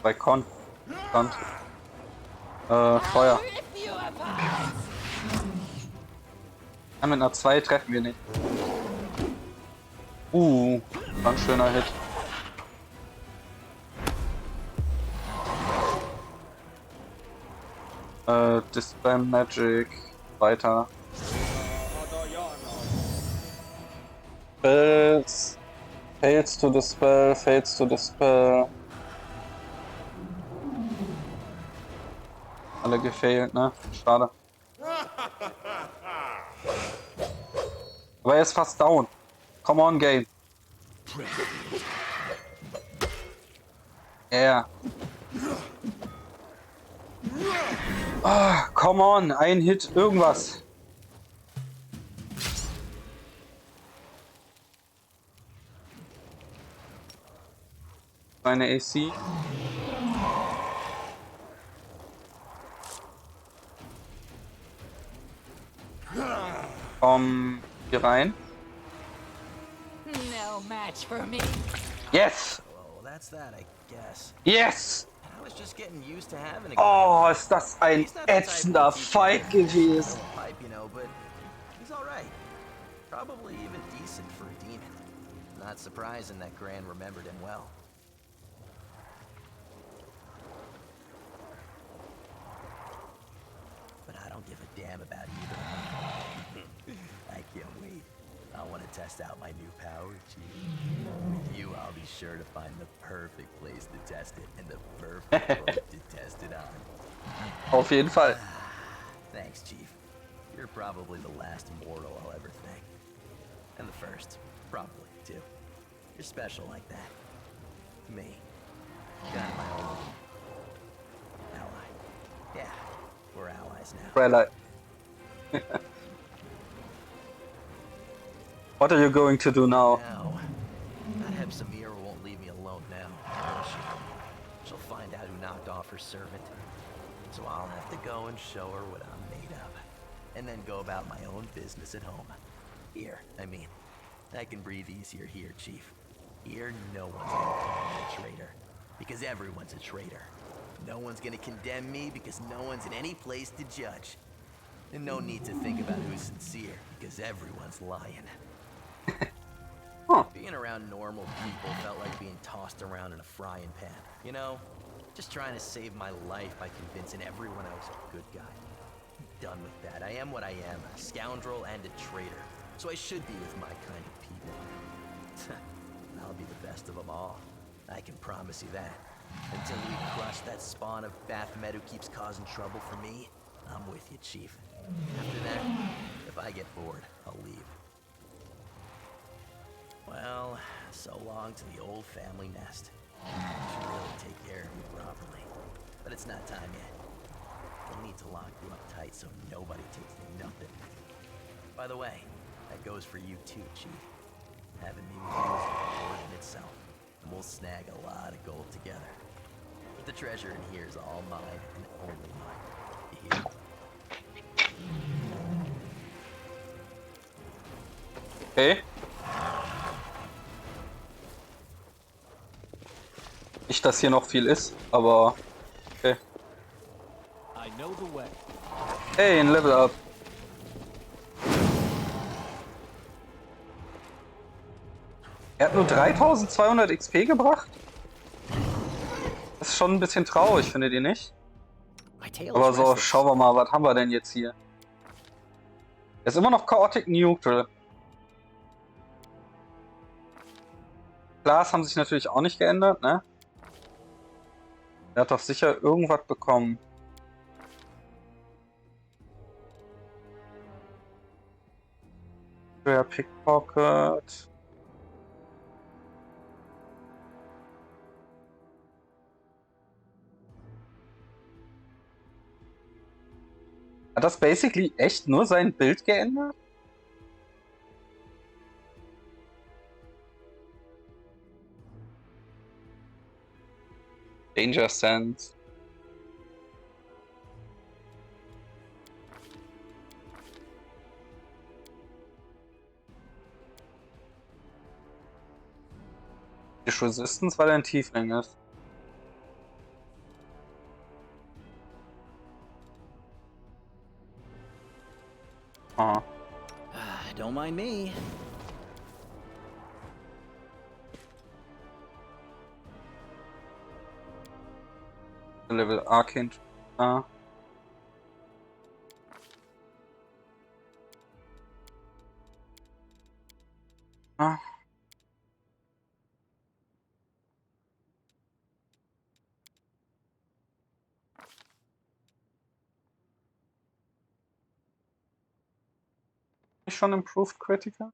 Bei Con. Feuer. Rip you apart! Ja, mit einer 2 treffen wir nicht. War ein schöner Hit. Dispel Magic. Weiter. Spells. Fails to dispel, fails to dispel. Alle gefailt, ne? Schade. Aber er ist fast down. Come on, Game. Yeah. Ah, come on, ein Hit, irgendwas. Eine AC. Komm hier rein. No match for me. Yes! Well, that's that, I guess. Yes! I was just getting used to having a Oh, ist das ein ätzender Fight gewesen. pipe, you know, but he's all right. Probably even decent for a demon. Not surprising that Gran remembered him well. But I don't give a damn about either. I can't wait. I want to test out my new power, Chief. With you, I'll be sure to find the perfect place to test it and the perfect boat to test it on. Auf jeden Fall. Thanks, Chief. You're probably the last mortal I'll ever thank. And the first, probably, too. You're special like that. To me. Kind of my own ally. Yeah, we're allies now. Twilight. What are you going to do now? Now, that Heb Samira won't leave me alone now, will she? She'll find out who knocked off her servant. So I'll have to go and show her what I'm made of. And then go about my own business at home. Here, I mean. I can breathe easier here, Chief. Here, no one's gonna call me a traitor. Because everyone's a traitor. No one's gonna condemn me because no one's in any place to judge. And no need to think about who's sincere, because everyone's lying. Being around normal people felt like being tossed around in a frying pan, you know? Just trying to save my life by convincing everyone I was a good guy. I'm done with that. I am what I am, a scoundrel and a traitor. So I should be with my kind of people. I'll be the best of them all. I can promise you that. Until we crush that spawn of Baphomet who keeps causing trouble for me, I'm with you, Chief. After that, if I get bored, I'll leave. Well, so long to the old family nest. You should really take care of me properly. But it's not time yet. We'll need to lock you up tight so nobody takes nothing. By the way, that goes for you too, Chief. Having me with you is a reward in itself, and we'll snag a lot of gold together. But the treasure in here is all mine and only mine. You hear? Okay. Nicht, dass hier noch viel ist, aber okay. I know the way. Hey, ein Level Up. Er hat nur 3200 XP gebracht? schon ein bisschen traurig, findet ihr nicht? My tail Aber is so, restless. schauen wir mal, was haben wir denn jetzt hier? Er ist immer noch Chaotic Neutral. Class haben sich natürlich auch nicht geändert, ne? Er hat doch sicher irgendwas bekommen. Der Pickpocket. Hat das basically echt nur sein Bild geändert? Danger Sense. Die Resistance, weil er ein Tiefling ist. Ah. Don't mind me. Level Arcane. Ah. Ah. Ist schon Improved Critical?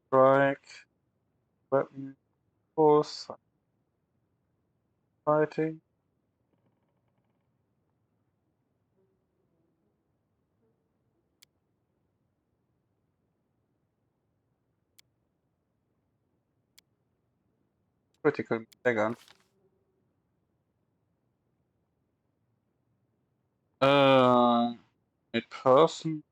Strike. Weapon. Force. Fighting. Critical Daggern. Mit Person.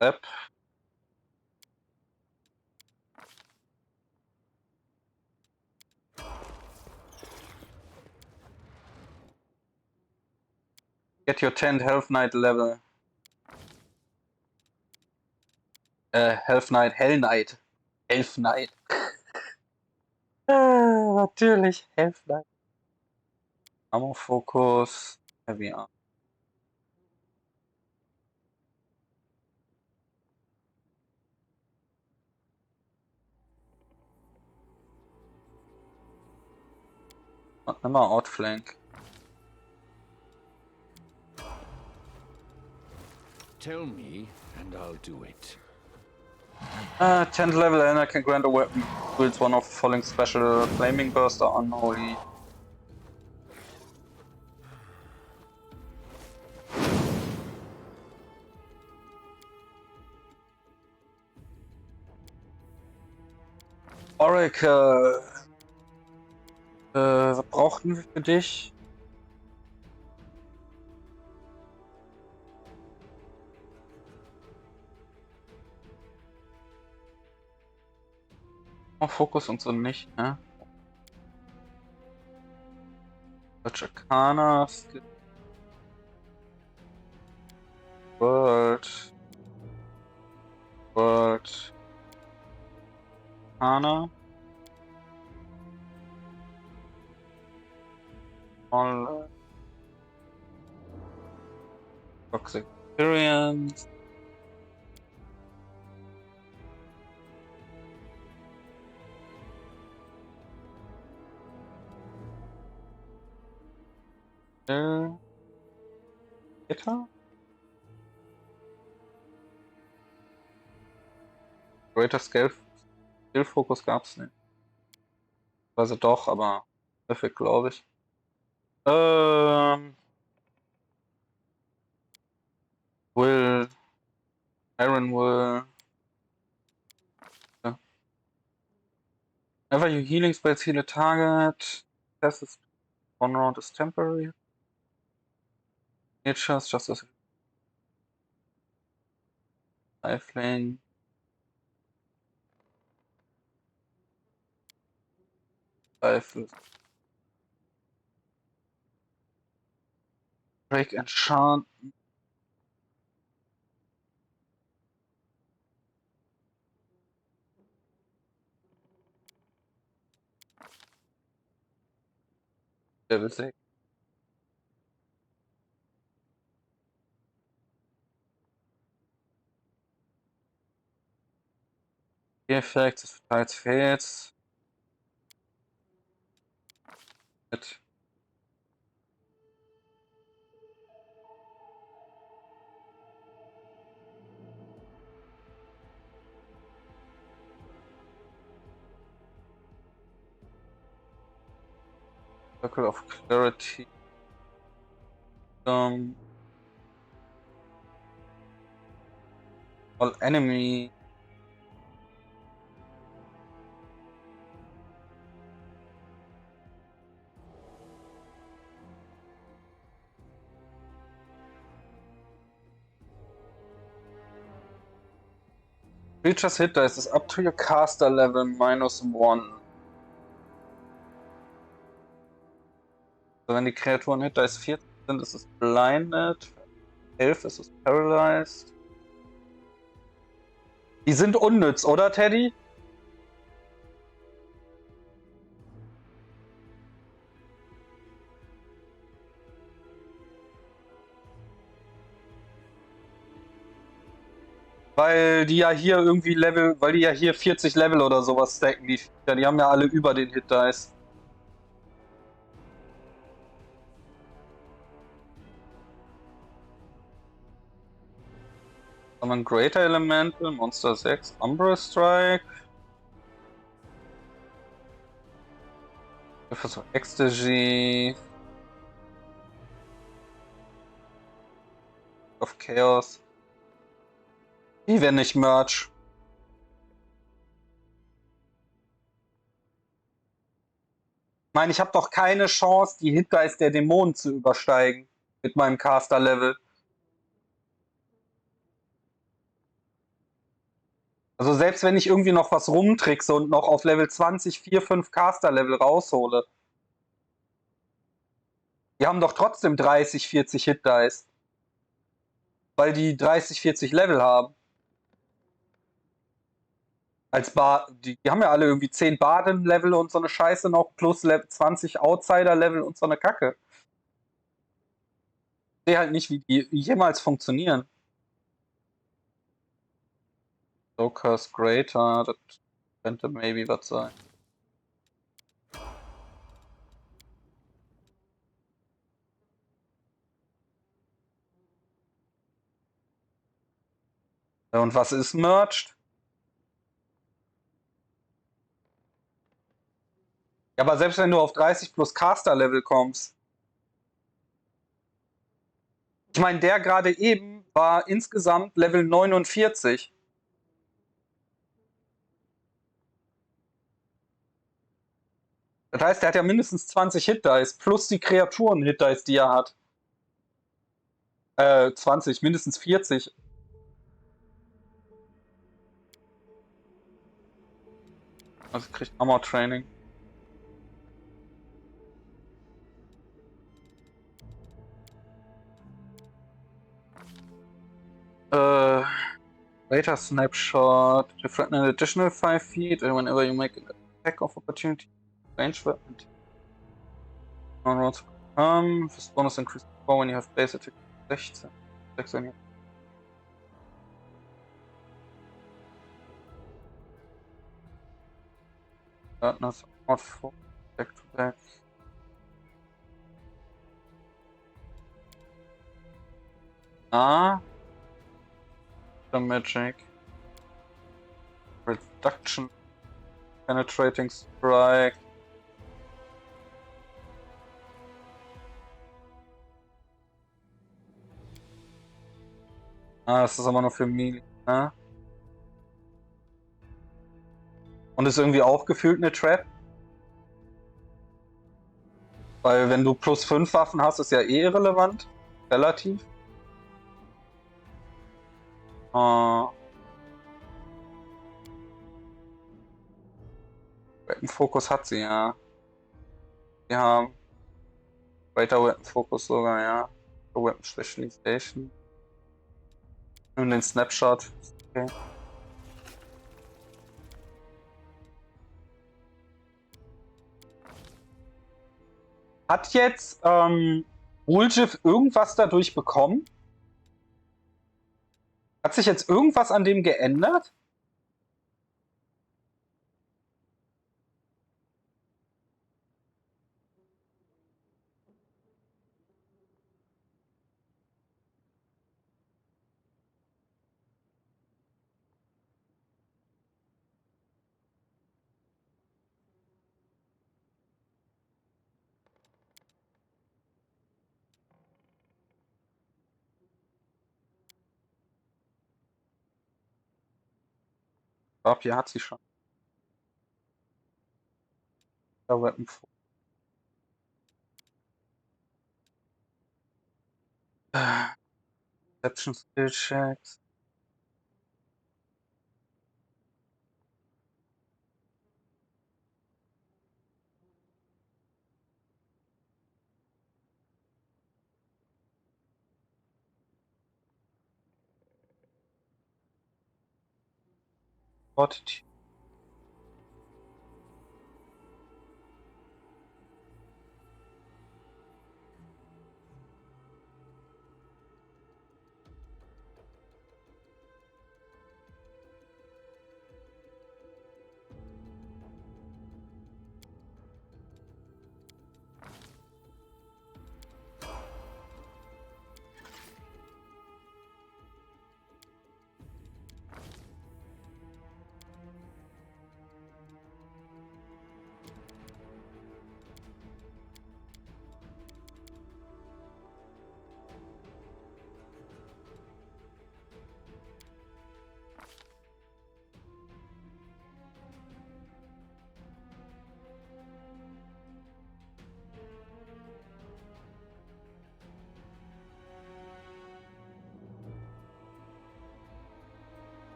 App. Get your 10th Health Knight level. Health Knight, Hell Knight. Elf Knight. Natürlich, Health Knight. Ammo Focus. Heavy Arm. Immer Outflank. Tell me, and I'll do it. 10th level and I can grant a weapon. Wields one of the following special flaming burst or unholy. Oracle. Was brauchten wir für dich? Oh, Fokus und so nicht, ne? Arcana, Skill. World. Arcana. All. Toxic Experience. Gitter? Greater Skill Focus gab's nicht. Also doch, aber perfekt, glaube ich. Will. Aaron will. Ja. Whenever you healing spells heal a target. This is one round is temporary. Natures just as lifeline. Life. Break enchant. Level 6. Effekt, das verteilt Fails. Mit. Circle of Clarity. All enemy. Creatures hit dice is up to your caster level -1. Also wenn die Kreaturen Hit Dice 14 sind, ist es blinded. 11 ist es paralyzed. Die sind unnütz, oder Teddy? Weil die ja hier irgendwie Level, weil die ja hier 40 Level oder sowas stacken, die Viecher. Die haben ja alle über den Hit Dice. Summon Greater Elemental, Monster 6, Umbra Strike. Versuch Ecstasy. Of Chaos. Die werden nicht Merch. Ich meine, ich habe doch keine Chance, die Hit Dice der Dämonen zu übersteigen. Mit meinem Caster-Level. Also selbst wenn ich irgendwie noch was rumtrickse und noch auf Level 20, 4, 5 Caster-Level raushole. Die haben doch trotzdem 30, 40 Hit Dice. Weil die 30, 40 Level haben. Als die haben ja alle irgendwie 10 Baden-Level und so eine Scheiße noch, plus 20 Outsider-Level und so eine Kacke. Ich sehe halt nicht, wie die jemals funktionieren. Locus Greater, das könnte maybe was sein. Ja, und was ist merged? Ja, aber selbst wenn du auf 30 plus Caster-Level kommst. Ich meine, der gerade eben war insgesamt Level 49. Das heißt, der hat ja mindestens 20 Hit-Dice, plus die Kreaturen-Hit-Dice, die er hat. 20, mindestens 40. Also kriegt Armor-Training. Later snapshot. You threaten an additional 5 feet whenever you make an attack of opportunity. Range weapon. On roll to confirm. This bonus increases 4 when you have base attack 16. 16. Darkness out 4. Back to back. The magic. Reduction. Penetrating strike. Das ist aber nur für Melee, ne? Und ist irgendwie auch gefühlt eine Trap. Weil wenn du plus 5 Waffen hast, ist ja eh irrelevant. Relativ. Weapon Focus hat sie, ja. Wir haben Greater Weapon Focus sogar, ja. Weapon Specialization. Und den Snapshot. Okay. Hat jetzt Woolschiff irgendwas dadurch bekommen? Hat sich jetzt irgendwas an dem geändert? Ich glaube, hier hat sie schon. Der Weapon. Perception Skill Checks. Fortitude.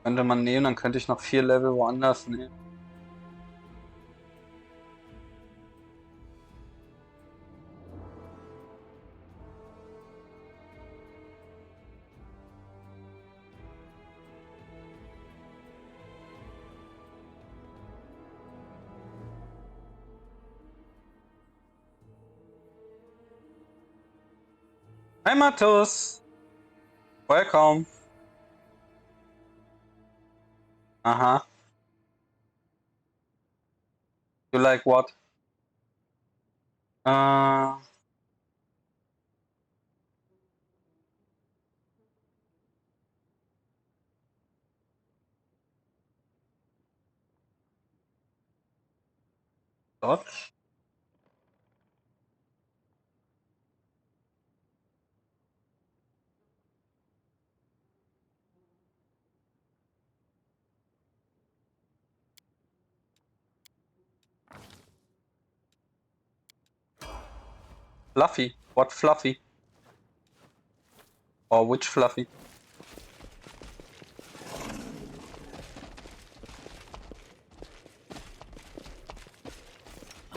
Könnte man nehmen, dann könnte ich noch 4 Level woanders nehmen. Hi Mattus! Welcome! Aha. You like what? Dodge? Fluffy? What Fluffy? Or which Fluffy?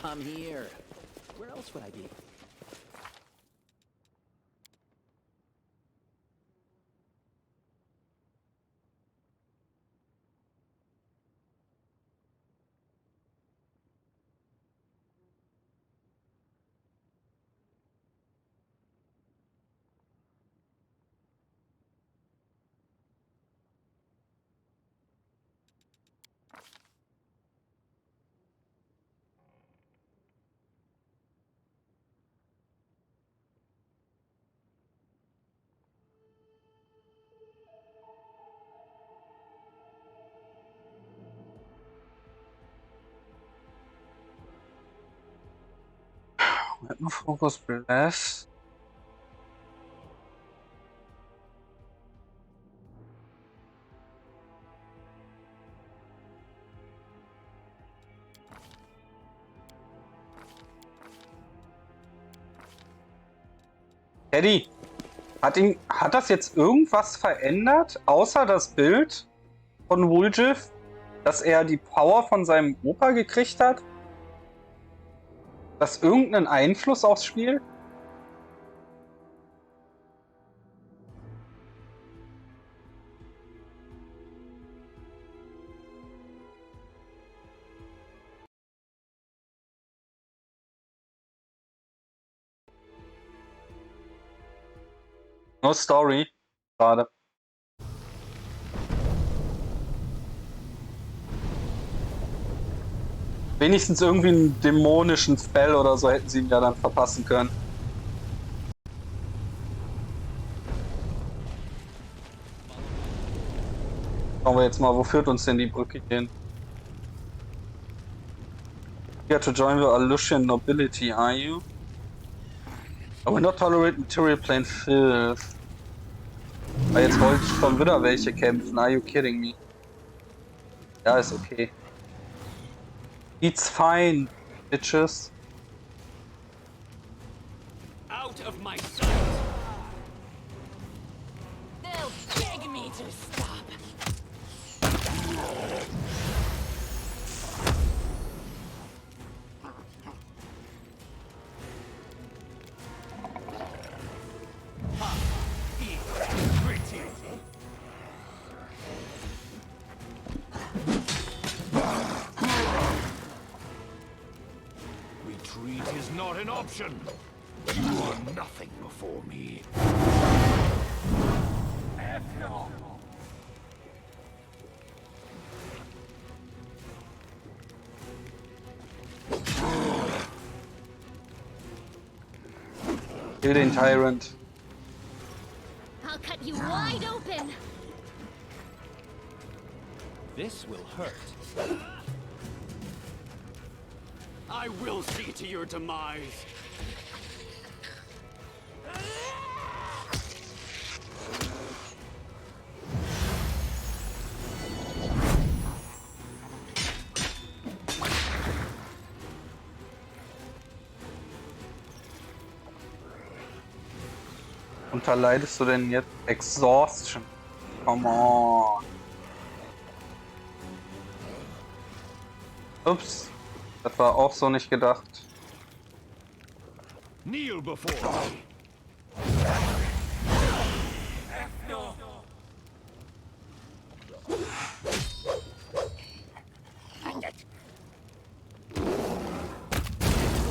I'm here. Where else would I be? Weapon Focus Blast. Eddie, hat das jetzt irgendwas verändert, außer das Bild von Woolschiff, dass er die Power von seinem Opa gekriegt hat? Das irgendeinen Einfluss aufs Spiel? No story. Schade. Wenigstens irgendwie einen dämonischen Spell oder so hätten sie ihn ja dann verpassen können. Schauen wir jetzt mal, wo führt uns denn die Brücke hin? Here to join the Alushian nobility, are you? I will not tolerate material plane filth. Ah, jetzt wollte ich schon wieder welche kämpfen. Are you kidding me? Ja, ist okay. It's fine, bitches. Out of my sight! They'll beg me to stop. Retreat is not an option. You are nothing before me. Kill den Tyrant. I'll cut you wide open. This will hurt. I will see to your demise. Unter leidest du denn jetzt Exhaustion? Come on. Ups. Das war auch so nicht gedacht. Kneel before me.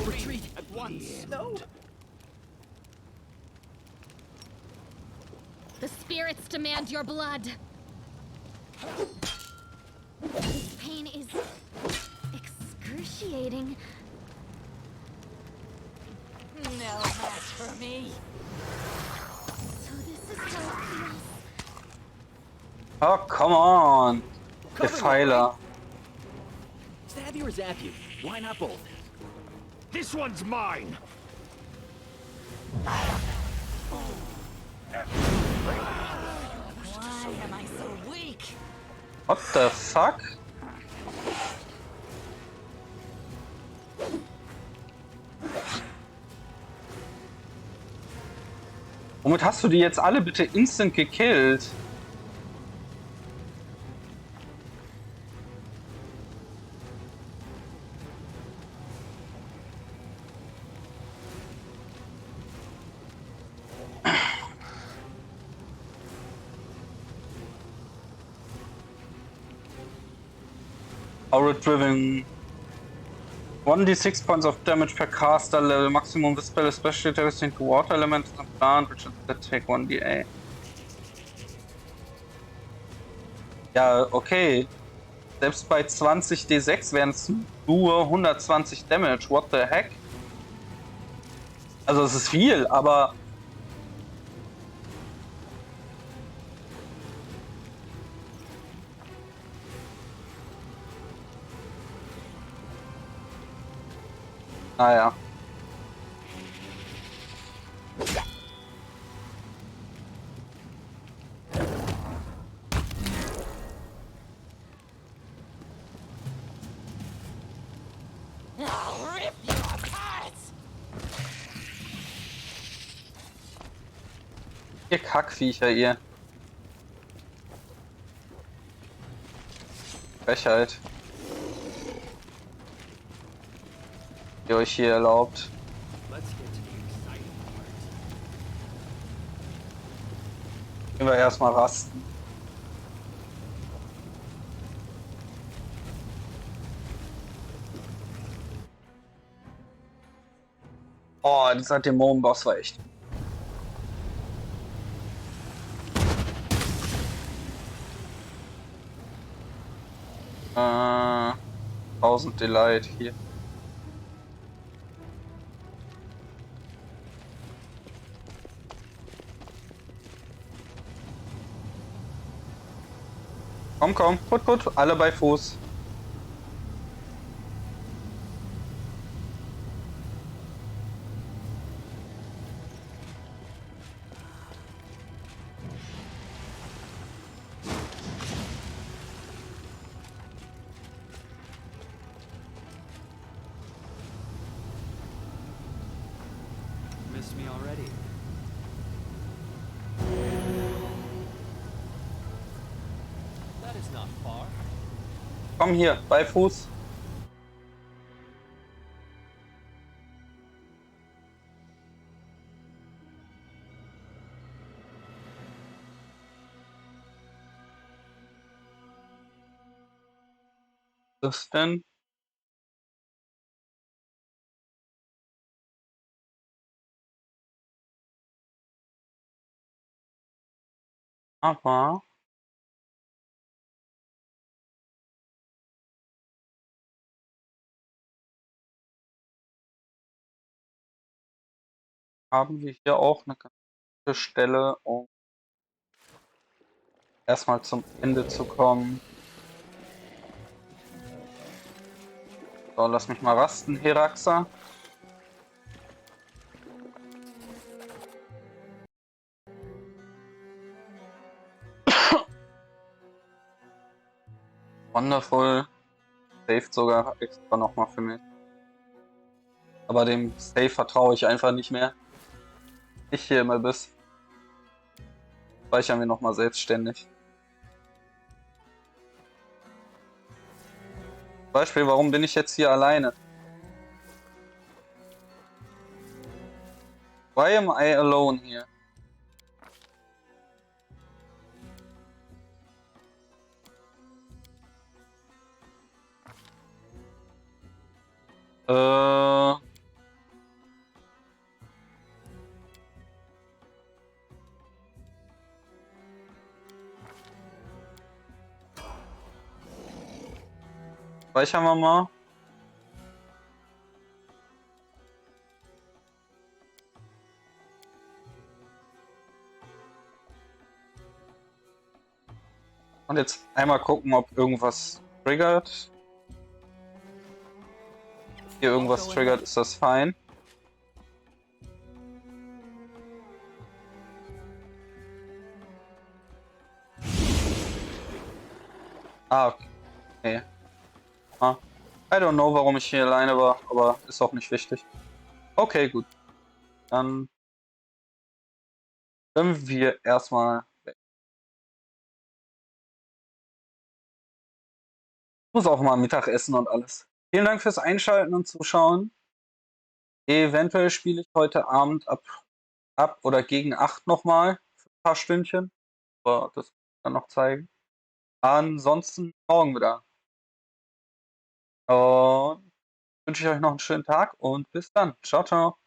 Retreat at once. No. The spirits demand your blood. This pain is excruciating. No match for me. So this is how it feels. Oh, come on. Der Cover me, Pfeiler. right? Stab you or zap you? Why not both? This one's mine. Why am I so weak? What the fuck? Womit hast du die jetzt alle bitte instant gekillt? Aura driven. 1d6 points of damage per caster level. Maximum the spell is specially targeting to water elements and plant, which instead take 1d8. Ja, okay. Selbst bei 20d6 wären es nur 120 Damage. What the heck? Also es ist viel, aber... Naja. I'll rip you apart. Ihr Kackviecher, ihr. Frechheit. Die euch hier erlaubt. Let's get to the exciting part. Gehen wir erstmal rasten. Oh, dieser Dämonenboss war echt. 1000 Delight hier. Komm, komm, gut, alle bei Fuß. Missed me already. That is not far. Komm hier, bei Fuß. Was ist denn? Aber haben wir hier auch eine gute Stelle, um erstmal zum Ende zu kommen. So, lass mich mal rasten, Heraxa. Wonderful. Saved sogar extra nochmal für mich. Aber dem Save vertraue ich einfach nicht mehr. Ich hier immer bis. Speichern wir nochmal selbstständig. Beispiel, warum bin ich jetzt hier alleine? Why am I alone here? Speichern wir mal. Und jetzt einmal gucken, ob irgendwas triggert. Hier irgendwas triggert, ist das fein. Ah, okay. Ah. I don't know, warum ich hier alleine war, aber ist auch nicht wichtig. Okay, gut. Dann können wir erstmal weg. Muss auch mal Mittag essen und alles. Vielen Dank fürs Einschalten und Zuschauen. Eventuell spiele ich heute Abend ab oder gegen 8 nochmal für ein paar Stündchen. Aber das kann ich dann noch zeigen. Ansonsten morgen wieder. Und wünsche ich euch noch einen schönen Tag und bis dann. Ciao, ciao.